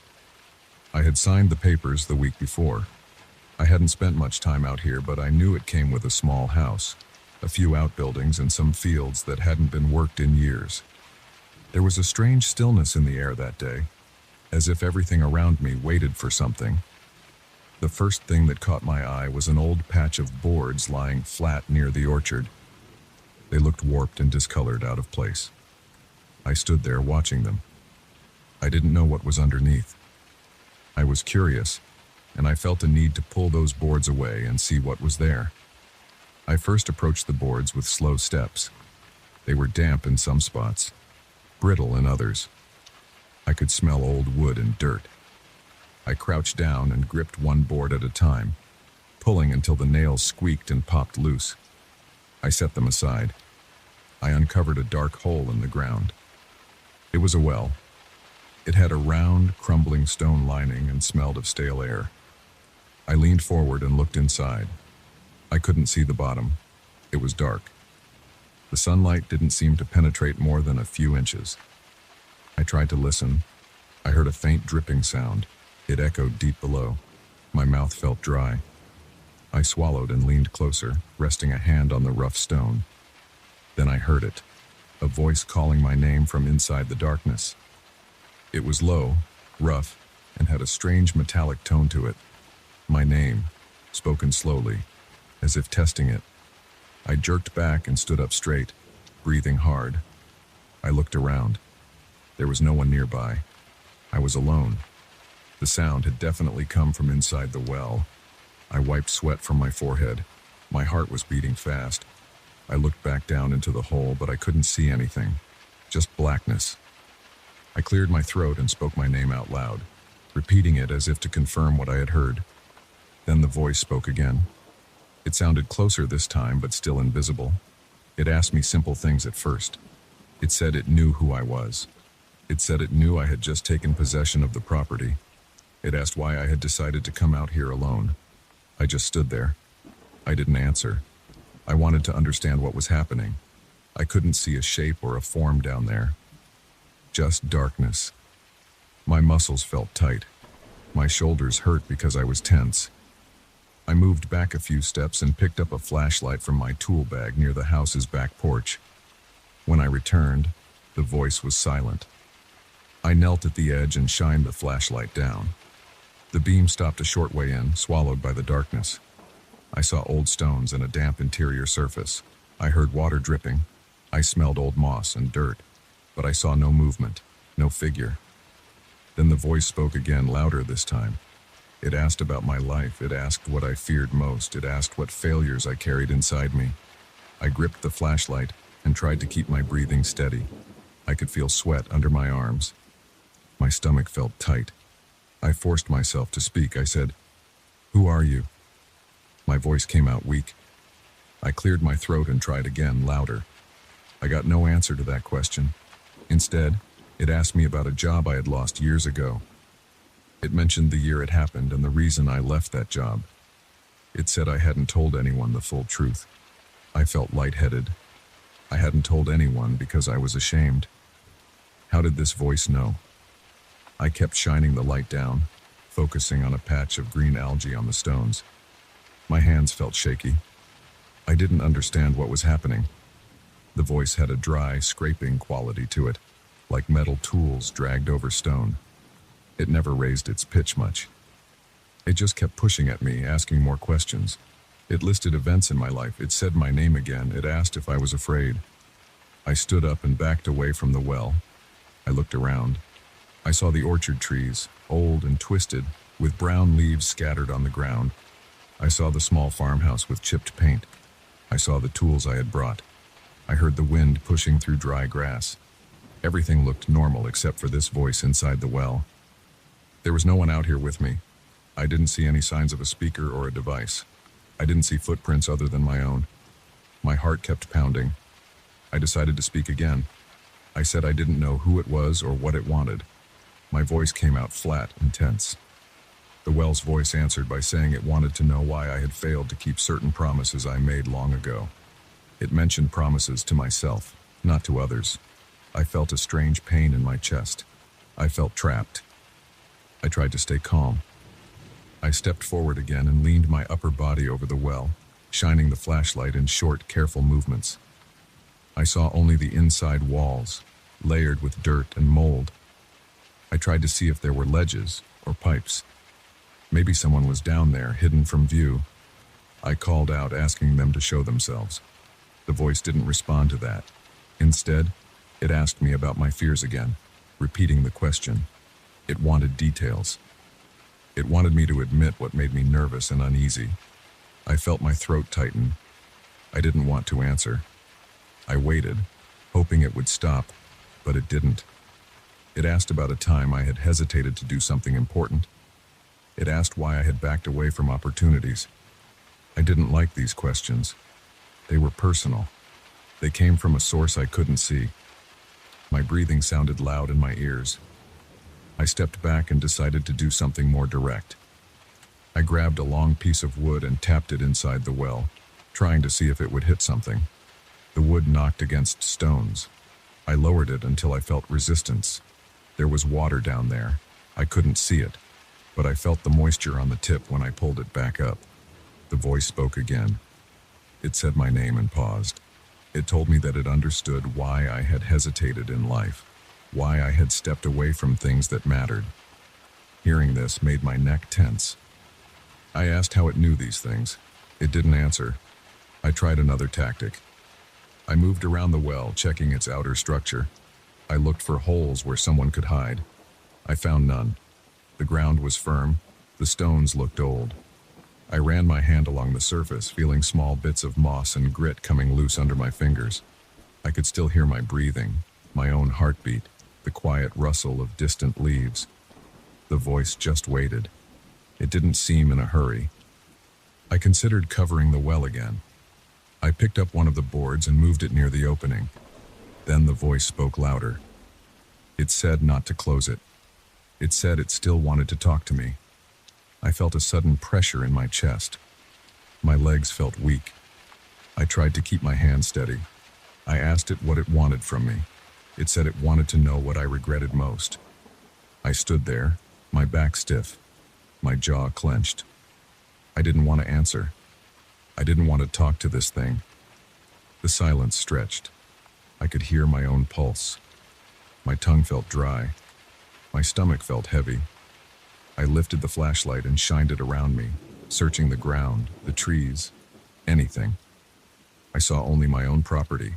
I had signed the papers the week before. I hadn't spent much time out here, but I knew it came with a small house, a few outbuildings, and some fields that hadn't been worked in years. There was a strange stillness in the air that day, as if everything around me waited for something. The first thing that caught my eye was an old patch of boards lying flat near the orchard. They looked warped and discolored, out of place. I stood there watching them. I didn't know what was underneath. I was curious, and I felt a need to pull those boards away and see what was there. I first approached the boards with slow steps. They were damp in some spots, brittle in others. I could smell old wood and dirt. I crouched down and gripped one board at a time, pulling until the nails squeaked and popped loose. I set them aside. I uncovered a dark hole in the ground. It was a well. It had a round, crumbling stone lining and smelled of stale air. I leaned forward and looked inside. I couldn't see the bottom. It was dark. The sunlight didn't seem to penetrate more than a few inches. I tried to listen. I heard a faint dripping sound. It echoed deep below. My mouth felt dry. I swallowed and leaned closer, resting a hand on the rough stone. Then I heard it, a voice calling my name from inside the darkness. It was low, rough, and had a strange metallic tone to it. My name, spoken slowly, as if testing it. I jerked back and stood up straight, breathing hard. I looked around. There was no one nearby. I was alone. The sound had definitely come from inside the well. I wiped sweat from my forehead. My heart was beating fast. I looked back down into the hole, but I couldn't see anything. Just blackness. I cleared my throat and spoke my name out loud, repeating it as if to confirm what I had heard. Then the voice spoke again. It sounded closer this time, but still invisible. It asked me simple things at first. It said it knew who I was. It said it knew I had just taken possession of the property. It asked why I had decided to come out here alone. I just stood there. I didn't answer. I wanted to understand what was happening. I couldn't see a shape or a form down there. Just darkness. My muscles felt tight. My shoulders hurt because I was tense. I moved back a few steps and picked up a flashlight from my tool bag near the house's back porch. When I returned, the voice was silent. I knelt at the edge and shined the flashlight down. The beam stopped a short way in, swallowed by the darkness. I saw old stones and a damp interior surface. I heard water dripping. I smelled old moss and dirt, but I saw no movement, no figure. Then the voice spoke again, louder this time. It asked about my life. It asked what I feared most. It asked what failures I carried inside me. I gripped the flashlight and tried to keep my breathing steady. I could feel sweat under my arms. My stomach felt tight. I forced myself to speak. I said, "Who are you?" My voice came out weak. I cleared my throat and tried again, louder. I got no answer to that question. Instead, it asked me about a job I had lost years ago. It mentioned the year it happened and the reason I left that job. It said I hadn't told anyone the full truth. I felt lightheaded. I hadn't told anyone because I was ashamed. How did this voice know? I kept shining the light down, focusing on a patch of green algae on the stones. My hands felt shaky. I didn't understand what was happening. The voice had a dry, scraping quality to it, like metal tools dragged over stone. It never raised its pitch much. It just kept pushing at me, asking more questions. It listed events in my life. It said my name again. It asked if I was afraid. I stood up and backed away from the well. I looked around. I saw the orchard trees, old and twisted, with brown leaves scattered on the ground. I saw the small farmhouse with chipped paint. I saw the tools I had brought. I heard the wind pushing through dry grass. Everything looked normal except for this voice inside the well. There was no one out here with me. I didn't see any signs of a speaker or a device. I didn't see footprints other than my own. My heart kept pounding. I decided to speak again. I said I didn't know who it was or what it wanted. My voice came out flat and tense. The well's voice answered by saying it wanted to know why I had failed to keep certain promises I made long ago. It mentioned promises to myself, not to others. I felt a strange pain in my chest. I felt trapped. I tried to stay calm. I stepped forward again and leaned my upper body over the well, shining the flashlight in short, careful movements. I saw only the inside walls, layered with dirt and mold. I tried to see if there were ledges or pipes. Maybe someone was down there, hidden from view. I called out, asking them to show themselves. The voice didn't respond to that. Instead, it asked me about my fears again, repeating the question. It wanted details. It wanted me to admit what made me nervous and uneasy. I felt my throat tighten. I didn't want to answer. I waited, hoping it would stop, but it didn't. It asked about a time I had hesitated to do something important. It asked why I had backed away from opportunities. I didn't like these questions. They were personal. They came from a source I couldn't see. My breathing sounded loud in my ears. I stepped back and decided to do something more direct. I grabbed a long piece of wood and tapped it inside the well, trying to see if it would hit something. The wood knocked against stones. I lowered it until I felt resistance. There was water down there. I couldn't see it, but I felt the moisture on the tip when I pulled it back up. The voice spoke again. It said my name and paused. It told me that it understood why I had hesitated in life, why I had stepped away from things that mattered. Hearing this made my neck tense. I asked how it knew these things. It didn't answer. I tried another tactic. I moved around the well, checking its outer structure. I looked for holes where someone could hide. I found none. The ground was firm. The stones looked old. I ran my hand along the surface, feeling small bits of moss and grit coming loose under my fingers. I could still hear my breathing, my own heartbeat, the quiet rustle of distant leaves. The voice just waited. It didn't seem in a hurry. I considered covering the well again. I picked up one of the boards and moved it near the opening. Then the voice spoke louder. It said not to close it. It said it still wanted to talk to me. I felt a sudden pressure in my chest. My legs felt weak. I tried to keep my hand steady. I asked it what it wanted from me. It said it wanted to know what I regretted most. I stood there, my back stiff, my jaw clenched. I didn't want to answer. I didn't want to talk to this thing. The silence stretched. I could hear my own pulse. My tongue felt dry. My stomach felt heavy. I lifted the flashlight and shined it around me, searching the ground, the trees, anything. I saw only my own property.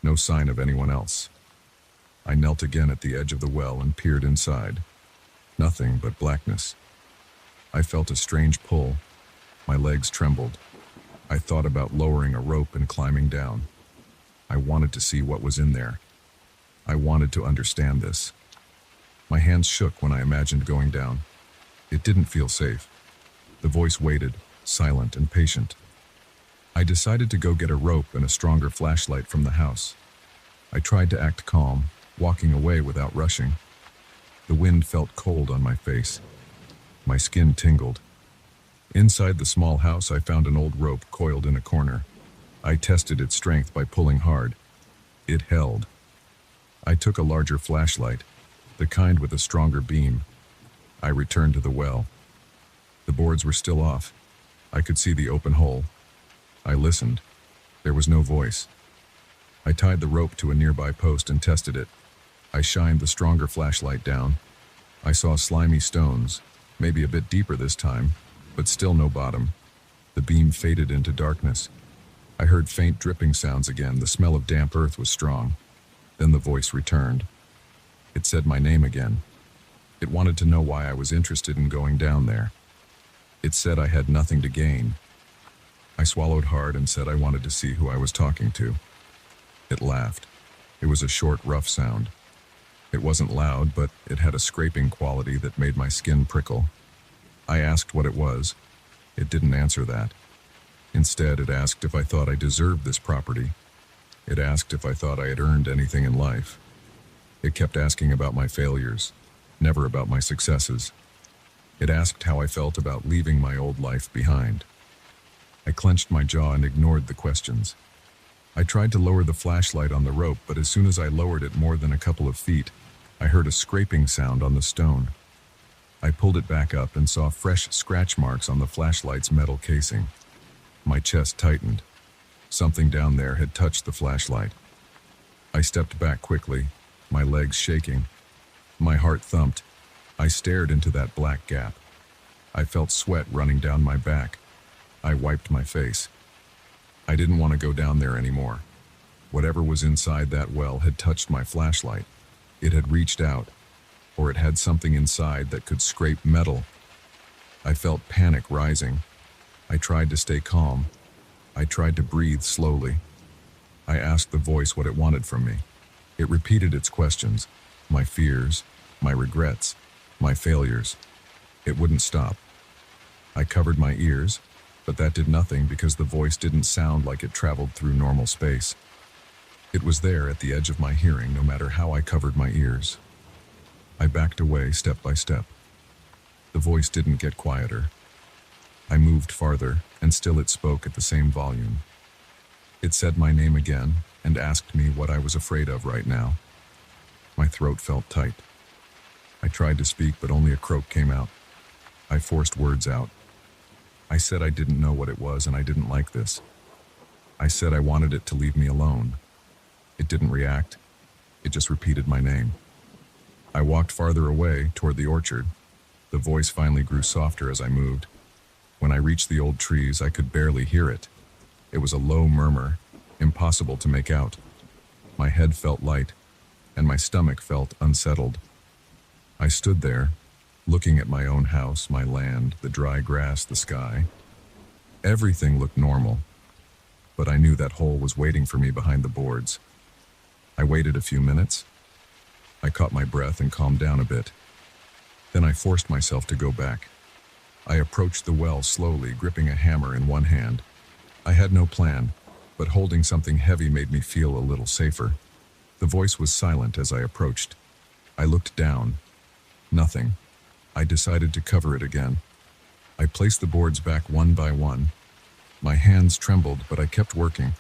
No sign of anyone else. I knelt again at the edge of the well and peered inside. Nothing but blackness. I felt a strange pull. My legs trembled. I thought about lowering a rope and climbing down. I wanted to see what was in there. I wanted to understand this. My hands shook when I imagined going down. It didn't feel safe. The voice waited, silent and patient. I decided to go get a rope and a stronger flashlight from the house. I tried to act calm, walking away without rushing. The wind felt cold on my face. My skin tingled. Inside the small house, I found an old rope coiled in a corner. I tested its strength by pulling hard. It held. I took a larger flashlight, the kind with a stronger beam. I returned to the well. The boards were still off. I could see the open hole. I listened. There was no voice. I tied the rope to a nearby post and tested it. I shined the stronger flashlight down. I saw slimy stones, maybe a bit deeper this time, but still no bottom. The beam faded into darkness. I heard faint dripping sounds again. The smell of damp earth was strong. Then the voice returned. It said my name again. It wanted to know why I was interested in going down there. It said I had nothing to gain. I swallowed hard and said I wanted to see who I was talking to. It laughed. It was a short, rough sound. It wasn't loud, but it had a scraping quality that made my skin prickle. I asked what it was. It didn't answer that. Instead, it asked if I thought I deserved this property. It asked if I thought I had earned anything in life. It kept asking about my failures, never about my successes. It asked how I felt about leaving my old life behind. I clenched my jaw and ignored the questions. I tried to lower the flashlight on the rope, but as soon as I lowered it more than a couple of feet, I heard a scraping sound on the stone. I pulled it back up and saw fresh scratch marks on the flashlight's metal casing. My chest tightened. Something down there had touched the flashlight. I stepped back quickly, my legs shaking. My heart thumped. I stared into that black gap. I felt sweat running down my back. I wiped my face. I didn't want to go down there anymore. Whatever was inside that well had touched my flashlight. It had reached out, or it had something inside that could scrape metal. I felt panic rising. I tried to stay calm. I tried to breathe slowly. I asked the voice what it wanted from me. It repeated its questions, my fears, my regrets, my failures. It wouldn't stop. I covered my ears, but that did nothing because the voice didn't sound like it traveled through normal space. It was there at the edge of my hearing no matter how I covered my ears. I backed away step by step. The voice didn't get quieter. I moved farther, and still it spoke at the same volume. It said my name again and asked me what I was afraid of right now. My throat felt tight. I tried to speak, but only a croak came out. I forced words out. I said I didn't know what it was and I didn't like this. I said I wanted it to leave me alone. It didn't react. It just repeated my name. I walked farther away toward the orchard. The voice finally grew softer as I moved. When I reached the old trees, I could barely hear it. It was a low murmur, impossible to make out. My head felt light, and my stomach felt unsettled. I stood there, looking at my own house, my land, the dry grass, the sky. Everything looked normal, but I knew that hole was waiting for me behind the boards. I waited a few minutes. I caught my breath and calmed down a bit. Then I forced myself to go back. I approached the well slowly, gripping a hammer in one hand. I had no plan, but holding something heavy made me feel a little safer. The voice was silent as I approached. I looked down. Nothing. I decided to cover it again. I placed the boards back one by one. My hands trembled, but I kept working.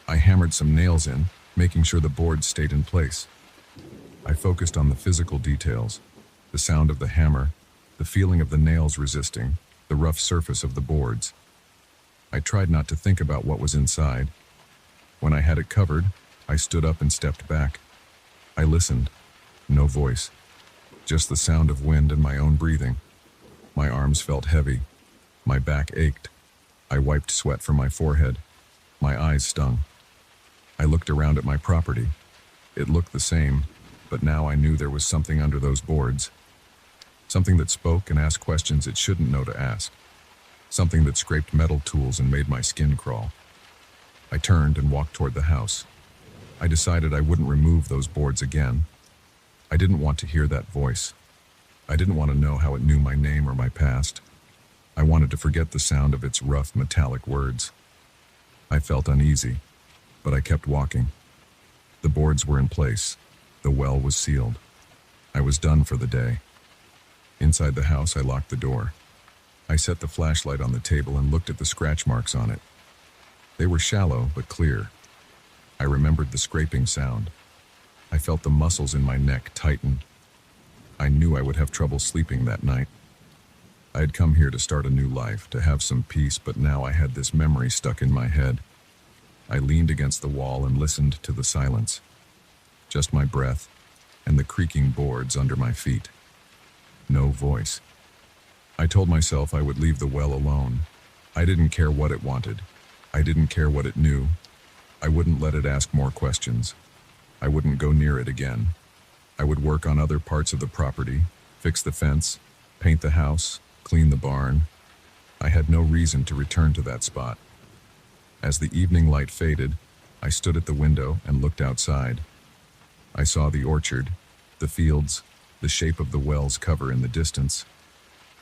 I hammered some nails in, making sure the boards stayed in place. I focused on the physical details, the sound of the hammer, the feeling of the nails resisting. the rough surface of the boards. I tried not to think about what was inside. When I had it covered, I stood up and stepped back. I listened. No voice. Just the sound of wind and my own breathing. My arms felt heavy. My back ached. I wiped sweat from my forehead. My eyes stung. I looked around at my property. It looked the same, but now I knew there was something under those boards. Something that spoke and asked questions it shouldn't know to ask. Something that scraped metal tools and made my skin crawl. I turned and walked toward the house. I decided I wouldn't remove those boards again. I didn't want to hear that voice. I didn't want to know how it knew my name or my past. I wanted to forget the sound of its rough, metallic words. I felt uneasy, but I kept walking. The boards were in place. The well was sealed. I was done for the day. Inside the house, I locked the door. I set the flashlight on the table and looked at the scratch marks on it. They were shallow but clear. I remembered the scraping sound. I felt the muscles in my neck tighten. I knew I would have trouble sleeping that night. I had come here to start a new life, to have some peace, but now I had this memory stuck in my head. I leaned against the wall and listened to the silence. Just my breath and the creaking boards under my feet. No voice. I told myself I would leave the well alone. I didn't care what it wanted. I didn't care what it knew. I wouldn't let it ask more questions. I wouldn't go near it again. I would work on other parts of the property, fix the fence, paint the house, clean the barn. I had no reason to return to that spot. As the evening light faded, I stood at the window and looked outside. I saw the orchard, the fields, the shape of the well's cover in the distance.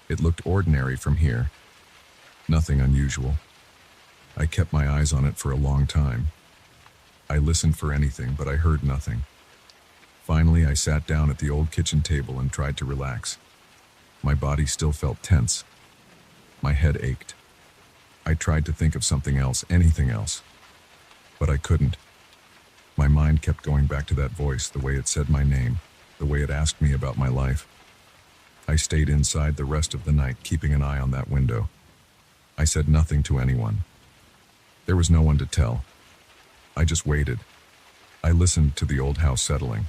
It looked ordinary from here. Nothing unusual. I kept my eyes on it for a long time. I listened for anything, but I heard nothing. Finally, I sat down at the old kitchen table and tried to relax. My body still felt tense. My head ached. I tried to think of something else, anything else. But I couldn't. My mind kept going back to that voice, the way it said my name, the way it asked me about my life. I stayed inside the rest of the night, keeping an eye on that window. I said nothing to anyone. There was no one to tell. I just waited. I listened to the old house settling.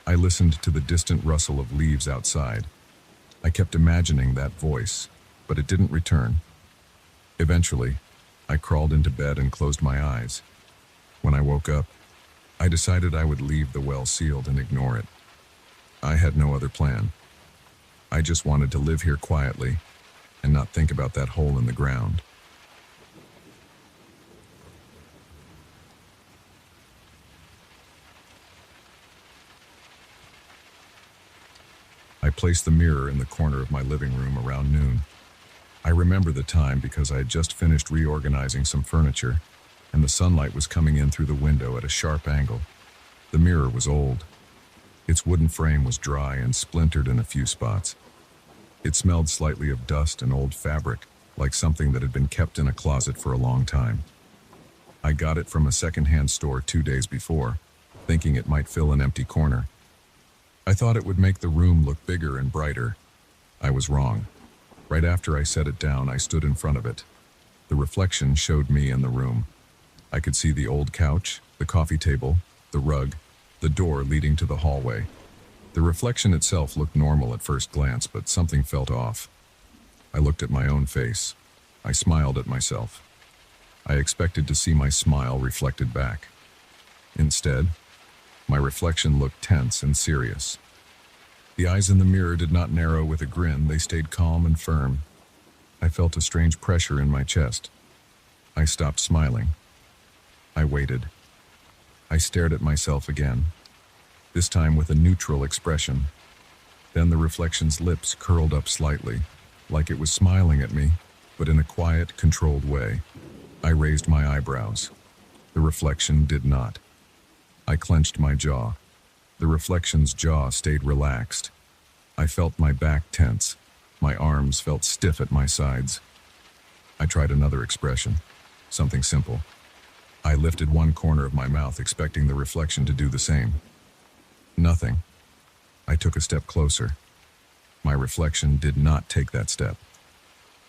I listened to the distant rustle of leaves outside. I kept imagining that voice, but it didn't return. Eventually, I crawled into bed and closed my eyes. When I woke up, I decided I would leave the well sealed and ignore it. I had no other plan. I just wanted to live here quietly and not think about that hole in the ground. I placed the mirror in the corner of my living room around noon. I remember the time because I had just finished reorganizing some furniture, and the sunlight was coming in through the window at a sharp angle. The mirror was old. Its wooden frame was dry and splintered in a few spots. It smelled slightly of dust and old fabric, like something that had been kept in a closet for a long time. I got it from a second-hand store 2 days before, thinking it might fill an empty corner. I thought it would make the room look bigger and brighter. I was wrong. Right after I set it down, I stood in front of it. The reflection showed me in the room. I could see the old couch, the coffee table, the rug, the door leading to the hallway. The reflection itself looked normal at first glance, but something felt off. I looked at my own face. I smiled at myself. I expected to see my smile reflected back. Instead, my reflection looked tense and serious. The eyes in the mirror did not narrow with a grin, they stayed calm and firm. I felt a strange pressure in my chest. I stopped smiling. I waited. I stared at myself again, this time with a neutral expression. Then the reflection's lips curled up slightly, like it was smiling at me, but in a quiet, controlled way. I raised my eyebrows. The reflection did not. I clenched my jaw. The reflection's jaw stayed relaxed. I felt my back tense. My arms felt stiff at my sides. I tried another expression, something simple. I lifted one corner of my mouth, expecting the reflection to do the same. Nothing. I took a step closer. My reflection did not take that step.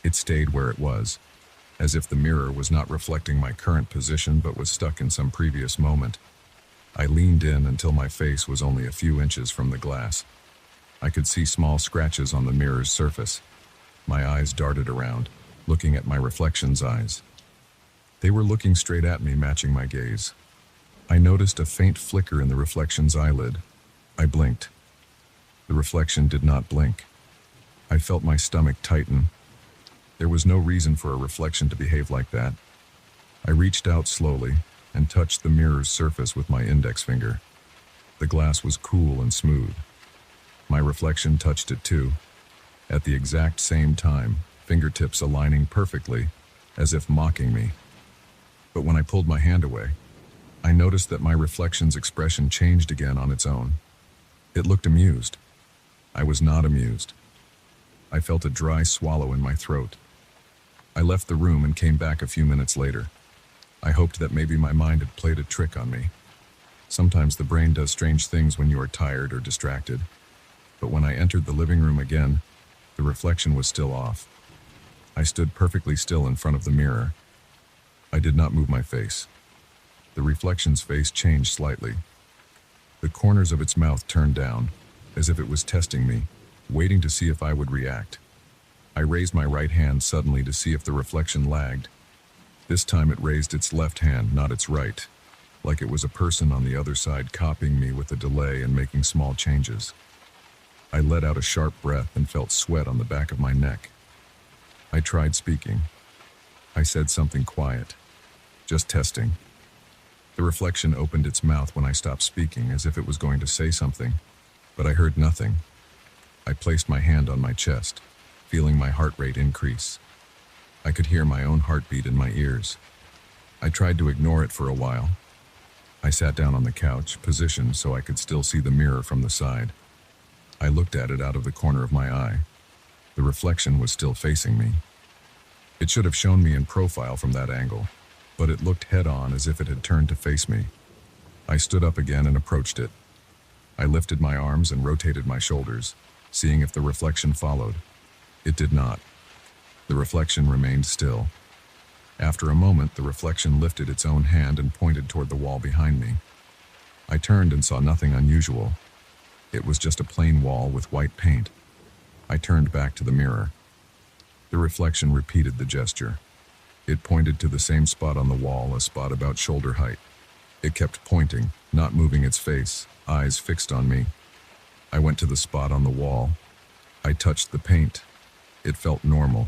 It stayed where it was, as if the mirror was not reflecting my current position but was stuck in some previous moment. I leaned in until my face was only a few inches from the glass. I could see small scratches on the mirror's surface. My eyes darted around, looking at my reflection's eyes. They were looking straight at me, matching my gaze. I noticed a faint flicker in the reflection's eyelid. I blinked. The reflection did not blink. I felt my stomach tighten. There was no reason for a reflection to behave like that. I reached out slowly and touched the mirror's surface with my index finger. The glass was cool and smooth. My reflection touched it too, at the exact same time, fingertips aligning perfectly, as if mocking me. But when I pulled my hand away, I noticed that my reflection's expression changed again on its own. It looked amused. I was not amused. I felt a dry swallow in my throat. I left the room and came back a few minutes later. I hoped that maybe my mind had played a trick on me. Sometimes the brain does strange things when you are tired or distracted. But when I entered the living room again, the reflection was still off. I stood perfectly still in front of the mirror. I did not move my face. The reflection's face changed slightly. The corners of its mouth turned down, as if it was testing me, waiting to see if I would react. I raised my right hand suddenly to see if the reflection lagged. This time it raised its left hand, not its right, like it was a person on the other side copying me with a delay and making small changes. I let out a sharp breath and felt sweat on the back of my neck. I tried speaking. I said something quiet. Just testing. The reflection opened its mouth when I stopped speaking, as if it was going to say something, but I heard nothing. I placed my hand on my chest, feeling my heart rate increase. I could hear my own heartbeat in my ears. I tried to ignore it for a while. I sat down on the couch, positioned so I could still see the mirror from the side. I looked at it out of the corner of my eye. The reflection was still facing me. It should have shown me in profile from that angle, but it looked head-on as if it had turned to face me. I stood up again and approached it. I lifted my arms and rotated my shoulders, seeing if the reflection followed. It did not. The reflection remained still. After a moment, the reflection lifted its own hand and pointed toward the wall behind me. I turned and saw nothing unusual. It was just a plain wall with white paint. I turned back to the mirror. The reflection repeated the gesture. It pointed to the same spot on the wall, a spot about shoulder height. It kept pointing, not moving its face, eyes fixed on me. I went to the spot on the wall. I touched the paint. It felt normal.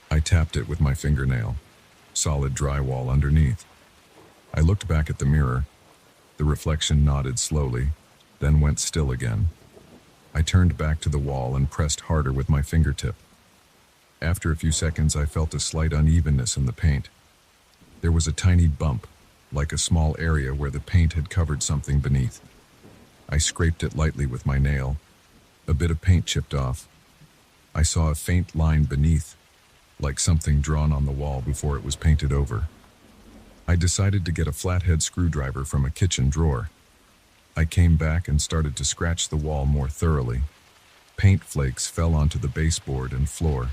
I tapped it with my fingernail. Solid drywall underneath. I looked back at the mirror. The reflection nodded slowly, then went still again. I turned back to the wall and pressed harder with my fingertip. After a few seconds, I felt a slight unevenness in the paint. There was a tiny bump, like a small area where the paint had covered something beneath. I scraped it lightly with my nail. A bit of paint chipped off. I saw a faint line beneath, like something drawn on the wall before it was painted over. I decided to get a flathead screwdriver from a kitchen drawer. I came back and started to scratch the wall more thoroughly. Paint flakes fell onto the baseboard and floor.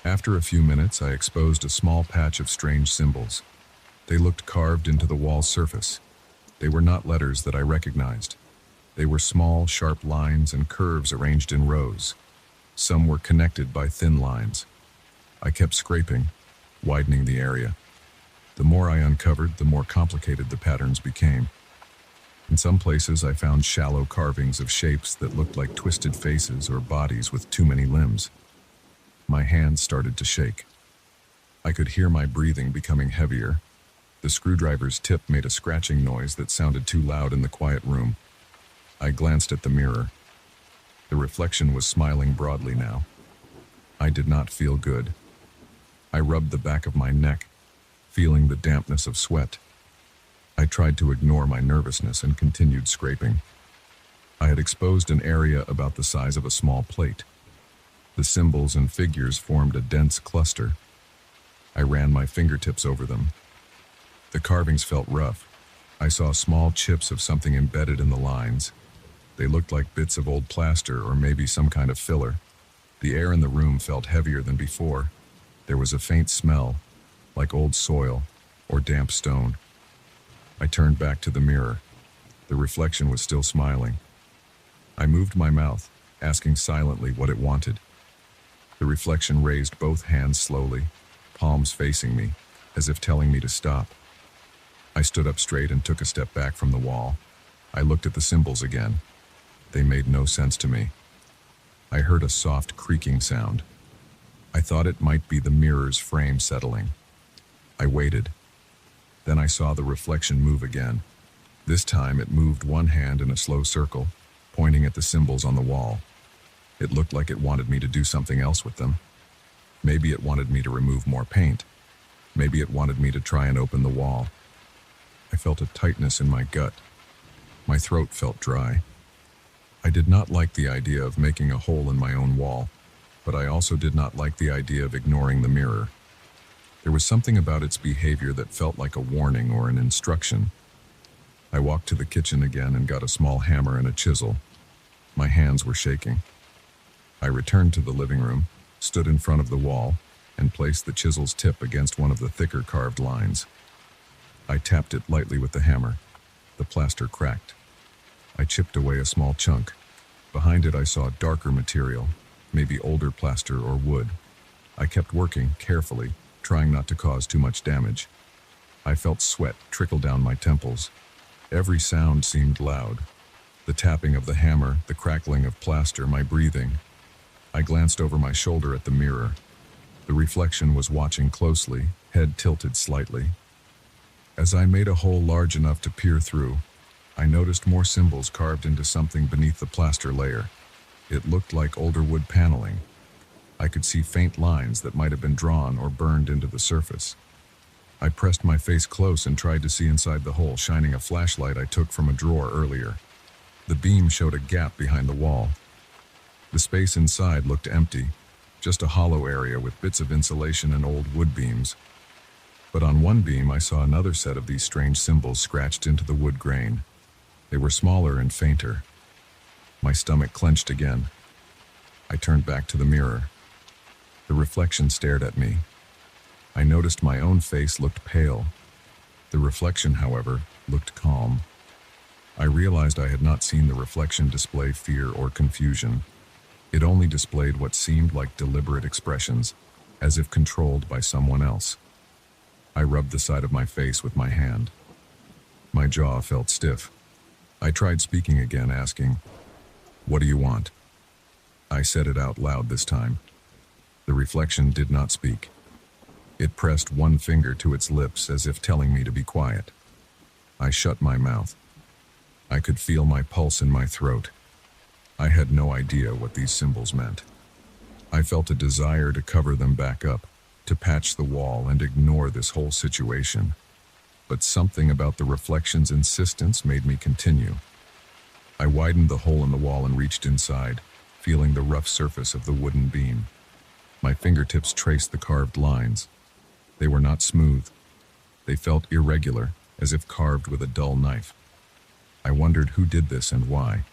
After a few minutes, I exposed a small patch of strange symbols. They looked carved into the wall surface. They were not letters that I recognized. They were small, sharp lines and curves arranged in rows. Some were connected by thin lines. I kept scraping, widening the area. The more I uncovered, the more complicated the patterns became. In some places, I found shallow carvings of shapes that looked like twisted faces or bodies with too many limbs. My hands started to shake. I could hear my breathing becoming heavier. The screwdriver's tip made a scratching noise that sounded too loud in the quiet room. I glanced at the mirror. The reflection was smiling broadly now. I did not feel good. I rubbed the back of my neck, feeling the dampness of sweat. I tried to ignore my nervousness and continued scraping. I had exposed an area about the size of a small plate. The symbols and figures formed a dense cluster. I ran my fingertips over them. The carvings felt rough. I saw small chips of something embedded in the lines. They looked like bits of old plaster or maybe some kind of filler. The air in the room felt heavier than before. There was a faint smell, like old soil or damp stone. I turned back to the mirror. The reflection was still smiling. I moved my mouth, asking silently what it wanted. The reflection raised both hands slowly, palms facing me, as if telling me to stop. I stood up straight and took a step back from the wall. I looked at the symbols again. They made no sense to me. I heard a soft creaking sound. I thought it might be the mirror's frame settling. I waited. Then I saw the reflection move again. This time it moved one hand in a slow circle, pointing at the symbols on the wall. It looked like it wanted me to do something else with them. Maybe it wanted me to remove more paint. Maybe it wanted me to try and open the wall. I felt a tightness in my gut. My throat felt dry. I did not like the idea of making a hole in my own wall, but I also did not like the idea of ignoring the mirror. There was something about its behavior that felt like a warning or an instruction. I walked to the kitchen again and got a small hammer and a chisel. My hands were shaking. I returned to the living room, stood in front of the wall, and placed the chisel's tip against one of the thicker carved lines. I tapped it lightly with the hammer. The plaster cracked. I chipped away a small chunk. Behind it I saw darker material, maybe older plaster or wood. I kept working carefully, trying not to cause too much damage. I felt sweat trickle down my temples. Every sound seemed loud. The tapping of the hammer, the crackling of plaster, my breathing. I glanced over my shoulder at the mirror. The reflection was watching closely, head tilted slightly. As I made a hole large enough to peer through, I noticed more symbols carved into something beneath the plaster layer. It looked like older wood paneling. I could see faint lines that might have been drawn or burned into the surface. I pressed my face close and tried to see inside the hole, shining a flashlight I took from a drawer earlier. The beam showed a gap behind the wall. The space inside looked empty, just a hollow area with bits of insulation and old wood beams. But on one beam I saw another set of these strange symbols scratched into the wood grain. They were smaller and fainter. My stomach clenched again. I turned back to the mirror. The reflection stared at me. I noticed my own face looked pale. The reflection, however, looked calm. I realized I had not seen the reflection display fear or confusion. It only displayed what seemed like deliberate expressions, as if controlled by someone else. I rubbed the side of my face with my hand. My jaw felt stiff. I tried speaking again, asking, "What do you want?" I said it out loud this time. The reflection did not speak. It pressed one finger to its lips as if telling me to be quiet. I shut my mouth. I could feel my pulse in my throat. I had no idea what these symbols meant. I felt a desire to cover them back up, to patch the wall and ignore this whole situation. But something about the reflection's insistence made me continue. I widened the hole in the wall and reached inside, feeling the rough surface of the wooden beam. My fingertips traced the carved lines. They were not smooth. They felt irregular, as if carved with a dull knife. I wondered who did this and why.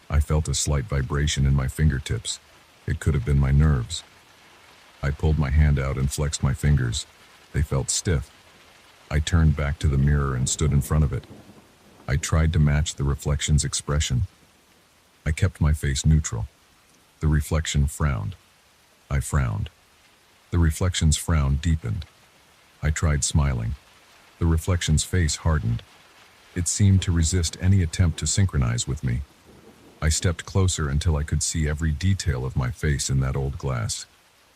I felt a slight vibration in my fingertips. It could have been my nerves. I pulled my hand out and flexed my fingers. They felt stiff. I turned back to the mirror and stood in front of it. I tried to match the reflection's expression. I kept my face neutral. The reflection frowned. I frowned. The reflection's frown deepened. I tried smiling. The reflection's face hardened. It seemed to resist any attempt to synchronize with me. I stepped closer until I could see every detail of my face in that old glass.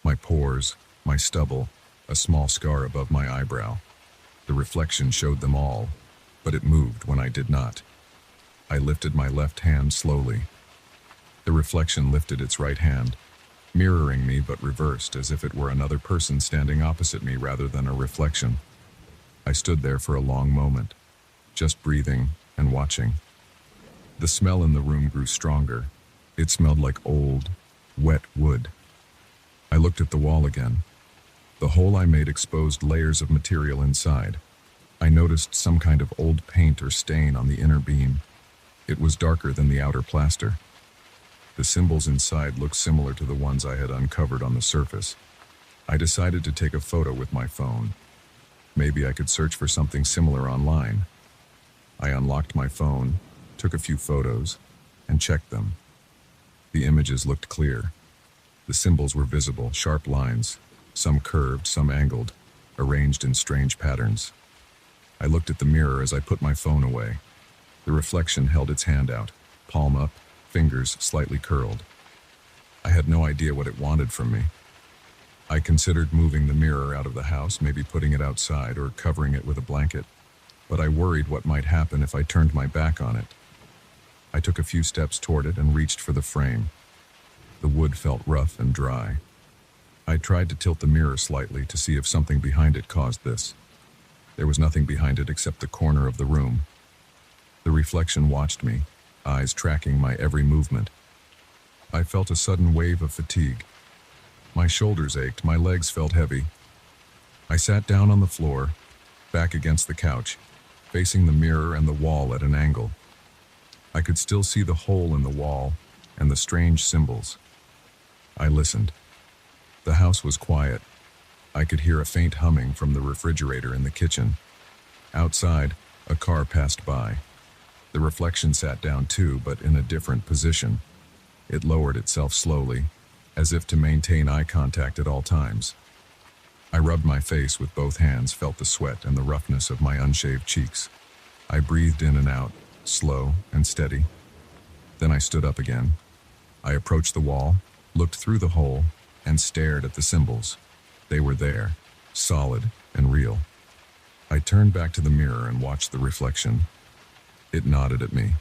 My pores, my stubble, a small scar above my eyebrow. The reflection showed them all, but it moved when I did not. I lifted my left hand slowly. The reflection lifted its right hand, mirroring me but reversed, as if it were another person standing opposite me rather than a reflection. I stood there for a long moment, just breathing and watching. The smell in the room grew stronger. It smelled like old, wet wood. I looked at the wall again. The hole I made exposed layers of material inside. I noticed some kind of old paint or stain on the inner beam. It was darker than the outer plaster. The symbols inside looked similar to the ones I had uncovered on the surface. I decided to take a photo with my phone. Maybe I could search for something similar online. I unlocked my phone, took a few photos, and checked them. The images looked clear. The symbols were visible, sharp lines, some curved, some angled, arranged in strange patterns. I looked at the mirror as I put my phone away. The reflection held its hand out, palm up, fingers slightly curled. I had no idea what it wanted from me. I considered moving the mirror out of the house, maybe putting it outside or covering it with a blanket, but I worried what might happen if I turned my back on it. I took a few steps toward it and reached for the frame. The wood felt rough and dry. I tried to tilt the mirror slightly to see if something behind it caused this. There was nothing behind it except the corner of the room. The reflection watched me, eyes tracking my every movement. I felt a sudden wave of fatigue. My shoulders ached, my legs felt heavy. I sat down on the floor, back against the couch, facing the mirror and the wall at an angle. I could still see the hole in the wall and the strange symbols. I listened. The house was quiet. I could hear a faint humming from the refrigerator in the kitchen. Outside, a car passed by. The reflection sat down too, but in a different position. It lowered itself slowly, as if to maintain eye contact at all times. I rubbed my face with both hands, felt the sweat and the roughness of my unshaved cheeks. I breathed in and out, slow and steady. Then I stood up again. I approached the wall, looked through the hole, and stared at the symbols. They were there, solid and real. I turned back to the mirror and watched the reflection. It nodded at me.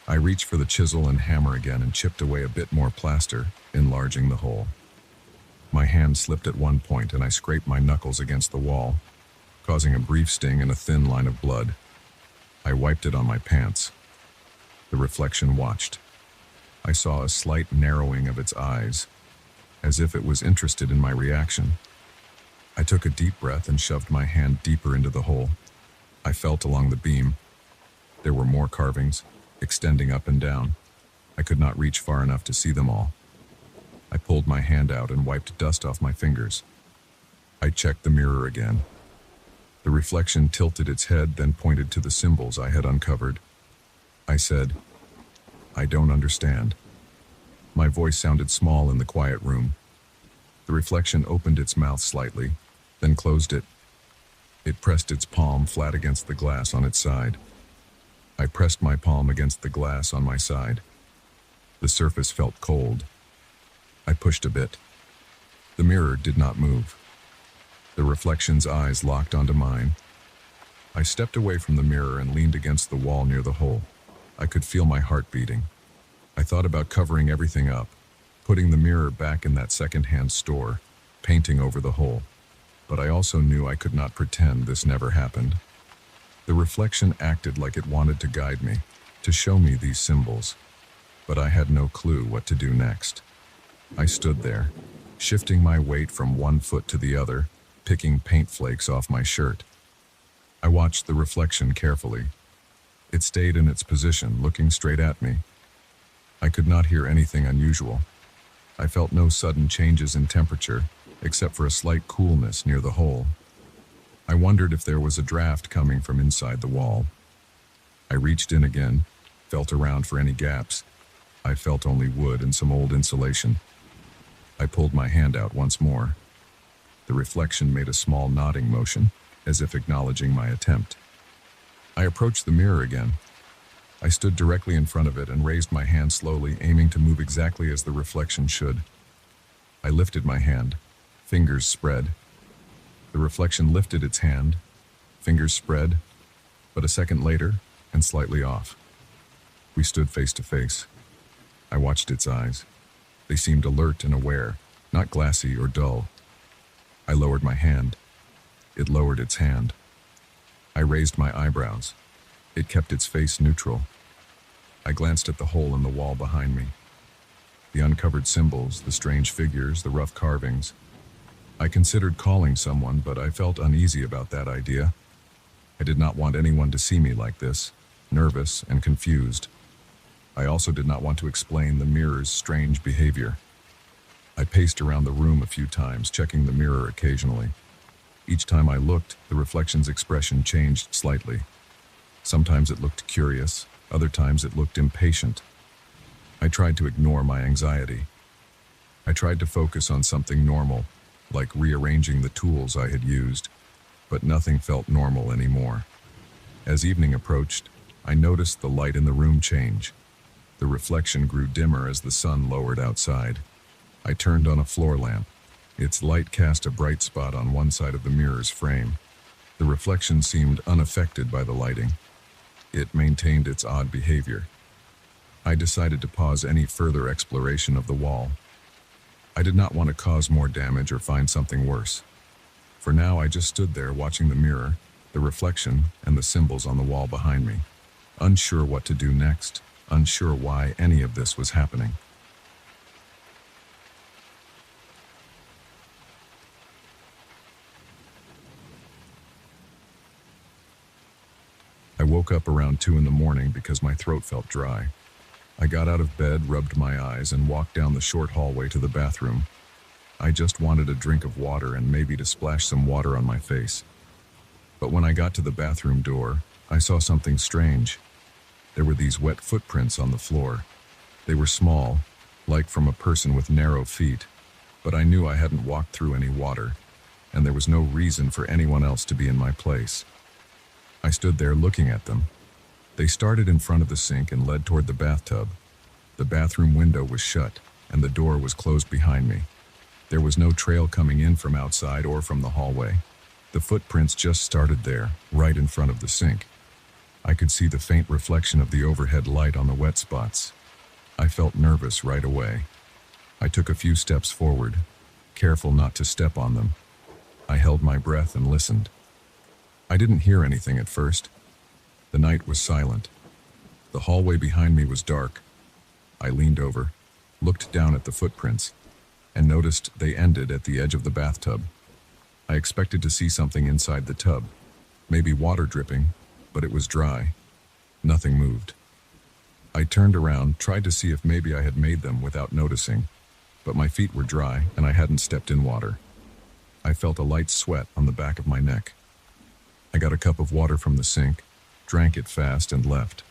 I reached for the chisel and hammer again and chipped away a bit more plaster, enlarging the hole. My hand slipped at one point and I scraped my knuckles against the wall, causing a brief sting and a thin line of blood. I wiped it on my pants. The reflection watched. I saw a slight narrowing of its eyes, as if it was interested in my reaction. I took a deep breath and shoved my hand deeper into the hole. I felt along the beam. There were more carvings, extending up and down. I could not reach far enough to see them all. I pulled my hand out and wiped dust off my fingers. I checked the mirror again. The reflection tilted its head, then pointed to the symbols I had uncovered. I said, "I don't understand." My voice sounded small in the quiet room. The reflection opened its mouth slightly, then closed it. It pressed its palm flat against the glass on its side. I pressed my palm against the glass on my side. The surface felt cold. I pushed a bit. The mirror did not move. The reflection's eyes locked onto mine. I stepped away from the mirror and leaned against the wall near the hole. I could feel my heart beating. I thought about covering everything up, putting the mirror back in that second-hand store, painting over the hole. But I also knew I could not pretend this never happened. The reflection acted like it wanted to guide me, to show me these symbols. But I had no clue what to do next. I stood there, shifting my weight from one foot to the other, picking paint flakes off my shirt. I watched the reflection carefully. It stayed in its position, looking straight at me. I could not hear anything unusual. I felt no sudden changes in temperature, except for a slight coolness near the hole. I wondered if there was a draft coming from inside the wall. I reached in again, felt around for any gaps. I felt only wood and some old insulation. I pulled my hand out once more. The reflection made a small nodding motion, as if acknowledging my attempt. I approached the mirror again. I stood directly in front of it and raised my hand slowly, aiming to move exactly as the reflection should. I lifted my hand, fingers spread. The reflection lifted its hand, fingers spread, but a second later, and slightly off. We stood face to face. I watched its eyes. They seemed alert and aware, not glassy or dull. I lowered my hand. It lowered its hand. I raised my eyebrows. It kept its face neutral. I glanced at the hole in the wall behind me. The uncovered symbols, the strange figures, the rough carvings. I considered calling someone, but I felt uneasy about that idea. I did not want anyone to see me like this, nervous and confused. I also did not want to explain the mirror's strange behavior. I paced around the room a few times, checking the mirror occasionally. Each time I looked, the reflection's expression changed slightly. Sometimes it looked curious, other times it looked impatient. I tried to ignore my anxiety. I tried to focus on something normal, like rearranging the tools I had used, but nothing felt normal anymore. As evening approached, I noticed the light in the room change. The reflection grew dimmer as the sun lowered outside. I turned on a floor lamp. Its light cast a bright spot on one side of the mirror's frame. The reflection seemed unaffected by the lighting. It maintained its odd behavior. I decided to pause any further exploration of the wall. I did not want to cause more damage or find something worse. For now, I just stood there watching the mirror, the reflection, and the symbols on the wall behind me, unsure what to do next, unsure why any of this was happening. I woke up around 2 in the morning because my throat felt dry. I got out of bed, rubbed my eyes, and walked down the short hallway to the bathroom. I just wanted a drink of water and maybe to splash some water on my face. But when I got to the bathroom door, I saw something strange. There were these wet footprints on the floor. They were small, like from a person with narrow feet, but I knew I hadn't walked through any water, and there was no reason for anyone else to be in my place. I stood there looking at them. They started in front of the sink and led toward the bathtub. The bathroom window was shut, and the door was closed behind me. There was no trail coming in from outside or from the hallway. The footprints just started there, right in front of the sink. I could see the faint reflection of the overhead light on the wet spots. I felt nervous right away. I took a few steps forward, careful not to step on them. I held my breath and listened. I didn't hear anything at first. The night was silent. The hallway behind me was dark. I leaned over, looked down at the footprints, and noticed they ended at the edge of the bathtub. I expected to see something inside the tub, maybe water dripping, but it was dry. Nothing moved. I turned around, tried to see if maybe I had made them without noticing, but my feet were dry and I hadn't stepped in water. I felt a light sweat on the back of my neck. I got a cup of water from the sink, drank it fast, and left.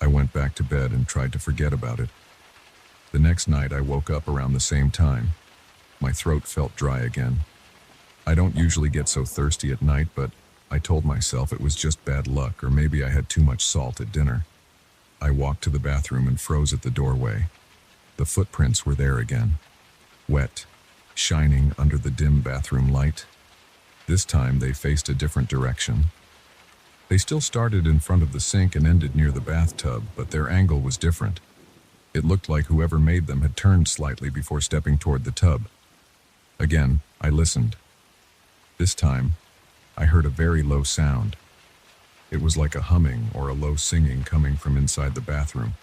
I went back to bed and tried to forget about it. The next night I woke up around the same time. My throat felt dry again. I don't usually get so thirsty at night, but I told myself it was just bad luck, or maybe I had too much salt at dinner. I walked to the bathroom and froze at the doorway. The footprints were there again, wet, shining under the dim bathroom light. This time they faced a different direction. They still started in front of the sink and ended near the bathtub, but their angle was different. It looked like whoever made them had turned slightly before stepping toward the tub. Again, I listened. This time, I heard a very low sound. It was like a humming or a low singing coming from inside the bathroom,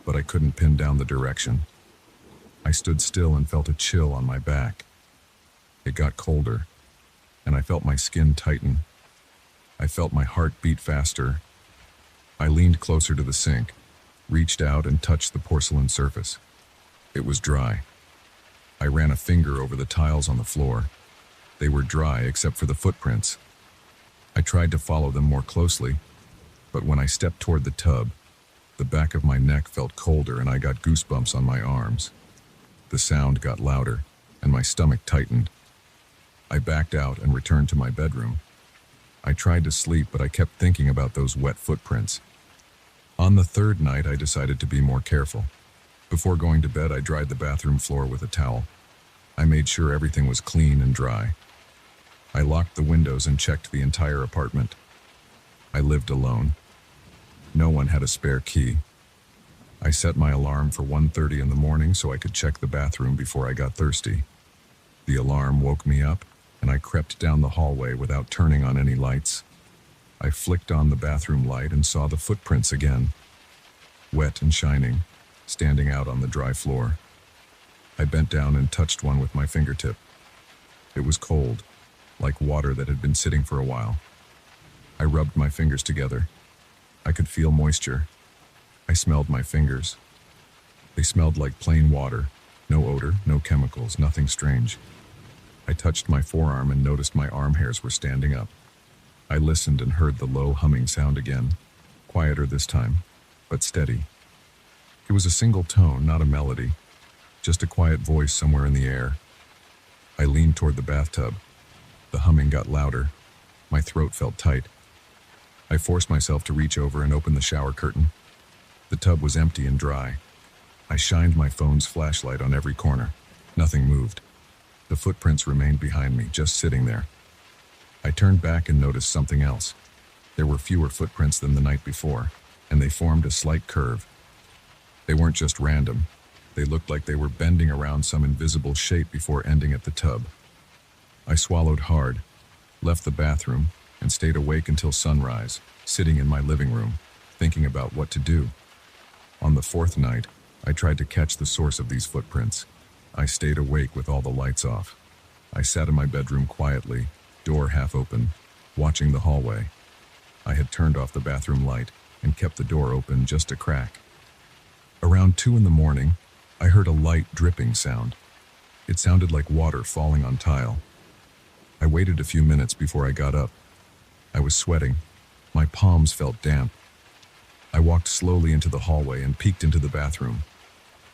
but I couldn't pin down the direction. I stood still and felt a chill on my back. It got colder, and I felt my skin tighten. I felt my heart beat faster. I leaned closer to the sink, reached out and touched the porcelain surface. It was dry. I ran a finger over the tiles on the floor. They were dry except for the footprints. I tried to follow them more closely, but when I stepped toward the tub, the back of my neck felt colder and I got goosebumps on my arms. The sound got louder, and my stomach tightened. I backed out and returned to my bedroom. I tried to sleep, but I kept thinking about those wet footprints. On the third night, I decided to be more careful. Before going to bed, I dried the bathroom floor with a towel. I made sure everything was clean and dry. I locked the windows and checked the entire apartment. I lived alone. No one had a spare key. I set my alarm for 1:30 in the morning so I could check the bathroom before I got thirsty. The alarm woke me up, and I crept down the hallway without turning on any lights. I flicked on the bathroom light and saw the footprints again, wet and shining, standing out on the dry floor. I bent down and touched one with my fingertip. It was cold, like water that had been sitting for a while. I rubbed my fingers together. I could feel moisture. I smelled my fingers. They smelled like plain water. No odor, no chemicals, nothing strange. I touched my forearm and noticed my arm hairs were standing up. I listened and heard the low humming sound again, quieter this time, but steady. It was a single tone, not a melody, just a quiet voice somewhere in the air. I leaned toward the bathtub. The humming got louder. My throat felt tight. I forced myself to reach over and open the shower curtain. The tub was empty and dry. I shined my phone's flashlight on every corner. Nothing moved. The footprints remained behind me, just sitting there. I turned back and noticed something else. There were fewer footprints than the night before, and they formed a slight curve. They weren't just random. They looked like they were bending around some invisible shape before ending at the tub. I swallowed hard, left the bathroom, and stayed awake until sunrise, sitting in my living room, thinking about what to do. On the fourth night, I tried to catch the source of these footprints. I stayed awake with all the lights off. I sat in my bedroom quietly, door half open, watching the hallway. I had turned off the bathroom light and kept the door open just a crack. Around 2 in the morning, I heard a light dripping sound. It sounded like water falling on tile. I waited a few minutes before I got up. I was sweating. My palms felt damp. I walked slowly into the hallway and peeked into the bathroom.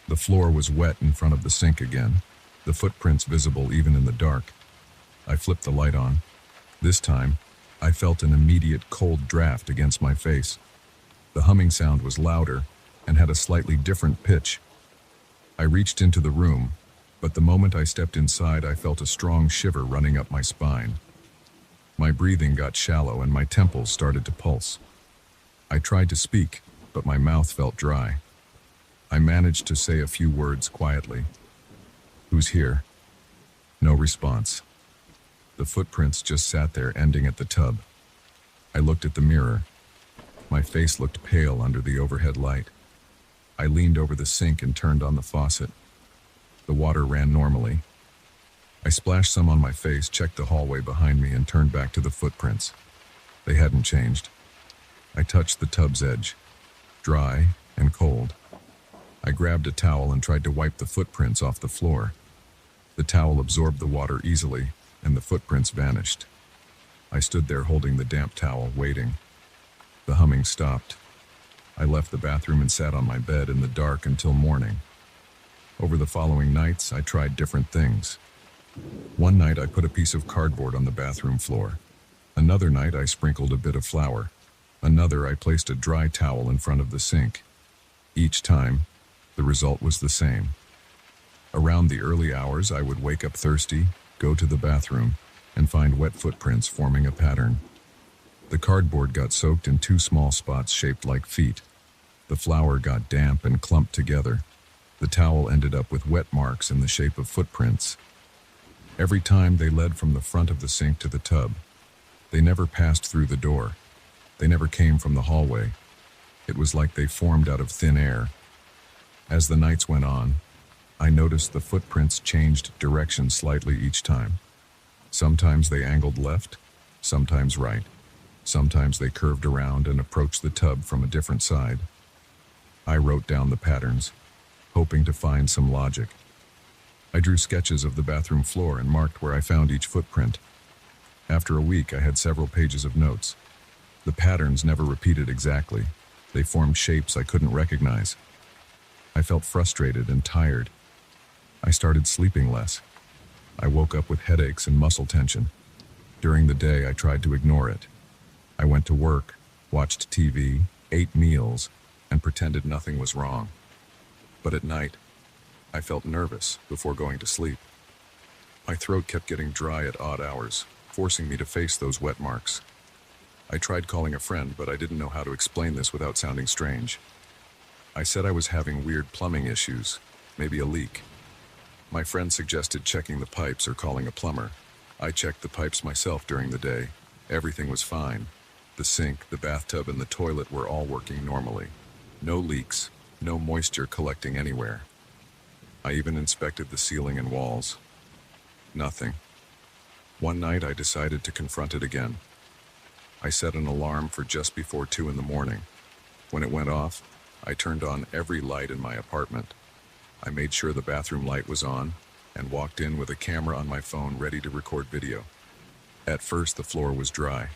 The floor was wet in front of the sink again, the footprints visible even in the dark. I flipped the light on. This time, I felt an immediate cold draft against my face. The humming sound was louder and had a slightly different pitch. I reached into the room, but the moment I stepped inside, I felt a strong shiver running up my spine. My breathing got shallow and my temples started to pulse. I tried to speak, but my mouth felt dry. I managed to say a few words quietly. "Who's here?" No response. The footprints just sat there, ending at the tub. I looked at the mirror. My face looked pale under the overhead light. I leaned over the sink and turned on the faucet. The water ran normally. I splashed some on my face, checked the hallway behind me, and turned back to the footprints. They hadn't changed. I touched the tub's edge, dry and cold. I grabbed a towel and tried to wipe the footprints off the floor. The towel absorbed the water easily, and the footprints vanished. I stood there holding the damp towel, waiting. The humming stopped. I left the bathroom and sat on my bed in the dark until morning. Over the following nights, I tried different things. One night, I put a piece of cardboard on the bathroom floor. Another night, I sprinkled a bit of flour. Another, I placed a dry towel in front of the sink. Each time, the result was the same. Around the early hours, I would wake up thirsty, go to the bathroom, and find wet footprints forming a pattern. The cardboard got soaked in 2 small spots shaped like feet. The flour got damp and clumped together. The towel ended up with wet marks in the shape of footprints. Every time they led from the front of the sink to the tub. They never passed through the door. They never came from the hallway. It was like they formed out of thin air. As the nights went on, I noticed the footprints changed direction slightly each time. Sometimes they angled left, sometimes right. Sometimes they curved around and approached the tub from a different side. I wrote down the patterns, hoping to find some logic. I drew sketches of the bathroom floor and marked where I found each footprint. After a week, I had several pages of notes. The patterns never repeated exactly. They formed shapes I couldn't recognize. I felt frustrated and tired. I started sleeping less. I woke up with headaches and muscle tension. During the day, I tried to ignore it. I went to work, watched TV, ate meals, and pretended nothing was wrong. But at night, I felt nervous before going to sleep. My throat kept getting dry at odd hours, forcing me to face those wet marks. I tried calling a friend, but I didn't know how to explain this without sounding strange. I said I was having weird plumbing issues, maybe a leak. My friend suggested checking the pipes or calling a plumber. I checked the pipes myself during the day. Everything was fine. The sink, the bathtub, and the toilet were all working normally. No leaks, no moisture collecting anywhere. I even inspected the ceiling and walls. Nothing. One night I decided to confront it again. I set an alarm for just before 2 in the morning. When it went off, I turned on every light in my apartment. I made sure the bathroom light was on and walked in with a camera on my phone ready to record video. At first, the floor was dry.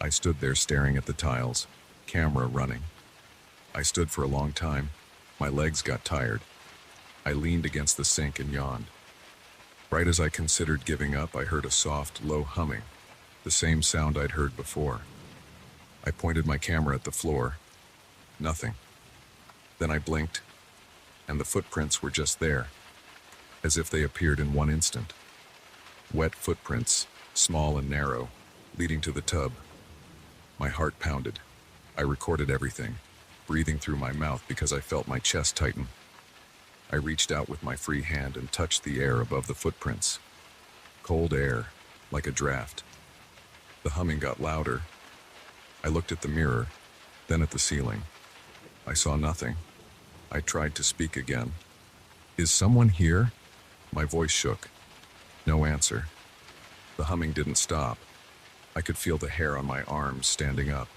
I stood there staring at the tiles, camera running. I stood for a long time. My legs got tired. I leaned against the sink and yawned. Right as I considered giving up, I heard a soft, low humming, the same sound I'd heard before. I pointed my camera at the floor. Nothing. Then I blinked, and the footprints were just there, as if they appeared in one instant. Wet footprints, small and narrow, leading to the tub. My heart pounded. I recorded everything, breathing through my mouth because I felt my chest tighten. I reached out with my free hand and touched the air above the footprints. Cold air, like a draft. The humming got louder. I looked at the mirror, then at the ceiling. I saw nothing. I tried to speak again. "Is someone here?" My voice shook. No answer. The humming didn't stop. I could feel the hair on my arms standing up.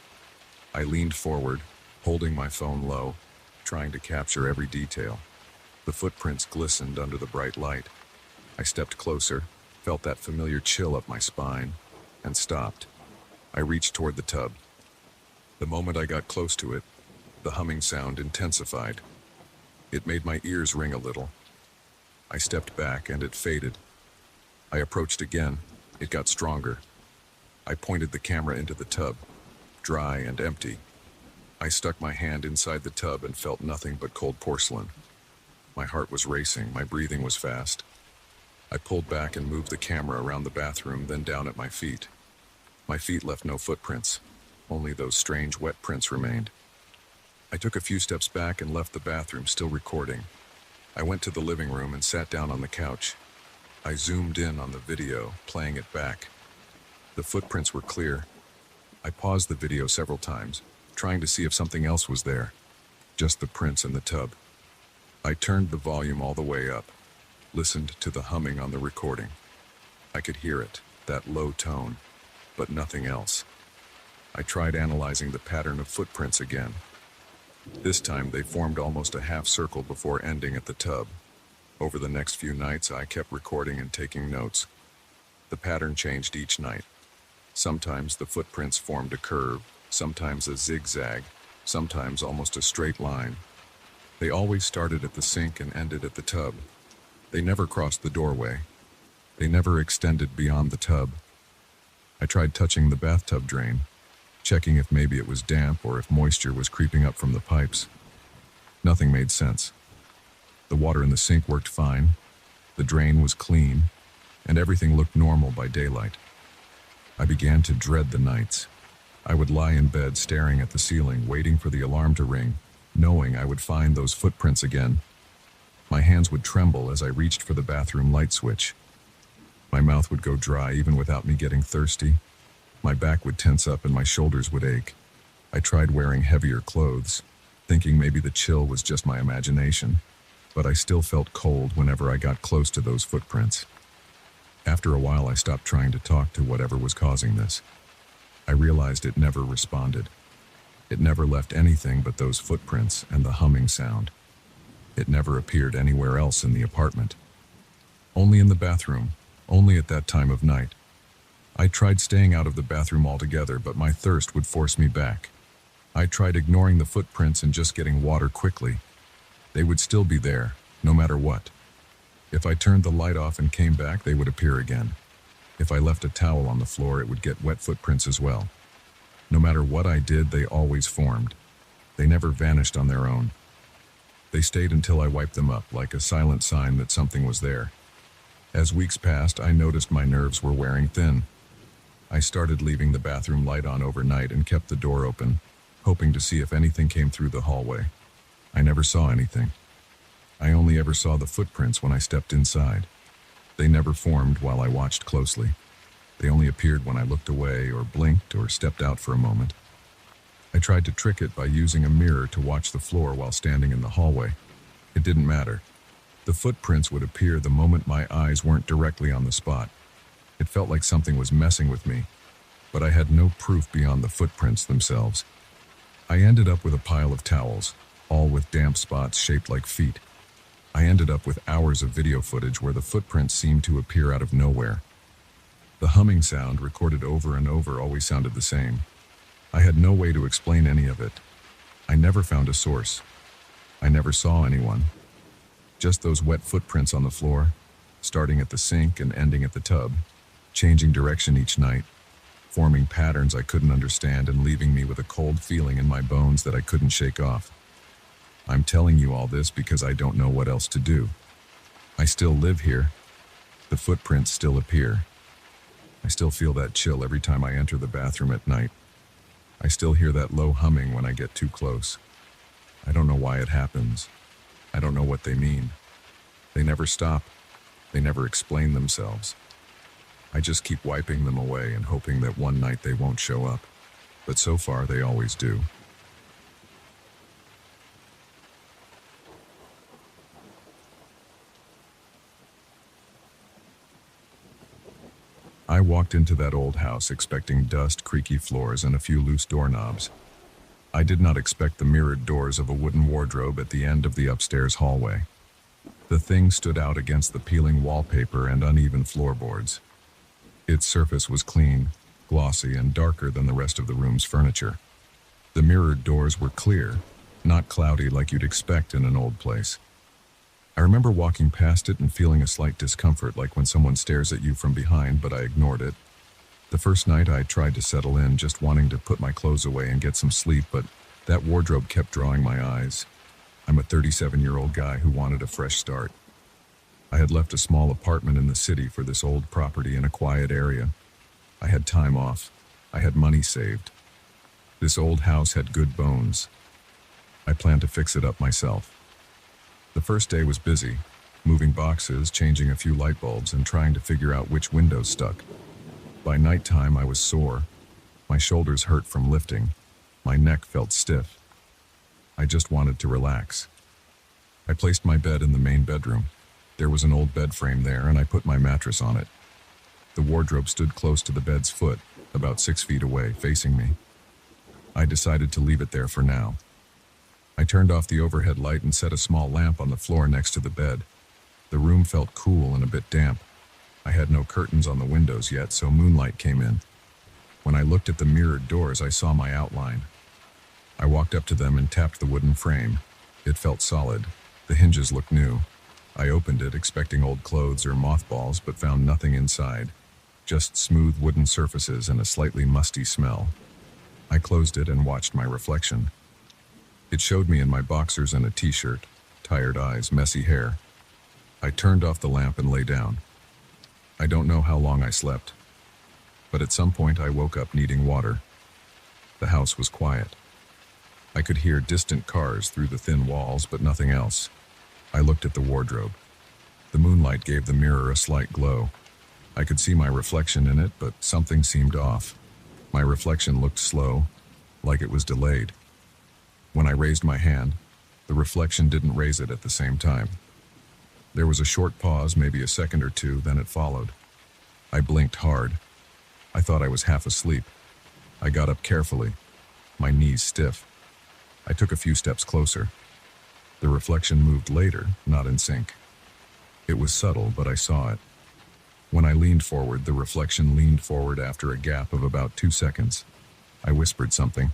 I leaned forward, holding my phone low, trying to capture every detail. The footprints glistened under the bright light. I stepped closer, felt that familiar chill up my spine, and stopped. I reached toward the tub. The moment I got close to it, the humming sound intensified. It made my ears ring a little. I stepped back and it faded. I approached again. It got stronger. I pointed the camera into the tub, dry and empty. I stuck my hand inside the tub and felt nothing but cold porcelain. My heart was racing, my breathing was fast. I pulled back and moved the camera around the bathroom, then down at my feet. My feet left no footprints. Only those strange wet prints remained. I took a few steps back and left the bathroom, still recording. I went to the living room and sat down on the couch. I zoomed in on the video, playing it back. The footprints were clear. I paused the video several times, trying to see if something else was there. Just the prints in the tub. I turned the volume all the way up, listened to the humming on the recording. I could hear it, that low tone, but nothing else. I tried analyzing the pattern of footprints again. This time they formed almost a half circle before ending at the tub. Over the next few nights, I kept recording and taking notes. The pattern changed each night. Sometimes the footprints formed a curve, sometimes a zigzag, sometimes almost a straight line. They always started at the sink and ended at the tub. They never crossed the doorway. They never extended beyond the tub. I tried touching the bathtub drain, checking if maybe it was damp or if moisture was creeping up from the pipes. Nothing made sense. The water in the sink worked fine, the drain was clean, and everything looked normal by daylight. I began to dread the nights. I would lie in bed staring at the ceiling, waiting for the alarm to ring, knowing I would find those footprints again. My hands would tremble as I reached for the bathroom light switch. My mouth would go dry even without me getting thirsty. My back would tense up and my shoulders would ache. I tried wearing heavier clothes, thinking maybe the chill was just my imagination, but I still felt cold whenever I got close to those footprints. After a while, I stopped trying to talk to whatever was causing this. I realized it never responded. It never left anything but those footprints and the humming sound. It never appeared anywhere else in the apartment. Only in the bathroom, only at that time of night. I tried staying out of the bathroom altogether, but my thirst would force me back. I tried ignoring the footprints and just getting water quickly. They would still be there, no matter what. If I turned the light off and came back, they would appear again. If I left a towel on the floor, it would get wet footprints as well. No matter what I did, they always formed. They never vanished on their own. They stayed until I wiped them up, like a silent sign that something was there. As weeks passed, I noticed my nerves were wearing thin. I started leaving the bathroom light on overnight and kept the door open, hoping to see if anything came through the hallway. I never saw anything. I only ever saw the footprints when I stepped inside. They never formed while I watched closely. They only appeared when I looked away or blinked or stepped out for a moment. I tried to trick it by using a mirror to watch the floor while standing in the hallway. It didn't matter. The footprints would appear the moment my eyes weren't directly on the spot. It felt like something was messing with me, but I had no proof beyond the footprints themselves. I ended up with a pile of towels, all with damp spots shaped like feet. I ended up with hours of video footage where the footprints seemed to appear out of nowhere. The humming sound, recorded over and over, always sounded the same. I had no way to explain any of it. I never found a source. I never saw anyone. Just those wet footprints on the floor, starting at the sink and ending at the tub, changing direction each night, forming patterns I couldn't understand and leaving me with a cold feeling in my bones that I couldn't shake off. I'm telling you all this because I don't know what else to do. I still live here. The footprints still appear. I still feel that chill every time I enter the bathroom at night. I still hear that low humming when I get too close. I don't know why it happens. I don't know what they mean. They never stop. They never explain themselves. I just keep wiping them away and hoping that one night they won't show up. But so far, they always do. I walked into that old house expecting dust, creaky floors, and a few loose doorknobs. I did not expect the mirrored doors of a wooden wardrobe at the end of the upstairs hallway. The thing stood out against the peeling wallpaper and uneven floorboards. Its surface was clean, glossy, and darker than the rest of the room's furniture. The mirrored doors were clear, not cloudy like you'd expect in an old place. I remember walking past it and feeling a slight discomfort, like when someone stares at you from behind, but I ignored it. The first night I tried to settle in, just wanting to put my clothes away and get some sleep, but that wardrobe kept drawing my eyes. I'm a 37-year-old guy who wanted a fresh start. I had left a small apartment in the city for this old property in a quiet area. I had time off. I had money saved. This old house had good bones. I planned to fix it up myself. The first day was busy, moving boxes, changing a few light bulbs, and trying to figure out which windows stuck. By nighttime, I was sore. My shoulders hurt from lifting. My neck felt stiff. I just wanted to relax. I placed my bed in the main bedroom. There was an old bed frame there, and I put my mattress on it. The wardrobe stood close to the bed's foot, about 6 feet away, facing me. I decided to leave it there for now. I turned off the overhead light and set a small lamp on the floor next to the bed. The room felt cool and a bit damp. I had no curtains on the windows yet, so moonlight came in. When I looked at the mirrored doors, I saw my outline. I walked up to them and tapped the wooden frame. It felt solid. The hinges looked new. I opened it, expecting old clothes or mothballs, but found nothing inside. Just smooth wooden surfaces and a slightly musty smell. I closed it and watched my reflection. It showed me in my boxers and a t-shirt, tired eyes, messy hair. I turned off the lamp and lay down. I don't know how long I slept, but at some point I woke up needing water. The house was quiet. I could hear distant cars through the thin walls, but nothing else. I looked at the wardrobe. The moonlight gave the mirror a slight glow. I could see my reflection in it, but something seemed off. My reflection looked slow, like it was delayed. When I raised my hand, the reflection didn't raise it at the same time. There was a short pause, maybe a second or two, then it followed. I blinked hard. I thought I was half asleep. I got up carefully, my knees stiff. I took a few steps closer. The reflection moved later, not in sync. It was subtle, but I saw it. When I leaned forward, the reflection leaned forward after a gap of about 2 seconds. I whispered something.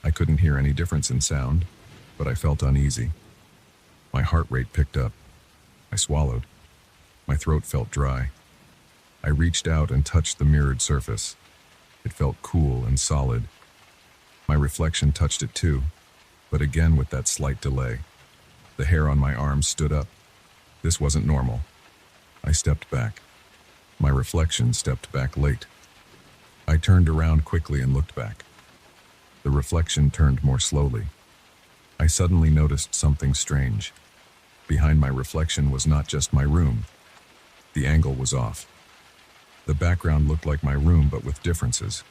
I couldn't hear any difference in sound, but I felt uneasy. My heart rate picked up. I swallowed. My throat felt dry. I reached out and touched the mirrored surface. It felt cool and solid. My reflection touched it too, but again with that slight delay. The hair on my arms stood up. This wasn't normal. I stepped back. My reflection stepped back late. I turned around quickly and looked back. The reflection turned more slowly. I suddenly noticed something strange. Behind my reflection was not just my room. The angle was off. The background looked like my room, but with differences.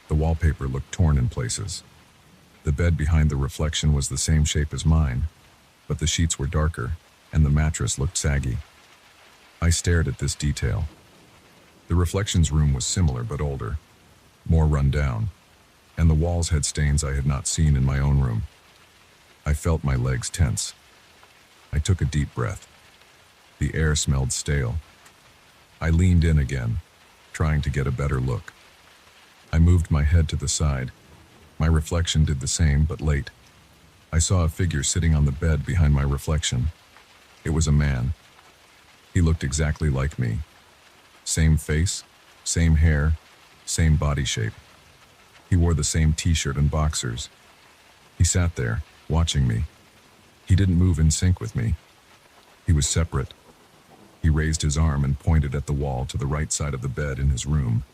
The wallpaper looked torn in places. The bed behind the reflection was the same shape as mine, but the sheets were darker, and the mattress looked saggy. I stared at this detail. The reflection's room was similar but older, more run down, and the walls had stains I had not seen in my own room. I felt my legs tense. I took a deep breath. The air smelled stale. I leaned in again, trying to get a better look. I moved my head to the side. My reflection did the same, but late. I saw a figure sitting on the bed behind my reflection. It was a man. He looked exactly like me. Same face, same hair, same body shape. He wore the same t-shirt and boxers. He sat there, watching me. He didn't move in sync with me. He was separate. He raised his arm and pointed at the wall to the right side of the bed in his room.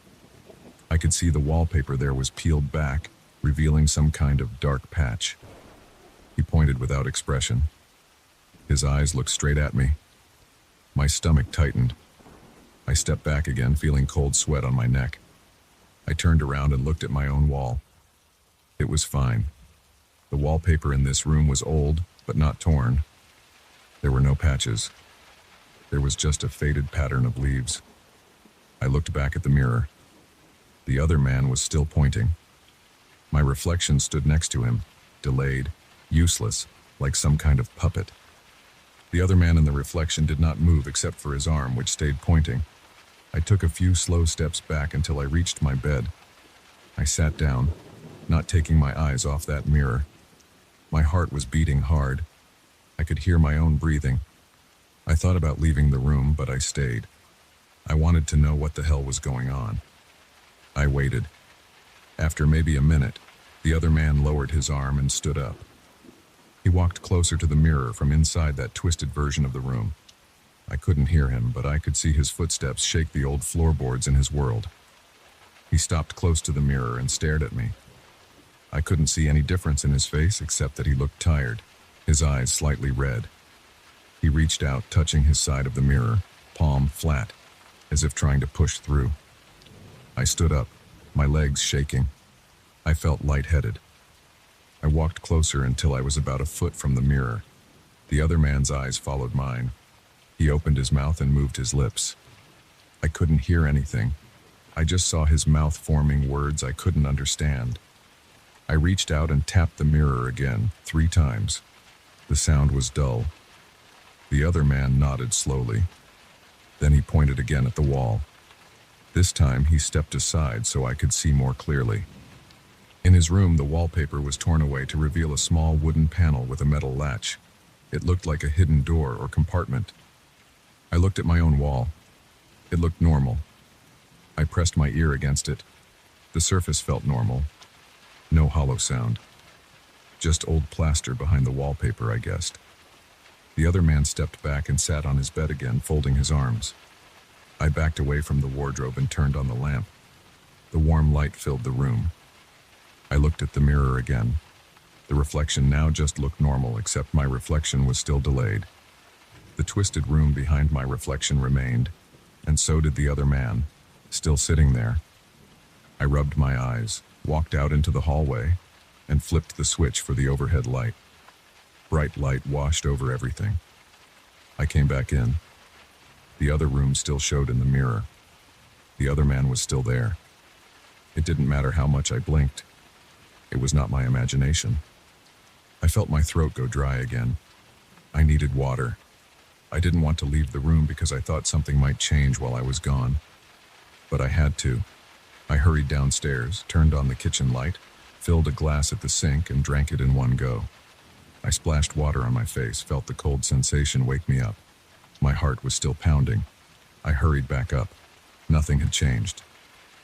I could see the wallpaper there was peeled back, revealing some kind of dark patch. He pointed without expression. His eyes looked straight at me. My stomach tightened. I stepped back again, feeling cold sweat on my neck. I turned around and looked at my own wall. It was fine. The wallpaper in this room was old, but not torn. There were no patches. There was just a faded pattern of leaves. I looked back at the mirror. The other man was still pointing. My reflection stood next to him, delayed, useless, like some kind of puppet. The other man in the reflection did not move except for his arm, which stayed pointing. I took a few slow steps back until I reached my bed. I sat down, not taking my eyes off that mirror. My heart was beating hard. I could hear my own breathing. I thought about leaving the room, but I stayed. I wanted to know what the hell was going on. I waited. After maybe a minute, the other man lowered his arm and stood up. He walked closer to the mirror from inside that twisted version of the room. I couldn't hear him, but I could see his footsteps shake the old floorboards in his world. He stopped close to the mirror and stared at me. I couldn't see any difference in his face except that he looked tired, his eyes slightly red. He reached out, touching his side of the mirror, palm flat, as if trying to push through. I stood up, my legs shaking. I felt lightheaded. I walked closer until I was about a foot from the mirror. The other man's eyes followed mine. He opened his mouth and moved his lips. I couldn't hear anything. I just saw his mouth forming words I couldn't understand. I reached out and tapped the mirror again, 3 times. The sound was dull. The other man nodded slowly. Then he pointed again at the wall. This time he stepped aside so I could see more clearly. In his room, the wallpaper was torn away to reveal a small wooden panel with a metal latch. It looked like a hidden door or compartment. I looked at my own wall. It looked normal. I pressed my ear against it. The surface felt normal. No hollow sound. Just old plaster behind the wallpaper, I guessed. The other man stepped back and sat on his bed again, folding his arms. I backed away from the wardrobe and turned on the lamp. The warm light filled the room. I looked at the mirror again. The reflection now just looked normal, except my reflection was still delayed. The twisted room behind my reflection remained, and so did the other man, still sitting there. I rubbed my eyes, walked out into the hallway, and flipped the switch for the overhead light. Bright light washed over everything. I came back in. The other room still showed in the mirror. The other man was still there. It didn't matter how much I blinked. It was not my imagination. I felt my throat go dry again. I needed water. I didn't want to leave the room because I thought something might change while I was gone. But I had to. I hurried downstairs, turned on the kitchen light, filled a glass at the sink, and drank it in one go. I splashed water on my face, felt the cold sensation wake me up. My heart was still pounding. I hurried back up. Nothing had changed.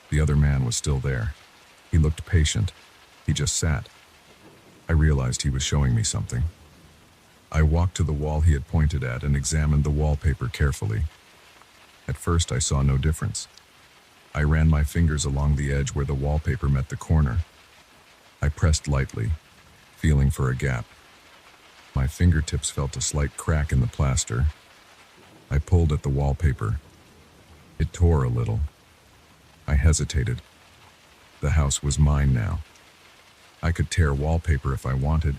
The other man was still there. He looked patient. He just sat. I realized he was showing me something. I walked to the wall he had pointed at and examined the wallpaper carefully. At first, I saw no difference. I ran my fingers along the edge where the wallpaper met the corner. I pressed lightly, feeling for a gap. My fingertips felt a slight crack in the plaster. I pulled at the wallpaper. It tore a little. I hesitated. The house was mine now. I could tear wallpaper if I wanted,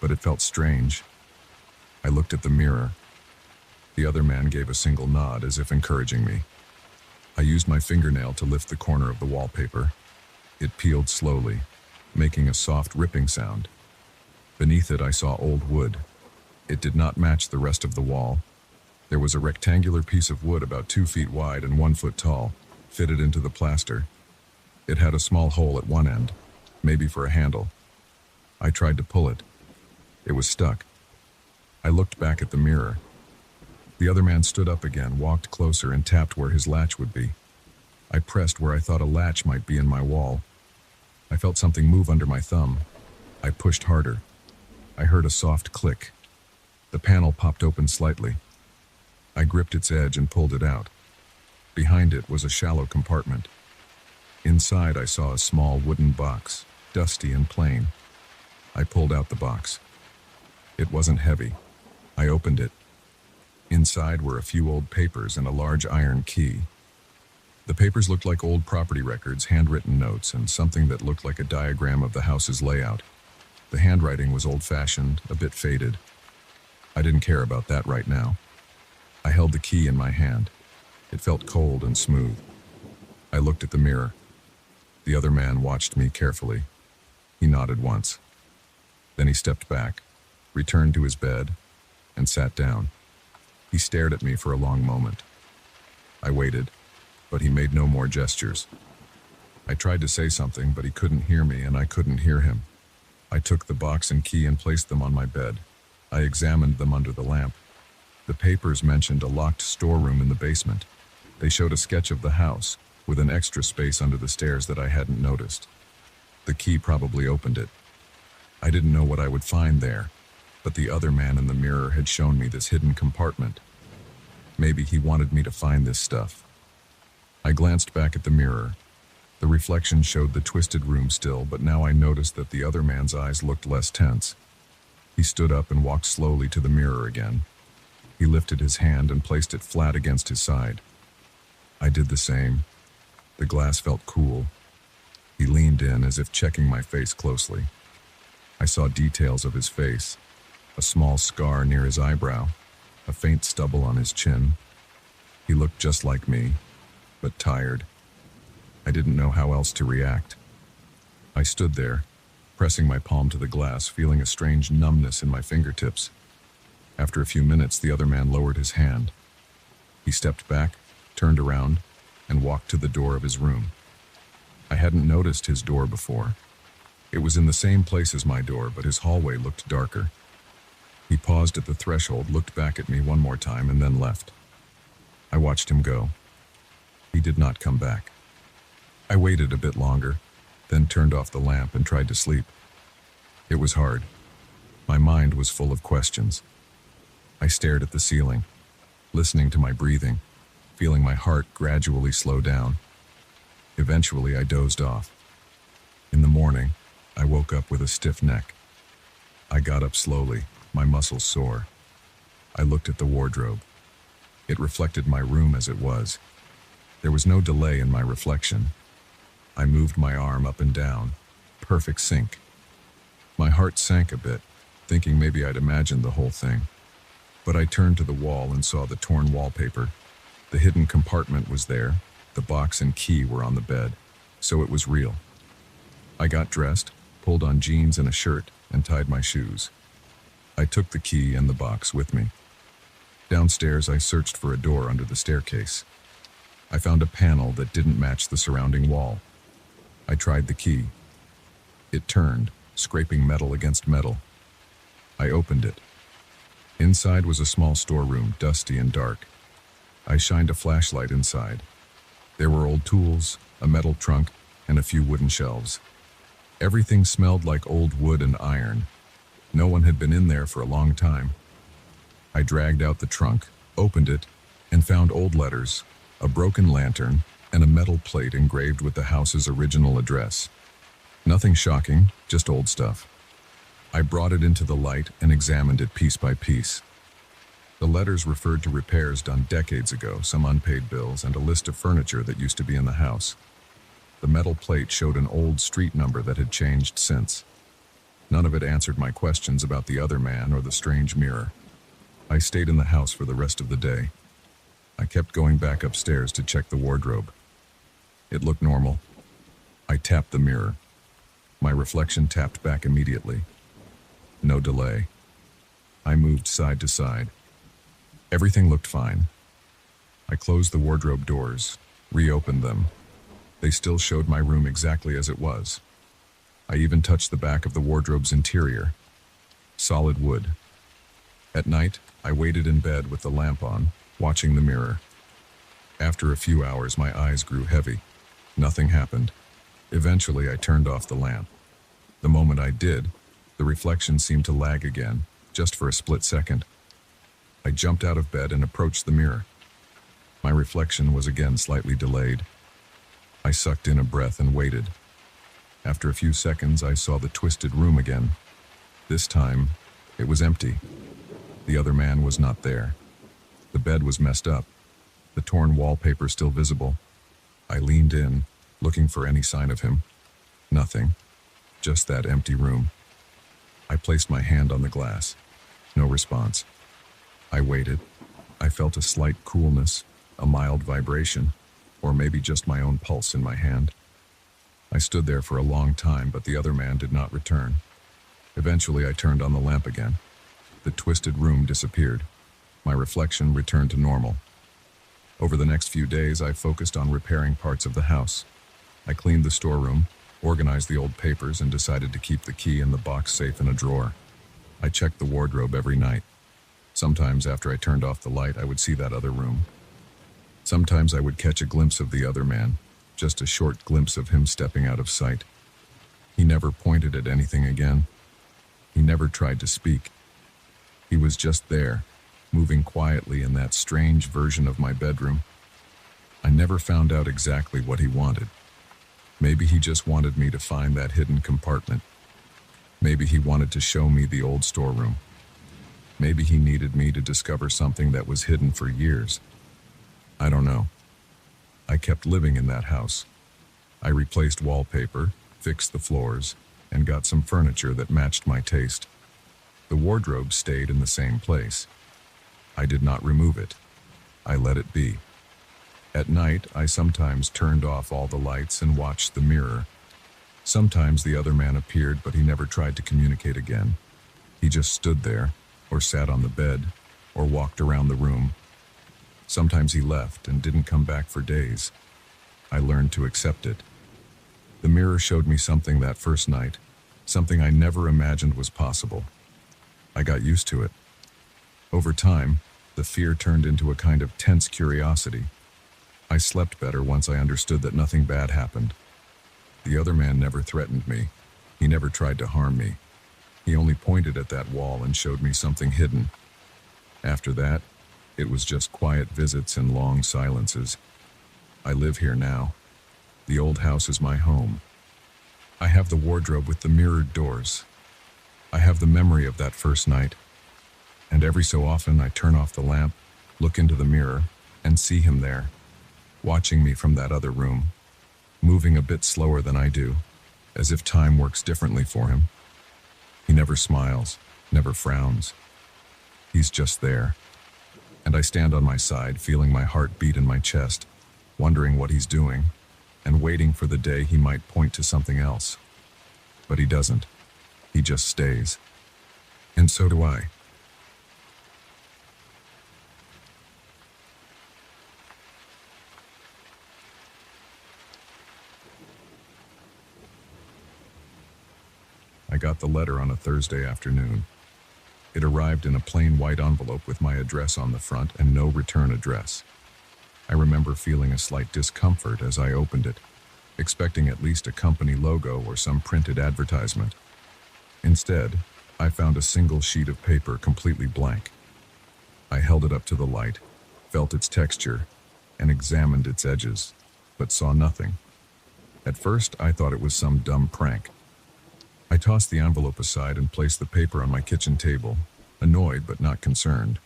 but it felt strange. I looked at the mirror. The other man gave a single nod as if encouraging me. I used my fingernail to lift the corner of the wallpaper. It peeled slowly, making a soft ripping sound. Beneath it, I saw old wood. It did not match the rest of the wall. There was a rectangular piece of wood about 2 feet wide and 1 foot tall, fitted into the plaster. It had a small hole at one end, maybe for a handle. I tried to pull it. It was stuck. I looked back at the mirror. The other man stood up again, walked closer, and tapped where his latch would be. I pressed where I thought a latch might be in my wall. I felt something move under my thumb. I pushed harder. I heard a soft click. The panel popped open slightly. I gripped its edge and pulled it out. Behind it was a shallow compartment. Inside, I saw a small wooden box, dusty and plain. I pulled out the box. It wasn't heavy. I opened it. Inside were a few old papers and a large iron key. The papers looked like old property records, handwritten notes, and something that looked like a diagram of the house's layout. The handwriting was old-fashioned, a bit faded. I didn't care about that right now. I held the key in my hand. It felt cold and smooth. I looked at the mirror. The other man watched me carefully. He nodded once. Then he stepped back, returned to his bed, and sat down. He stared at me for a long moment. I waited, but he made no more gestures. I tried to say something, but he couldn't hear me, and I couldn't hear him. I took the box and key and placed them on my bed. I examined them under the lamp. The papers mentioned a locked storeroom in the basement. They showed a sketch of the house, with an extra space under the stairs that I hadn't noticed. The key probably opened it. I didn't know what I would find there, but the other man in the mirror had shown me this hidden compartment. Maybe he wanted me to find this stuff. I glanced back at the mirror. The reflection showed the twisted room still, but now I noticed that the other man's eyes looked less tense. He stood up and walked slowly to the mirror again. He lifted his hand and placed it flat against his side. I did the same. The glass felt cool. He leaned in as if checking my face closely. I saw details of his face, a small scar near his eyebrow, a faint stubble on his chin. He looked just like me, but tired. I didn't know how else to react. I stood there, pressing my palm to the glass, feeling a strange numbness in my fingertips. After a few minutes, the other man lowered his hand. He stepped back, turned around, and walked to the door of his room. I hadn't noticed his door before. It was in the same place as my door, but his hallway looked darker. He paused at the threshold, looked back at me one more time, and then left. I watched him go. He did not come back. I waited a bit longer, then turned off the lamp and tried to sleep. It was hard. My mind was full of questions. I stared at the ceiling, listening to my breathing, feeling my heart gradually slow down. Eventually, I dozed off. In the morning, I woke up with a stiff neck. I got up slowly, my muscles sore. I looked at the wardrobe. It reflected my room as it was. There was no delay in my reflection. I moved my arm up and down. Perfect sync. My heart sank a bit, thinking maybe I'd imagined the whole thing. But I turned to the wall and saw the torn wallpaper. The hidden compartment was there. The box and key were on the bed. So it was real. I got dressed, pulled on jeans and a shirt, and tied my shoes. I took the key and the box with me. Downstairs, I searched for a door under the staircase. I found a panel that didn't match the surrounding wall. I tried the key. It turned, scraping metal against metal. I opened it. Inside was a small storeroom, dusty and dark. I shined a flashlight inside. There were old tools, a metal trunk, and a few wooden shelves. Everything smelled like old wood and iron. No one had been in there for a long time. I dragged out the trunk, opened it, and found old letters, a broken lantern, and a metal plate engraved with the house's original address. Nothing shocking, just old stuff. I brought it into the light and examined it piece by piece. The letters referred to repairs done decades ago, some unpaid bills, and a list of furniture that used to be in the house. The metal plate showed an old street number that had changed since. None of it answered my questions about the other man or the strange mirror. I stayed in the house for the rest of the day. I kept going back upstairs to check the wardrobe. It looked normal. I tapped the mirror. My reflection tapped back immediately. No delay. I moved side to side. Everything looked fine. I closed the wardrobe doors, reopened them. They still showed my room exactly as it was. I even touched the back of the wardrobe's interior. Solid wood. At night, I waited in bed with the lamp on, watching the mirror. After a few hours, my eyes grew heavy. Nothing happened. Eventually, I turned off the lamp. The moment I did, the reflection seemed to lag again, just for a split second. I jumped out of bed and approached the mirror. My reflection was again slightly delayed. I sucked in a breath and waited. After a few seconds, I saw the twisted room again. This time, it was empty. The other man was not there. The bed was messed up, the torn wallpaper still visible. I leaned in, looking for any sign of him. Nothing. Just that empty room. I placed my hand on the glass. No response. I waited. I felt a slight coolness, a mild vibration, or maybe just my own pulse in my hand. I stood there for a long time, but the other man did not return. Eventually, I turned on the lamp again. The twisted room disappeared. My reflection returned to normal. Over the next few days, I focused on repairing parts of the house. I cleaned the storeroom, organized the old papers, and decided to keep the key and the box safe in a drawer. I checked the wardrobe every night. Sometimes after I turned off the light, I would see that other room. Sometimes I would catch a glimpse of the other man, just a short glimpse of him stepping out of sight. He never pointed at anything again. He never tried to speak. He was just there, moving quietly in that strange version of my bedroom. I never found out exactly what he wanted. Maybe he just wanted me to find that hidden compartment. Maybe he wanted to show me the old storeroom. Maybe he needed me to discover something that was hidden for years. I don't know. I kept living in that house. I replaced wallpaper, fixed the floors, and got some furniture that matched my taste. The wardrobe stayed in the same place. I did not remove it. I let it be. At night, I sometimes turned off all the lights and watched the mirror. Sometimes the other man appeared, but he never tried to communicate again. He just stood there, or sat on the bed, or walked around the room. Sometimes he left and didn't come back for days. I learned to accept it. The mirror showed me something that first night, something I never imagined was possible. I got used to it. Over time, the fear turned into a kind of tense curiosity. I slept better once I understood that nothing bad happened. The other man never threatened me. He never tried to harm me. He only pointed at that wall and showed me something hidden. After that, it was just quiet visits and long silences. I live here now. The old house is my home. I have the wardrobe with the mirrored doors. I have the memory of that first night. And every so often I turn off the lamp, look into the mirror, and see him there, watching me from that other room, moving a bit slower than I do, as if time works differently for him. He never smiles, never frowns. He's just there. And I stand on my side, feeling my heart beat in my chest, wondering what he's doing, and waiting for the day he might point to something else. But he doesn't. He just stays. And so do I. I got the letter on a Thursday afternoon. It arrived in a plain white envelope with my address on the front and no return address. I remember feeling a slight discomfort as I opened it, expecting at least a company logo or some printed advertisement. Instead, I found a single sheet of paper completely blank. I held it up to the light, felt its texture, and examined its edges, but saw nothing. At first, I thought it was some dumb prank. I tossed the envelope aside and placed the paper on my kitchen table, annoyed but not concerned.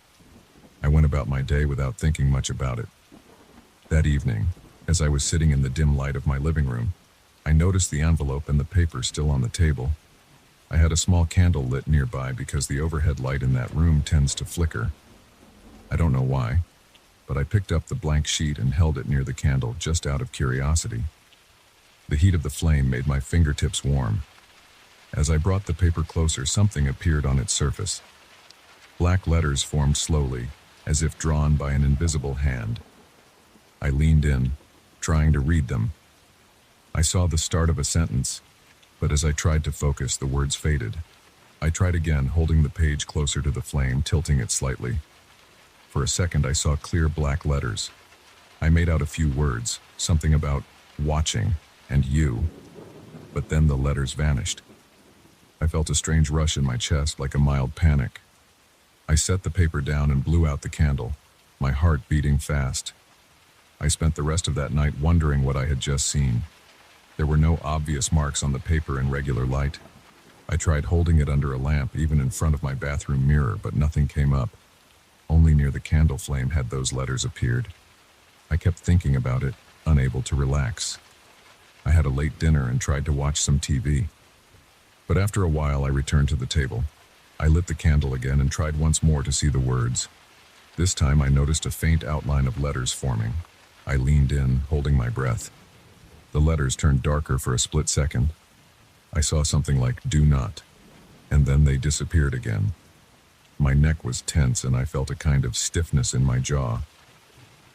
I went about my day without thinking much about it. That evening, as I was sitting in the dim light of my living room, I noticed the envelope and the paper still on the table. I had a small candle lit nearby because the overhead light in that room tends to flicker. I don't know why, but I picked up the blank sheet and held it near the candle just out of curiosity. The heat of the flame made my fingertips warm. As I brought the paper closer, something appeared on its surface. Black letters formed slowly, as if drawn by an invisible hand. I leaned in, trying to read them. I saw the start of a sentence, but as I tried to focus, the words faded. I tried again, holding the page closer to the flame, tilting it slightly. For a second, I saw clear black letters. I made out a few words, something about watching and you, but then the letters vanished. I felt a strange rush in my chest, like a mild panic. I set the paper down and blew out the candle, my heart beating fast. I spent the rest of that night wondering what I had just seen. There were no obvious marks on the paper in regular light. I tried holding it under a lamp, even in front of my bathroom mirror, but nothing came up. Only near the candle flame had those letters appeared. I kept thinking about it, unable to relax. I had a late dinner and tried to watch some TV. But after a while, I returned to the table. I lit the candle again and tried once more to see the words. This time I noticed a faint outline of letters forming. I leaned in, holding my breath. The letters turned darker for a split second. I saw something like "do not," and then they disappeared again. My neck was tense and I felt a kind of stiffness in my jaw.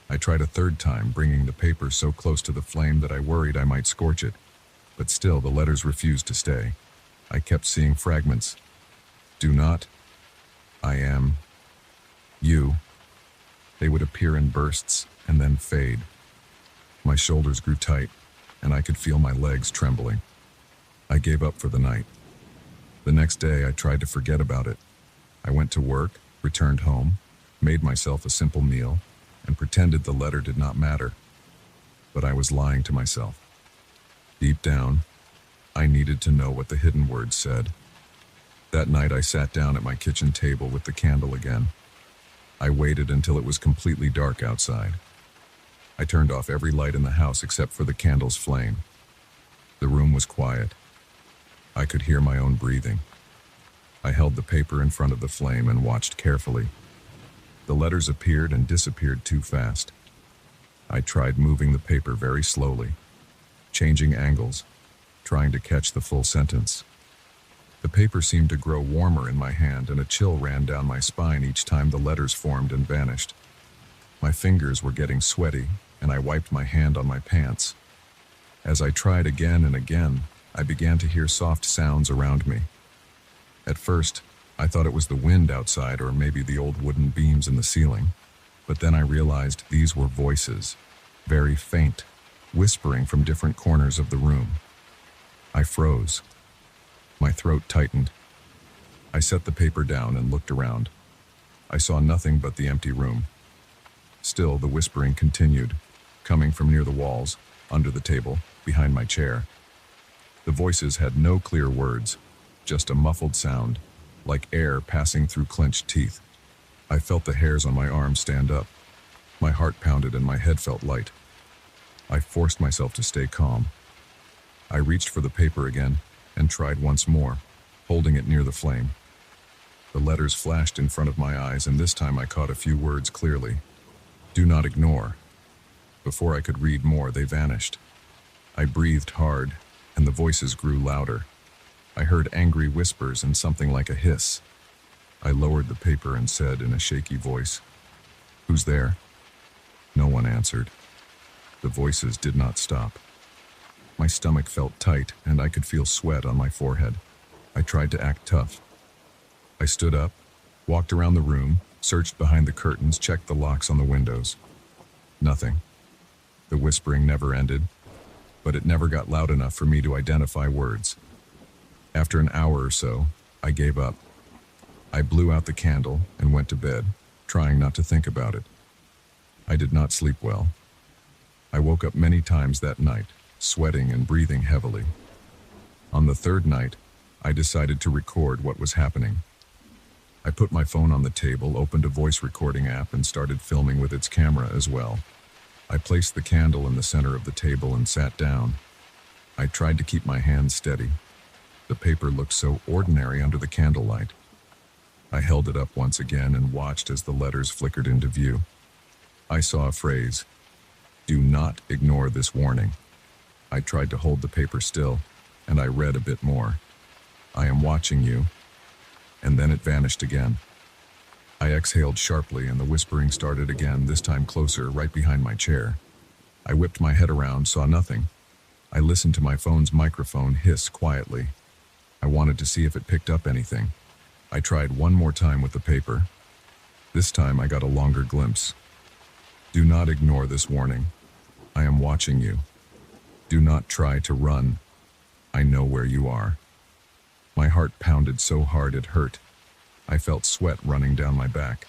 I tried a third time, bringing the paper so close to the flame that I worried I might scorch it, but still the letters refused to stay. I kept seeing fragments. Do not. I am. You. They would appear in bursts and then fade. My shoulders grew tight, and I could feel my legs trembling. I gave up for the night. The next day, I tried to forget about it. I went to work, returned home, made myself a simple meal, and pretended the letter did not matter. But I was lying to myself. Deep down, I needed to know what the hidden words said. That night, I sat down at my kitchen table with the candle again. I waited until it was completely dark outside. I turned off every light in the house except for the candle's flame. The room was quiet. I could hear my own breathing. I held the paper in front of the flame and watched carefully. The letters appeared and disappeared too fast. I tried moving the paper very slowly, changing angles, trying to catch the full sentence. The paper seemed to grow warmer in my hand, and a chill ran down my spine each time the letters formed and vanished. My fingers were getting sweaty, and I wiped my hand on my pants. As I tried again and again, I began to hear soft sounds around me. At first, I thought it was the wind outside or maybe the old wooden beams in the ceiling. But then I realized these were voices, very faint, whispering from different corners of the room. I froze. My throat tightened. I set the paper down and looked around. I saw nothing but the empty room. Still, the whispering continued, coming from near the walls, under the table, behind my chair. The voices had no clear words, just a muffled sound, like air passing through clenched teeth. I felt the hairs on my arms stand up. My heart pounded and my head felt light. I forced myself to stay calm. I reached for the paper again and tried once more, holding it near the flame. The letters flashed in front of my eyes, and this time I caught a few words clearly. Do not ignore. Before I could read more, they vanished. I breathed hard, and the voices grew louder. I heard angry whispers and something like a hiss. I lowered the paper and said in a shaky voice, "Who's there?" No one answered. The voices did not stop. My stomach felt tight, and I could feel sweat on my forehead. I tried to act tough. I stood up, walked around the room, searched behind the curtains, checked the locks on the windows. Nothing. The whispering never ended, but it never got loud enough for me to identify words. After an hour or so, I gave up. I blew out the candle and went to bed, trying not to think about it. I did not sleep well. I woke up many times that night, sweating and breathing heavily. On the third night, I decided to record what was happening. I put my phone on the table, opened a voice recording app, and started filming with its camera as well. I placed the candle in the center of the table and sat down. I tried to keep my hands steady. The paper looked so ordinary under the candlelight. I held it up once again and watched as the letters flickered into view. I saw a phrase, "Do not ignore this warning." I tried to hold the paper still, and I read a bit more. I am watching you. And then it vanished again. I exhaled sharply and the whispering started again, this time closer, right behind my chair. I whipped my head around, saw nothing. I listened to my phone's microphone hiss quietly. I wanted to see if it picked up anything. I tried one more time with the paper. This time I got a longer glimpse. Do not ignore this warning. I am watching you. Do not try to run. I know where you are. My heart pounded so hard it hurt. I felt sweat running down my back.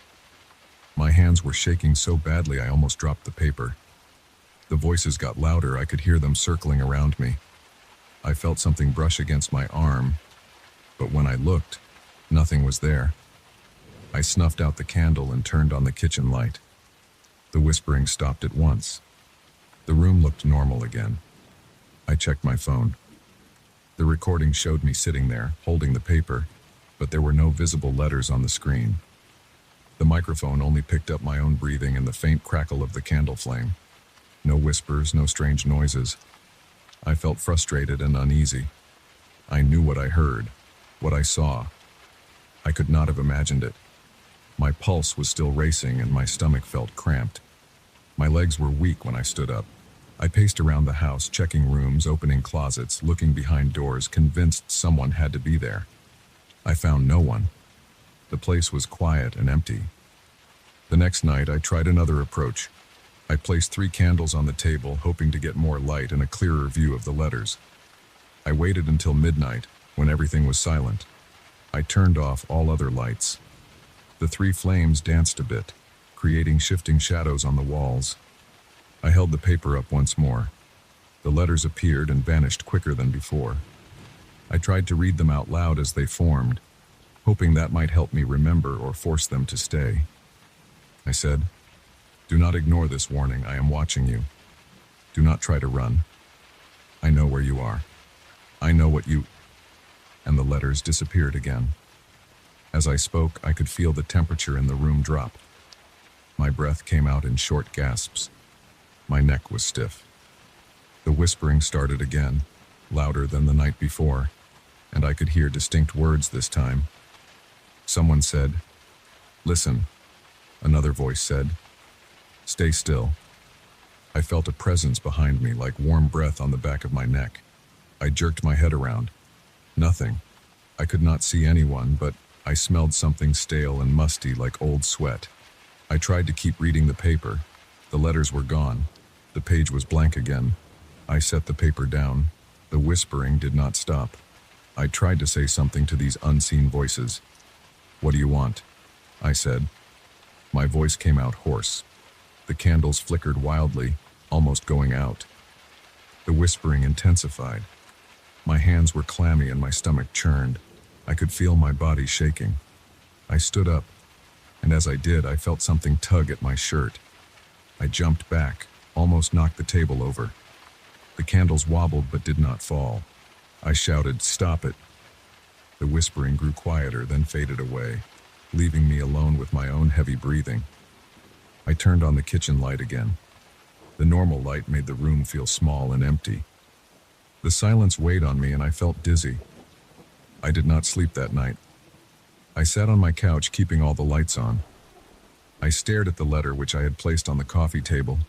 My hands were shaking so badly I almost dropped the paper. The voices got louder, I could hear them circling around me. I felt something brush against my arm, but when I looked, nothing was there. I snuffed out the candle and turned on the kitchen light. The whispering stopped at once. The room looked normal again. I checked my phone. The recording showed me sitting there, holding the paper, but there were no visible letters on the screen. The microphone only picked up my own breathing and the faint crackle of the candle flame. No whispers, no strange noises. I felt frustrated and uneasy. I knew what I heard, what I saw. I could not have imagined it. My pulse was still racing and my stomach felt cramped. My legs were weak when I stood up. I paced around the house, checking rooms, opening closets, looking behind doors, convinced someone had to be there. I found no one. The place was quiet and empty. The next night, I tried another approach. I placed 3 candles on the table, hoping to get more light and a clearer view of the letters. I waited until midnight, when everything was silent. I turned off all other lights. The 3 flames danced a bit, creating shifting shadows on the walls. I held the paper up once more. The letters appeared and vanished quicker than before. I tried to read them out loud as they formed, hoping that might help me remember or force them to stay. I said, "Do not ignore this warning. I am watching you. Do not try to run. I know where you are. I know what you..." And the letters disappeared again. As I spoke, I could feel the temperature in the room drop. My breath came out in short gasps. My neck was stiff. The whispering started again, louder than the night before, and I could hear distinct words this time. Someone said, "Listen." Another voice said, "Stay still." I felt a presence behind me, like warm breath on the back of my neck. I jerked my head around. Nothing. I could not see anyone, but I smelled something stale and musty like old sweat. I tried to keep reading the paper. The letters were gone. The page was blank again. I set the paper down. The whispering did not stop. I tried to say something to these unseen voices. "What do you want?" I said. My voice came out hoarse. The candles flickered wildly, almost going out. The whispering intensified. My hands were clammy and my stomach churned. I could feel my body shaking. I stood up, and as I did, I felt something tug at my shirt. I jumped back, almost knocked the table over. The candles wobbled but did not fall. I shouted, "Stop it!" The whispering grew quieter, then faded away, leaving me alone with my own heavy breathing. I turned on the kitchen light again. The normal light made the room feel small and empty. The silence weighed on me and I felt dizzy. I did not sleep that night. I sat on my couch, keeping all the lights on. I stared at the letter which I had placed on the coffee table.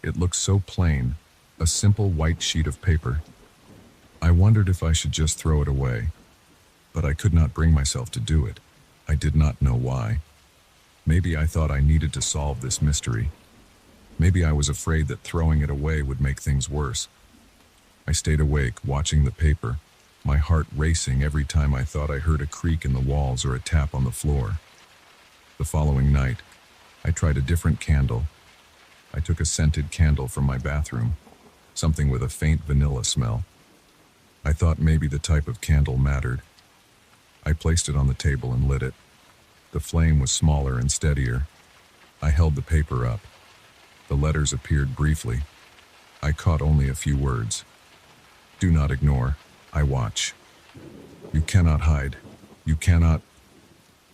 It looked so plain, a simple white sheet of paper. I wondered if I should just throw it away, but I could not bring myself to do it. I did not know why. Maybe I thought I needed to solve this mystery. Maybe I was afraid that throwing it away would make things worse. I stayed awake, watching the paper, my heart racing every time I thought I heard a creak in the walls or a tap on the floor. The following night, I tried a different candle. I took a scented candle from my bathroom, something with a faint vanilla smell. I thought maybe the type of candle mattered. I placed it on the table and lit it. The flame was smaller and steadier. I held the paper up. The letters appeared briefly. I caught only a few words. "Do not ignore. I watch. You cannot hide. You cannot..."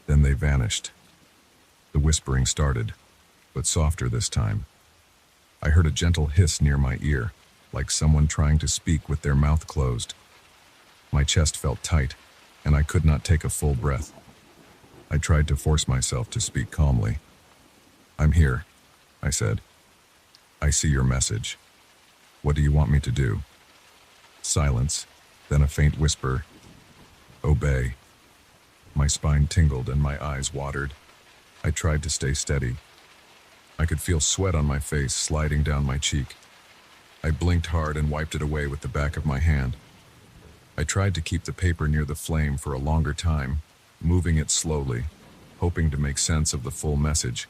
Then they vanished. The whispering started, but softer this time. I heard a gentle hiss near my ear, like someone trying to speak with their mouth closed. My chest felt tight. and I could not take a full breath. I tried to force myself to speak calmly. "I'm here," I said. "I see your message. What do you want me to do?" Silence, then a faint whisper. "Obey." My spine tingled and my eyes watered. I tried to stay steady. I could feel sweat on my face sliding down my cheek. I blinked hard and wiped it away with the back of my hand. I tried to keep the paper near the flame for a longer time, moving it slowly, hoping to make sense of the full message.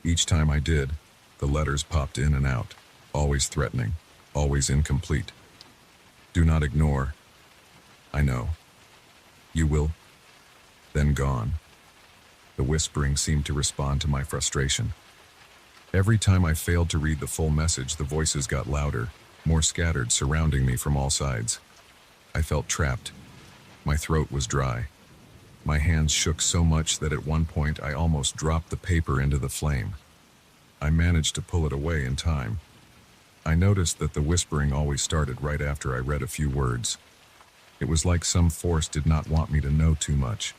Each time I did, the letters popped in and out, always threatening, always incomplete. "Do not ignore." "I know." "You will." Then gone. The whispering seemed to respond to my frustration. Every time I failed to read the full message, the voices got louder, more scattered, surrounding me from all sides. I felt trapped. My throat was dry. My hands shook so much that at one point I almost dropped the paper into the flame. I managed to pull it away in time. I noticed that the whispering always started right after I read a few words. It was like some force did not want me to know too much.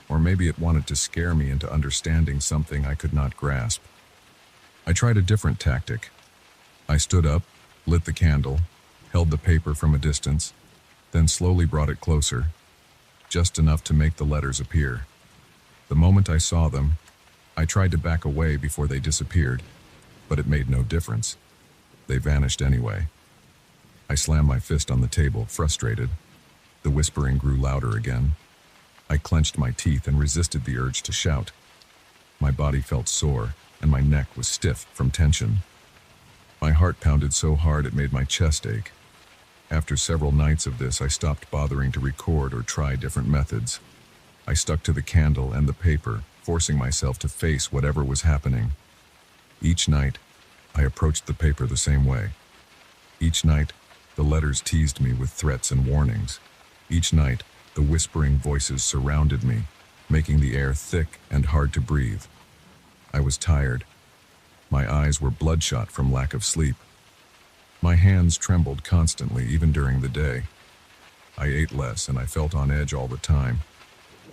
Or maybe it wanted to scare me into understanding something I could not grasp. I tried a different tactic. I stood up, lit the candle, held the paper from a distance, then slowly brought it closer, just enough to make the letters appear. The moment I saw them, I tried to back away before they disappeared, but it made no difference. They vanished anyway. I slammed my fist on the table, frustrated. The whispering grew louder again. I clenched my teeth and resisted the urge to shout. My body felt sore, and my neck was stiff from tension. My heart pounded so hard it made my chest ache. After several nights of this, I stopped bothering to record or try different methods. I stuck to the candle and the paper, forcing myself to face whatever was happening. Each night, I approached the paper the same way. Each night, the letters teased me with threats and warnings. Each night, the whispering voices surrounded me, making the air thick and hard to breathe. I was tired. My eyes were bloodshot from lack of sleep. My hands trembled constantly, even during the day. I ate less and I felt on edge all the time.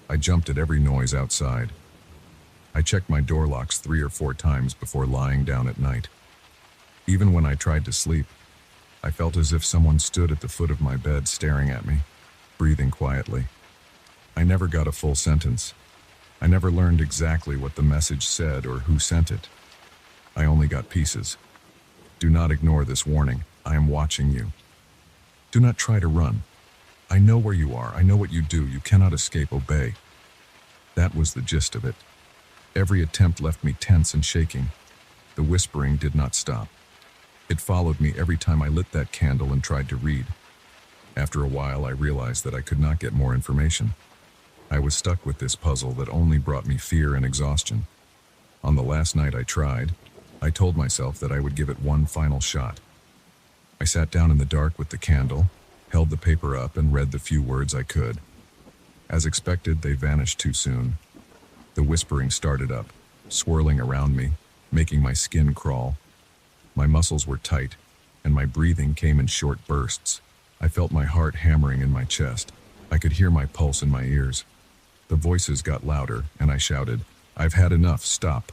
I jumped at every noise outside. I checked my door locks 3 or 4 times before lying down at night. Even when I tried to sleep, I felt as if someone stood at the foot of my bed staring at me, breathing quietly. I never got a full sentence. I never learned exactly what the message said or who sent it. I only got pieces. "Do not ignore this warning. I am watching you. Do not try to run. I know where you are. I know what you do. You cannot escape. Obey." That was the gist of it. Every attempt left me tense and shaking. The whispering did not stop. It followed me every time I lit that candle and tried to read. After a while, I realized that I could not get more information. I was stuck with this puzzle that only brought me fear and exhaustion. On the last night I tried, I told myself that I would give it one final shot. I sat down in the dark with the candle, held the paper up, and read the few words I could. As expected, they vanished too soon. The whispering started up, swirling around me, making my skin crawl. My muscles were tight, and my breathing came in short bursts. I felt my heart hammering in my chest. I could hear my pulse in my ears. The voices got louder, and I shouted, "I've had enough, stop."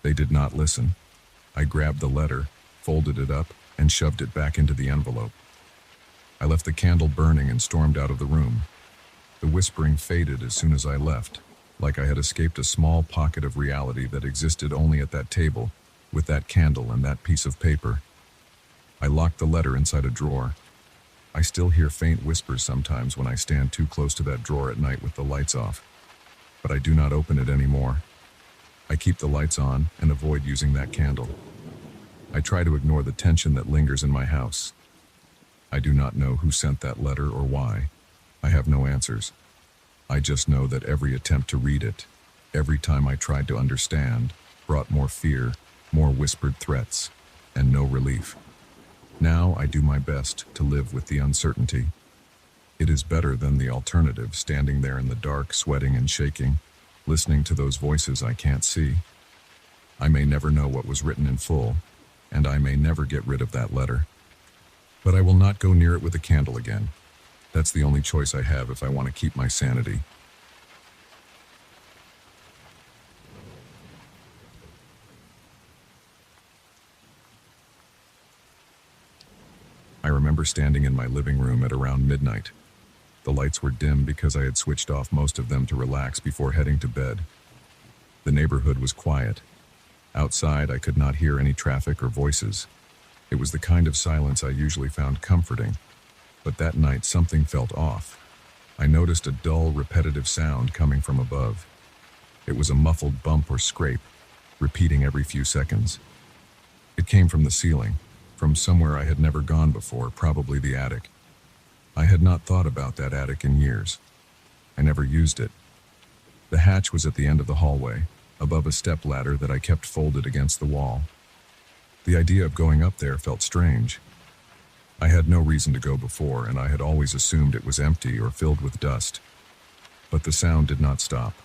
They did not listen. I grabbed the letter, folded it up, and shoved it back into the envelope. I left the candle burning and stormed out of the room. The whispering faded as soon as I left, like I had escaped a small pocket of reality that existed only at that table, with that candle and that piece of paper. I locked the letter inside a drawer. I still hear faint whispers sometimes when I stand too close to that drawer at night with the lights off, but I do not open it anymore. I keep the lights on and avoid using that candle. I try to ignore the tension that lingers in my house. I do not know who sent that letter or why. I have no answers. I just know that every attempt to read it, every time I tried to understand, brought more fear, more whispered threats, and no relief. Now I do my best to live with the uncertainty. It is better than the alternative, standing there in the dark, sweating and shaking, listening to those voices I can't see. I may never know what was written in full, and I may never get rid of that letter. But I will not go near it with a candle again. That's the only choice I have if I want to keep my sanity. I remember standing in my living room at around midnight. The lights were dim because I had switched off most of them to relax before heading to bed. The neighborhood was quiet. Outside, I could not hear any traffic or voices. It was the kind of silence I usually found comforting. But that night, something felt off. I noticed a dull, repetitive sound coming from above. It was a muffled bump or scrape, repeating every few seconds. It came from the ceiling, from somewhere I had never gone before, probably the attic. I had not thought about that attic in years. I never used it. The hatch was at the end of the hallway, above a step ladder that I kept folded against the wall. The idea of going up there felt strange. I had no reason to go before, and I had always assumed it was empty or filled with dust. But the sound did not stop.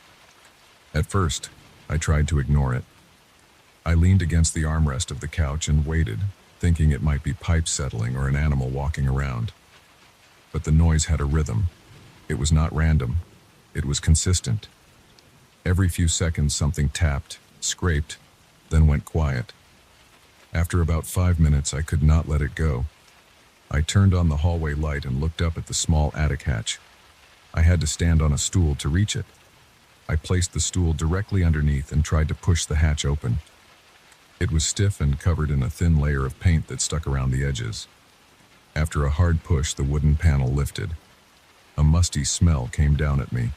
At first, I tried to ignore it. I leaned against the armrest of the couch and waited, thinking it might be pipes settling or an animal walking around. But the noise had a rhythm. It was not random. It was consistent. Every few seconds something tapped, scraped, then went quiet. After about 5 minutes, I could not let it go. I turned on the hallway light and looked up at the small attic hatch. I had to stand on a stool to reach it. I placed the stool directly underneath and tried to push the hatch open. It was stiff and covered in a thin layer of paint that stuck around the edges. After a hard push, the wooden panel lifted. A musty smell came down at me.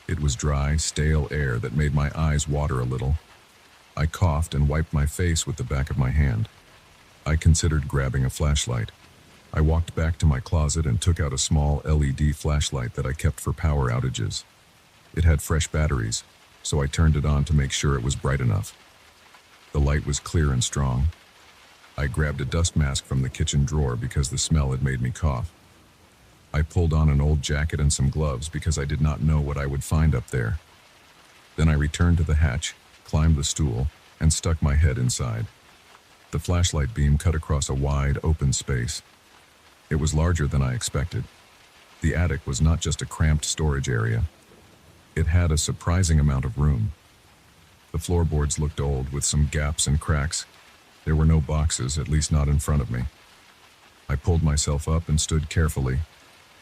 It was dry, stale air that made my eyes water a little. I coughed and wiped my face with the back of my hand. I considered grabbing a flashlight. I walked back to my closet and took out a small LED flashlight that I kept for power outages. It had fresh batteries, so I turned it on to make sure it was bright enough. The light was clear and strong. I grabbed a dust mask from the kitchen drawer because the smell had made me cough. I pulled on an old jacket and some gloves because I did not know what I would find up there. Then I returned to the hatch, climbed the stool, and stuck my head inside. The flashlight beam cut across a wide, open space. It was larger than I expected. The attic was not just a cramped storage area. It had a surprising amount of room. The floorboards looked old, with some gaps and cracks. There were no boxes, at least not in front of me. I pulled myself up and stood carefully,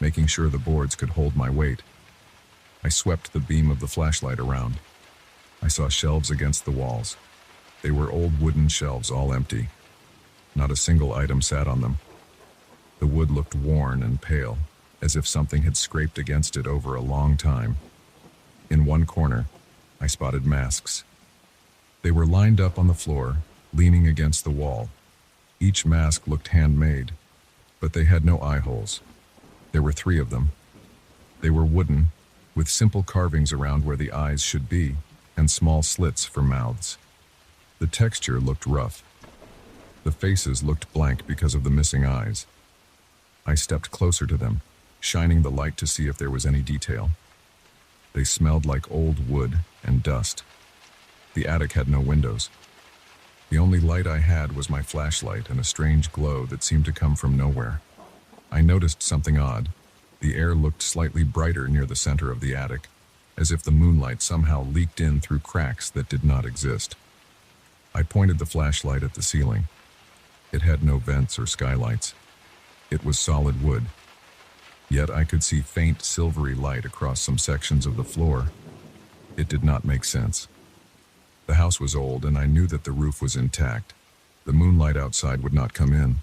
making sure the boards could hold my weight. I swept the beam of the flashlight around. I saw shelves against the walls. They were old wooden shelves, all empty. Not a single item sat on them. The wood looked worn and pale, as if something had scraped against it over a long time. In one corner, I spotted masks. They were lined up on the floor, leaning against the wall. Each mask looked handmade, but they had no eye holes. There were 3 of them. They were wooden, with simple carvings around where the eyes should be, and small slits for mouths. The texture looked rough. The faces looked blank because of the missing eyes. I stepped closer to them, shining the light to see if there was any detail. They smelled like old wood and dust. The attic had no windows. The only light I had was my flashlight and a strange glow that seemed to come from nowhere. I noticed something odd. The air looked slightly brighter near the center of the attic, as if the moonlight somehow leaked in through cracks that did not exist. I pointed the flashlight at the ceiling. It had no vents or skylights. It was solid wood. Yet I could see faint silvery light across some sections of the floor. It did not make sense. The house was old, and I knew that the roof was intact. The moonlight outside would not come in.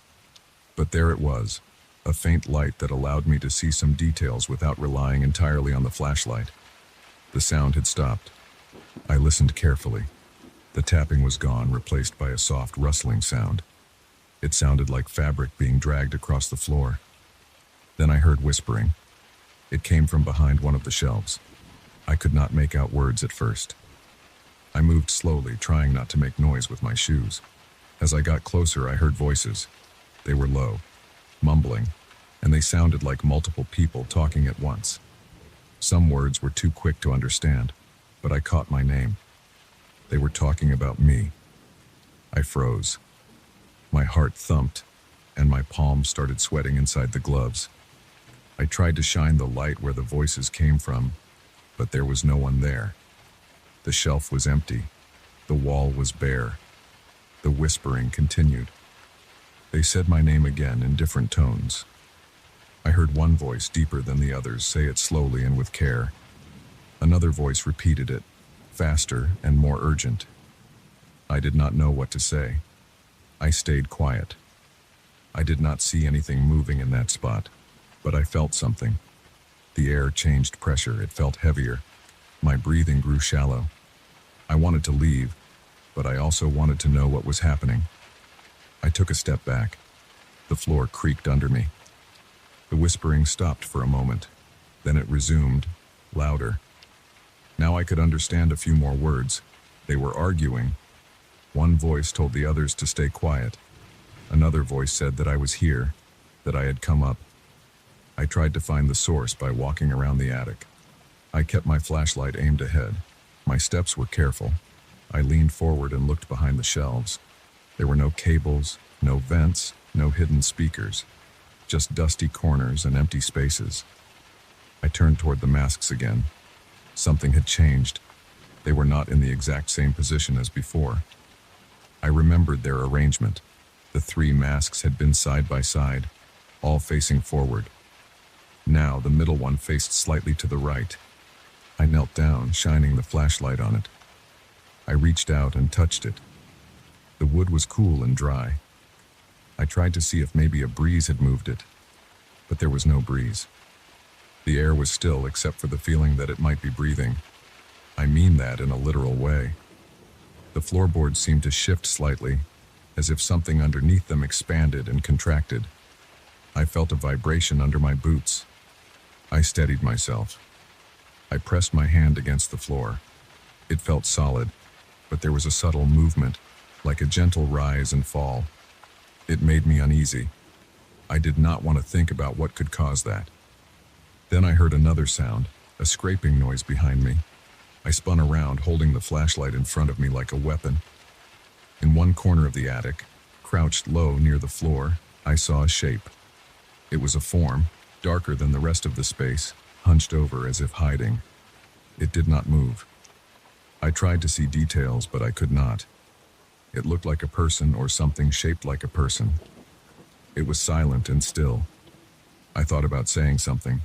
But there it was, a faint light that allowed me to see some details without relying entirely on the flashlight. The sound had stopped. I listened carefully. The tapping was gone, replaced by a soft rustling sound. It sounded like fabric being dragged across the floor. Then I heard whispering. It came from behind one of the shelves. I could not make out words at first. I moved slowly, trying not to make noise with my shoes. As I got closer, I heard voices. They were low, mumbling, and they sounded like multiple people talking at once. Some words were too quick to understand, but I caught my name. They were talking about me. I froze. My heart thumped, and my palms started sweating inside the gloves. I tried to shine the light where the voices came from, but there was no one there. The shelf was empty. The wall was bare. The whispering continued. They said my name again in different tones. I heard one voice, deeper than the others, say it slowly and with care. Another voice repeated it, faster and more urgent. I did not know what to say. I stayed quiet. I did not see anything moving in that spot, but I felt something. The air changed pressure. It felt heavier. My breathing grew shallow. I wanted to leave, but I also wanted to know what was happening. I took a step back. The floor creaked under me. The whispering stopped for a moment. Then it resumed, louder. Now I could understand a few more words. They were arguing. One voice told the others to stay quiet. Another voice said that I was here, that I had come up. I tried to find the source by walking around the attic. I kept my flashlight aimed ahead. My steps were careful. I leaned forward and looked behind the shelves. There were no cables, no vents, no hidden speakers. Just dusty corners and empty spaces. I turned toward the masks again. Something had changed. They were not in the exact same position as before. I remembered their arrangement. The 3 masks had been side by side, all facing forward. Now the middle one faced slightly to the right. I knelt down, shining the flashlight on it. I reached out and touched it. The wood was cool and dry. I tried to see if maybe a breeze had moved it, but there was no breeze. The air was still except for the feeling that it might be breathing. I mean that in a literal way. The floorboards seemed to shift slightly, as if something underneath them expanded and contracted. I felt a vibration under my boots. I steadied myself. I pressed my hand against the floor. It felt solid, but there was a subtle movement, like a gentle rise and fall. It made me uneasy. I did not want to think about what could cause that. Then I heard another sound, a scraping noise behind me. I spun around, holding the flashlight in front of me like a weapon. In one corner of the attic, crouched low near the floor, I saw a shape. It was a form, darker than the rest of the space, hunched over as if hiding. It did not move. I tried to see details, but I could not. It looked like a person or something shaped like a person. It was silent and still. I thought about saying something.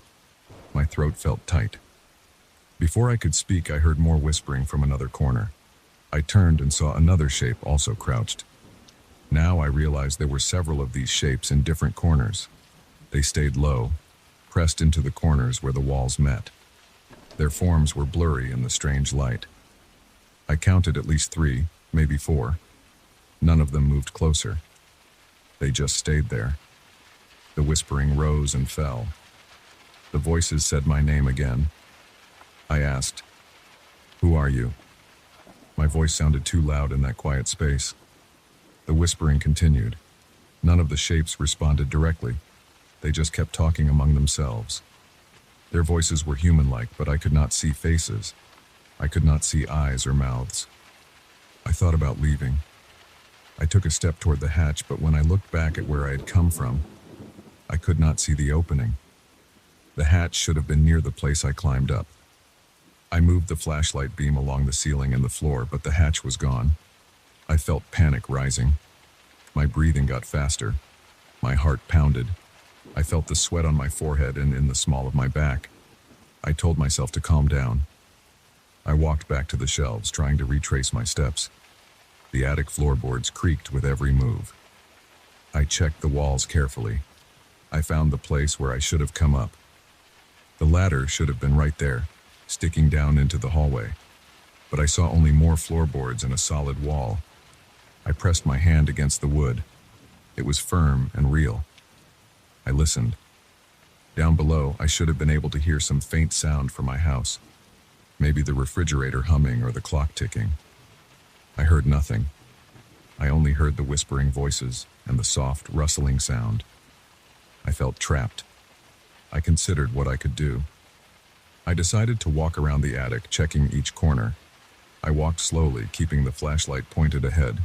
My throat felt tight. Before I could speak, I heard more whispering from another corner. I turned and saw another shape also crouched. Now I realized there were several of these shapes in different corners. They stayed low, pressed into the corners where the walls met. Their forms were blurry in the strange light. I counted at least 3, maybe 4. None of them moved closer. They just stayed there. The whispering rose and fell. The voices said my name again. I asked, "Who are you?" My voice sounded too loud in that quiet space. The whispering continued. None of the shapes responded directly. They just kept talking among themselves. Their voices were human-like, but I could not see faces. I could not see eyes or mouths. I thought about leaving. I took a step toward the hatch, but when I looked back at where I had come from, I could not see the opening. The hatch should have been near the place I climbed up. I moved the flashlight beam along the ceiling and the floor, but the hatch was gone. I felt panic rising. My breathing got faster. My heart pounded. I felt the sweat on my forehead and in the small of my back. I told myself to calm down. I walked back to the shelves, trying to retrace my steps. The attic floorboards creaked with every move. I checked the walls carefully. I found the place where I should have come up. The ladder should have been right there, sticking down into the hallway. But I saw only more floorboards and a solid wall. I pressed my hand against the wood. It was firm and real. I listened. Down below, I should have been able to hear some faint sound from my house. Maybe the refrigerator humming or the clock ticking. I heard nothing. I only heard the whispering voices and the soft, rustling sound. I felt trapped. I considered what I could do. I decided to walk around the attic, checking each corner. I walked slowly, keeping the flashlight pointed ahead.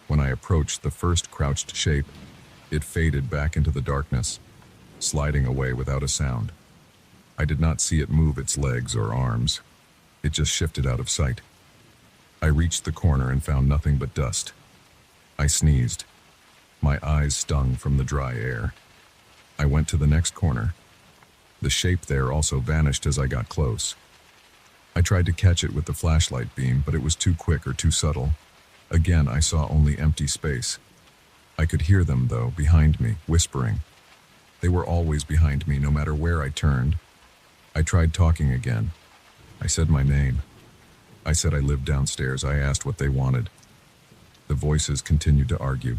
When I approached the first crouched shape, it faded back into the darkness. sliding away without a sound. I did not see it move its legs or arms. It just shifted out of sight. I reached the corner and found nothing but dust. I sneezed. My eyes stung from the dry air. I went to the next corner. The shape there also vanished as I got close. I tried to catch it with the flashlight beam, but it was too quick or too subtle. Again, I saw only empty space. I could hear them, though, behind me, whispering. They were always behind me, no matter where I turned. I tried talking again. I said my name. I said I lived downstairs. I asked what they wanted. The voices continued to argue.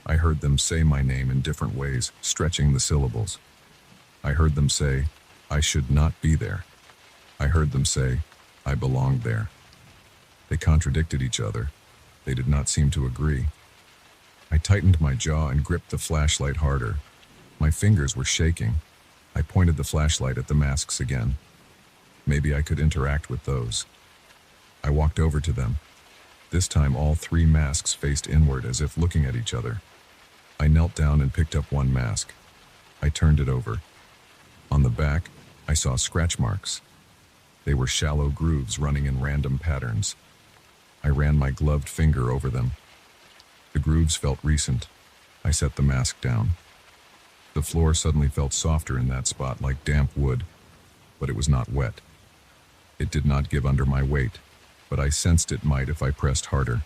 I heard them say my name in different ways, stretching the syllables. I heard them say, I should not be there. I heard them say, I belonged there. They contradicted each other. They did not seem to agree. I tightened my jaw and gripped the flashlight harder. My fingers were shaking. I pointed the flashlight at the masks again. Maybe I could interact with those. I walked over to them. This time all 3 masks faced inward as if looking at each other. I knelt down and picked up one mask. I turned it over. On the back, I saw scratch marks. They were shallow grooves running in random patterns. I ran my gloved finger over them. The grooves felt recent. I set the mask down. The floor suddenly felt softer in that spot, like damp wood, but it was not wet. It did not give under my weight, but I sensed it might if I pressed harder.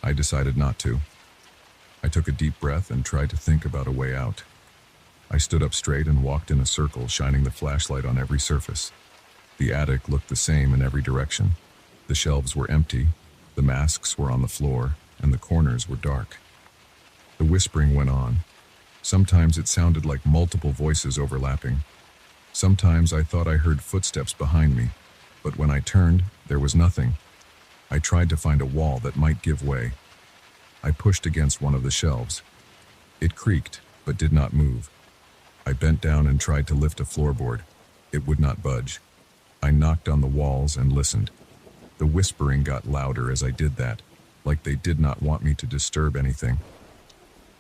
I decided not to. I took a deep breath and tried to think about a way out. I stood up straight and walked in a circle, shining the flashlight on every surface. The attic looked the same in every direction. The shelves were empty, the masks were on the floor, and the corners were dark. The whispering went on. Sometimes it sounded like multiple voices overlapping. Sometimes I thought I heard footsteps behind me, but when I turned, there was nothing. I tried to find a wall that might give way. I pushed against one of the shelves. It creaked, but did not move. I bent down and tried to lift a floorboard. It would not budge. I knocked on the walls and listened. The whispering got louder as I did that, like they did not want me to disturb anything.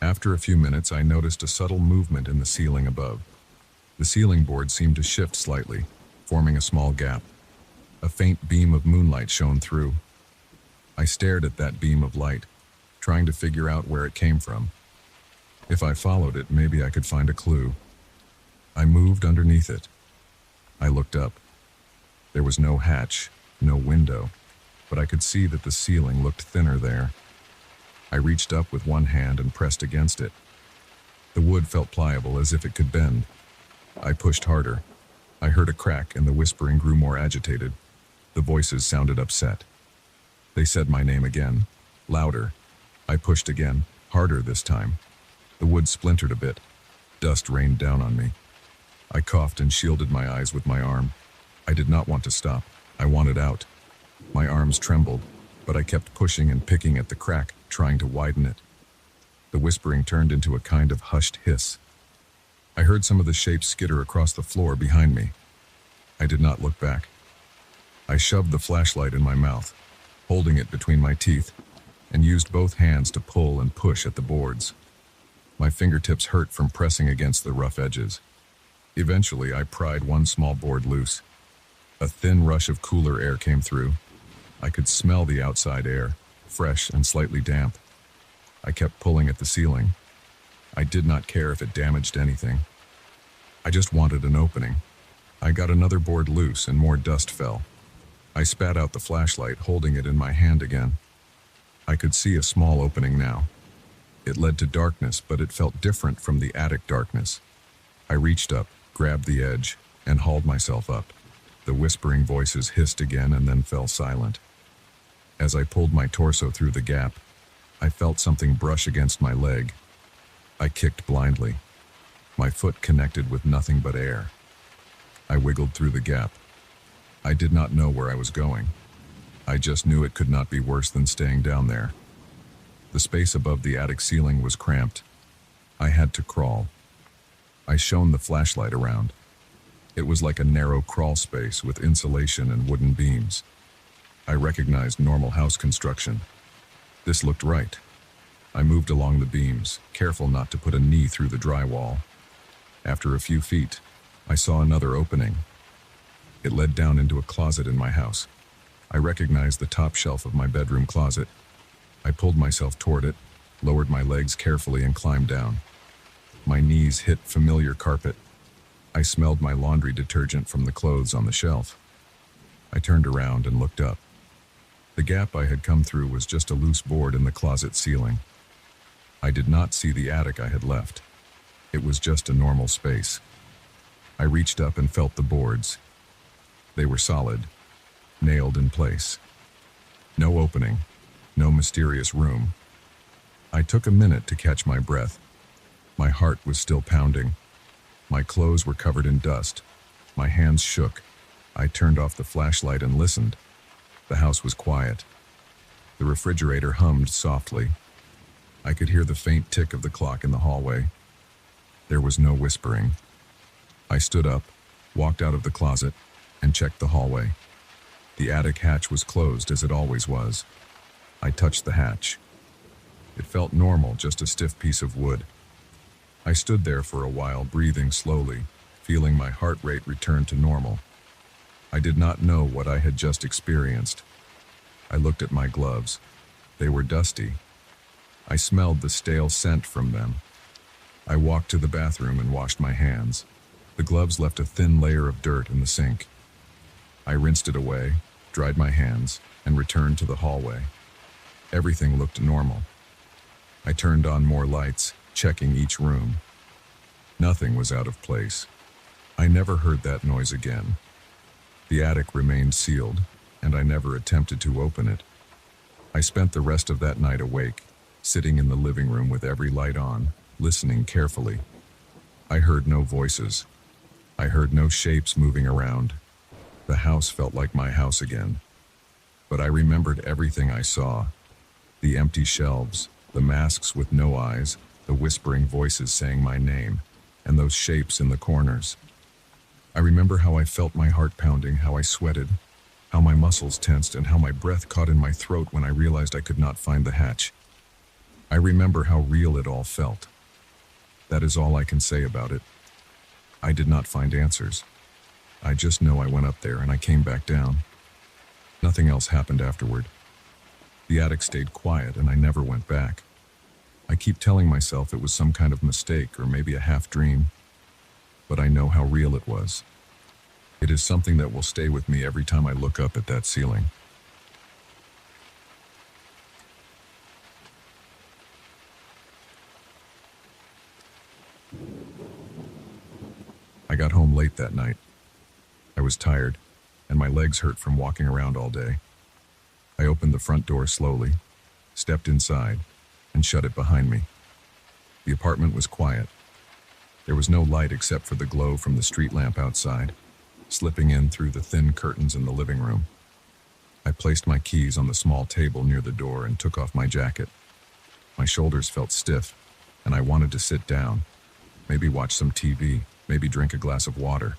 After a few minutes, I noticed a subtle movement in the ceiling above. The ceiling board seemed to shift slightly, forming a small gap. A faint beam of moonlight shone through. I stared at that beam of light, trying to figure out where it came from. If I followed it, maybe I could find a clue. I moved underneath it. I looked up. There was no hatch, no window, but I could see that the ceiling looked thinner there. I reached up with one hand and pressed against it. The wood felt pliable, as if it could bend. I pushed harder. I heard a crack and the whispering grew more agitated. The voices sounded upset. They said my name again, louder. I pushed again, harder this time. The wood splintered a bit. Dust rained down on me. I coughed and shielded my eyes with my arm. I did not want to stop. I wanted out. My arms trembled, but I kept pushing and picking at the crack, trying to widen it. The whispering turned into a kind of hushed hiss. I heard some of the shapes skitter across the floor behind me. I did not look back. I shoved the flashlight in my mouth, holding it between my teeth, and used both hands to pull and push at the boards. My fingertips hurt from pressing against the rough edges. Eventually, I pried one small board loose. A thin rush of cooler air came through. I could smell the outside air, fresh and slightly damp. I kept pulling at the ceiling. I did not care if it damaged anything. I just wanted an opening. I got another board loose and more dust fell. I spat out the flashlight, holding it in my hand again. I could see a small opening now. It led to darkness, but it felt different from the attic darkness. I reached up, grabbed the edge, and hauled myself up. The whispering voices hissed again and then fell silent. As I pulled my torso through the gap, I felt something brush against my leg. I kicked blindly. My foot connected with nothing but air. I wiggled through the gap. I did not know where I was going. I just knew it could not be worse than staying down there. The space above the attic ceiling was cramped. I had to crawl. I shone the flashlight around. It was like a narrow crawl space with insulation and wooden beams. I recognized normal house construction. This looked right. I moved along the beams, careful not to put a knee through the drywall. After a few feet, I saw another opening. It led down into a closet in my house. I recognized the top shelf of my bedroom closet. I pulled myself toward it, lowered my legs carefully, and climbed down. My knees hit familiar carpet. I smelled my laundry detergent from the clothes on the shelf. I turned around and looked up. The gap I had come through was just a loose board in the closet ceiling. I did not see the attic I had left. It was just a normal space. I reached up and felt the boards. They were solid, nailed in place. No opening, no mysterious room. I took a minute to catch my breath. My heart was still pounding. My clothes were covered in dust. My hands shook. I turned off the flashlight and listened. The house was quiet. The refrigerator hummed softly. I could hear the faint tick of the clock in the hallway. There was no whispering. I stood up, walked out of the closet, and checked the hallway. The attic hatch was closed as it always was. I touched the hatch. It felt normal, just a stiff piece of wood. I stood there for a while, breathing slowly, feeling my heart rate return to normal. I did not know what I had just experienced. I looked at my gloves. They were dusty. I smelled the stale scent from them. I walked to the bathroom and washed my hands. The gloves left a thin layer of dirt in the sink. I rinsed it away, dried my hands, and returned to the hallway. Everything looked normal. I turned on more lights, checking each room. Nothing was out of place. I never heard that noise again. The attic remained sealed, and I never attempted to open it. I spent the rest of that night awake, sitting in the living room with every light on, listening carefully. I heard no voices. I heard no shapes moving around. The house felt like my house again. But I remembered everything I saw. The empty shelves, the masks with no eyes, the whispering voices saying my name, and those shapes in the corners. I remember how I felt my heart pounding, how I sweated, how my muscles tensed, and how my breath caught in my throat when I realized I could not find the hatch. I remember how real it all felt. That is all I can say about it. I did not find answers. I just know I went up there and I came back down. Nothing else happened afterward. The attic stayed quiet and I never went back. I keep telling myself it was some kind of mistake or maybe a half dream, but I know how real it was. It is something that will stay with me every time I look up at that ceiling. I got home late that night. I was tired, and my legs hurt from walking around all day. I opened the front door slowly, stepped inside, and shut it behind me. The apartment was quiet. There was no light except for the glow from the street lamp outside, slipping in through the thin curtains in the living room. I placed my keys on the small table near the door and took off my jacket. My shoulders felt stiff, and I wanted to sit down, maybe watch some TV, maybe drink a glass of water.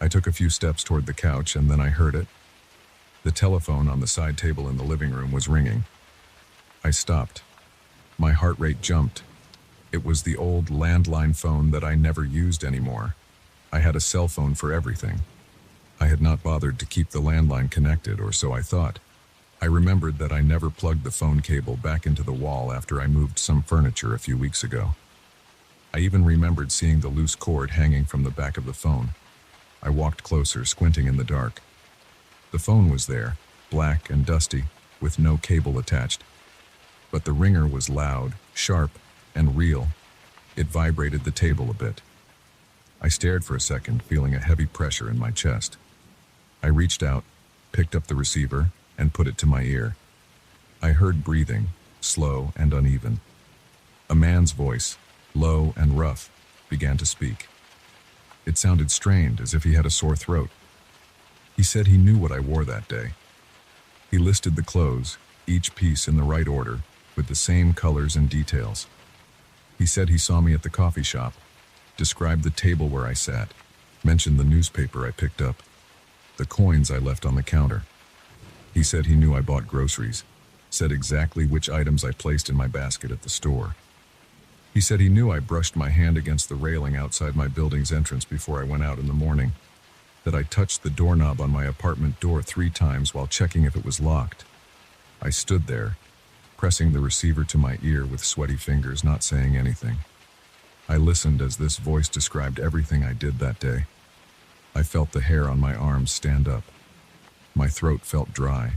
I took a few steps toward the couch and then I heard it. The telephone on the side table in the living room was ringing. I stopped. My heart rate jumped. It was the old landline phone that I never used anymore. I had a cell phone for everything. I had not bothered to keep the landline connected, or so I thought. I remembered that I never plugged the phone cable back into the wall after I moved some furniture a few weeks ago. I even remembered seeing the loose cord hanging from the back of the phone. I walked closer, squinting in the dark. The phone was there, black and dusty, with no cable attached. But the ringer was loud, sharp, and real. It vibrated the table a bit. I stared for a second, feeling a heavy pressure in my chest. I reached out, picked up the receiver, and put it to my ear. I heard breathing, slow and uneven. A man's voice, low and rough, began to speak. It sounded strained, as if he had a sore throat. He said he knew what I wore that day. He listed the clothes, each piece in the right order, with the same colors and details. He said he saw me at the coffee shop, described the table where I sat, mentioned the newspaper I picked up, the coins I left on the counter. He said he knew I bought groceries, said exactly which items I placed in my basket at the store. He said he knew I brushed my hand against the railing outside my building's entrance before I went out in the morning, that I touched the doorknob on my apartment door 3 times while checking if it was locked. I stood there, pressing the receiver to my ear with sweaty fingers, not saying anything. I listened as this voice described everything I did that day. I felt the hair on my arms stand up. My throat felt dry.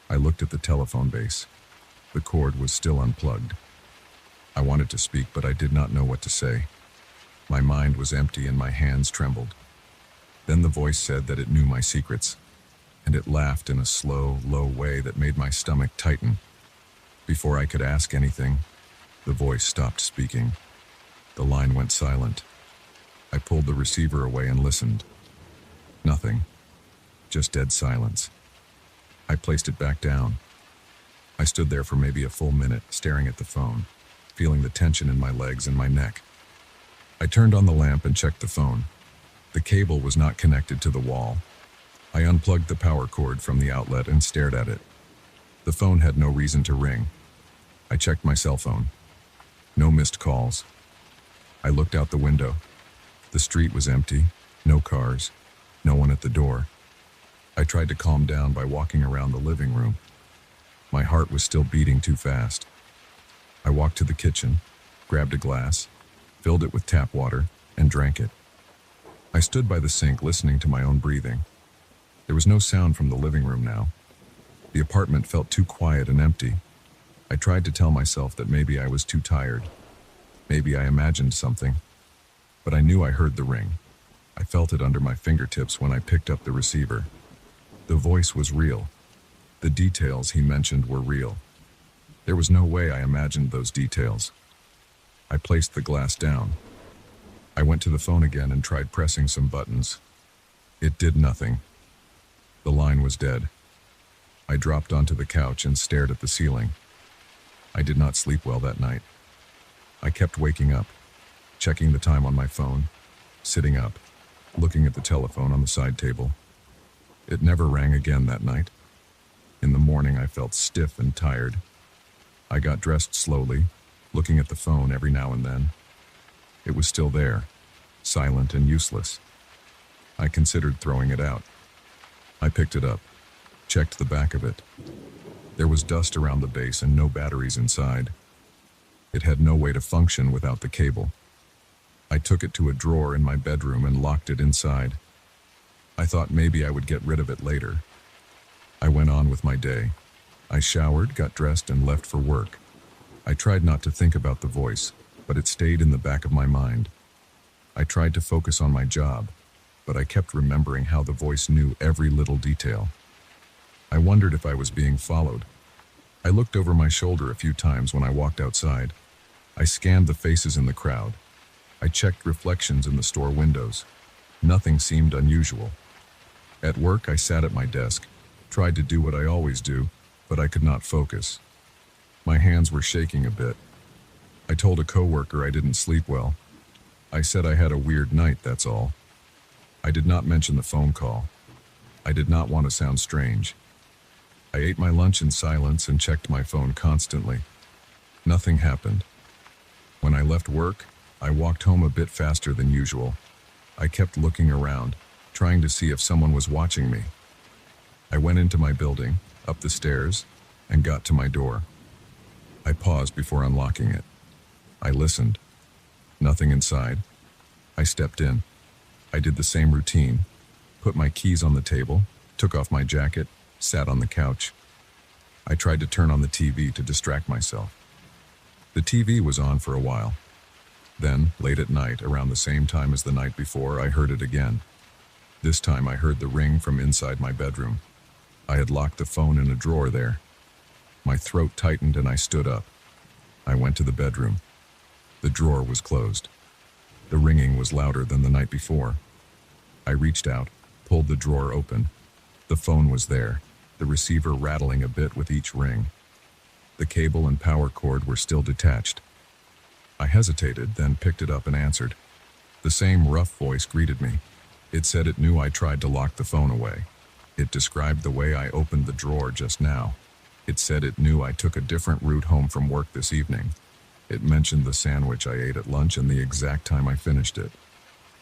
I looked at the telephone base. The cord was still unplugged. I wanted to speak, but I did not know what to say. My mind was empty and my hands trembled. Then the voice said that it knew my secrets, and it laughed in a slow, low way that made my stomach tighten. Before I could ask anything, the voice stopped speaking. The line went silent. I pulled the receiver away and listened. Nothing. Just dead silence. I placed it back down. I stood there for maybe a full minute, staring at the phone, feeling the tension in my legs and my neck. I turned on the lamp and checked the phone. The cable was not connected to the wall. I unplugged the power cord from the outlet and stared at it. The phone had no reason to ring. I checked my cell phone. No missed calls. I looked out the window. The street was empty, no cars, no one at the door. I tried to calm down by walking around the living room. My heart was still beating too fast. I walked to the kitchen, grabbed a glass, filled it with tap water, and drank it. I stood by the sink listening to my own breathing. There was no sound from the living room now. The apartment felt too quiet and empty. I tried to tell myself that maybe I was too tired. Maybe I imagined something. But I knew I heard the ring. I felt it under my fingertips when I picked up the receiver. The voice was real. The details he mentioned were real. There was no way I imagined those details. I placed the glass down. I went to the phone again and tried pressing some buttons. It did nothing. The line was dead. I dropped onto the couch and stared at the ceiling. I did not sleep well that night. I kept waking up, checking the time on my phone, sitting up, looking at the telephone on the side table. It never rang again that night. In the morning, I felt stiff and tired. I got dressed slowly, looking at the phone every now and then. It was still there, silent and useless. I considered throwing it out. I picked it up, checked the back of it. There was dust around the base and no batteries inside. It had no way to function without the cable. I took it to a drawer in my bedroom and locked it inside. I thought maybe I would get rid of it later. I went on with my day. I showered, got dressed, and left for work. I tried not to think about the voice, but it stayed in the back of my mind. I tried to focus on my job, but I kept remembering how the voice knew every little detail. I wondered if I was being followed. I looked over my shoulder a few times when I walked outside. I scanned the faces in the crowd. I checked reflections in the store windows. Nothing seemed unusual. At work, I sat at my desk, tried to do what I always do, but I could not focus. My hands were shaking a bit. I told a coworker I didn't sleep well. I said I had a weird night, that's all. I did not mention the phone call. I did not want to sound strange. I ate my lunch in silence and checked my phone constantly. Nothing happened. When I left work, I walked home a bit faster than usual. I kept looking around, trying to see if someone was watching me. I went into my building, up the stairs, and got to my door. I paused before unlocking it. I listened. Nothing inside. I stepped in. I did the same routine, put my keys on the table, took off my jacket, sat on the couch. I tried to turn on the TV to distract myself. The TV was on for a while. Then, late at night, around the same time as the night before, I heard it again. This time I heard the ring from inside my bedroom. I had locked the phone in a drawer there. My throat tightened and I stood up. I went to the bedroom. The drawer was closed. The ringing was louder than the night before. I reached out, pulled the drawer open. The phone was there, the receiver rattling a bit with each ring. The cable and power cord were still detached. I hesitated, then picked it up and answered. The same rough voice greeted me. It said it knew I tried to lock the phone away. It described the way I opened the drawer just now. It said it knew I took a different route home from work this evening. It mentioned the sandwich I ate at lunch and the exact time I finished it.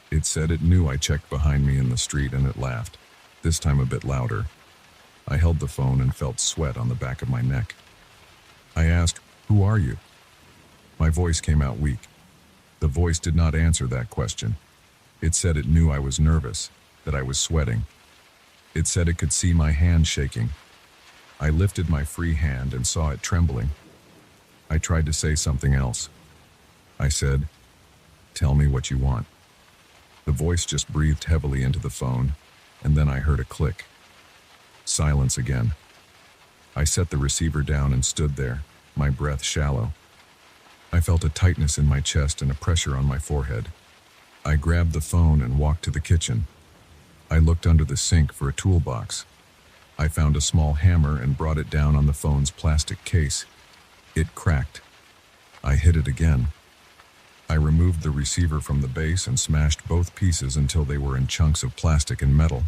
It said it knew I checked behind me in the street, and it laughed, this time a bit louder. I held the phone and felt sweat on the back of my neck. I asked, "Who are you?" My voice came out weak. The voice did not answer that question. It said it knew I was nervous, that I was sweating. It said it could see my hand shaking. I lifted my free hand and saw it trembling. I tried to say something else. I said, "Tell me what you want." The voice just breathed heavily into the phone, and then I heard a click. Silence again. I set the receiver down and stood there, my breath shallow. I felt a tightness in my chest and a pressure on my forehead. I grabbed the phone and walked to the kitchen. I looked under the sink for a toolbox. I found a small hammer and brought it down on the phone's plastic case. It cracked. I hit it again. I removed the receiver from the base and smashed both pieces until they were in chunks of plastic and metal.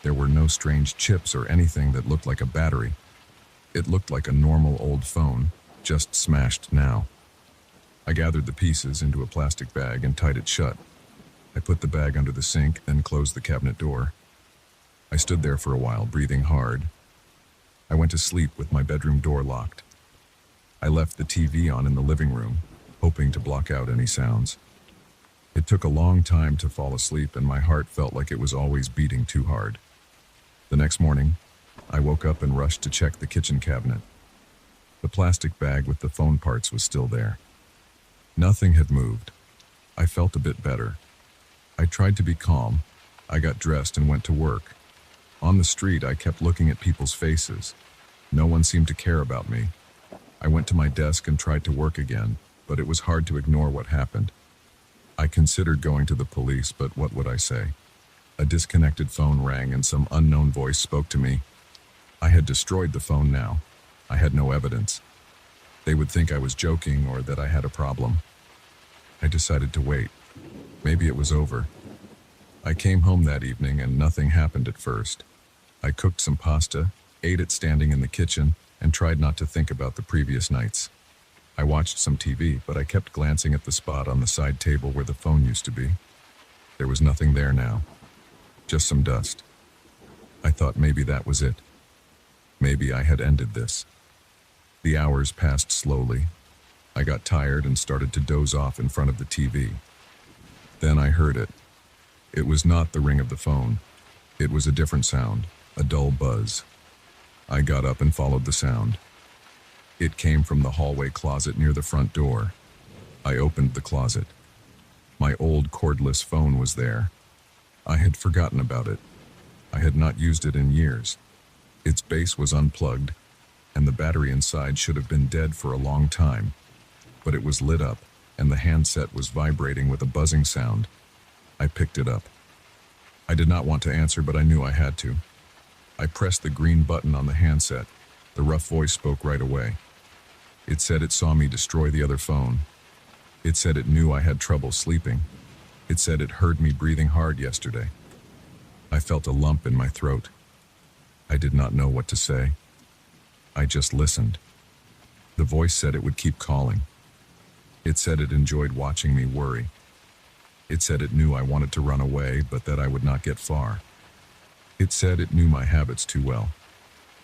There were no strange chips or anything that looked like a battery. It looked like a normal old phone, just smashed now. I gathered the pieces into a plastic bag and tied it shut. I put the bag under the sink, then closed the cabinet door. I stood there for a while, breathing hard. I went to sleep with my bedroom door locked. I left the TV on in the living room, hoping to block out any sounds. It took a long time to fall asleep, and my heart felt like it was always beating too hard. The next morning, I woke up and rushed to check the kitchen cabinet. The plastic bag with the phone parts was still there. Nothing had moved. I felt a bit better. I tried to be calm. I got dressed and went to work. On the street, I kept looking at people's faces. No one seemed to care about me. I went to my desk and tried to work again, but it was hard to ignore what happened. I considered going to the police, but what would I say? A disconnected phone rang and some unknown voice spoke to me. I had destroyed the phone now. I had no evidence. They would think I was joking or that I had a problem. I decided to wait. Maybe it was over. I came home that evening and nothing happened at first. I cooked some pasta, ate it standing in the kitchen, and tried not to think about the previous nights. I watched some TV, but I kept glancing at the spot on the side table where the phone used to be. There was nothing there now. Just some dust. I thought maybe that was it. Maybe I had ended this. The hours passed slowly. I got tired and started to doze off in front of the TV. Then I heard it. It was not the ring of the phone. It was a different sound, a dull buzz. I got up and followed the sound. It came from the hallway closet near the front door. I opened the closet. My old cordless phone was there. I had forgotten about it. I had not used it in years. Its base was unplugged, and the battery inside should have been dead for a long time. But it was lit up, and the handset was vibrating with a buzzing sound. I picked it up. I did not want to answer, but I knew I had to. I pressed the green button on the handset. The rough voice spoke right away. It said it saw me destroy the other phone. It said it knew I had trouble sleeping. It said it heard me breathing hard yesterday. I felt a lump in my throat. I did not know what to say. I just listened. The voice said it would keep calling. It said it enjoyed watching me worry. It said it knew I wanted to run away, but that I would not get far. It said it knew my habits too well.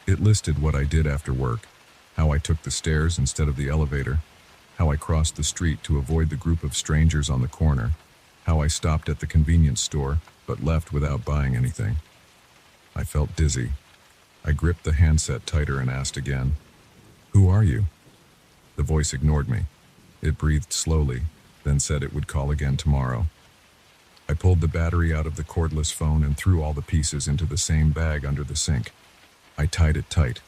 It listed what I did after work, how I took the stairs instead of the elevator, how I crossed the street to avoid the group of strangers on the corner, how I stopped at the convenience store but left without buying anything. I felt dizzy. I gripped the handset tighter and asked again, "Who are you?" The voice ignored me. It breathed slowly, then said it would call again tomorrow. I pulled the battery out of the cordless phone and threw all the pieces into the same bag under the sink. I tied it tight.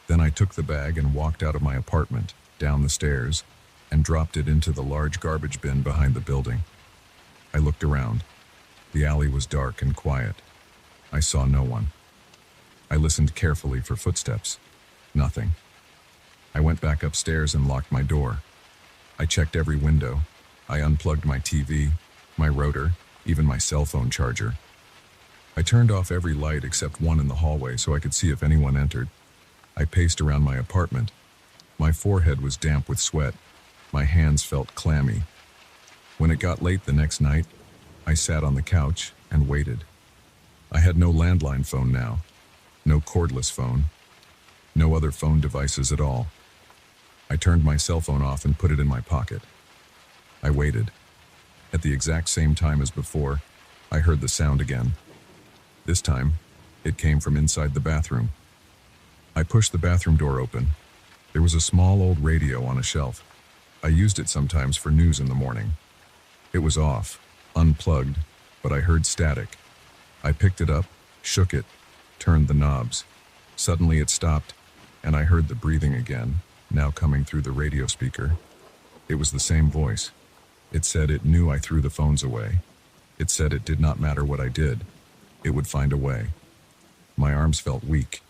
Then I took the bag and walked out of my apartment, down the stairs, and dropped it into the large garbage bin behind the building. I looked around. The alley was dark and quiet. I saw no one. I listened carefully for footsteps. Nothing. I went back upstairs and locked my door. I checked every window. I unplugged my TV, my router, even my cell phone charger. I turned off every light except one in the hallway so I could see if anyone entered. I paced around my apartment. My forehead was damp with sweat. My hands felt clammy. When it got late the next night, I sat on the couch and waited. I had no landline phone now, no cordless phone, no other phone devices at all. I turned my cell phone off and put it in my pocket. I waited. At the exact same time as before, I heard the sound again. This time, it came from inside the bathroom. I pushed the bathroom door open. There was a small old radio on a shelf. I used it sometimes for news in the morning. It was off, unplugged, but I heard static. I picked it up, shook it, turned the knobs. Suddenly it stopped, and I heard the breathing again, now coming through the radio speaker. It was the same voice. It said it knew I threw the phones away. It said it did not matter what I did. It would find a way. My arms felt weak.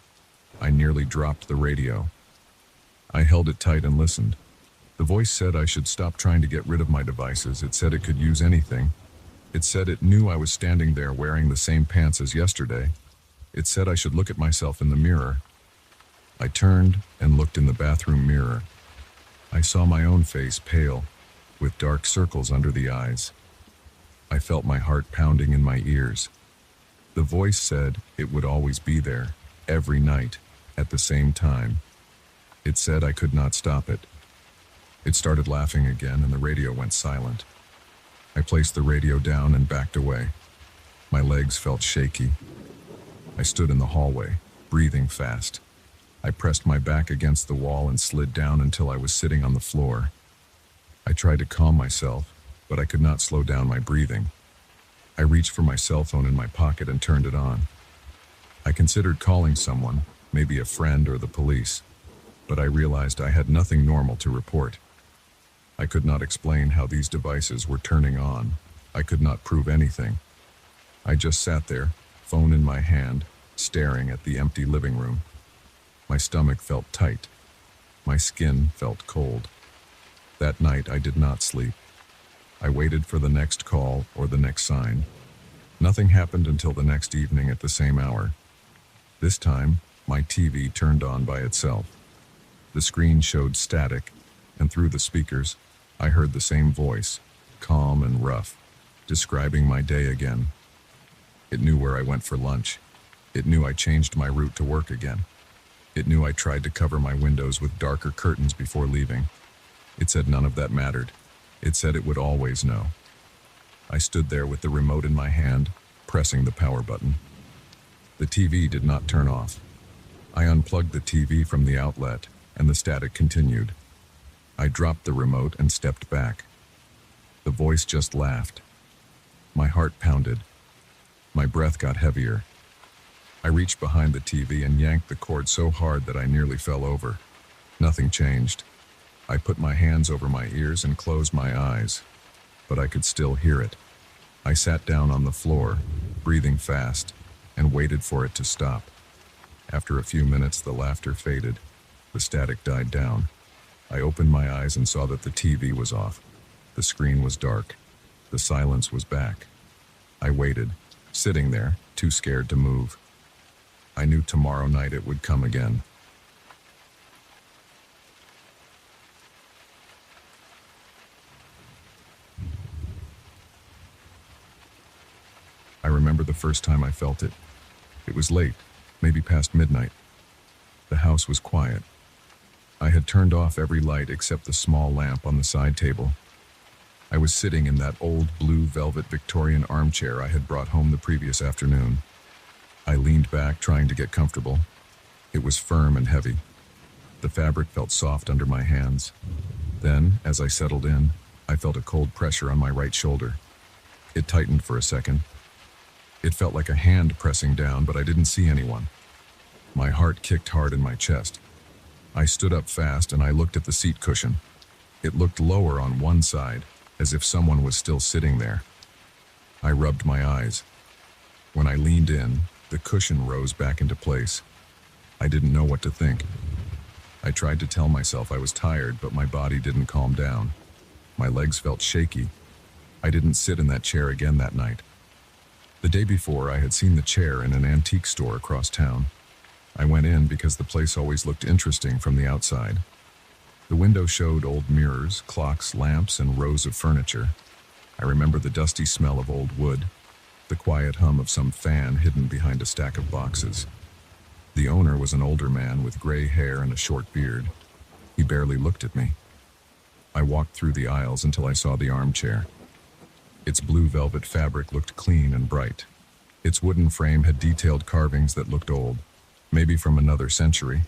I nearly dropped the radio. I held it tight and listened. The voice said I should stop trying to get rid of my devices. It said it could use anything. It said it knew I was standing there wearing the same pants as yesterday. It said I should look at myself in the mirror. I turned and looked in the bathroom mirror. I saw my own face, pale, with dark circles under the eyes. I felt my heart pounding in my ears. The voice said it would always be there, every night, at the same time. It said I could not stop it. It started laughing again and the radio went silent. I placed the radio down and backed away. My legs felt shaky. I stood in the hallway, breathing fast. I pressed my back against the wall and slid down until I was sitting on the floor. I tried to calm myself, but I could not slow down my breathing. I reached for my cell phone in my pocket and turned it on. I considered calling someone, maybe a friend or the police, but I realized I had nothing normal to report. I could not explain how these devices were turning on. I could not prove anything. I just sat there, phone in my hand, staring at the empty living room. My stomach felt tight. My skin felt cold. That night I did not sleep. I waited for the next call or the next sign. Nothing happened until the next evening at the same hour. This time, my TV turned on by itself. The screen showed static, and through the speakers, I heard the same voice, calm and rough, describing my day again. It knew where I went for lunch. It knew I changed my route to work again. It knew I tried to cover my windows with darker curtains before leaving. It said none of that mattered. It said it would always know. I stood there with the remote in my hand, pressing the power button. The TV did not turn off. I unplugged the TV from the outlet, and the static continued. I dropped the remote and stepped back. The voice just laughed. My heart pounded. My breath got heavier. I reached behind the TV and yanked the cord so hard that I nearly fell over. Nothing changed. I put my hands over my ears and closed my eyes, but I could still hear it. I sat down on the floor, breathing fast, and waited for it to stop. After a few minutes, the laughter faded. The static died down. I opened my eyes and saw that the TV was off. The screen was dark. The silence was back. I waited, sitting there, too scared to move. I knew tomorrow night it would come again. I remember the first time I felt it. It was late, maybe past midnight. The house was quiet. I had turned off every light except the small lamp on the side table. I was sitting in that old blue velvet Victorian armchair I had brought home the previous afternoon. I leaned back, trying to get comfortable. It was firm and heavy. The fabric felt soft under my hands. Then, as I settled in, I felt a cold pressure on my right shoulder. It tightened for a second. It felt like a hand pressing down, but I didn't see anyone. My heart kicked hard in my chest. I stood up fast and I looked at the seat cushion. It looked lower on one side, as if someone was still sitting there. I rubbed my eyes. When I leaned in, the cushion rose back into place. I didn't know what to think. I tried to tell myself I was tired, but my body didn't calm down. My legs felt shaky. I didn't sit in that chair again that night. The day before, I had seen the chair in an antique store across town. I went in because the place always looked interesting from the outside. The window showed old mirrors, clocks, lamps, and rows of furniture. I remember the dusty smell of old wood, the quiet hum of some fan hidden behind a stack of boxes. The owner was an older man with gray hair and a short beard. He barely looked at me. I walked through the aisles until I saw the armchair. Its blue velvet fabric looked clean and bright. Its wooden frame had detailed carvings that looked old, maybe from another century.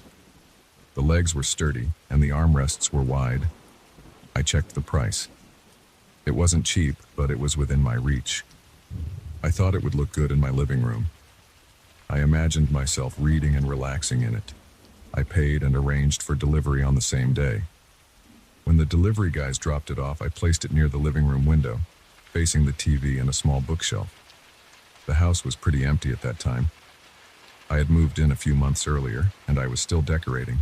The legs were sturdy, and the armrests were wide. I checked the price. It wasn't cheap, but it was within my reach. I thought it would look good in my living room. I imagined myself reading and relaxing in it. I paid and arranged for delivery on the same day. When the delivery guys dropped it off, I placed it near the living room window, facing the TV and a small bookshelf. The house was pretty empty at that time. I had moved in a few months earlier, and I was still decorating.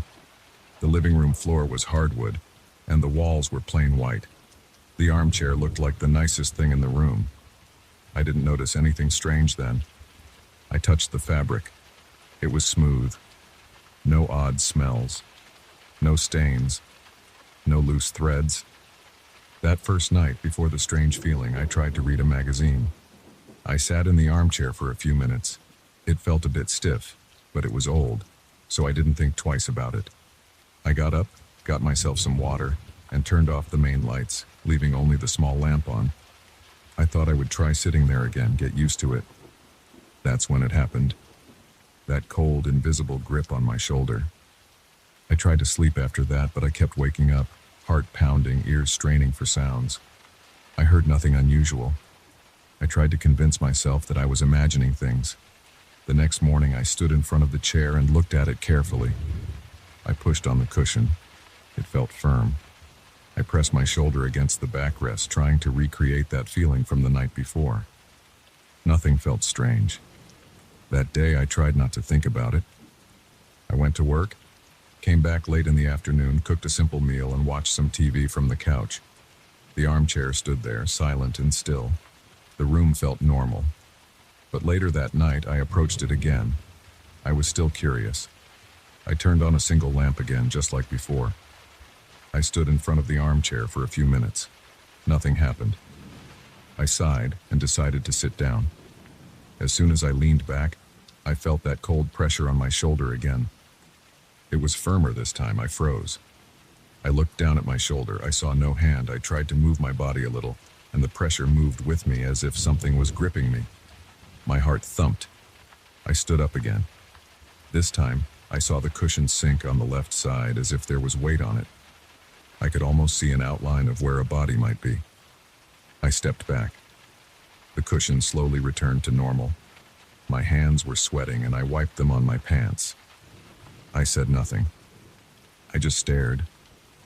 The living room floor was hardwood, and the walls were plain white. The armchair looked like the nicest thing in the room. I didn't notice anything strange then. I touched the fabric. It was smooth. No odd smells. No stains. No loose threads. That first night, before the strange feeling, I tried to read a magazine. I sat in the armchair for a few minutes. It felt a bit stiff, but it was old, so I didn't think twice about it. I got up, got myself some water, and turned off the main lights, leaving only the small lamp on. I thought I would try sitting there again, get used to it. That's when it happened. That cold, invisible grip on my shoulder. I tried to sleep after that, but I kept waking up, heart pounding, ears straining for sounds. I heard nothing unusual. I tried to convince myself that I was imagining things. The next morning, I stood in front of the chair and looked at it carefully. I pushed on the cushion. It felt firm. I pressed my shoulder against the backrest, trying to recreate that feeling from the night before. Nothing felt strange. That day, I tried not to think about it. I went to work, came back late in the afternoon, cooked a simple meal, and watched some TV from the couch. The armchair stood there, silent and still. The room felt normal. But later that night, I approached it again. I was still curious. I turned on a single lamp again, just like before. I stood in front of the armchair for a few minutes. Nothing happened. I sighed and decided to sit down. As soon as I leaned back, I felt that cold pressure on my shoulder again. It was firmer this time. I froze. I looked down at my shoulder. I saw no hand. I tried to move my body a little, and the pressure moved with me as if something was gripping me. My heart thumped. I stood up again. This time, I saw the cushion sink on the left side as if there was weight on it. I could almost see an outline of where a body might be. I stepped back. The cushion slowly returned to normal. My hands were sweating and I wiped them on my pants. I said nothing. I just stared.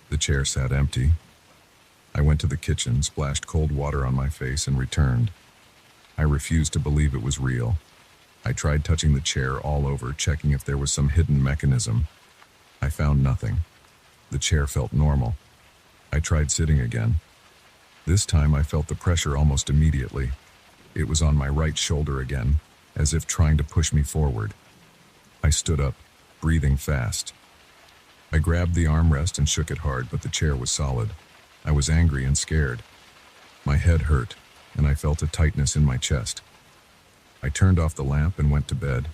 The chair sat empty. I went to the kitchen, splashed cold water on my face, and returned. I refused to believe it was real. I tried touching the chair all over, checking if there was some hidden mechanism. I found nothing. The chair felt normal. I tried sitting again. This time I felt the pressure almost immediately. It was on my right shoulder again, as if trying to push me forward. I stood up, breathing fast. I grabbed the armrest and shook it hard, but the chair was solid. I was angry and scared. My head hurt, and I felt a tightness in my chest. I turned off the lamp and went to bed.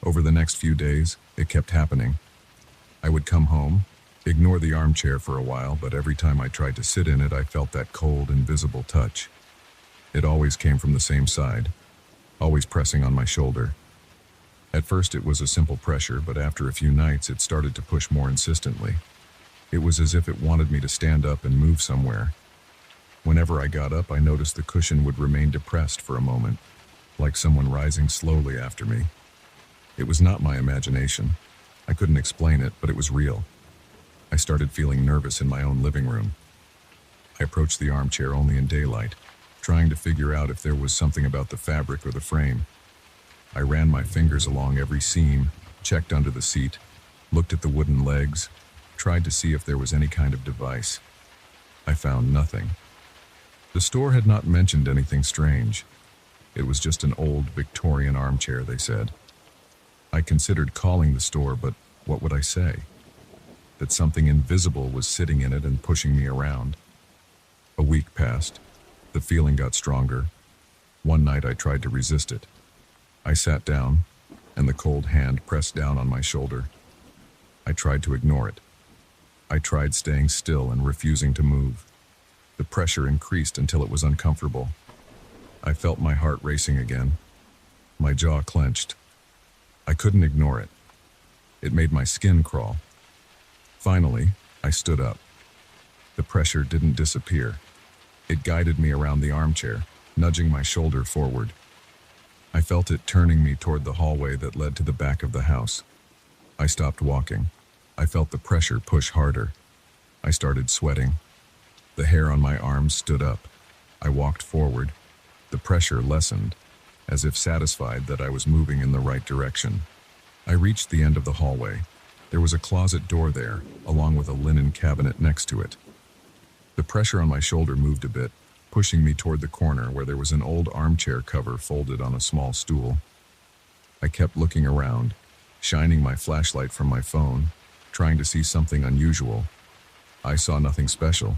Over the next few days, it kept happening. I would come home, ignore the armchair for a while, but every time I tried to sit in it, I felt that cold, invisible touch. It always came from the same side, always pressing on my shoulder. At first it was a simple pressure, but after a few nights it started to push more insistently. It was as if it wanted me to stand up and move somewhere. Whenever I got up, I noticed the cushion would remain depressed for a moment, like someone rising slowly after me. It was not my imagination. I couldn't explain it, but it was real. I started feeling nervous in my own living room. I approached the armchair only in daylight, trying to figure out if there was something about the fabric or the frame. I ran my fingers along every seam, checked under the seat, looked at the wooden legs, tried to see if there was any kind of device. I found nothing. The store had not mentioned anything strange. It was just an old Victorian armchair, they said. I considered calling the store, but what would I say? that something invisible was sitting in it and pushing me around. A week passed. The feeling got stronger. One night I tried to resist it. I sat down, and the cold hand pressed down on my shoulder. I tried to ignore it. I tried staying still and refusing to move. The pressure increased until it was uncomfortable. I felt my heart racing again. My jaw clenched. I couldn't ignore it. It made my skin crawl. Finally, I stood up. The pressure didn't disappear. It guided me around the armchair, nudging my shoulder forward. I felt it turning me toward the hallway that led to the back of the house. I stopped walking. I felt the pressure push harder. I started sweating. The hair on my arms stood up. I walked forward. The pressure lessened, as if satisfied that I was moving in the right direction. I reached the end of the hallway. There was a closet door there, along with a linen cabinet next to it. The pressure on my shoulder moved a bit, pushing me toward the corner where there was an old armchair cover folded on a small stool. I kept looking around, shining my flashlight from my phone, trying to see something unusual. I saw nothing special.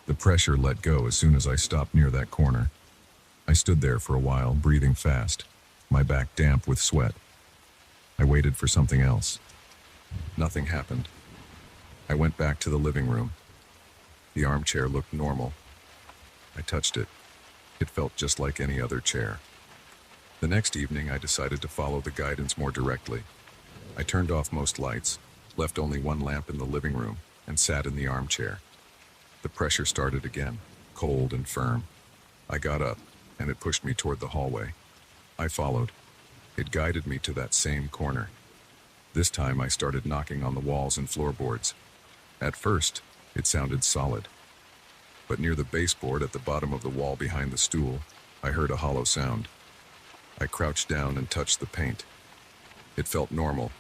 The pressure let go as soon as I stopped near that corner. I stood there for a while, breathing fast, my back damp with sweat. I waited for something else. Nothing happened. I went back to the living room. The armchair looked normal. I touched it. It felt just like any other chair. The next evening, I decided to follow the guidance more directly. I turned off most lights, left only one lamp in the living room, and sat in the armchair. The pressure started again, cold and firm. I got up, and it pushed me toward the hallway. I followed. It guided me to that same corner. This time I started knocking on the walls and floorboards. At first, it sounded solid. But near the baseboard at the bottom of the wall behind the stool, I heard a hollow sound. I crouched down and touched the paint. It felt normal,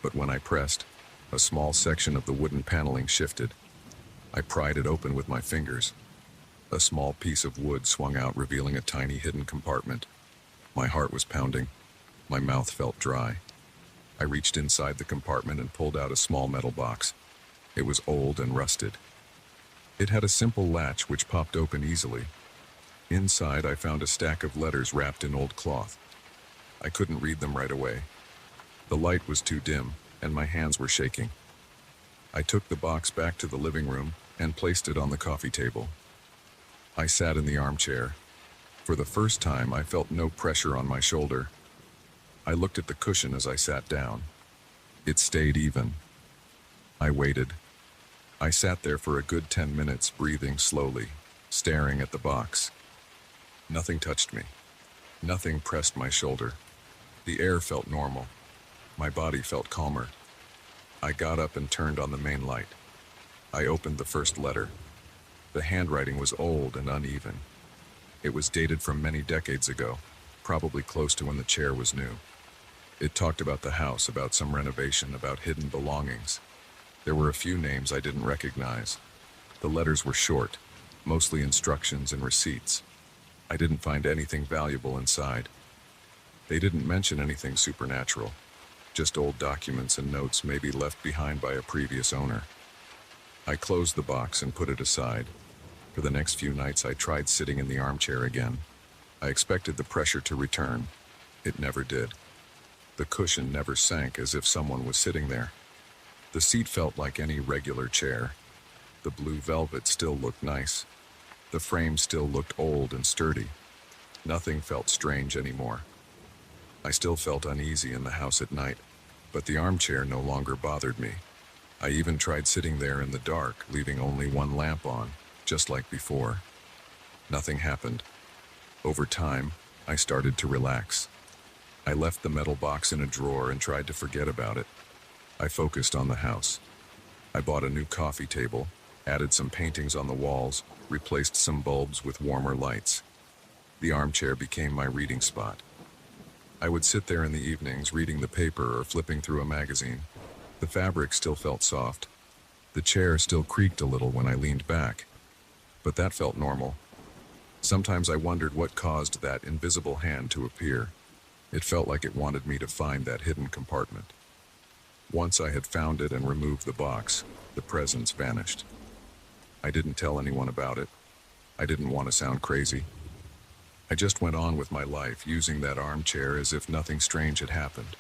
but when I pressed, a small section of the wooden paneling shifted. I pried it open with my fingers. A small piece of wood swung out, revealing a tiny hidden compartment. My heart was pounding. My mouth felt dry. I reached inside the compartment and pulled out a small metal box. It was old and rusted. It had a simple latch which popped open easily. Inside, I found a stack of letters wrapped in old cloth. I couldn't read them right away. The light was too dim, and my hands were shaking. I took the box back to the living room and placed it on the coffee table. I sat in the armchair. For the first time, I felt no pressure on my shoulder. I looked at the cushion as I sat down. It stayed even. I waited. I sat there for a good 10 minutes, breathing slowly, staring at the box. Nothing touched me. Nothing pressed my shoulder. The air felt normal. My body felt calmer. I got up and turned on the main light. I opened the first letter. The handwriting was old and uneven. It was dated from many decades ago, probably close to when the chair was new. It talked about the house, about some renovation, about hidden belongings. There were a few names I didn't recognize. The letters were short, mostly instructions and receipts. I didn't find anything valuable inside. They didn't mention anything supernatural, just old documents and notes maybe left behind by a previous owner. I closed the box and put it aside. For the next few nights, I tried sitting in the armchair again. I expected the pressure to return. It never did. The cushion never sank, as if someone was sitting there. The seat felt like any regular chair. The blue velvet still looked nice. The frame still looked old and sturdy. Nothing felt strange anymore. I still felt uneasy in the house at night, but the armchair no longer bothered me. I even tried sitting there in the dark, leaving only one lamp on, just like before. Nothing happened. Over time, I started to relax. I left the metal box in a drawer and tried to forget about it. I focused on the house. I bought a new coffee table, added some paintings on the walls, replaced some bulbs with warmer lights. The armchair became my reading spot. I would sit there in the evenings reading the paper or flipping through a magazine. The fabric still felt soft. The chair still creaked a little when I leaned back. But that felt normal. Sometimes I wondered what caused that invisible hand to appear. It felt like it wanted me to find that hidden compartment. Once I had found it and removed the box, the presence vanished. I didn't tell anyone about it. I didn't want to sound crazy. I just went on with my life, using that armchair as if nothing strange had happened.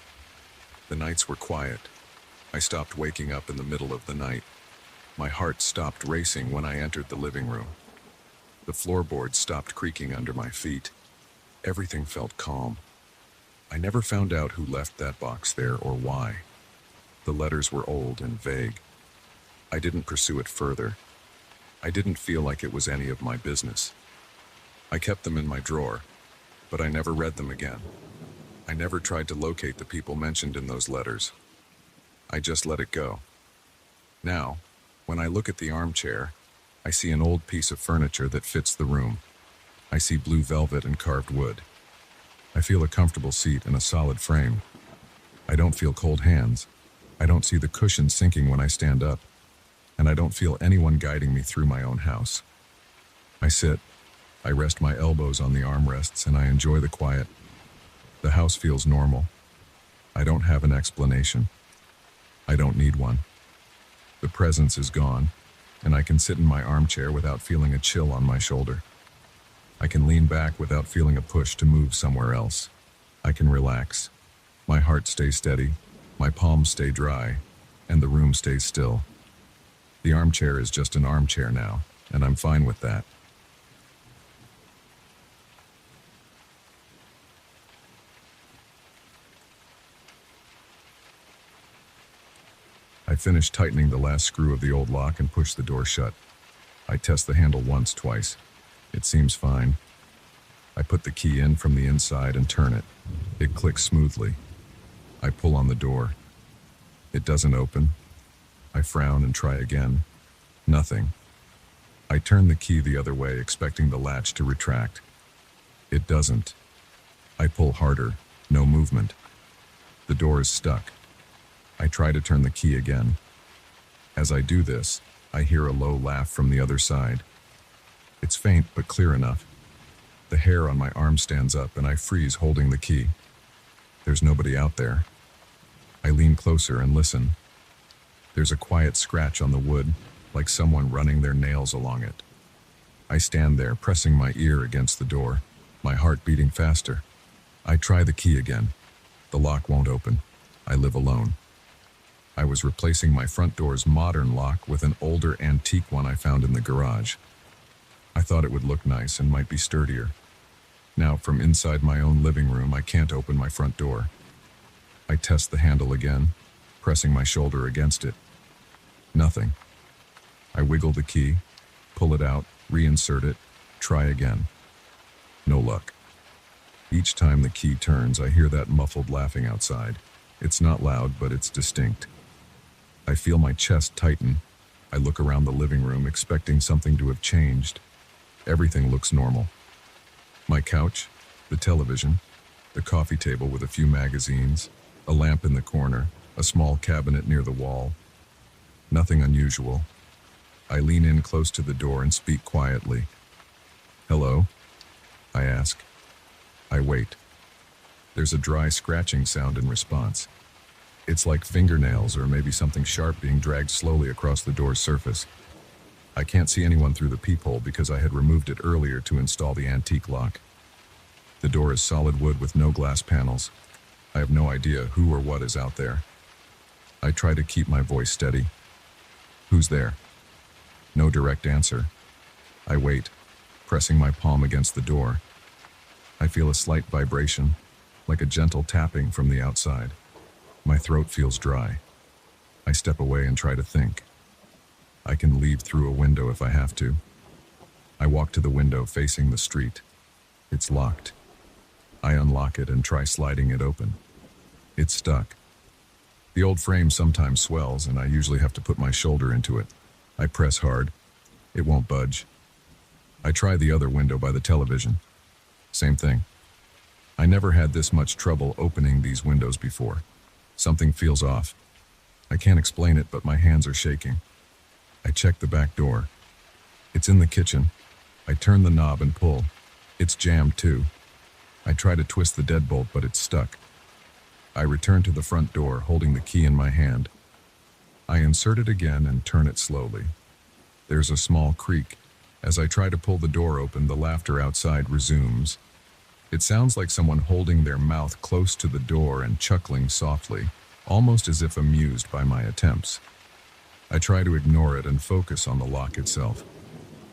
The nights were quiet. I stopped waking up in the middle of the night. My heart stopped racing when I entered the living room. The floorboards stopped creaking under my feet. Everything felt calm. I never found out who left that box there or why. The letters were old and vague. I didn't pursue it further. I didn't feel like it was any of my business. I kept them in my drawer, but I never read them again. I never tried to locate the people mentioned in those letters. I just let it go. Now, when I look at the armchair, I see an old piece of furniture that fits the room. I see blue velvet and carved wood. I feel a comfortable seat and a solid frame. I don't feel cold hands. I don't see the cushion sinking when I stand up. And I don't feel anyone guiding me through my own house. I sit. I rest my elbows on the armrests and I enjoy the quiet. The house feels normal. I don't have an explanation. I don't need one. The presence is gone, and I can sit in my armchair without feeling a chill on my shoulder. I can lean back without feeling a push to move somewhere else. I can relax. My heart stays steady, my palms stay dry, and the room stays still. The armchair is just an armchair now, and I'm fine with that. I finish tightening the last screw of the old lock and push the door shut. I test the handle once, twice. It seems fine. I put the key in from the inside and turn it. It clicks smoothly. I pull on the door. It doesn't open. I frown and try again. Nothing. I turn the key the other way, expecting the latch to retract. It doesn't. I pull harder. No movement. The door is stuck. I try to turn the key again. As I do this, I hear a low laugh from the other side. It's faint but clear enough. The hair on my arm stands up and I freeze holding the key. There's nobody out there. I lean closer and listen. There's a quiet scratch on the wood, like someone running their nails along it. I stand there, pressing my ear against the door, my heart beating faster. I try the key again. The lock won't open. I live alone. I was replacing my front door's modern lock with an older antique one I found in the garage. I thought it would look nice and might be sturdier. Now, from inside my own living room, I can't open my front door. I test the handle again, pressing my shoulder against it. Nothing. I wiggle the key, pull it out, reinsert it, try again. No luck. Each time the key turns, I hear that muffled laughing outside. It's not loud, but it's distinct. I feel my chest tighten. I look around the living room, expecting something to have changed. Everything looks normal. My couch, the television, the coffee table with a few magazines, a lamp in the corner, a small cabinet near the wall. Nothing unusual. I lean in close to the door and speak quietly. "Hello?" I ask. I wait. There's a dry scratching sound in response. It's like fingernails or maybe something sharp being dragged slowly across the door's surface. I can't see anyone through the peephole because I had removed it earlier to install the antique lock. The door is solid wood with no glass panels. I have no idea who or what is out there. I try to keep my voice steady. "Who's there?" No direct answer. I wait, pressing my palm against the door. I feel a slight vibration, like a gentle tapping from the outside. My throat feels dry. I step away and try to think. I can leave through a window if I have to. I walk to the window facing the street. It's locked. I unlock it and try sliding it open. It's stuck. The old frame sometimes swells, and I usually have to put my shoulder into it. I press hard. It won't budge. I try the other window by the television. Same thing. I never had this much trouble opening these windows before. Something feels off. I can't explain it, but my hands are shaking. I check the back door. It's in the kitchen. I turn the knob and pull. It's jammed too. I try to twist the deadbolt, but it's stuck. I return to the front door, holding the key in my hand. I insert it again and turn it slowly. There's a small creak. As I try to pull the door open, the laughter outside resumes. It sounds like someone holding their mouth close to the door and chuckling softly, almost as if amused by my attempts. I try to ignore it and focus on the lock itself.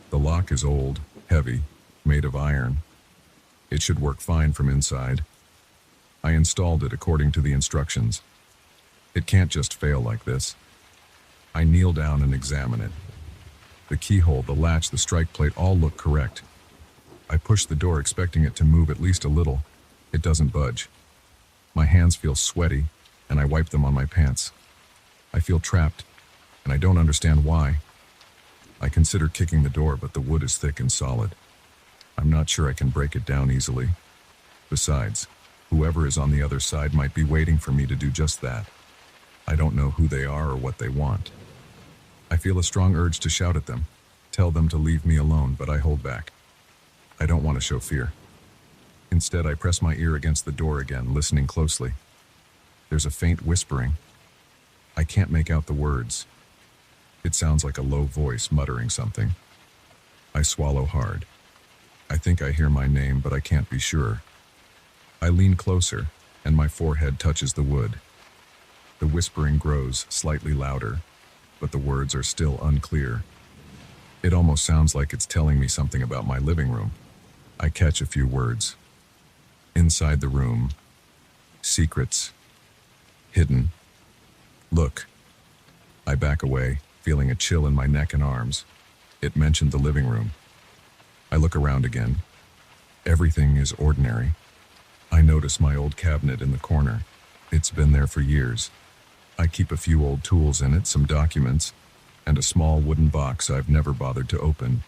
The lock is old, heavy, made of iron. It should work fine from inside. I installed it according to the instructions. It can't just fail like this. I kneel down and examine it. The keyhole, the latch, the strike plate all look correct. I push the door expecting it to move at least a little. It doesn't budge. My hands feel sweaty, and I wipe them on my pants. I feel trapped, and I don't understand why. I consider kicking the door, but the wood is thick and solid. I'm not sure I can break it down easily. Besides, whoever is on the other side might be waiting for me to do just that. I don't know who they are or what they want. I feel a strong urge to shout at them, tell them to leave me alone, but I hold back. I don't want to show fear. Instead, I press my ear against the door again, listening closely. There's a faint whispering. I can't make out the words. It sounds like a low voice muttering something. I swallow hard. I think I hear my name, but I can't be sure. I lean closer, and my forehead touches the wood. The whispering grows slightly louder, but the words are still unclear. It almost sounds like it's telling me something about my living room. I catch a few words. Inside the room. Secrets. Hidden. Look. I back away, feeling a chill in my neck and arms. It mentioned the living room. I look around again. Everything is ordinary. I notice my old cabinet in the corner. It's been there for years. I keep a few old tools in it, some documents, and a small wooden box I've never bothered to open.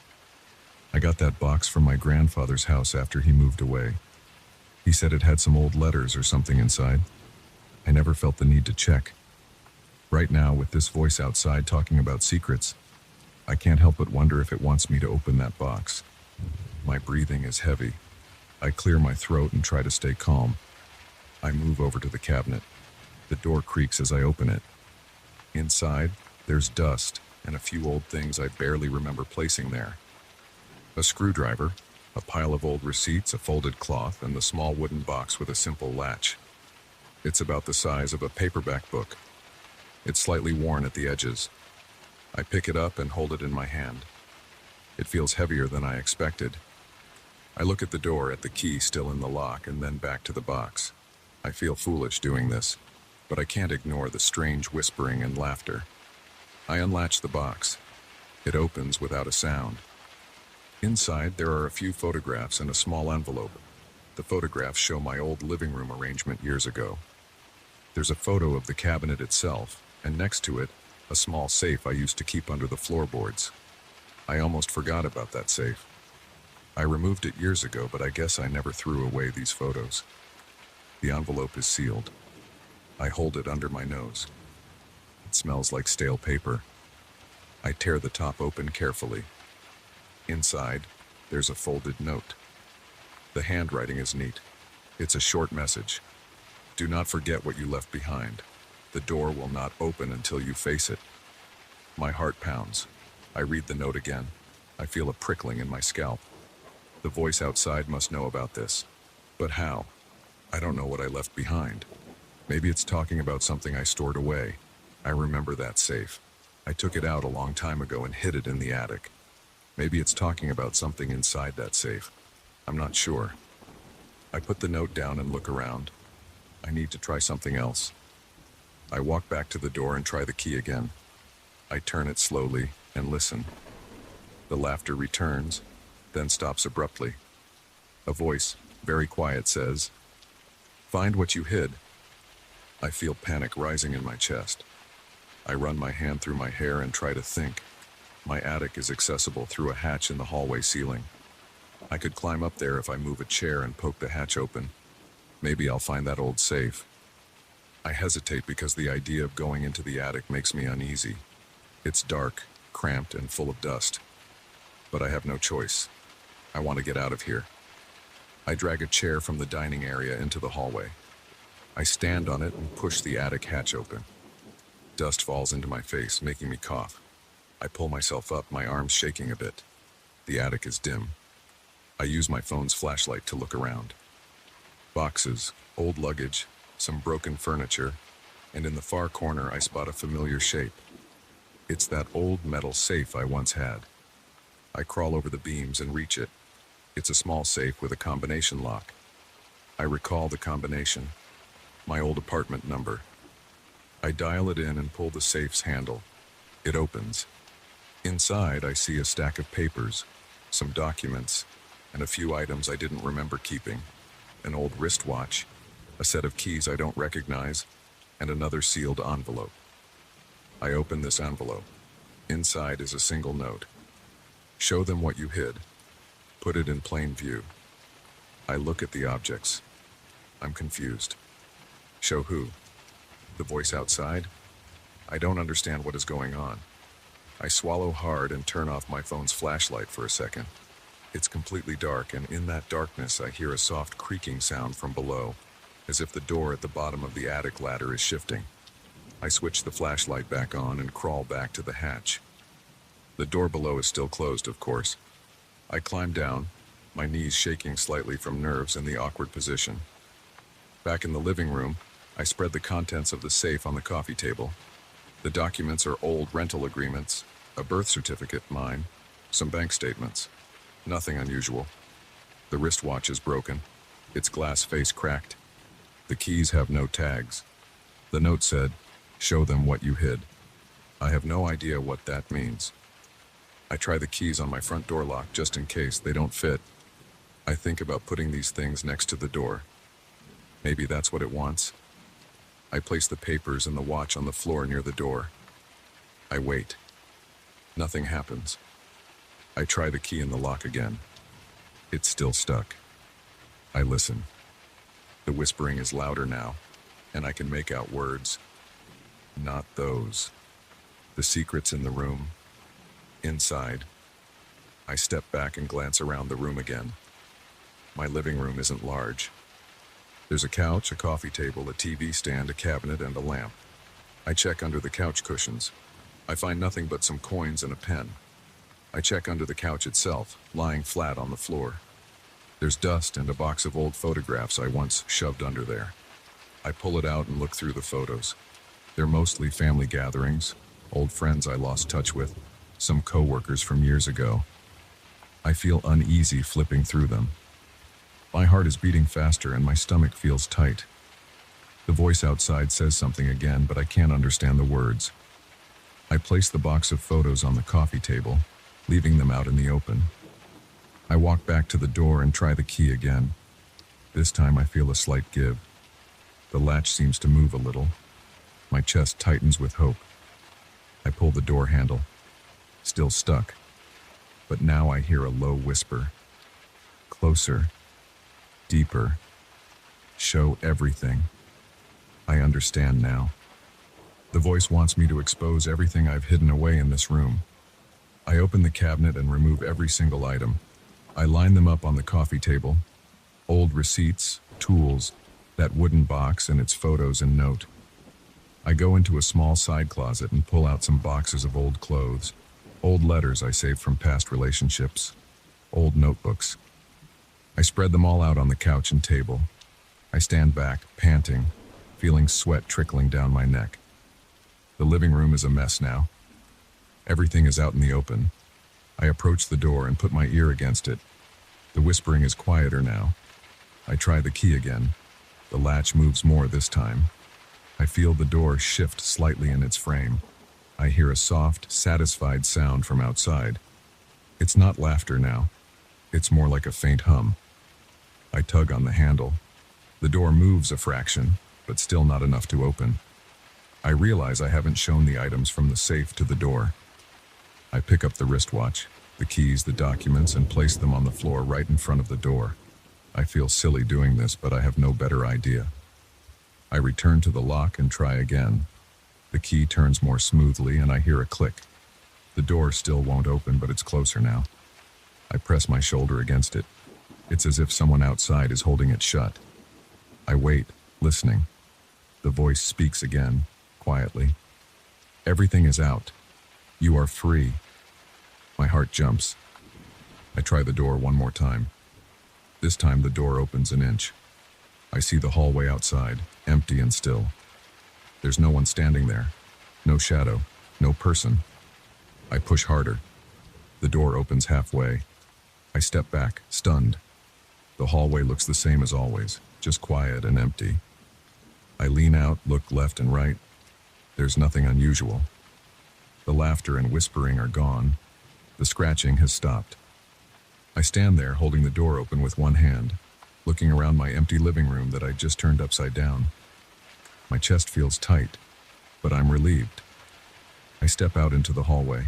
I got that box from my grandfather's house after he moved away. He said it had some old letters or something inside. I never felt the need to check. Right now, with this voice outside talking about secrets, I can't help but wonder if it wants me to open that box. My breathing is heavy. I clear my throat and try to stay calm. I move over to the cabinet. The door creaks as I open it. Inside, there's dust and a few old things I barely remember placing there. A screwdriver, a pile of old receipts, a folded cloth, and the small wooden box with a simple latch. It's about the size of a paperback book. It's slightly worn at the edges. I pick it up and hold it in my hand. It feels heavier than I expected. I look at the door, at the key still in the lock, and then back to the box. I feel foolish doing this, but I can't ignore the strange whispering and laughter. I unlatch the box. It opens without a sound. Inside, there are a few photographs and a small envelope. The photographs show my old living room arrangement years ago. There's a photo of the cabinet itself, and next to it, a small safe I used to keep under the floorboards. I almost forgot about that safe. I removed it years ago, but I guess I never threw away these photos. The envelope is sealed. I hold it under my nose. It smells like stale paper. I tear the top open carefully. Inside, there's a folded note. The handwriting is neat. It's a short message. Do not forget what you left behind. The door will not open until you face it. My heart pounds. I read the note again. I feel a prickling in my scalp. The voice outside must know about this. But how? I don't know what I left behind. Maybe it's talking about something I stored away. I remember that safe. I took it out a long time ago and hid it in the attic. Maybe it's talking about something inside that safe. I'm not sure. I put the note down and look around. I need to try something else. I walk back to the door and try the key again. I turn it slowly and listen. The laughter returns, then stops abruptly. A voice, very quiet, says, "Find what you hid." I feel panic rising in my chest. I run my hand through my hair and try to think. My attic is accessible through a hatch in the hallway ceiling. I could climb up there if I move a chair and poke the hatch open. Maybe I'll find that old safe. I hesitate because the idea of going into the attic makes me uneasy. It's dark, cramped, and full of dust. But I have no choice. I want to get out of here. I drag a chair from the dining area into the hallway. I stand on it and push the attic hatch open. Dust falls into my face, making me cough. I pull myself up, my arms shaking a bit. The attic is dim. I use my phone's flashlight to look around. Boxes, old luggage, some broken furniture, and in the far corner I spot a familiar shape. It's that old metal safe I once had. I crawl over the beams and reach it. It's a small safe with a combination lock. I recall the combination, my old apartment number. I dial it in and pull the safe's handle. It opens. Inside, I see a stack of papers, some documents, and a few items I didn't remember keeping. An old wristwatch, a set of keys I don't recognize, and another sealed envelope. I open this envelope. Inside is a single note. Show them what you hid. Put it in plain view. I look at the objects. I'm confused. Show who? The voice outside? I don't understand what is going on. I swallow hard and turn off my phone's flashlight for a second. It's completely dark, and in that darkness I hear a soft creaking sound from below, as if the door at the bottom of the attic ladder is shifting. I switch the flashlight back on and crawl back to the hatch. The door below is still closed, of course. I climb down, my knees shaking slightly from nerves in the awkward position. Back in the living room, I spread the contents of the safe on the coffee table. The documents are old rental agreements, a birth certificate, mine, some bank statements. Nothing unusual. The wristwatch is broken, its glass face cracked. The keys have no tags. The note said, "Show them what you hid." I have no idea what that means. I try the keys on my front door lock just in case they don't fit. I think about putting these things next to the door. Maybe that's what it wants. I place the papers and the watch on the floor near the door. I wait. Nothing happens. I try the key in the lock again. It's still stuck. I listen. The whispering is louder now, and I can make out words. Not those. The secret's in the room. Inside. I step back and glance around the room again. My living room isn't large. There's a couch, a coffee table, a TV stand, a cabinet, and a lamp. I check under the couch cushions. I find nothing but some coins and a pen. I check under the couch itself, lying flat on the floor. There's dust and a box of old photographs I once shoved under there. I pull it out and look through the photos. They're mostly family gatherings, old friends I lost touch with, some co-workers from years ago. I feel uneasy flipping through them. My heart is beating faster and my stomach feels tight. The voice outside says something again, but I can't understand the words. I place the box of photos on the coffee table, leaving them out in the open. I walk back to the door and try the key again. This time I feel a slight give. The latch seems to move a little. My chest tightens with hope. I pull the door handle. Still stuck. But now I hear a low whisper. Closer. Deeper. Show everything. I understand now. The voice wants me to expose everything I've hidden away in this room. I open the cabinet and remove every single item. I line them up on the coffee table. Old receipts, tools, that wooden box and its photos and note. I go into a small side closet and pull out some boxes of old clothes, old letters I saved from past relationships, old notebooks. I spread them all out on the couch and table. I stand back, panting, feeling sweat trickling down my neck. The living room is a mess now. Everything is out in the open. I approach the door and put my ear against it. The whispering is quieter now. I try the key again. The latch moves more this time. I feel the door shift slightly in its frame. I hear a soft, satisfied sound from outside. It's not laughter now. It's more like a faint hum. I tug on the handle. The door moves a fraction, but still not enough to open. I realize I haven't shown the items from the safe to the door. I pick up the wristwatch, the keys, the documents, and place them on the floor right in front of the door. I feel silly doing this, but I have no better idea. I return to the lock and try again. The key turns more smoothly and I hear a click. The door still won't open, but it's closer now. I press my shoulder against it. It's as if someone outside is holding it shut. I wait, listening. The voice speaks again, quietly. Everything is out. You are free. My heart jumps. I try the door one more time. This time the door opens an inch. I see the hallway outside, empty and still. There's no one standing there. No shadow. No person. I push harder. The door opens halfway. I step back, stunned. The hallway looks the same as always, just quiet and empty. I lean out, look left and right. There's nothing unusual. The laughter and whispering are gone. The scratching has stopped. I stand there holding the door open with one hand, looking around my empty living room that I just turned upside down. My chest feels tight, but I'm relieved. I step out into the hallway.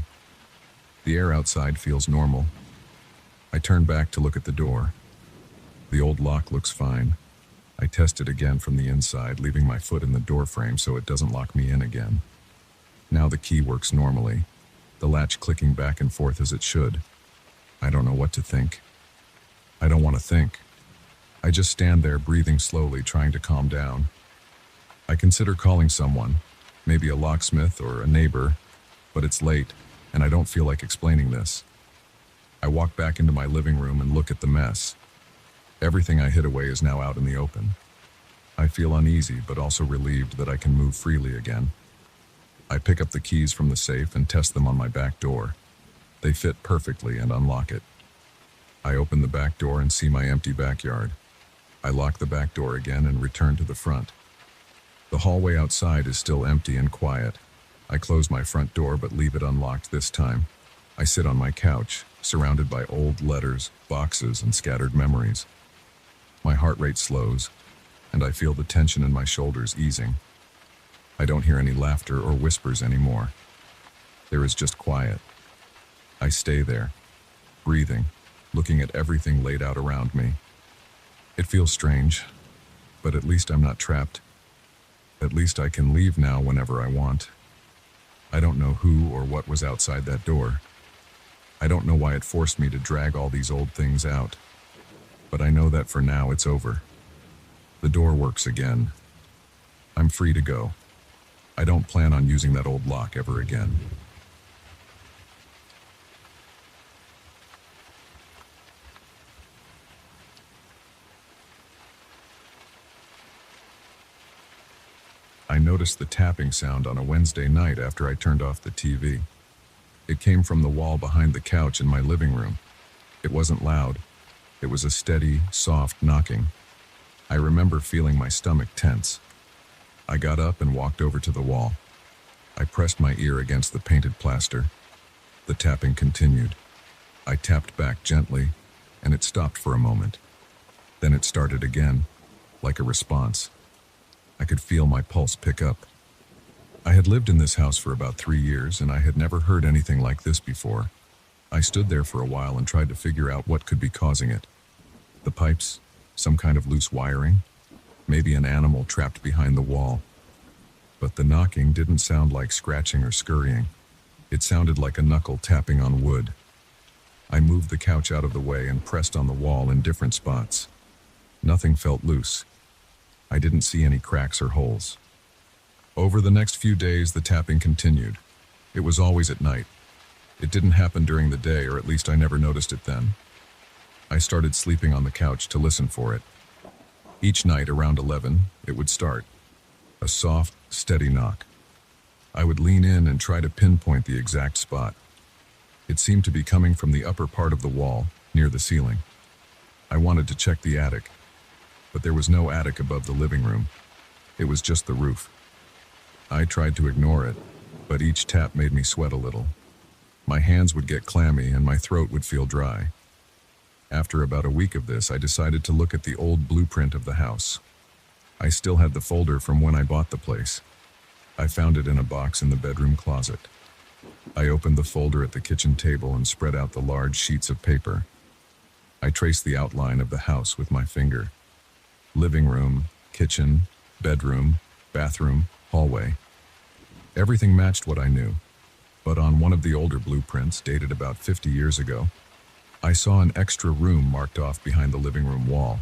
The air outside feels normal. I turn back to look at the door. The old lock looks fine. I test it again from the inside, leaving my foot in the door frame so it doesn't lock me in again. Now the key works normally, the latch clicking back and forth as it should. I don't know what to think. I don't want to think. I just stand there breathing slowly, trying to calm down. I consider calling someone, maybe a locksmith or a neighbor, but it's late, and I don't feel like explaining this. I walk back into my living room and look at the mess. Everything I hid away is now out in the open. I feel uneasy, but also relieved that I can move freely again. I pick up the keys from the safe and test them on my back door. They fit perfectly and unlock it. I open the back door and see my empty backyard. I lock the back door again and return to the front. The hallway outside is still empty and quiet. I close my front door but leave it unlocked this time. I sit on my couch, surrounded by old letters, boxes, and scattered memories. My heart rate slows, and I feel the tension in my shoulders easing. I don't hear any laughter or whispers anymore. There is just quiet. I stay there, breathing, looking at everything laid out around me. It feels strange, but at least I'm not trapped. At least I can leave now whenever I want. I don't know who or what was outside that door. I don't know why it forced me to drag all these old things out. But I know that for now it's over. The door works again. I'm free to go. I don't plan on using that old lock ever again. I noticed the tapping sound on a Wednesday night after I turned off the TV. It came from the wall behind the couch in my living room. It wasn't loud. It was a steady, soft knocking. I remember feeling my stomach tense. I got up and walked over to the wall. I pressed my ear against the painted plaster. The tapping continued. I tapped back gently, and it stopped for a moment. Then it started again, like a response. I could feel my pulse pick up. I had lived in this house for about 3 years, and I had never heard anything like this before. I stood there for a while and tried to figure out what could be causing it. The pipes, some kind of loose wiring, maybe an animal trapped behind the wall. But the knocking didn't sound like scratching or scurrying. It sounded like a knuckle tapping on wood. I moved the couch out of the way and pressed on the wall in different spots. Nothing felt loose. I didn't see any cracks or holes. Over the next few days, the tapping continued. It was always at night. It didn't happen during the day, or at least I never noticed it then. I started sleeping on the couch to listen for it. Each night around 11, it would start. A soft, steady knock. I would lean in and try to pinpoint the exact spot. It seemed to be coming from the upper part of the wall, near the ceiling. I wanted to check the attic, but there was no attic above the living room. It was just the roof. I tried to ignore it, but each tap made me sweat a little. My hands would get clammy and my throat would feel dry. After about a week of this, I decided to look at the old blueprint of the house. I still had the folder from when I bought the place. I found it in a box in the bedroom closet. I opened the folder at the kitchen table and spread out the large sheets of paper. I traced the outline of the house with my finger. Living room, kitchen, bedroom, bathroom, hallway. Everything matched what I knew. But on one of the older blueprints, dated about 50 years ago, I saw an extra room marked off behind the living room wall.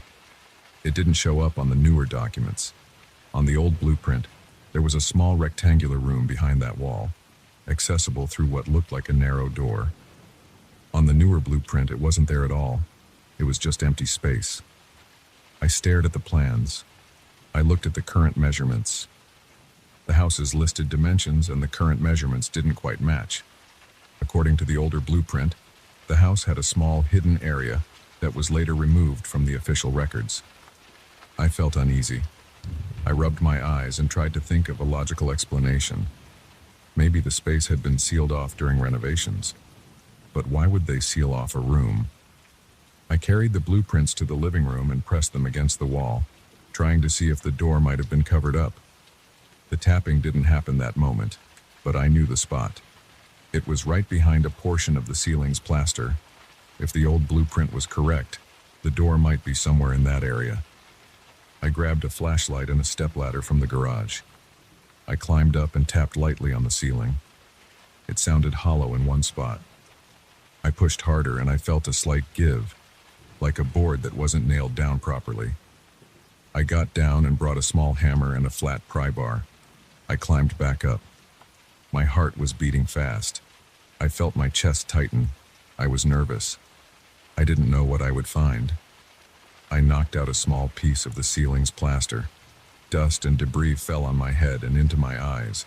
It didn't show up on the newer documents. On the old blueprint, there was a small rectangular room behind that wall, accessible through what looked like a narrow door. On the newer blueprint, it wasn't there at all. It was just empty space. I stared at the plans. I looked at the current measurements. The house's listed dimensions and the current measurements didn't quite match. According to the older blueprint, the house had a small hidden area that was later removed from the official records. I felt uneasy. I rubbed my eyes and tried to think of a logical explanation. Maybe the space had been sealed off during renovations. But why would they seal off a room? I carried the blueprints to the living room and pressed them against the wall, trying to see if the door might have been covered up. The tapping didn't happen that moment, but I knew the spot. It was right behind a portion of the ceiling's plaster. If the old blueprint was correct, the door might be somewhere in that area. I grabbed a flashlight and a stepladder from the garage. I climbed up and tapped lightly on the ceiling. It sounded hollow in one spot. I pushed harder and I felt a slight give, like a board that wasn't nailed down properly. I got down and brought a small hammer and a flat pry bar. I climbed back up. My heart was beating fast. I felt my chest tighten. I was nervous. I didn't know what I would find. I knocked out a small piece of the ceiling's plaster. Dust and debris fell on my head and into my eyes.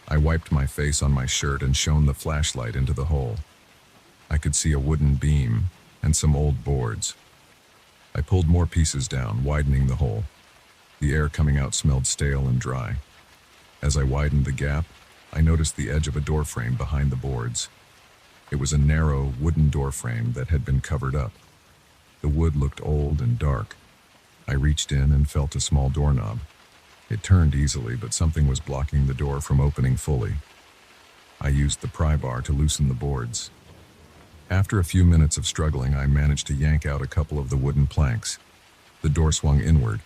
I wiped my face on my shirt and shone the flashlight into the hole. I could see a wooden beam and some old boards. I pulled more pieces down, widening the hole. The air coming out smelled stale and dry. As I widened the gap, I noticed the edge of a door frame behind the boards. It was a narrow, wooden door frame that had been covered up. The wood looked old and dark. I reached in and felt a small doorknob. It turned easily, but something was blocking the door from opening fully. I used the pry bar to loosen the boards. After a few minutes of struggling, I managed to yank out a couple of the wooden planks. The door swung inward.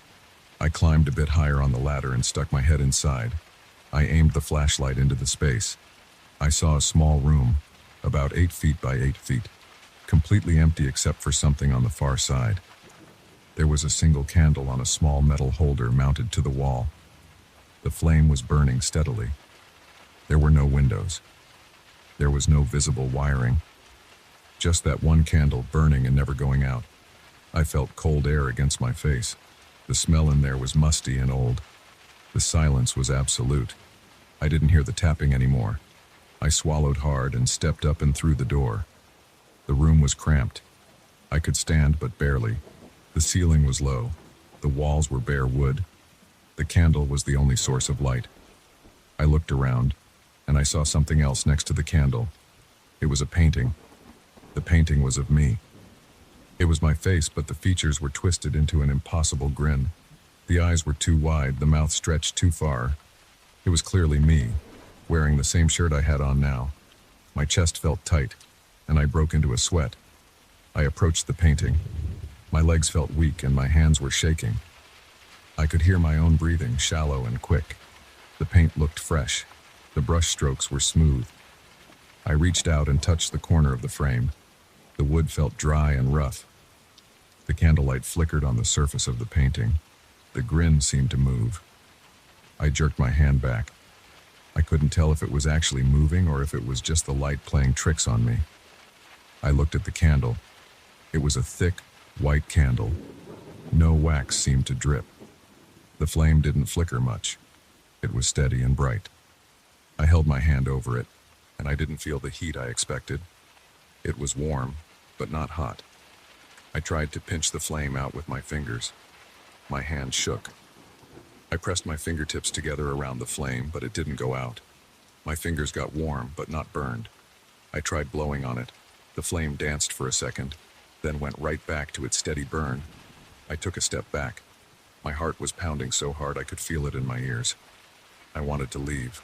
I climbed a bit higher on the ladder and stuck my head inside. I aimed the flashlight into the space. I saw a small room, about 8 feet by 8 feet, completely empty except for something on the far side. There was a single candle on a small metal holder mounted to the wall. The flame was burning steadily. There were no windows. There was no visible wiring. Just that one candle burning and never going out. I felt cold air against my face. The smell in there was musty and old. The silence was absolute. I didn't hear the tapping anymore. I swallowed hard and stepped up and through the door. The room was cramped. I could stand, but barely. The ceiling was low. The walls were bare wood. The candle was the only source of light. I looked around, and I saw something else next to the candle. It was a painting. The painting was of me. It was my face, but the features were twisted into an impossible grin. The eyes were too wide, the mouth stretched too far. It was clearly me, wearing the same shirt I had on now. My chest felt tight, and I broke into a sweat. I approached the painting. My legs felt weak and my hands were shaking. I could hear my own breathing, shallow and quick. The paint looked fresh. The brush strokes were smooth. I reached out and touched the corner of the frame. The wood felt dry and rough. The candlelight flickered on the surface of the painting. The grin seemed to move. I jerked my hand back. I couldn't tell if it was actually moving or if it was just the light playing tricks on me. I looked at the candle. It was a thick, white candle. No wax seemed to drip. The flame didn't flicker much. It was steady and bright. I held my hand over it, and I didn't feel the heat I expected. It was warm, but not hot. I tried to pinch the flame out with my fingers. My hand shook. I pressed my fingertips together around the flame, but it didn't go out. My fingers got warm, but not burned. I tried blowing on it. The flame danced for a second, then went right back to its steady burn. I took a step back. My heart was pounding so hard I could feel it in my ears. I wanted to leave.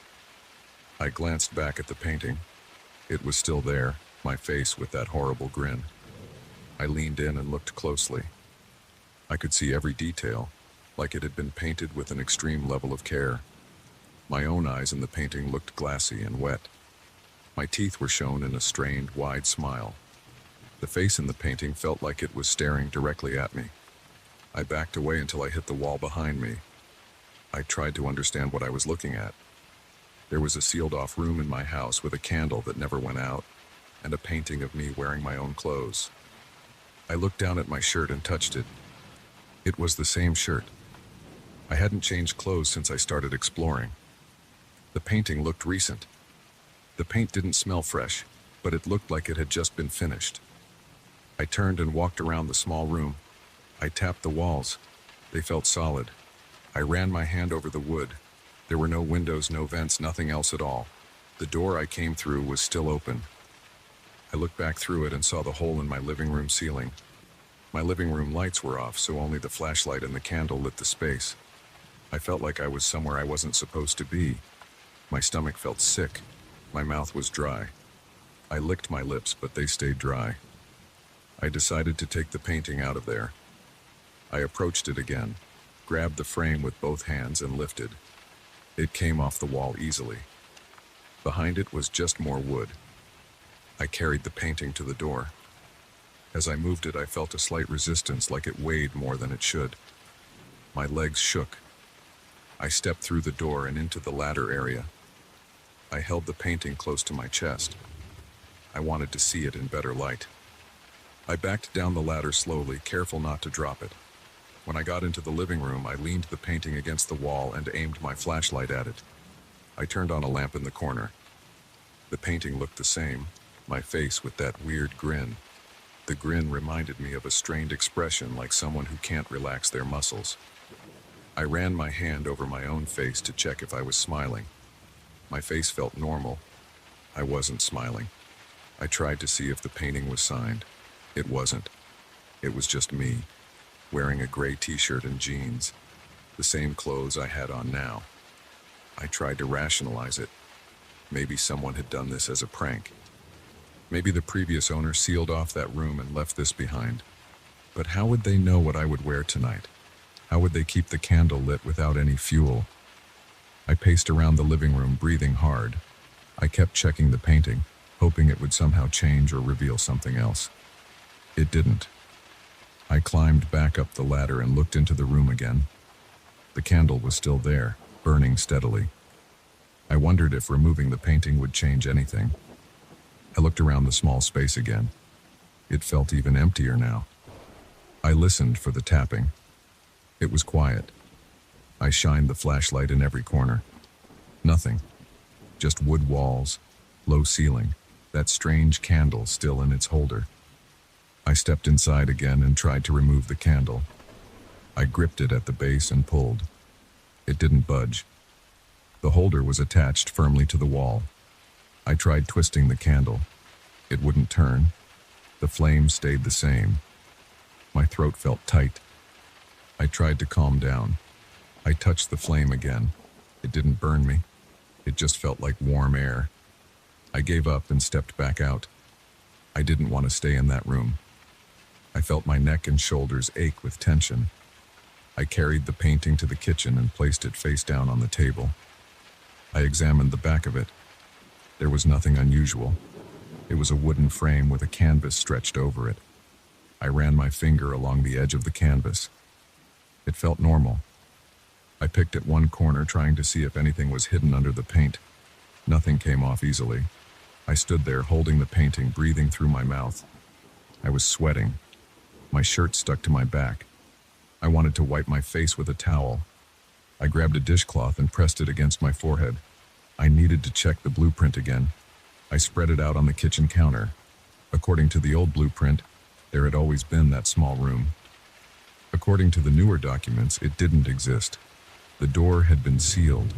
I glanced back at the painting. It was still there, my face with that horrible grin. I leaned in and looked closely. I could see every detail, like it had been painted with an extreme level of care. My own eyes in the painting looked glassy and wet. My teeth were shown in a strained, wide smile. The face in the painting felt like it was staring directly at me. I backed away until I hit the wall behind me. I tried to understand what I was looking at. There was a sealed-off room in my house with a candle that never went out, and a painting of me wearing my own clothes. I looked down at my shirt and touched it. It was the same shirt. I hadn't changed clothes since I started exploring. The painting looked recent. The paint didn't smell fresh, but it looked like it had just been finished. I turned and walked around the small room. I tapped the walls. They felt solid. I ran my hand over the wood. There were no windows, no vents, nothing else at all. The door I came through was still open. I looked back through it and saw the hole in my living room ceiling. My living room lights were off, so only the flashlight and the candle lit the space. I felt like I was somewhere I wasn't supposed to be. My stomach felt sick. My mouth was dry. I licked my lips, but they stayed dry. I decided to take the painting out of there. I approached it again, grabbed the frame with both hands and lifted. It came off the wall easily. Behind it was just more wood. I carried the painting to the door. As I moved it, I felt a slight resistance, like it weighed more than it should. My legs shook. I stepped through the door and into the ladder area. I held the painting close to my chest. I wanted to see it in better light. I backed down the ladder slowly, careful not to drop it. When I got into the living room, I leaned the painting against the wall and aimed my flashlight at it. I turned on a lamp in the corner. The painting looked the same, my face with that weird grin. The grin reminded me of a strained expression, like someone who can't relax their muscles. I ran my hand over my own face to check if I was smiling. My face felt normal. I wasn't smiling. I tried to see if the painting was signed. It wasn't. It was just me, wearing a gray t-shirt and jeans, the same clothes I had on now. I tried to rationalize it. Maybe someone had done this as a prank. Maybe the previous owner sealed off that room and left this behind. But how would they know what I would wear tonight? How would they keep the candle lit without any fuel? I paced around the living room, breathing hard. I kept checking the painting, hoping it would somehow change or reveal something else. It didn't. I climbed back up the ladder and looked into the room again. The candle was still there, burning steadily. I wondered if removing the painting would change anything. I looked around the small space again. It felt even emptier now. I listened for the tapping. It was quiet. I shined the flashlight in every corner. Nothing. Just wood walls, low ceiling, that strange candle still in its holder. I stepped inside again and tried to remove the candle. I gripped it at the base and pulled. It didn't budge. The holder was attached firmly to the wall. I tried twisting the candle. It wouldn't turn. The flame stayed the same. My throat felt tight. I tried to calm down. I touched the flame again. It didn't burn me. It just felt like warm air. I gave up and stepped back out. I didn't want to stay in that room. I felt my neck and shoulders ache with tension. I carried the painting to the kitchen and placed it face down on the table. I examined the back of it. There was nothing unusual. It was a wooden frame with a canvas stretched over it. I ran my finger along the edge of the canvas. It felt normal. I picked at one corner, trying to see if anything was hidden under the paint. Nothing came off easily. I stood there holding the painting, breathing through my mouth. I was sweating. My shirt stuck to my back. I wanted to wipe my face with a towel. I grabbed a dishcloth and pressed it against my forehead. I needed to check the blueprint again. I spread it out on the kitchen counter. According to the old blueprint, there had always been that small room. According to the newer documents, it didn't exist. The door had been sealed.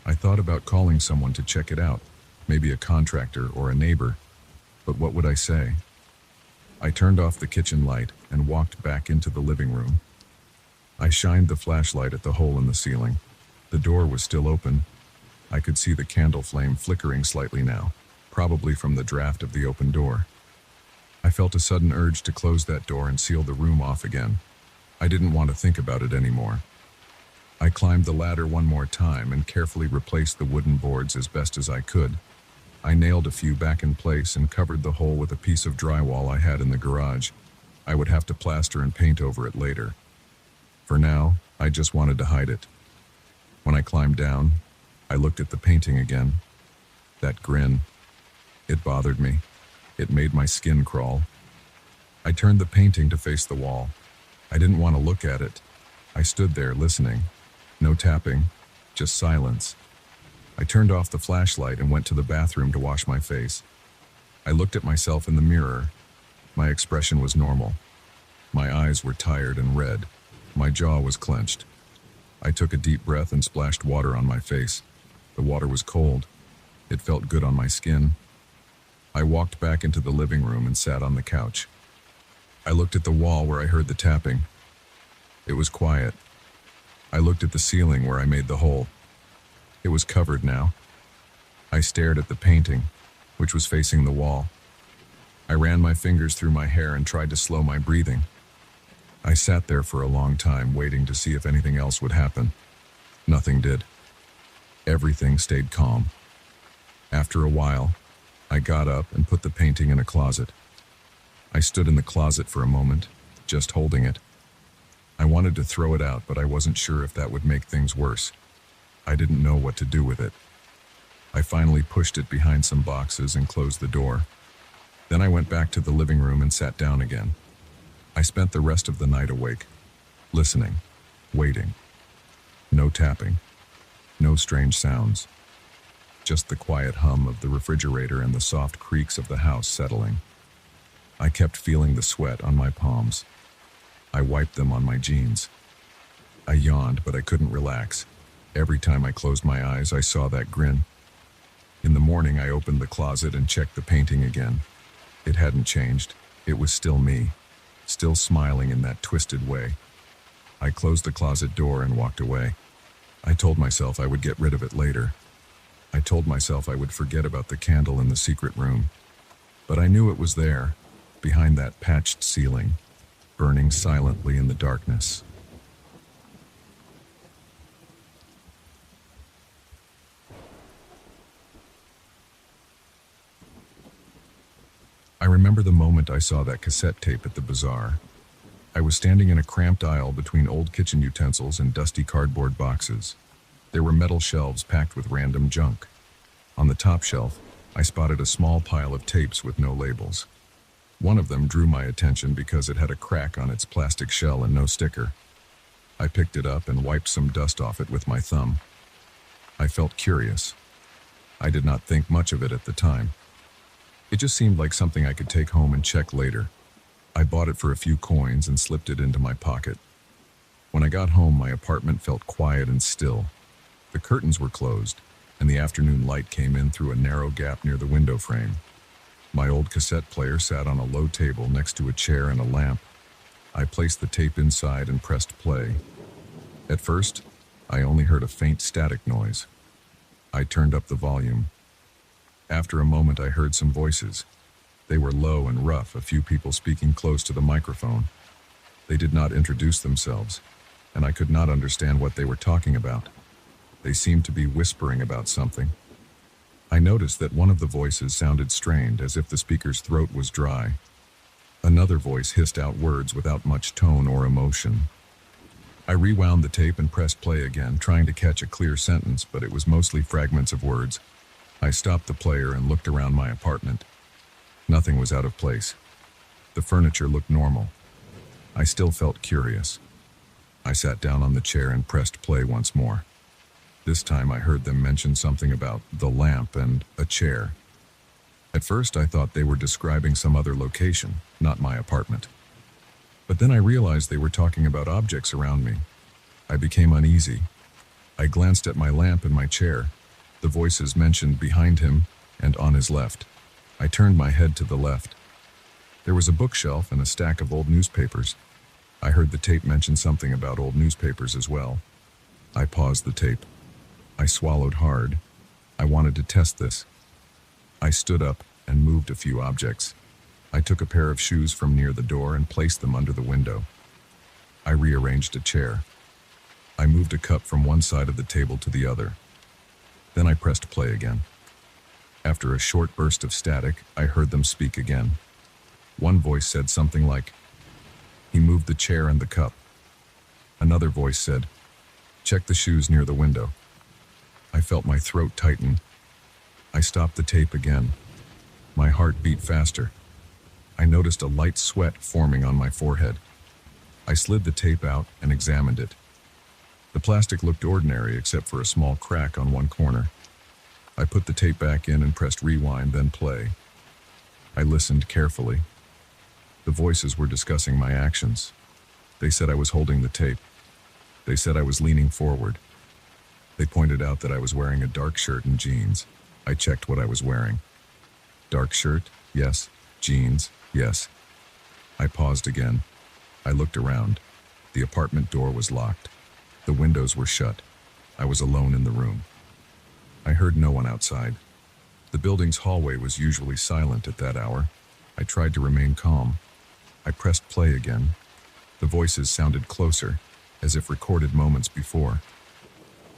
I thought about calling someone to check it out, maybe a contractor or a neighbor. But what would I say? I turned off the kitchen light and walked back into the living room. I shined the flashlight at the hole in the ceiling. The door was still open. I could see the candle flame flickering slightly now, probably from the draft of the open door. I felt a sudden urge to close that door and seal the room off again. I didn't want to think about it anymore. I climbed the ladder one more time and carefully replaced the wooden boards as best as I could. I nailed a few back in place and covered the hole with a piece of drywall I had in the garage. I would have to plaster and paint over it later. For now, I just wanted to hide it. When I climbed down, I looked at the painting again. That grin, it bothered me. It made my skin crawl. I turned the painting to face the wall. I didn't want to look at it. I stood there listening. No tapping, just silence. I turned off the flashlight and went to the bathroom to wash my face. I looked at myself in the mirror. My expression was normal. My eyes were tired and red. My jaw was clenched. I took a deep breath and splashed water on my face. The water was cold. It felt good on my skin. I walked back into the living room and sat on the couch. I looked at the wall where I heard the tapping. It was quiet. I looked at the ceiling where I made the hole. It was covered now. I stared at the painting, which was facing the wall. I ran my fingers through my hair and tried to slow my breathing. I sat there for a long time, waiting to see if anything else would happen. Nothing did. Everything stayed calm. After a while, I got up and put the painting in a closet. I stood in the closet for a moment, just holding it. I wanted to throw it out, but I wasn't sure if that would make things worse. I didn't know what to do with it. I finally pushed it behind some boxes and closed the door. Then I went back to the living room and sat down again. I spent the rest of the night awake, listening, waiting. No tapping, no strange sounds. Just the quiet hum of the refrigerator and the soft creaks of the house settling. I kept feeling the sweat on my palms. I wiped them on my jeans. I yawned, but I couldn't relax. Every time I closed my eyes, I saw that grin. In the morning, I opened the closet and checked the painting again. It hadn't changed. It was still me, still smiling in that twisted way. I closed the closet door and walked away. I told myself I would get rid of it later. I told myself I would forget about the candle in the secret room. But I knew it was there, behind that patched ceiling, burning silently in the darkness. I remember the moment I saw that cassette tape at the bazaar. I was standing in a cramped aisle between old kitchen utensils and dusty cardboard boxes. There were metal shelves packed with random junk. On the top shelf, I spotted a small pile of tapes with no labels. One of them drew my attention because it had a crack on its plastic shell and no sticker. I picked it up and wiped some dust off it with my thumb. I felt curious. I did not think much of it at the time. It just seemed like something I could take home and check later. I bought it for a few coins and slipped it into my pocket. When I got home, my apartment felt quiet and still. The curtains were closed, and the afternoon light came in through a narrow gap near the window frame. My old cassette player sat on a low table next to a chair and a lamp. I placed the tape inside and pressed play. At first, I only heard a faint static noise. I turned up the volume. After a moment, I heard some voices. They were low and rough, a few people speaking close to the microphone. They did not introduce themselves, and I could not understand what they were talking about. They seemed to be whispering about something. I noticed that one of the voices sounded strained, as if the speaker's throat was dry. Another voice hissed out words without much tone or emotion. I rewound the tape and pressed play again, trying to catch a clear sentence, but it was mostly fragments of words. I stopped the player and looked around my apartment. Nothing was out of place. The furniture looked normal. I still felt curious. I sat down on the chair and pressed play once more. This time I heard them mention something about the lamp and a chair. At first I thought they were describing some other location, not my apartment. But then I realized they were talking about objects around me. I became uneasy. I glanced at my lamp and my chair. The voices mentioned behind him and on his left. I turned my head to the left. There was a bookshelf and a stack of old newspapers. I heard the tape mention something about old newspapers as well. I paused the tape. I swallowed hard. I wanted to test this. I stood up and moved a few objects. I took a pair of shoes from near the door and placed them under the window. I rearranged a chair. I moved a cup from one side of the table to the other. Then I pressed play again. After a short burst of static, I heard them speak again. One voice said something like, "He moved the chair and the cup." Another voice said, Check the shoes near the window. I felt my throat tighten. I stopped the tape again. My heart beat faster. I noticed a light sweat forming on my forehead. I slid the tape out and examined it. The plastic looked ordinary except for a small crack on one corner. I put the tape back in and pressed rewind, then play. I listened carefully. The voices were discussing my actions. They said I was holding the tape. They said I was leaning forward. They pointed out that I was wearing a dark shirt and jeans. I checked what I was wearing. Dark shirt, yes. Jeans, yes. I paused again. I looked around. The apartment door was locked. The windows were shut. I was alone in the room. I heard no one outside. The building's hallway was usually silent at that hour. I tried to remain calm. I pressed play again. The voices sounded closer, as if recorded moments before.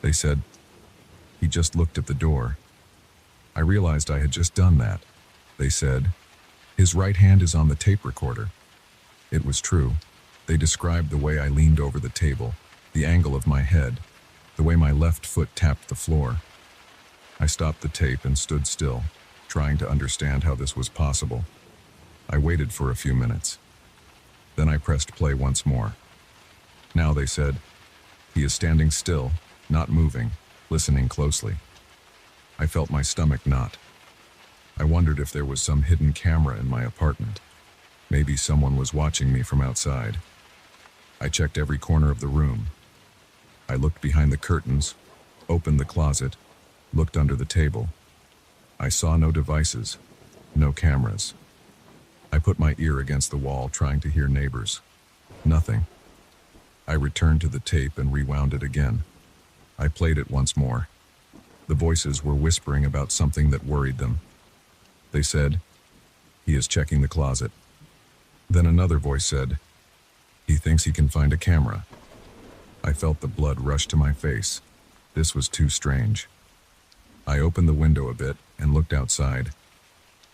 They said, "He just looked at the door." I realized I had just done that. They said, "His right hand is on the tape recorder." It was true. They described the way I leaned over the table, the angle of my head, the way my left foot tapped the floor. I stopped the tape and stood still, trying to understand how this was possible. I waited for a few minutes. Then I pressed play once more. Now they said, "He is standing still, not moving, listening closely." I felt my stomach knot. I wondered if there was some hidden camera in my apartment. Maybe someone was watching me from outside. I checked every corner of the room. I looked behind the curtains, opened the closet, looked under the table. I saw no devices, no cameras. I put my ear against the wall, trying to hear neighbors. Nothing. I returned to the tape and rewound it again. I played it once more. The voices were whispering about something that worried them. They said, "He is checking the closet." Then another voice said, "He thinks he can find a camera." I felt the blood rush to my face. This was too strange. I opened the window a bit and looked outside.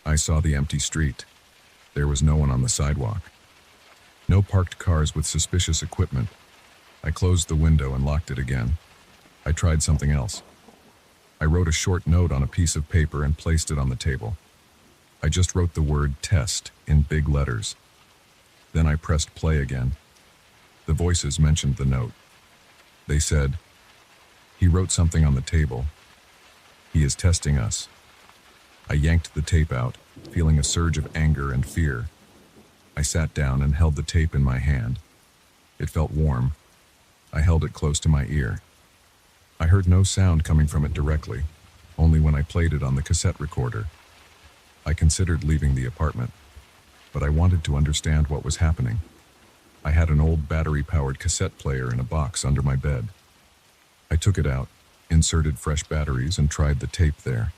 I saw the empty street. There was no one on the sidewalk. No parked cars with suspicious equipment. I closed the window and locked it again. I tried something else. I wrote a short note on a piece of paper and placed it on the table. I just wrote the word "test" in big letters. Then I pressed play again. The voices mentioned the note. They said, "He wrote something on the table. He is testing us." I yanked the tape out, feeling a surge of anger and fear. I sat down and held the tape in my hand. It felt warm. I held it close to my ear. I heard no sound coming from it directly, only when I played it on the cassette recorder. I considered leaving the apartment, but I wanted to understand what was happening. I had an old battery-powered cassette player in a box under my bed. I took it out, inserted fresh batteries, and tried the tape there.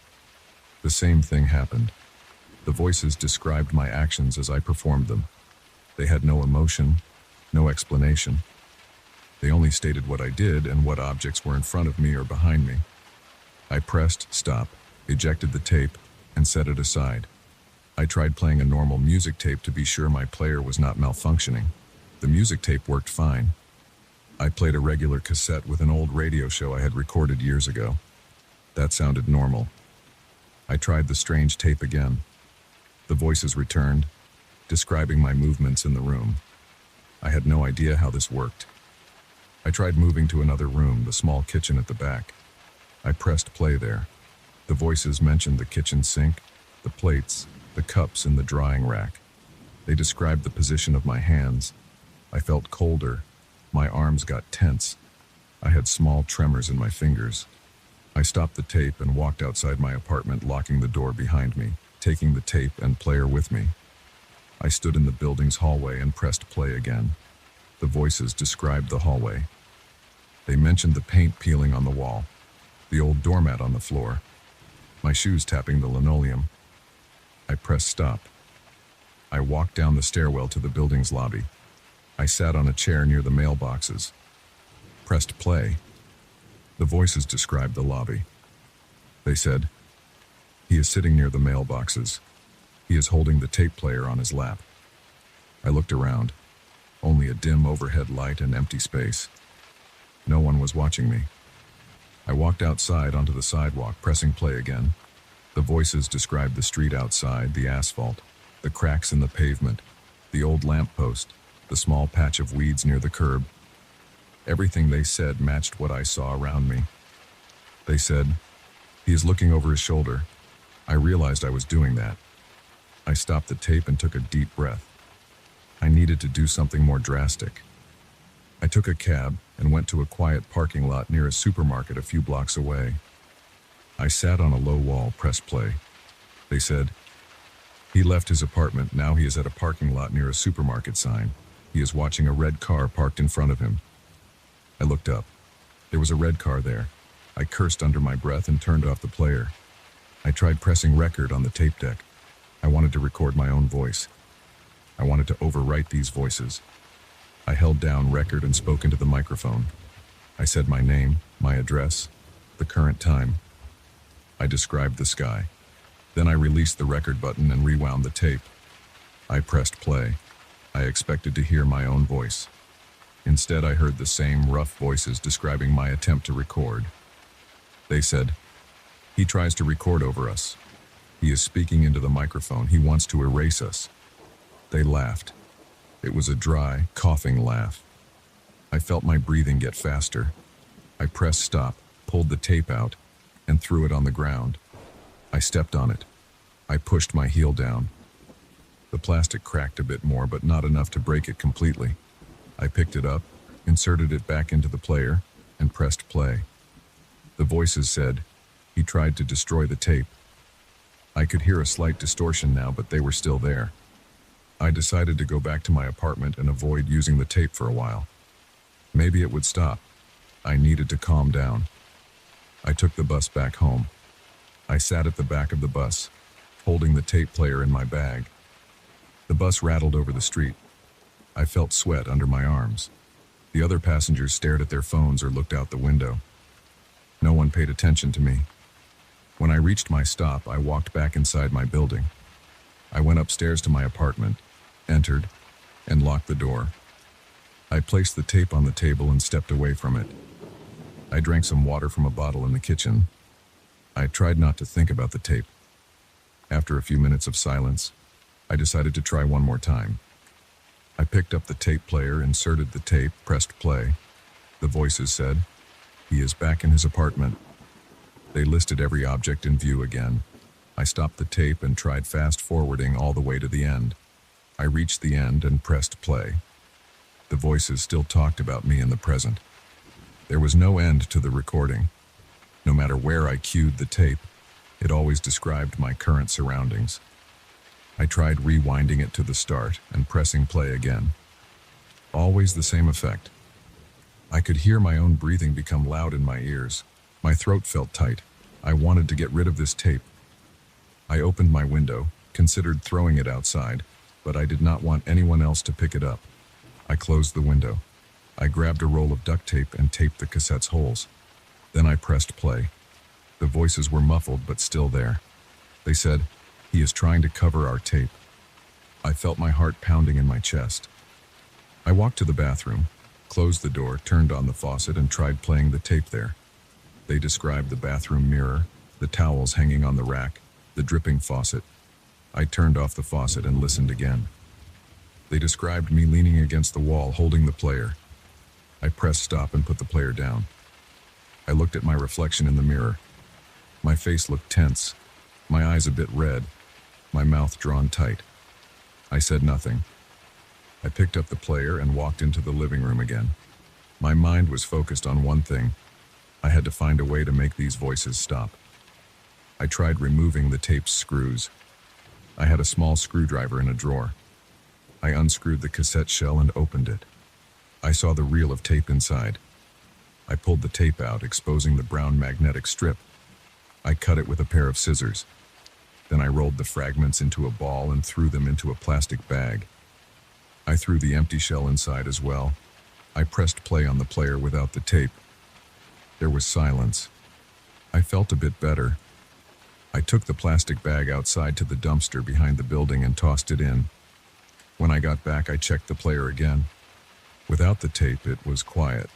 The same thing happened. The voices described my actions as I performed them. They had no emotion, no explanation. They only stated what I did and what objects were in front of me or behind me. I pressed stop, ejected the tape, and set it aside. I tried playing a normal music tape to be sure my player was not malfunctioning. The music tape worked fine. I played a regular cassette with an old radio show I had recorded years ago. That sounded normal. I tried the strange tape again. The voices returned, describing my movements in the room. I had no idea how this worked. I tried moving to another room, the small kitchen at the back. I pressed play there. The voices mentioned the kitchen sink, the plates, the cups in the drying rack. They described the position of my hands. I felt colder. My arms got tense. I had small tremors in my fingers. I stopped the tape and walked outside my apartment, locking the door behind me, taking the tape and player with me. I stood in the building's hallway and pressed play again. The voices described the hallway. They mentioned the paint peeling on the wall, the old doormat on the floor, my shoes tapping the linoleum. I pressed stop. I walked down the stairwell to the building's lobby. I sat on a chair near the mailboxes. Pressed play. The voices described the lobby. They said, "He is sitting near the mailboxes. He is holding the tape player on his lap." I looked around. Only a dim overhead light and empty space. No one was watching me. I walked outside onto the sidewalk, pressing play again. The voices described the street outside, the asphalt, the cracks in the pavement, the old lamppost, the small patch of weeds near the curb. Everything they said matched what I saw around me. They said, "He is looking over his shoulder." I realized I was doing that. I stopped the tape and took a deep breath. I needed to do something more drastic. I took a cab and went to a quiet parking lot near a supermarket a few blocks away. I sat on a low wall, pressed play. They said, "He left his apartment, now he is at a parking lot near a supermarket sign. He is watching a red car parked in front of him." I looked up. There was a red car there. I cursed under my breath and turned off the player. I tried pressing record on the tape deck. I wanted to record my own voice. I wanted to overwrite these voices. I held down record and spoke into the microphone. I said my name, my address, the current time. I described the sky. Then I released the record button and rewound the tape. I pressed play. I expected to hear my own voice. Instead, I heard the same rough voices describing my attempt to record. They said, "He tries to record over us. He is speaking into the microphone. He wants to erase us." They laughed. It was a dry, coughing laugh. I felt my breathing get faster. I pressed stop, pulled the tape out, and threw it on the ground. I stepped on it. I pushed my heel down. The plastic cracked a bit more, but not enough to break it completely. I picked it up, inserted it back into the player, and pressed play. The voices said, "He tried to destroy the tape." I could hear a slight distortion now, but they were still there. I decided to go back to my apartment and avoid using the tape for a while. Maybe it would stop. I needed to calm down. I took the bus back home. I sat at the back of the bus, holding the tape player in my bag. The bus rattled over the street. I felt sweat under my arms. The other passengers stared at their phones or looked out the window. No one paid attention to me. When I reached my stop, I walked back inside my building. I went upstairs to my apartment, entered, and locked the door. I placed the tape on the table and stepped away from it. I drank some water from a bottle in the kitchen. I tried not to think about the tape. After a few minutes of silence, I decided to try one more time. I picked up the tape player, inserted the tape, pressed play. The voices said, "He is back in his apartment." They listed every object in view again. I stopped the tape and tried fast-forwarding all the way to the end. I reached the end and pressed play. The voices still talked about me in the present. There was no end to the recording. No matter where I cued the tape, it always described my current surroundings. I tried rewinding it to the start and pressing play again. Always the same effect. I could hear my own breathing become loud in my ears. My throat felt tight. I wanted to get rid of this tape. I opened my window, considered throwing it outside, but I did not want anyone else to pick it up. I closed the window. I grabbed a roll of duct tape and taped the cassette's holes. Then I pressed play. The voices were muffled but still there. They said, "He is trying to cover our tape." I felt my heart pounding in my chest. I walked to the bathroom, closed the door, turned on the faucet, and tried playing the tape there. They described the bathroom mirror, the towels hanging on the rack, the dripping faucet. I turned off the faucet and listened again. They described me leaning against the wall, holding the player. I pressed stop and put the player down. I looked at my reflection in the mirror. My face looked tense, my eyes a bit red, my mouth drawn tight. I said nothing. I picked up the player and walked into the living room again. My mind was focused on one thing. I had to find a way to make these voices stop. I tried removing the tape's screws. I had a small screwdriver in a drawer. I unscrewed the cassette shell and opened it. I saw the reel of tape inside. I pulled the tape out, exposing the brown magnetic strip. I cut it with a pair of scissors. Then I rolled the fragments into a ball and threw them into a plastic bag. I threw the empty shell inside as well. I pressed play on the player without the tape. There was silence. I felt a bit better. I took the plastic bag outside to the dumpster behind the building and tossed it in. When I got back, I checked the player again. Without the tape, it was quiet.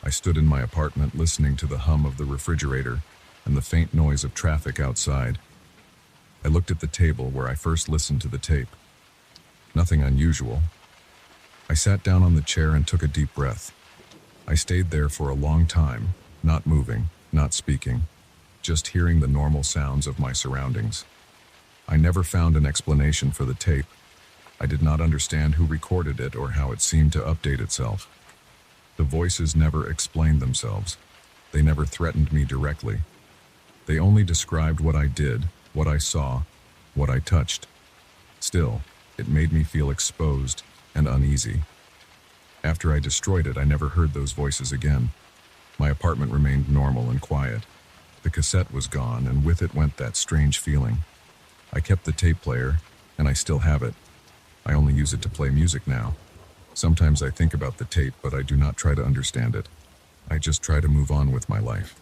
I stood in my apartment listening to the hum of the refrigerator and the faint noise of traffic outside. I looked at the table where I first listened to the tape. Nothing unusual. I sat down on the chair and took a deep breath. I stayed there for a long time, not moving, not speaking, just hearing the normal sounds of my surroundings. I never found an explanation for the tape. I did not understand who recorded it or how it seemed to update itself. The voices never explained themselves. They never threatened me directly. They only described what I did, what I saw, what I touched. Still, it made me feel exposed and uneasy. After I destroyed it, I never heard those voices again. My apartment remained normal and quiet. The cassette was gone, and with it went that strange feeling. I kept the tape player, and I still have it. I only use it to play music now. Sometimes I think about the tape, but I do not try to understand it. I just try to move on with my life.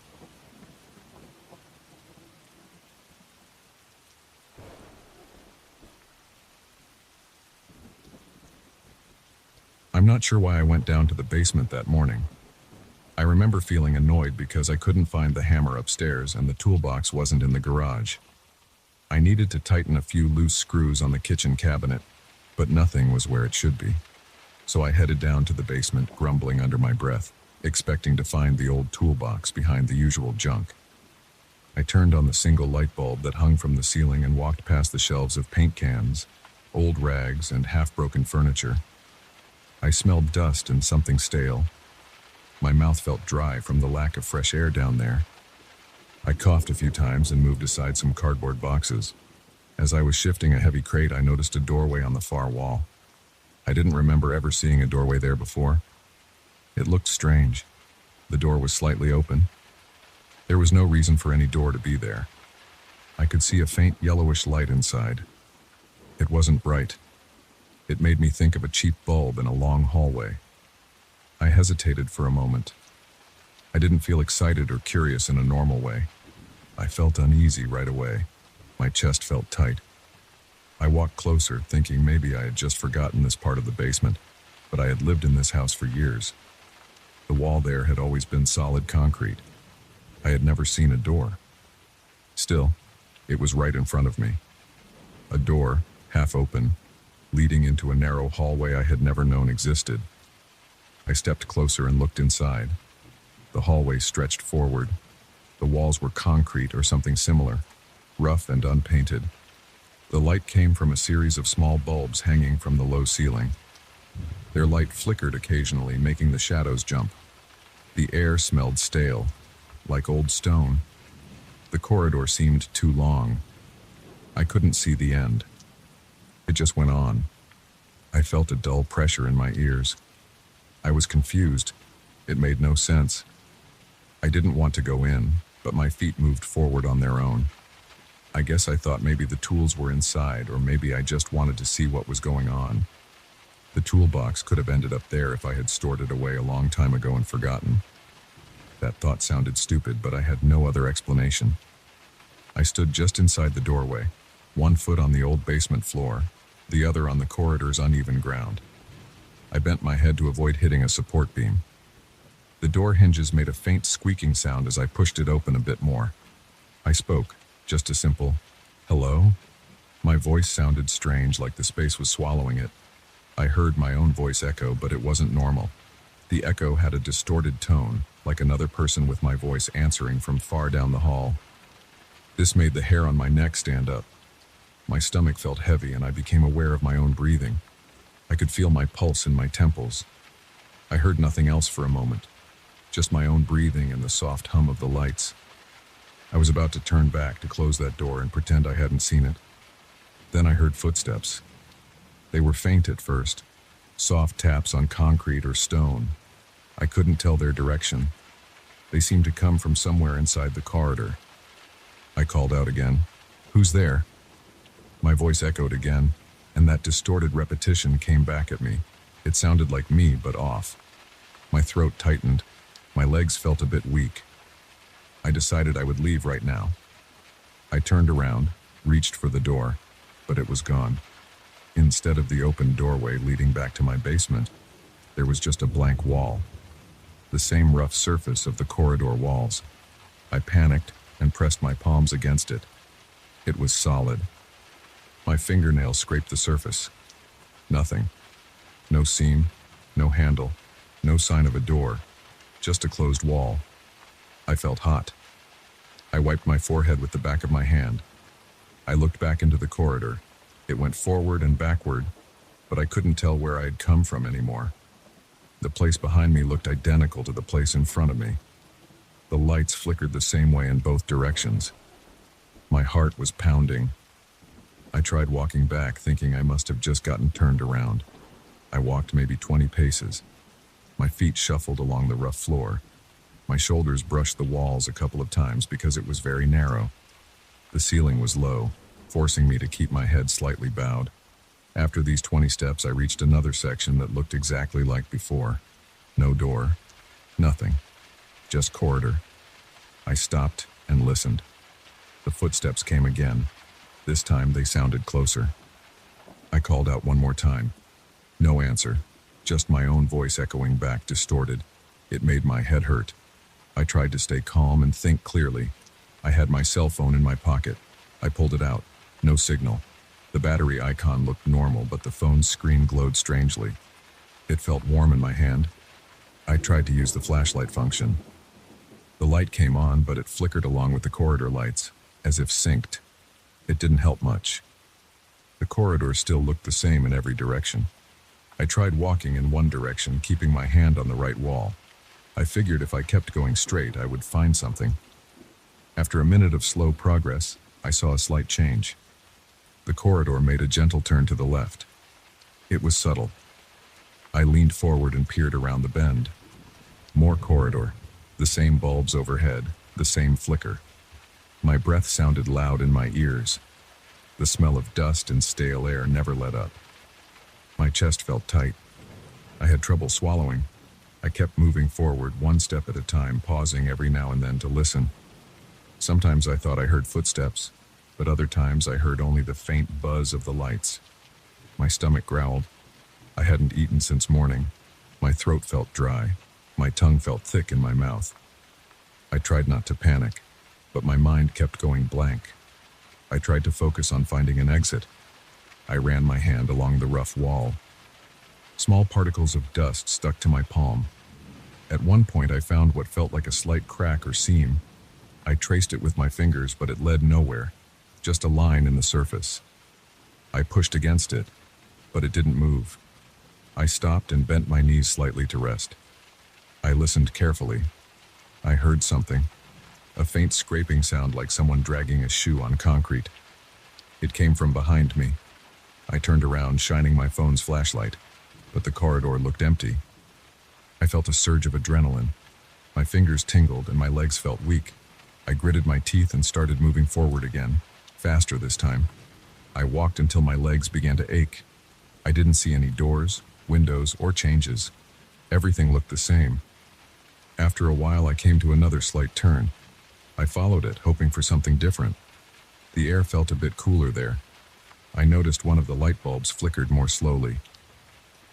I'm not sure why I went down to the basement that morning. I remember feeling annoyed because I couldn't find the hammer upstairs and the toolbox wasn't in the garage. I needed to tighten a few loose screws on the kitchen cabinet, but nothing was where it should be. So I headed down to the basement, grumbling under my breath, expecting to find the old toolbox behind the usual junk. I turned on the single light bulb that hung from the ceiling and walked past the shelves of paint cans, old rags, and half-broken furniture. I smelled dust and something stale. My mouth felt dry from the lack of fresh air down there. I coughed a few times and moved aside some cardboard boxes. As I was shifting a heavy crate, I noticed a doorway on the far wall. I didn't remember ever seeing a doorway there before. It looked strange. The door was slightly open. There was no reason for any door to be there. I could see a faint yellowish light inside. It wasn't bright. It made me think of a cheap bulb in a long hallway. I hesitated for a moment. I didn't feel excited or curious in a normal way. I felt uneasy right away. My chest felt tight. I walked closer, thinking maybe I had just forgotten this part of the basement, but I had lived in this house for years. The wall there had always been solid concrete. I had never seen a door. Still, it was right in front of me. A door, half open, leading into a narrow hallway I had never known existed. I stepped closer and looked inside. The hallway stretched forward. The walls were concrete or something similar, rough and unpainted. The light came from a series of small bulbs hanging from the low ceiling. Their light flickered occasionally, making the shadows jump. The air smelled stale, like old stone. The corridor seemed too long. I couldn't see the end. It just went on. I felt a dull pressure in my ears. I was confused. It made no sense. I didn't want to go in, but my feet moved forward on their own. I guess I thought maybe the tools were inside, or maybe I just wanted to see what was going on. The toolbox could have ended up there if I had stored it away a long time ago and forgotten. That thought sounded stupid, but I had no other explanation. I stood just inside the doorway, one foot on the old basement floor, the other on the corridor's uneven ground. I bent my head to avoid hitting a support beam. The door hinges made a faint squeaking sound as I pushed it open a bit more. I spoke, just a simple, "Hello?" My voice sounded strange, like the space was swallowing it. I heard my own voice echo, but it wasn't normal. The echo had a distorted tone, like another person with my voice answering from far down the hall. This made the hair on my neck stand up. My stomach felt heavy, and I became aware of my own breathing. I could feel my pulse in my temples. I heard nothing else for a moment, just my own breathing and the soft hum of the lights. I was about to turn back to close that door and pretend I hadn't seen it. Then I heard footsteps. They were faint at first, soft taps on concrete or stone. I couldn't tell their direction. They seemed to come from somewhere inside the corridor. I called out again, "Who's there?" My voice echoed again, and that distorted repetition came back at me. It sounded like me, but off. My throat tightened. My legs felt a bit weak. I decided I would leave right now. I turned around, reached for the door, but it was gone. Instead of the open doorway leading back to my basement, there was just a blank wall. the same rough surface of the corridor walls. I panicked and pressed my palms against it. It was solid. My fingernails scraped the surface. Nothing. No seam, no handle, no sign of a door, just a closed wall. I felt hot. I wiped my forehead with the back of my hand. I looked back into the corridor. It went forward and backward, but I couldn't tell where I had come from anymore. The place behind me looked identical to the place in front of me. The lights flickered the same way in both directions. My heart was pounding. I tried walking back, thinking I must have just gotten turned around. I walked maybe 20 paces. My feet shuffled along the rough floor. My shoulders brushed the walls a couple of times because it was very narrow. The ceiling was low, forcing me to keep my head slightly bowed. After these 20 steps, I reached another section that looked exactly like before. No door, nothing, just corridor. I stopped and listened. The footsteps came again. This time they sounded closer. I called out one more time. No answer, just my own voice echoing back, distorted. It made my head hurt. I tried to stay calm and think clearly. I had my cell phone in my pocket. I pulled it out. No signal. The battery icon looked normal, but the phone's screen glowed strangely. It felt warm in my hand. I tried to use the flashlight function. The light came on, but it flickered along with the corridor lights, as if synced. It didn't help much. The corridor still looked the same in every direction. I tried walking in one direction, keeping my hand on the right wall. I figured if I kept going straight, I would find something. After a minute of slow progress, I saw a slight change. The corridor made a gentle turn to the left. It was subtle. I leaned forward and peered around the bend. More corridor, the same bulbs overhead, the same flicker. My breath sounded loud in my ears. The smell of dust and stale air never let up. My chest felt tight. I had trouble swallowing. I kept moving forward, one step at a time, pausing every now and then to listen. Sometimes I thought I heard footsteps, but other times I heard only the faint buzz of the lights. My stomach growled. I hadn't eaten since morning. My throat felt dry. My tongue felt thick in my mouth. I tried not to panic, but my mind kept going blank. I tried to focus on finding an exit. I ran my hand along the rough wall. Small particles of dust stuck to my palm. At one point, I found what felt like a slight crack or seam. I traced it with my fingers, but it led nowhere, just a line in the surface. I pushed against it, but it didn't move. I stopped and bent my knees slightly to rest. I listened carefully. I heard something, a faint scraping sound like someone dragging a shoe on concrete. It came from behind me. I turned around, shining my phone's flashlight, but the corridor looked empty. I felt a surge of adrenaline. My fingers tingled and my legs felt weak. I gritted my teeth and started moving forward again, faster this time. I walked until my legs began to ache. I didn't see any doors, windows, or changes. Everything looked the same. After a while, I came to another slight turn. I followed it, hoping for something different. The air felt a bit cooler there. I noticed one of the light bulbs flickered more slowly.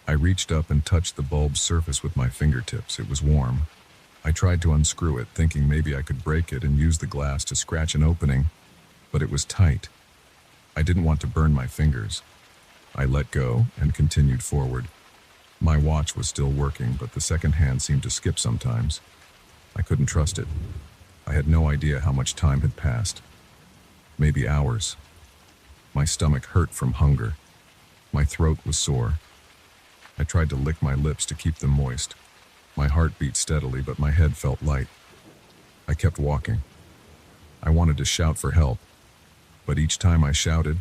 I reached up and touched the bulb's surface with my fingertips. It was warm. I tried to unscrew it, thinking maybe I could break it and use the glass to scratch an opening, but it was tight. I didn't want to burn my fingers. I let go and continued forward. My watch was still working, but the second hand seemed to skip sometimes. I couldn't trust it. I had no idea how much time had passed. Maybe hours. My stomach hurt from hunger. My throat was sore. I tried to lick my lips to keep them moist. My heart beat steadily, but my head felt light. I kept walking. I wanted to shout for help, but each time I shouted,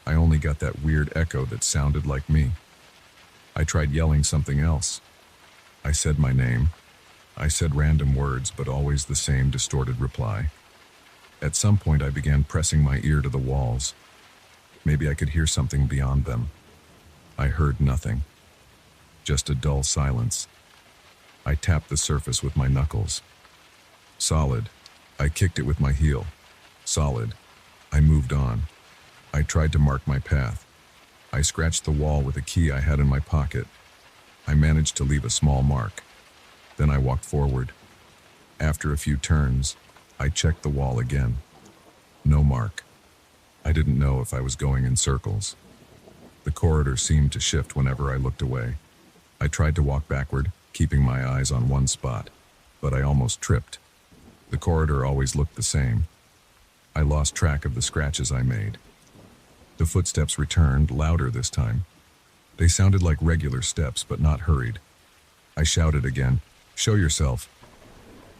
I only got that weird echo that sounded like me. I tried yelling something else. I said my name. I said random words, but always the same distorted reply. At some point, I began pressing my ear to the walls. Maybe I could hear something beyond them. I heard nothing. Just a dull silence. I tapped the surface with my knuckles. Solid. I kicked it with my heel. Solid. I moved on. I tried to mark my path. I scratched the wall with a key I had in my pocket. I managed to leave a small mark. Then I walked forward. After a few turns, I checked the wall again. No mark. I didn't know if I was going in circles. The corridor seemed to shift whenever I looked away. I tried to walk backward, keeping my eyes on one spot, but I almost tripped. The corridor always looked the same. I lost track of the scratches I made. The footsteps returned, louder this time. They sounded like regular steps, but not hurried. I shouted again, "Show yourself."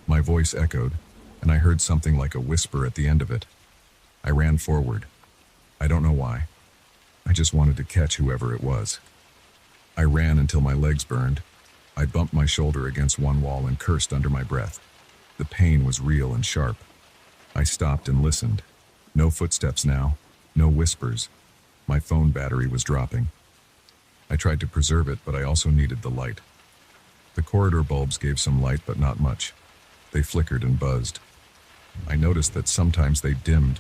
My voice echoed, and I heard something like a whisper at the end of it. I ran forward. I don't know why. I just wanted to catch whoever it was. I ran until my legs burned. I bumped my shoulder against one wall and cursed under my breath. The pain was real and sharp. I stopped and listened. No footsteps now, no whispers. My phone battery was dropping. I tried to preserve it, but I also needed the light. The corridor bulbs gave some light, but not much. They flickered and buzzed. I noticed that sometimes they dimmed.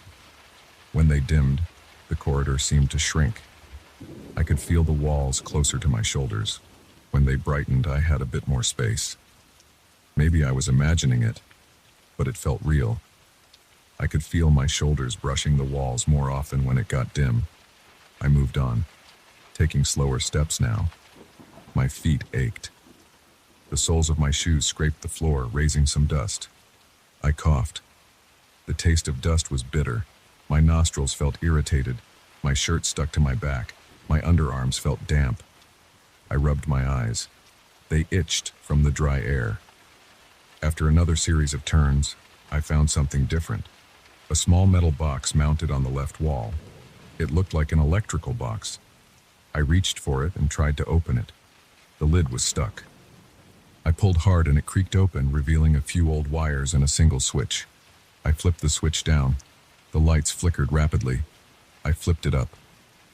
When they dimmed, the corridor seemed to shrink. I could feel the walls closer to my shoulders. When they brightened, I had a bit more space. Maybe I was imagining it, but it felt real. I could feel my shoulders brushing the walls more often when it got dim. I moved on, taking slower steps now. My feet ached. The soles of my shoes scraped the floor, raising some dust. I coughed. The taste of dust was bitter. My nostrils felt irritated. My shirt stuck to my back. My underarms felt damp. I rubbed my eyes. They itched from the dry air. After another series of turns, I found something different. A small metal box mounted on the left wall. It looked like an electrical box. I reached for it and tried to open it. The lid was stuck. I pulled hard and it creaked open, revealing a few old wires and a single switch. I flipped the switch down. The lights flickered rapidly. I flipped it up.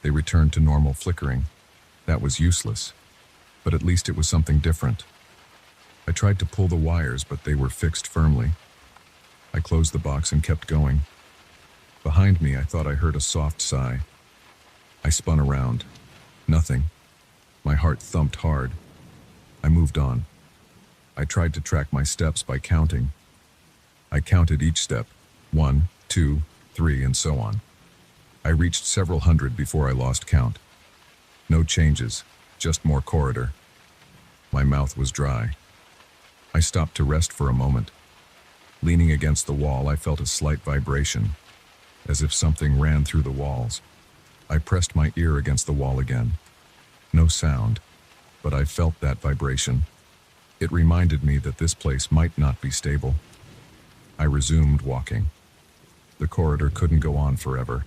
They returned to normal flickering. That was useless. But at least it was something different. I tried to pull the wires, but they were fixed firmly. I closed the box and kept going. Behind me, I thought I heard a soft sigh. I spun around. Nothing. My heart thumped hard. I moved on. I tried to track my steps by counting. I counted each step, 1, 2, 3, and so on. I reached several hundred before I lost count. No changes, just more corridor. My mouth was dry. I stopped to rest for a moment. Leaning against the wall, I felt a slight vibration, as if something ran through the walls. I pressed my ear against the wall again. No sound, but I felt that vibration. It reminded me that this place might not be stable. I resumed walking. The corridor couldn't go on forever.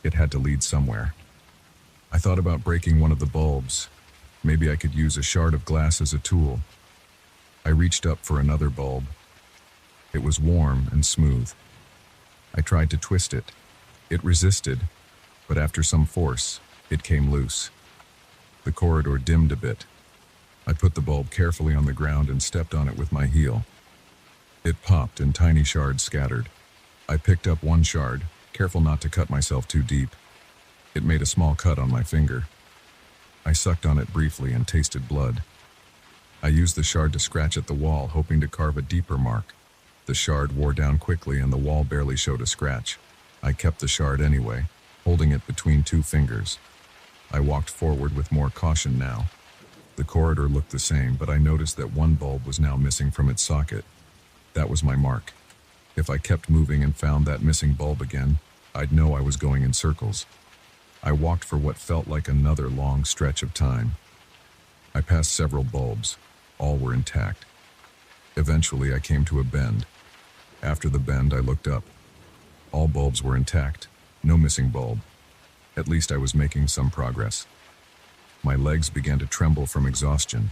It had to lead somewhere. I thought about breaking one of the bulbs. Maybe I could use a shard of glass as a tool. I reached up for another bulb. It was warm and smooth. I tried to twist it. It resisted, but after some force, it came loose. The corridor dimmed a bit. I put the bulb carefully on the ground and stepped on it with my heel. It popped and tiny shards scattered. I picked up one shard, careful not to cut myself too deep. It made a small cut on my finger. I sucked on it briefly and tasted blood. I used the shard to scratch at the wall, hoping to carve a deeper mark. The shard wore down quickly and the wall barely showed a scratch. I kept the shard anyway, holding it between two fingers. I walked forward with more caution now. The corridor looked the same, but I noticed that one bulb was now missing from its socket. That was my mark. If I kept moving and found that missing bulb again, I'd know I was going in circles. I walked for what felt like another long stretch of time. I passed several bulbs. All were intact. Eventually, I came to a bend. After the bend, I looked up. All bulbs were intact. No missing bulb. At least I was making some progress. My legs began to tremble from exhaustion.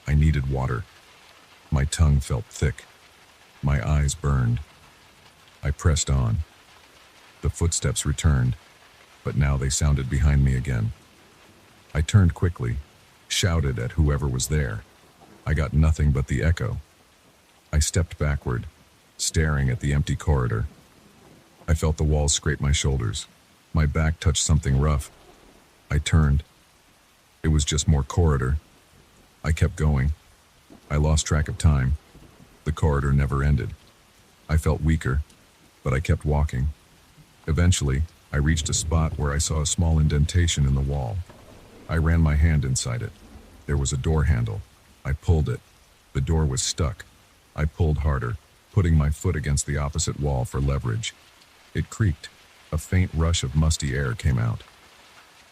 I needed water. My tongue felt thick. My eyes burned. I pressed on. The footsteps returned, but now they sounded behind me again. I turned quickly, shouted at whoever was there. I got nothing but the echo. I stepped backward, staring at the empty corridor. I felt the walls scrape my shoulders. My back touched something rough. I turned. It was just more corridor. I kept going. I lost track of time. The corridor never ended. I felt weaker, but I kept walking. Eventually, I reached a spot where I saw a small indentation in the wall. I ran my hand inside it. There was a door handle. I pulled it. The door was stuck. I pulled harder, putting my foot against the opposite wall for leverage. It creaked. A faint rush of musty air came out.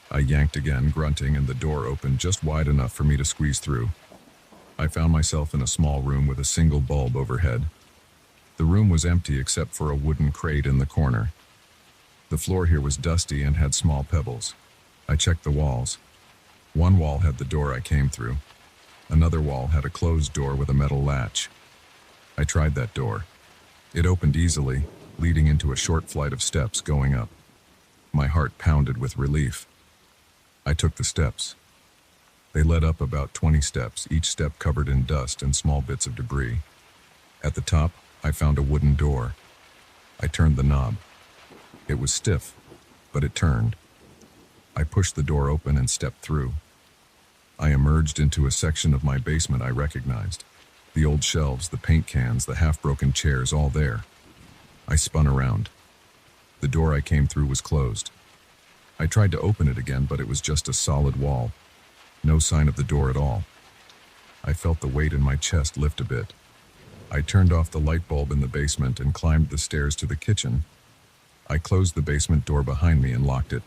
I yanked again, grunting, and the door opened just wide enough for me to squeeze through. I found myself in a small room with a single bulb overhead. The room was empty except for a wooden crate in the corner. The floor here was dusty and had small pebbles. I checked the walls. One wall had the door I came through. Another wall had a closed door with a metal latch. I tried that door. It opened easily, leading into a short flight of steps going up. My heart pounded with relief. I took the steps. They led up about 20 steps, each step covered in dust and small bits of debris. At the top, I found a wooden door. I turned the knob. It was stiff, but it turned. I pushed the door open and stepped through. I emerged into a section of my basement I recognized. The old shelves, the paint cans, the half-broken chairs, all there. I spun around. The door I came through was closed. I tried to open it again, but it was just a solid wall. No sign of the door at all. I felt the weight in my chest lift a bit. I turned off the light bulb in the basement and climbed the stairs to the kitchen. I closed the basement door behind me and locked it.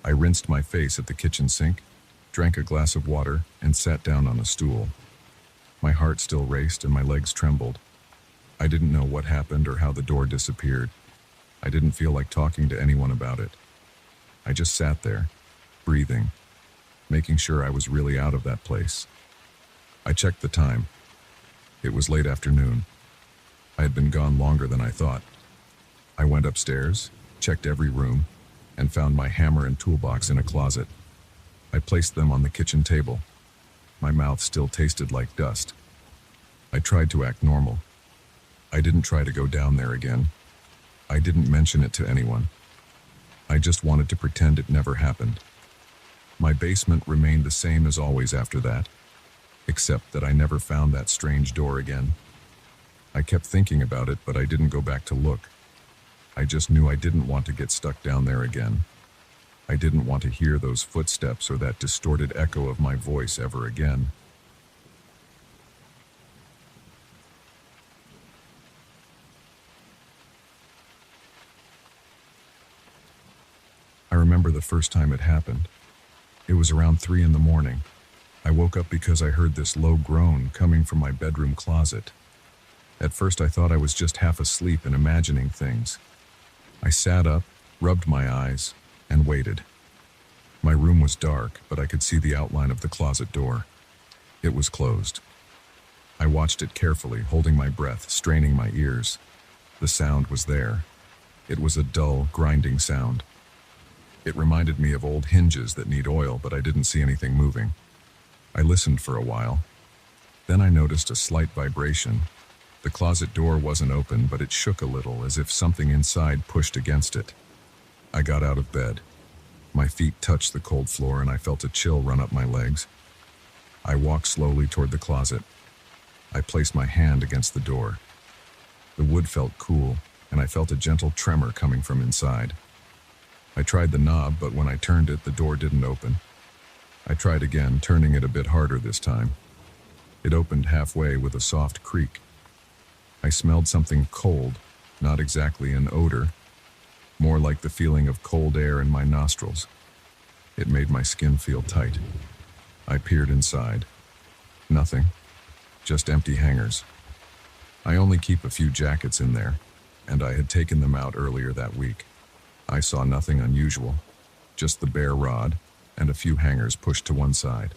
I rinsed my face at the kitchen sink, drank a glass of water, and sat down on a stool. My heart still raced and my legs trembled. I didn't know what happened or how the door disappeared. I didn't feel like talking to anyone about it. I just sat there, breathing, making sure I was really out of that place. I checked the time. It was late afternoon. I had been gone longer than I thought. I went upstairs, checked every room, and found my hammer and toolbox in a closet. I placed them on the kitchen table. My mouth still tasted like dust. I tried to act normal. I didn't try to go down there again. I didn't mention it to anyone. I just wanted to pretend it never happened. My basement remained the same as always after that, except that I never found that strange door again. I kept thinking about it, but I didn't go back to look. I just knew I didn't want to get stuck down there again. I didn't want to hear those footsteps or that distorted echo of my voice ever again. I remember the first time it happened. It was around 3 in the morning. I woke up because I heard this low groan coming from my bedroom closet. At first I thought I was just half asleep and imagining things. I sat up, rubbed my eyes, and waited. My room was dark, but I could see the outline of the closet door. It was closed. I watched it carefully, holding my breath, straining my ears. The sound was there. It was a dull, grinding sound. It reminded me of old hinges that need oil, but I didn't see anything moving. I listened for a while. Then I noticed a slight vibration. The closet door wasn't open, but it shook a little, as if something inside pushed against it. I got out of bed. My feet touched the cold floor, and I felt a chill run up my legs. I walked slowly toward the closet. I placed my hand against the door. The wood felt cool, and I felt a gentle tremor coming from inside. I tried the knob, but when I turned it, the door didn't open. I tried again, turning it a bit harder this time. It opened halfway with a soft creak. I smelled something cold, not exactly an odor, more like the feeling of cold air in my nostrils. It made my skin feel tight. I peered inside. Nothing, just empty hangers. I only keep a few jackets in there, and I had taken them out earlier that week. I saw nothing unusual, just the bare rod and a few hangers pushed to one side.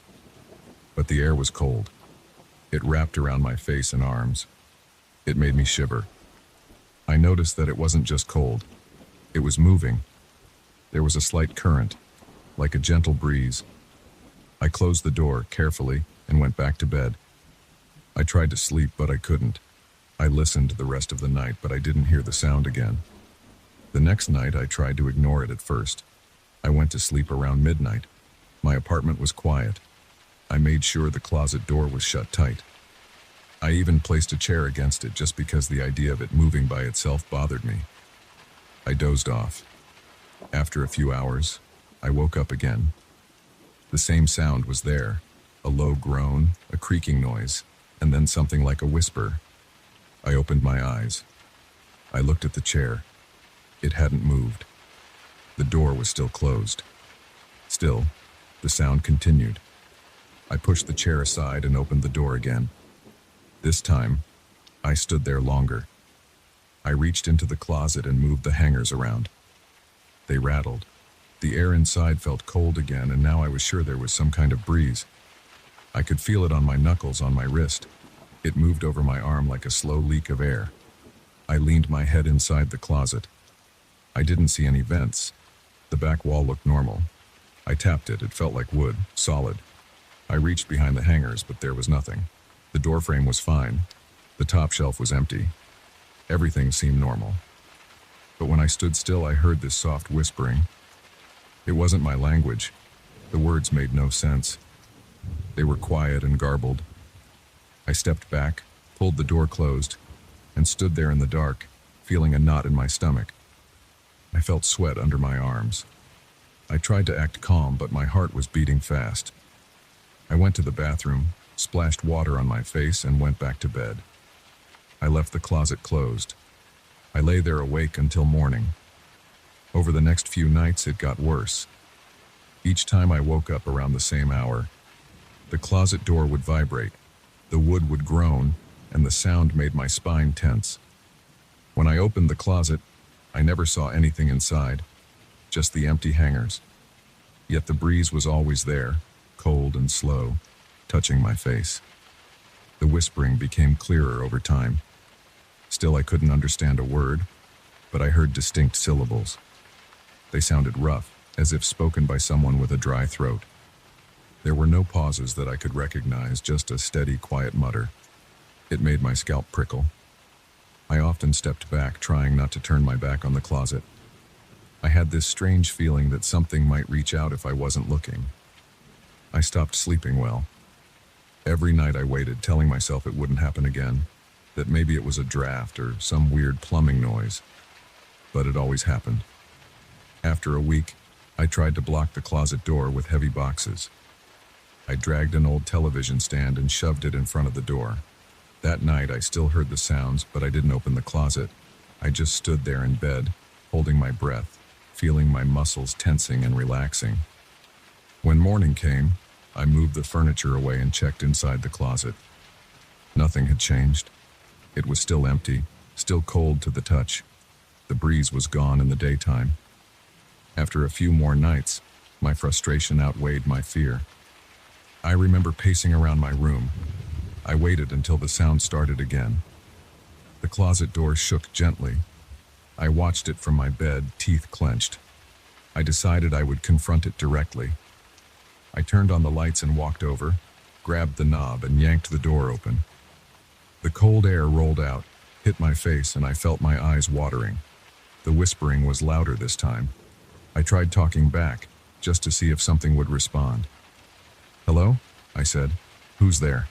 But the air was cold. It wrapped around my face and arms. It made me shiver. I noticed that it wasn't just cold. It was moving. There was a slight current, like a gentle breeze. I closed the door carefully and went back to bed. I tried to sleep, but I couldn't. I listened the rest of the night, but I didn't hear the sound again. The next night, I tried to ignore it at first. I went to sleep around midnight. My apartment was quiet. I made sure the closet door was shut tight. I even placed a chair against it just because the idea of it moving by itself bothered me. I dozed off. After a few hours, I woke up again. The same sound was there, a low groan, a creaking noise, and then something like a whisper. I opened my eyes. I looked at the chair. It hadn't moved. The door was still closed. Still, the sound continued. I pushed the chair aside and opened the door again. This time, I stood there longer. I reached into the closet and moved the hangers around. They rattled. The air inside felt cold again, and now I was sure there was some kind of breeze. I could feel it on my knuckles, on my wrist. It moved over my arm like a slow leak of air. I leaned my head inside the closet. I didn't see any vents. The back wall looked normal. I tapped it. It felt like wood, solid. I reached behind the hangers, but there was nothing. The door frame was fine. The top shelf was empty. Everything seemed normal. But when I stood still, I heard this soft whispering. It wasn't my language. The words made no sense. They were quiet and garbled. I stepped back, pulled the door closed, and stood there in the dark, feeling a knot in my stomach. I felt sweat under my arms. I tried to act calm, but my heart was beating fast. I went to the bathroom, splashed water on my face, and went back to bed. I left the closet closed. I lay there awake until morning. Over the next few nights, it got worse. Each time I woke up around the same hour, the closet door would vibrate, the wood would groan, and the sound made my spine tense. When I opened the closet, I never saw anything inside, just the empty hangers. Yet the breeze was always there, cold and slow, touching my face. The whispering became clearer over time. Still, I couldn't understand a word, but I heard distinct syllables. They sounded rough, as if spoken by someone with a dry throat. There were no pauses that I could recognize, just a steady, quiet mutter. It made my scalp prickle. I often stepped back, trying not to turn my back on the closet. I had this strange feeling that something might reach out if I wasn't looking. I stopped sleeping well. Every night I waited, telling myself it wouldn't happen again, that maybe it was a draft or some weird plumbing noise. But it always happened. After a week, I tried to block the closet door with heavy boxes. I dragged an old television stand and shoved it in front of the door. That night I still heard the sounds, but I didn't open the closet. I just stood there in bed, holding my breath, feeling my muscles tensing and relaxing. When morning came, I moved the furniture away and checked inside the closet. Nothing had changed. It was still empty, still cold to the touch. The breeze was gone in the daytime. After a few more nights, my frustration outweighed my fear. I remember pacing around my room. I waited until the sound started again. The closet door shook gently. I watched it from my bed, teeth clenched. I decided I would confront it directly. I turned on the lights and walked over, grabbed the knob, and yanked the door open. The cold air rolled out, hit my face, and I felt my eyes watering. The whispering was louder this time. I tried talking back, just to see if something would respond. "Hello?" I said. "Who's there?"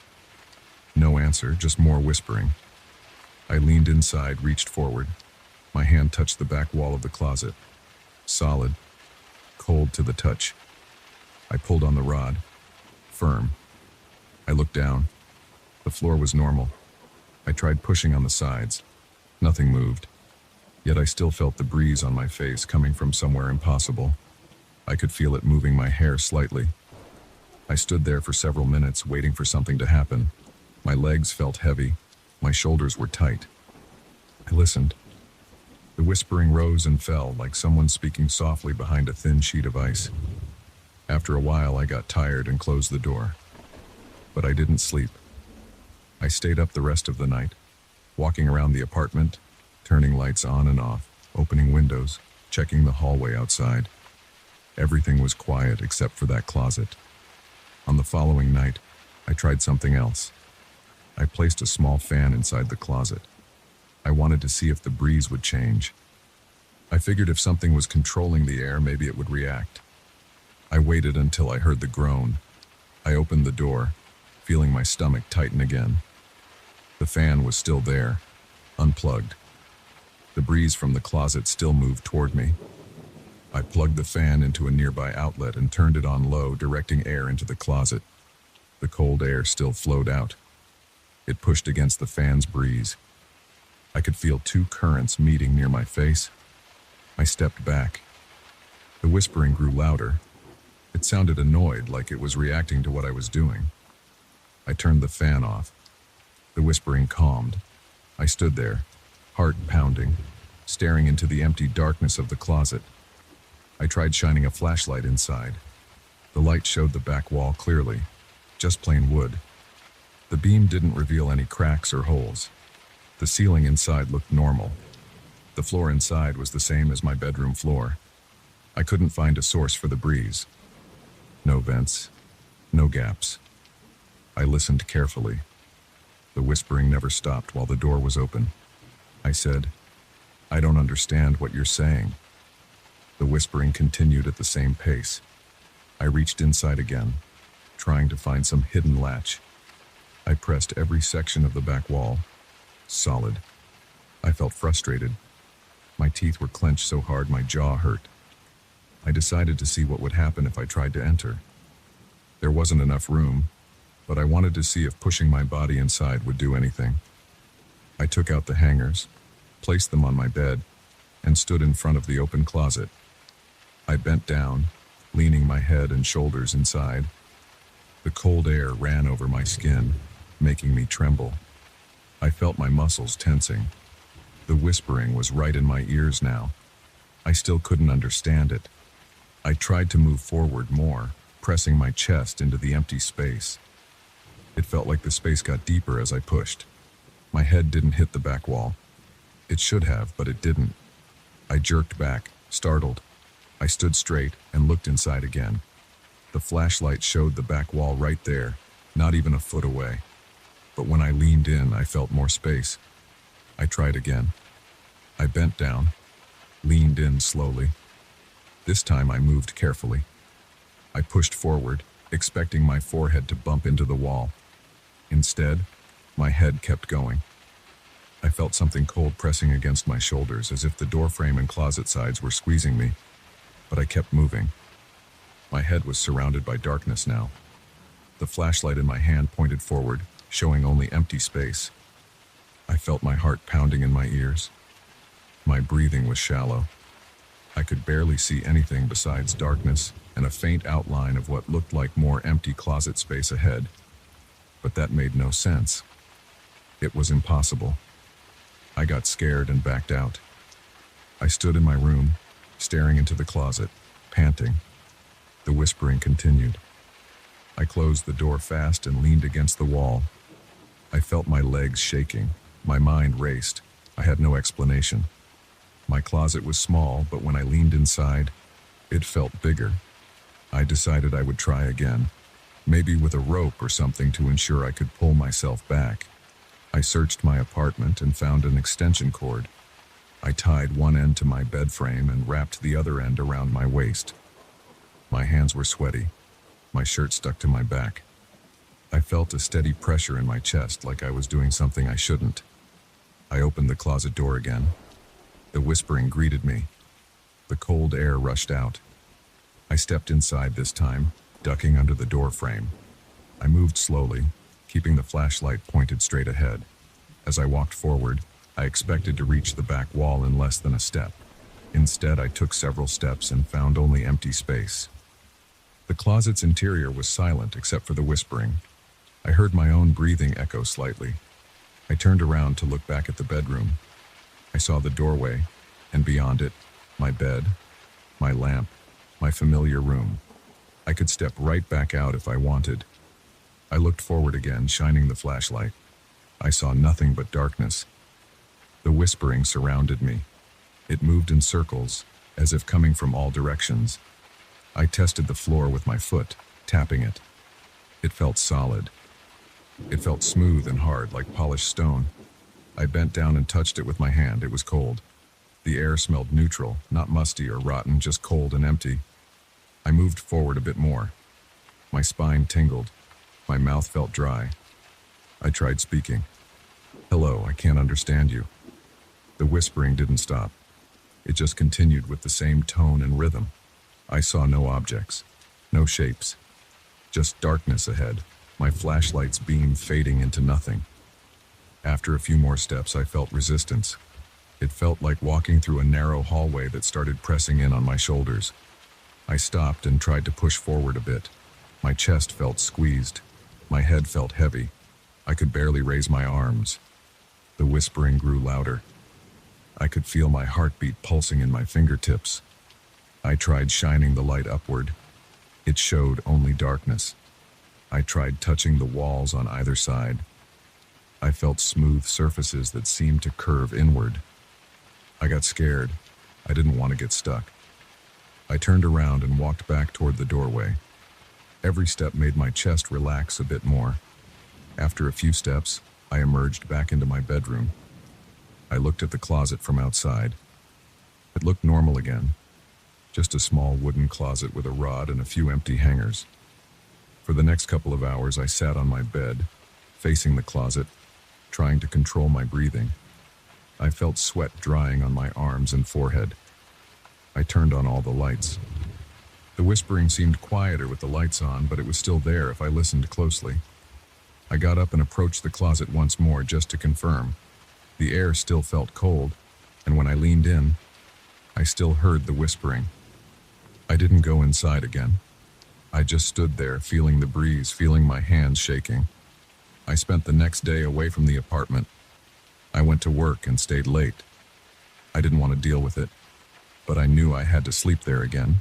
No answer, just more whispering. I leaned inside, reached forward. My hand touched the back wall of the closet. Solid, cold to the touch. I pulled on the rod. Firm. I looked down. The floor was normal. I tried pushing on the sides. Nothing moved. Yet I still felt the breeze on my face coming from somewhere impossible. I could feel it moving my hair slightly. I stood there for several minutes, waiting for something to happen. My legs felt heavy. My shoulders were tight. I listened. The whispering rose and fell, like someone speaking softly behind a thin sheet of ice. After a while, I got tired and closed the door. But I didn't sleep. I stayed up the rest of the night, walking around the apartment, turning lights on and off, opening windows, checking the hallway outside. Everything was quiet except for that closet. On the following night, I tried something else. I placed a small fan inside the closet. I wanted to see if the breeze would change. I figured if something was controlling the air, maybe it would react. I waited until I heard the groan. I opened the door, feeling my stomach tighten again. The fan was still there, unplugged. The breeze from the closet still moved toward me. I plugged the fan into a nearby outlet and turned it on low, directing air into the closet. The cold air still flowed out. It pushed against the fan's breeze. I could feel two currents meeting near my face. I stepped back. The whispering grew louder. It sounded annoyed, like it was reacting to what I was doing. I turned the fan off. The whispering calmed. I stood there, heart pounding, staring into the empty darkness of the closet. I tried shining a flashlight inside. The light showed the back wall clearly, just plain wood. The beam didn't reveal any cracks or holes. The ceiling inside looked normal. The floor inside was the same as my bedroom floor. I couldn't find a source for the breeze. No vents, no gaps. I listened carefully. The whispering never stopped while the door was open. I said, "I don't understand what you're saying." The whispering continued at the same pace. I reached inside again, trying to find some hidden latch. I pressed every section of the back wall. Solid. I felt frustrated. My teeth were clenched so hard my jaw hurt. I decided to see what would happen if I tried to enter. There wasn't enough room, but I wanted to see if pushing my body inside would do anything. I took out the hangers, placed them on my bed, and stood in front of the open closet. I bent down, leaning my head and shoulders inside. The cold air ran over my skin, making me tremble. I felt my muscles tensing. The whispering was right in my ears now. I still couldn't understand it. I tried to move forward more, pressing my chest into the empty space. It felt like the space got deeper as I pushed. My head didn't hit the back wall. It should have, but it didn't. I jerked back, startled. I stood straight and looked inside again. The flashlight showed the back wall right there, not even a foot away. But when I leaned in, I felt more space. I tried again. I bent down, leaned in slowly. This time I moved carefully. I pushed forward, expecting my forehead to bump into the wall. Instead, my head kept going. I felt something cold pressing against my shoulders, as if the doorframe and closet sides were squeezing me. But I kept moving. My head was surrounded by darkness now. The flashlight in my hand pointed forward, showing only empty space. I felt my heart pounding in my ears. My breathing was shallow. I could barely see anything besides darkness and a faint outline of what looked like more empty closet space ahead. But that made no sense. It was impossible. I got scared and backed out. I stood in my room, staring into the closet, panting. The whispering continued. I closed the door fast and leaned against the wall. I felt my legs shaking. My mind raced. I had no explanation. My closet was small, but when I leaned inside, it felt bigger. I decided I would try again, maybe with a rope or something to ensure I could pull myself back. I searched my apartment and found an extension cord. I tied one end to my bed frame and wrapped the other end around my waist. My hands were sweaty. My shirt stuck to my back. I felt a steady pressure in my chest, like I was doing something I shouldn't. I opened the closet door again. The whispering greeted me. The cold air rushed out. I stepped inside this time, ducking under the door frame. I moved slowly, keeping the flashlight pointed straight ahead. As I walked forward, I expected to reach the back wall in less than a step. Instead, I took several steps and found only empty space. The closet's interior was silent except for the whispering. I heard my own breathing echo slightly. I turned around to look back at the bedroom. I saw the doorway, and beyond it, my bed, my lamp, my familiar room. I could step right back out if I wanted. I looked forward again, shining the flashlight. I saw nothing but darkness. The whispering surrounded me. It moved in circles, as if coming from all directions. I tested the floor with my foot, tapping it. It felt solid. It felt smooth and hard, like polished stone. I bent down and touched it with my hand. It was cold. The air smelled neutral, not musty or rotten, just cold and empty. I moved forward a bit more. My spine tingled. My mouth felt dry. I tried speaking. Hello, I can't understand you. The whispering didn't stop. It just continued with the same tone and rhythm. I saw no objects, no shapes, just darkness ahead, my flashlight's beam fading into nothing. After a few more steps, I felt resistance. It felt like walking through a narrow hallway that started pressing in on my shoulders. I stopped and tried to push forward a bit. My chest felt squeezed. My head felt heavy. I could barely raise my arms. The whispering grew louder. I could feel my heartbeat pulsing in my fingertips. I tried shining the light upward. It showed only darkness. I tried touching the walls on either side. I felt smooth surfaces that seemed to curve inward. I got scared. I didn't want to get stuck. I turned around and walked back toward the doorway. Every step made my chest relax a bit more. After a few steps, I emerged back into my bedroom. I looked at the closet from outside. It looked normal again. Just a small wooden closet with a rod and a few empty hangers. For the next couple of hours, I sat on my bed, facing the closet, trying to control my breathing. I felt sweat drying on my arms and forehead. I turned on all the lights. The whispering seemed quieter with the lights on, but it was still there if I listened closely. I got up and approached the closet once more just to confirm. The air still felt cold, and when I leaned in, I still heard the whispering. I didn't go inside again. I just stood there, feeling the breeze, feeling my hands shaking. I spent the next day away from the apartment. I went to work and stayed late. I didn't want to deal with it, but I knew I had to sleep there again.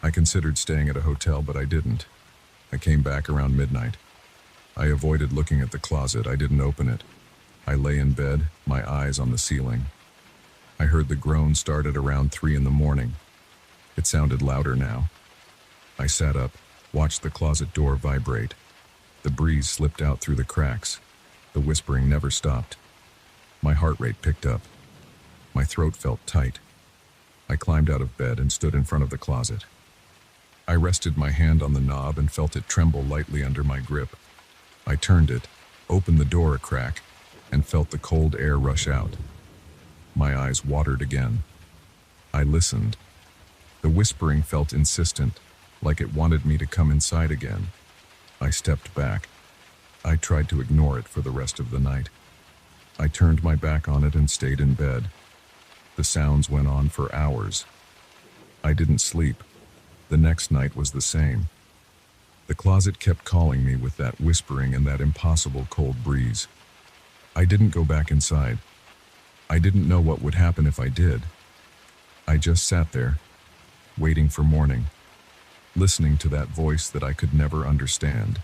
I considered staying at a hotel, but I didn't. I came back around midnight. I avoided looking at the closet. I didn't open it. I lay in bed, my eyes on the ceiling. I heard the groan start at around 3 in the morning. It sounded louder now. I sat up, watched the closet door vibrate. The breeze slipped out through the cracks. The whispering never stopped. My heart rate picked up. My throat felt tight. I climbed out of bed and stood in front of the closet. I rested my hand on the knob and felt it tremble lightly under my grip. I turned it, opened the door a crack, and felt the cold air rush out. My eyes watered again. I listened. The whispering felt insistent, like it wanted me to come inside again. I stepped back. I tried to ignore it for the rest of the night. I turned my back on it and stayed in bed. The sounds went on for hours. I didn't sleep. The next night was the same. The closet kept calling me with that whispering and that impossible cold breeze. I didn't go back inside. I didn't know what would happen if I did. I just sat there, waiting for morning, listening to that voice that I could never understand,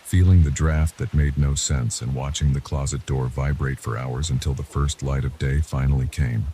feeling the draft that made no sense and watching the closet door vibrate for hours until the first light of day finally came.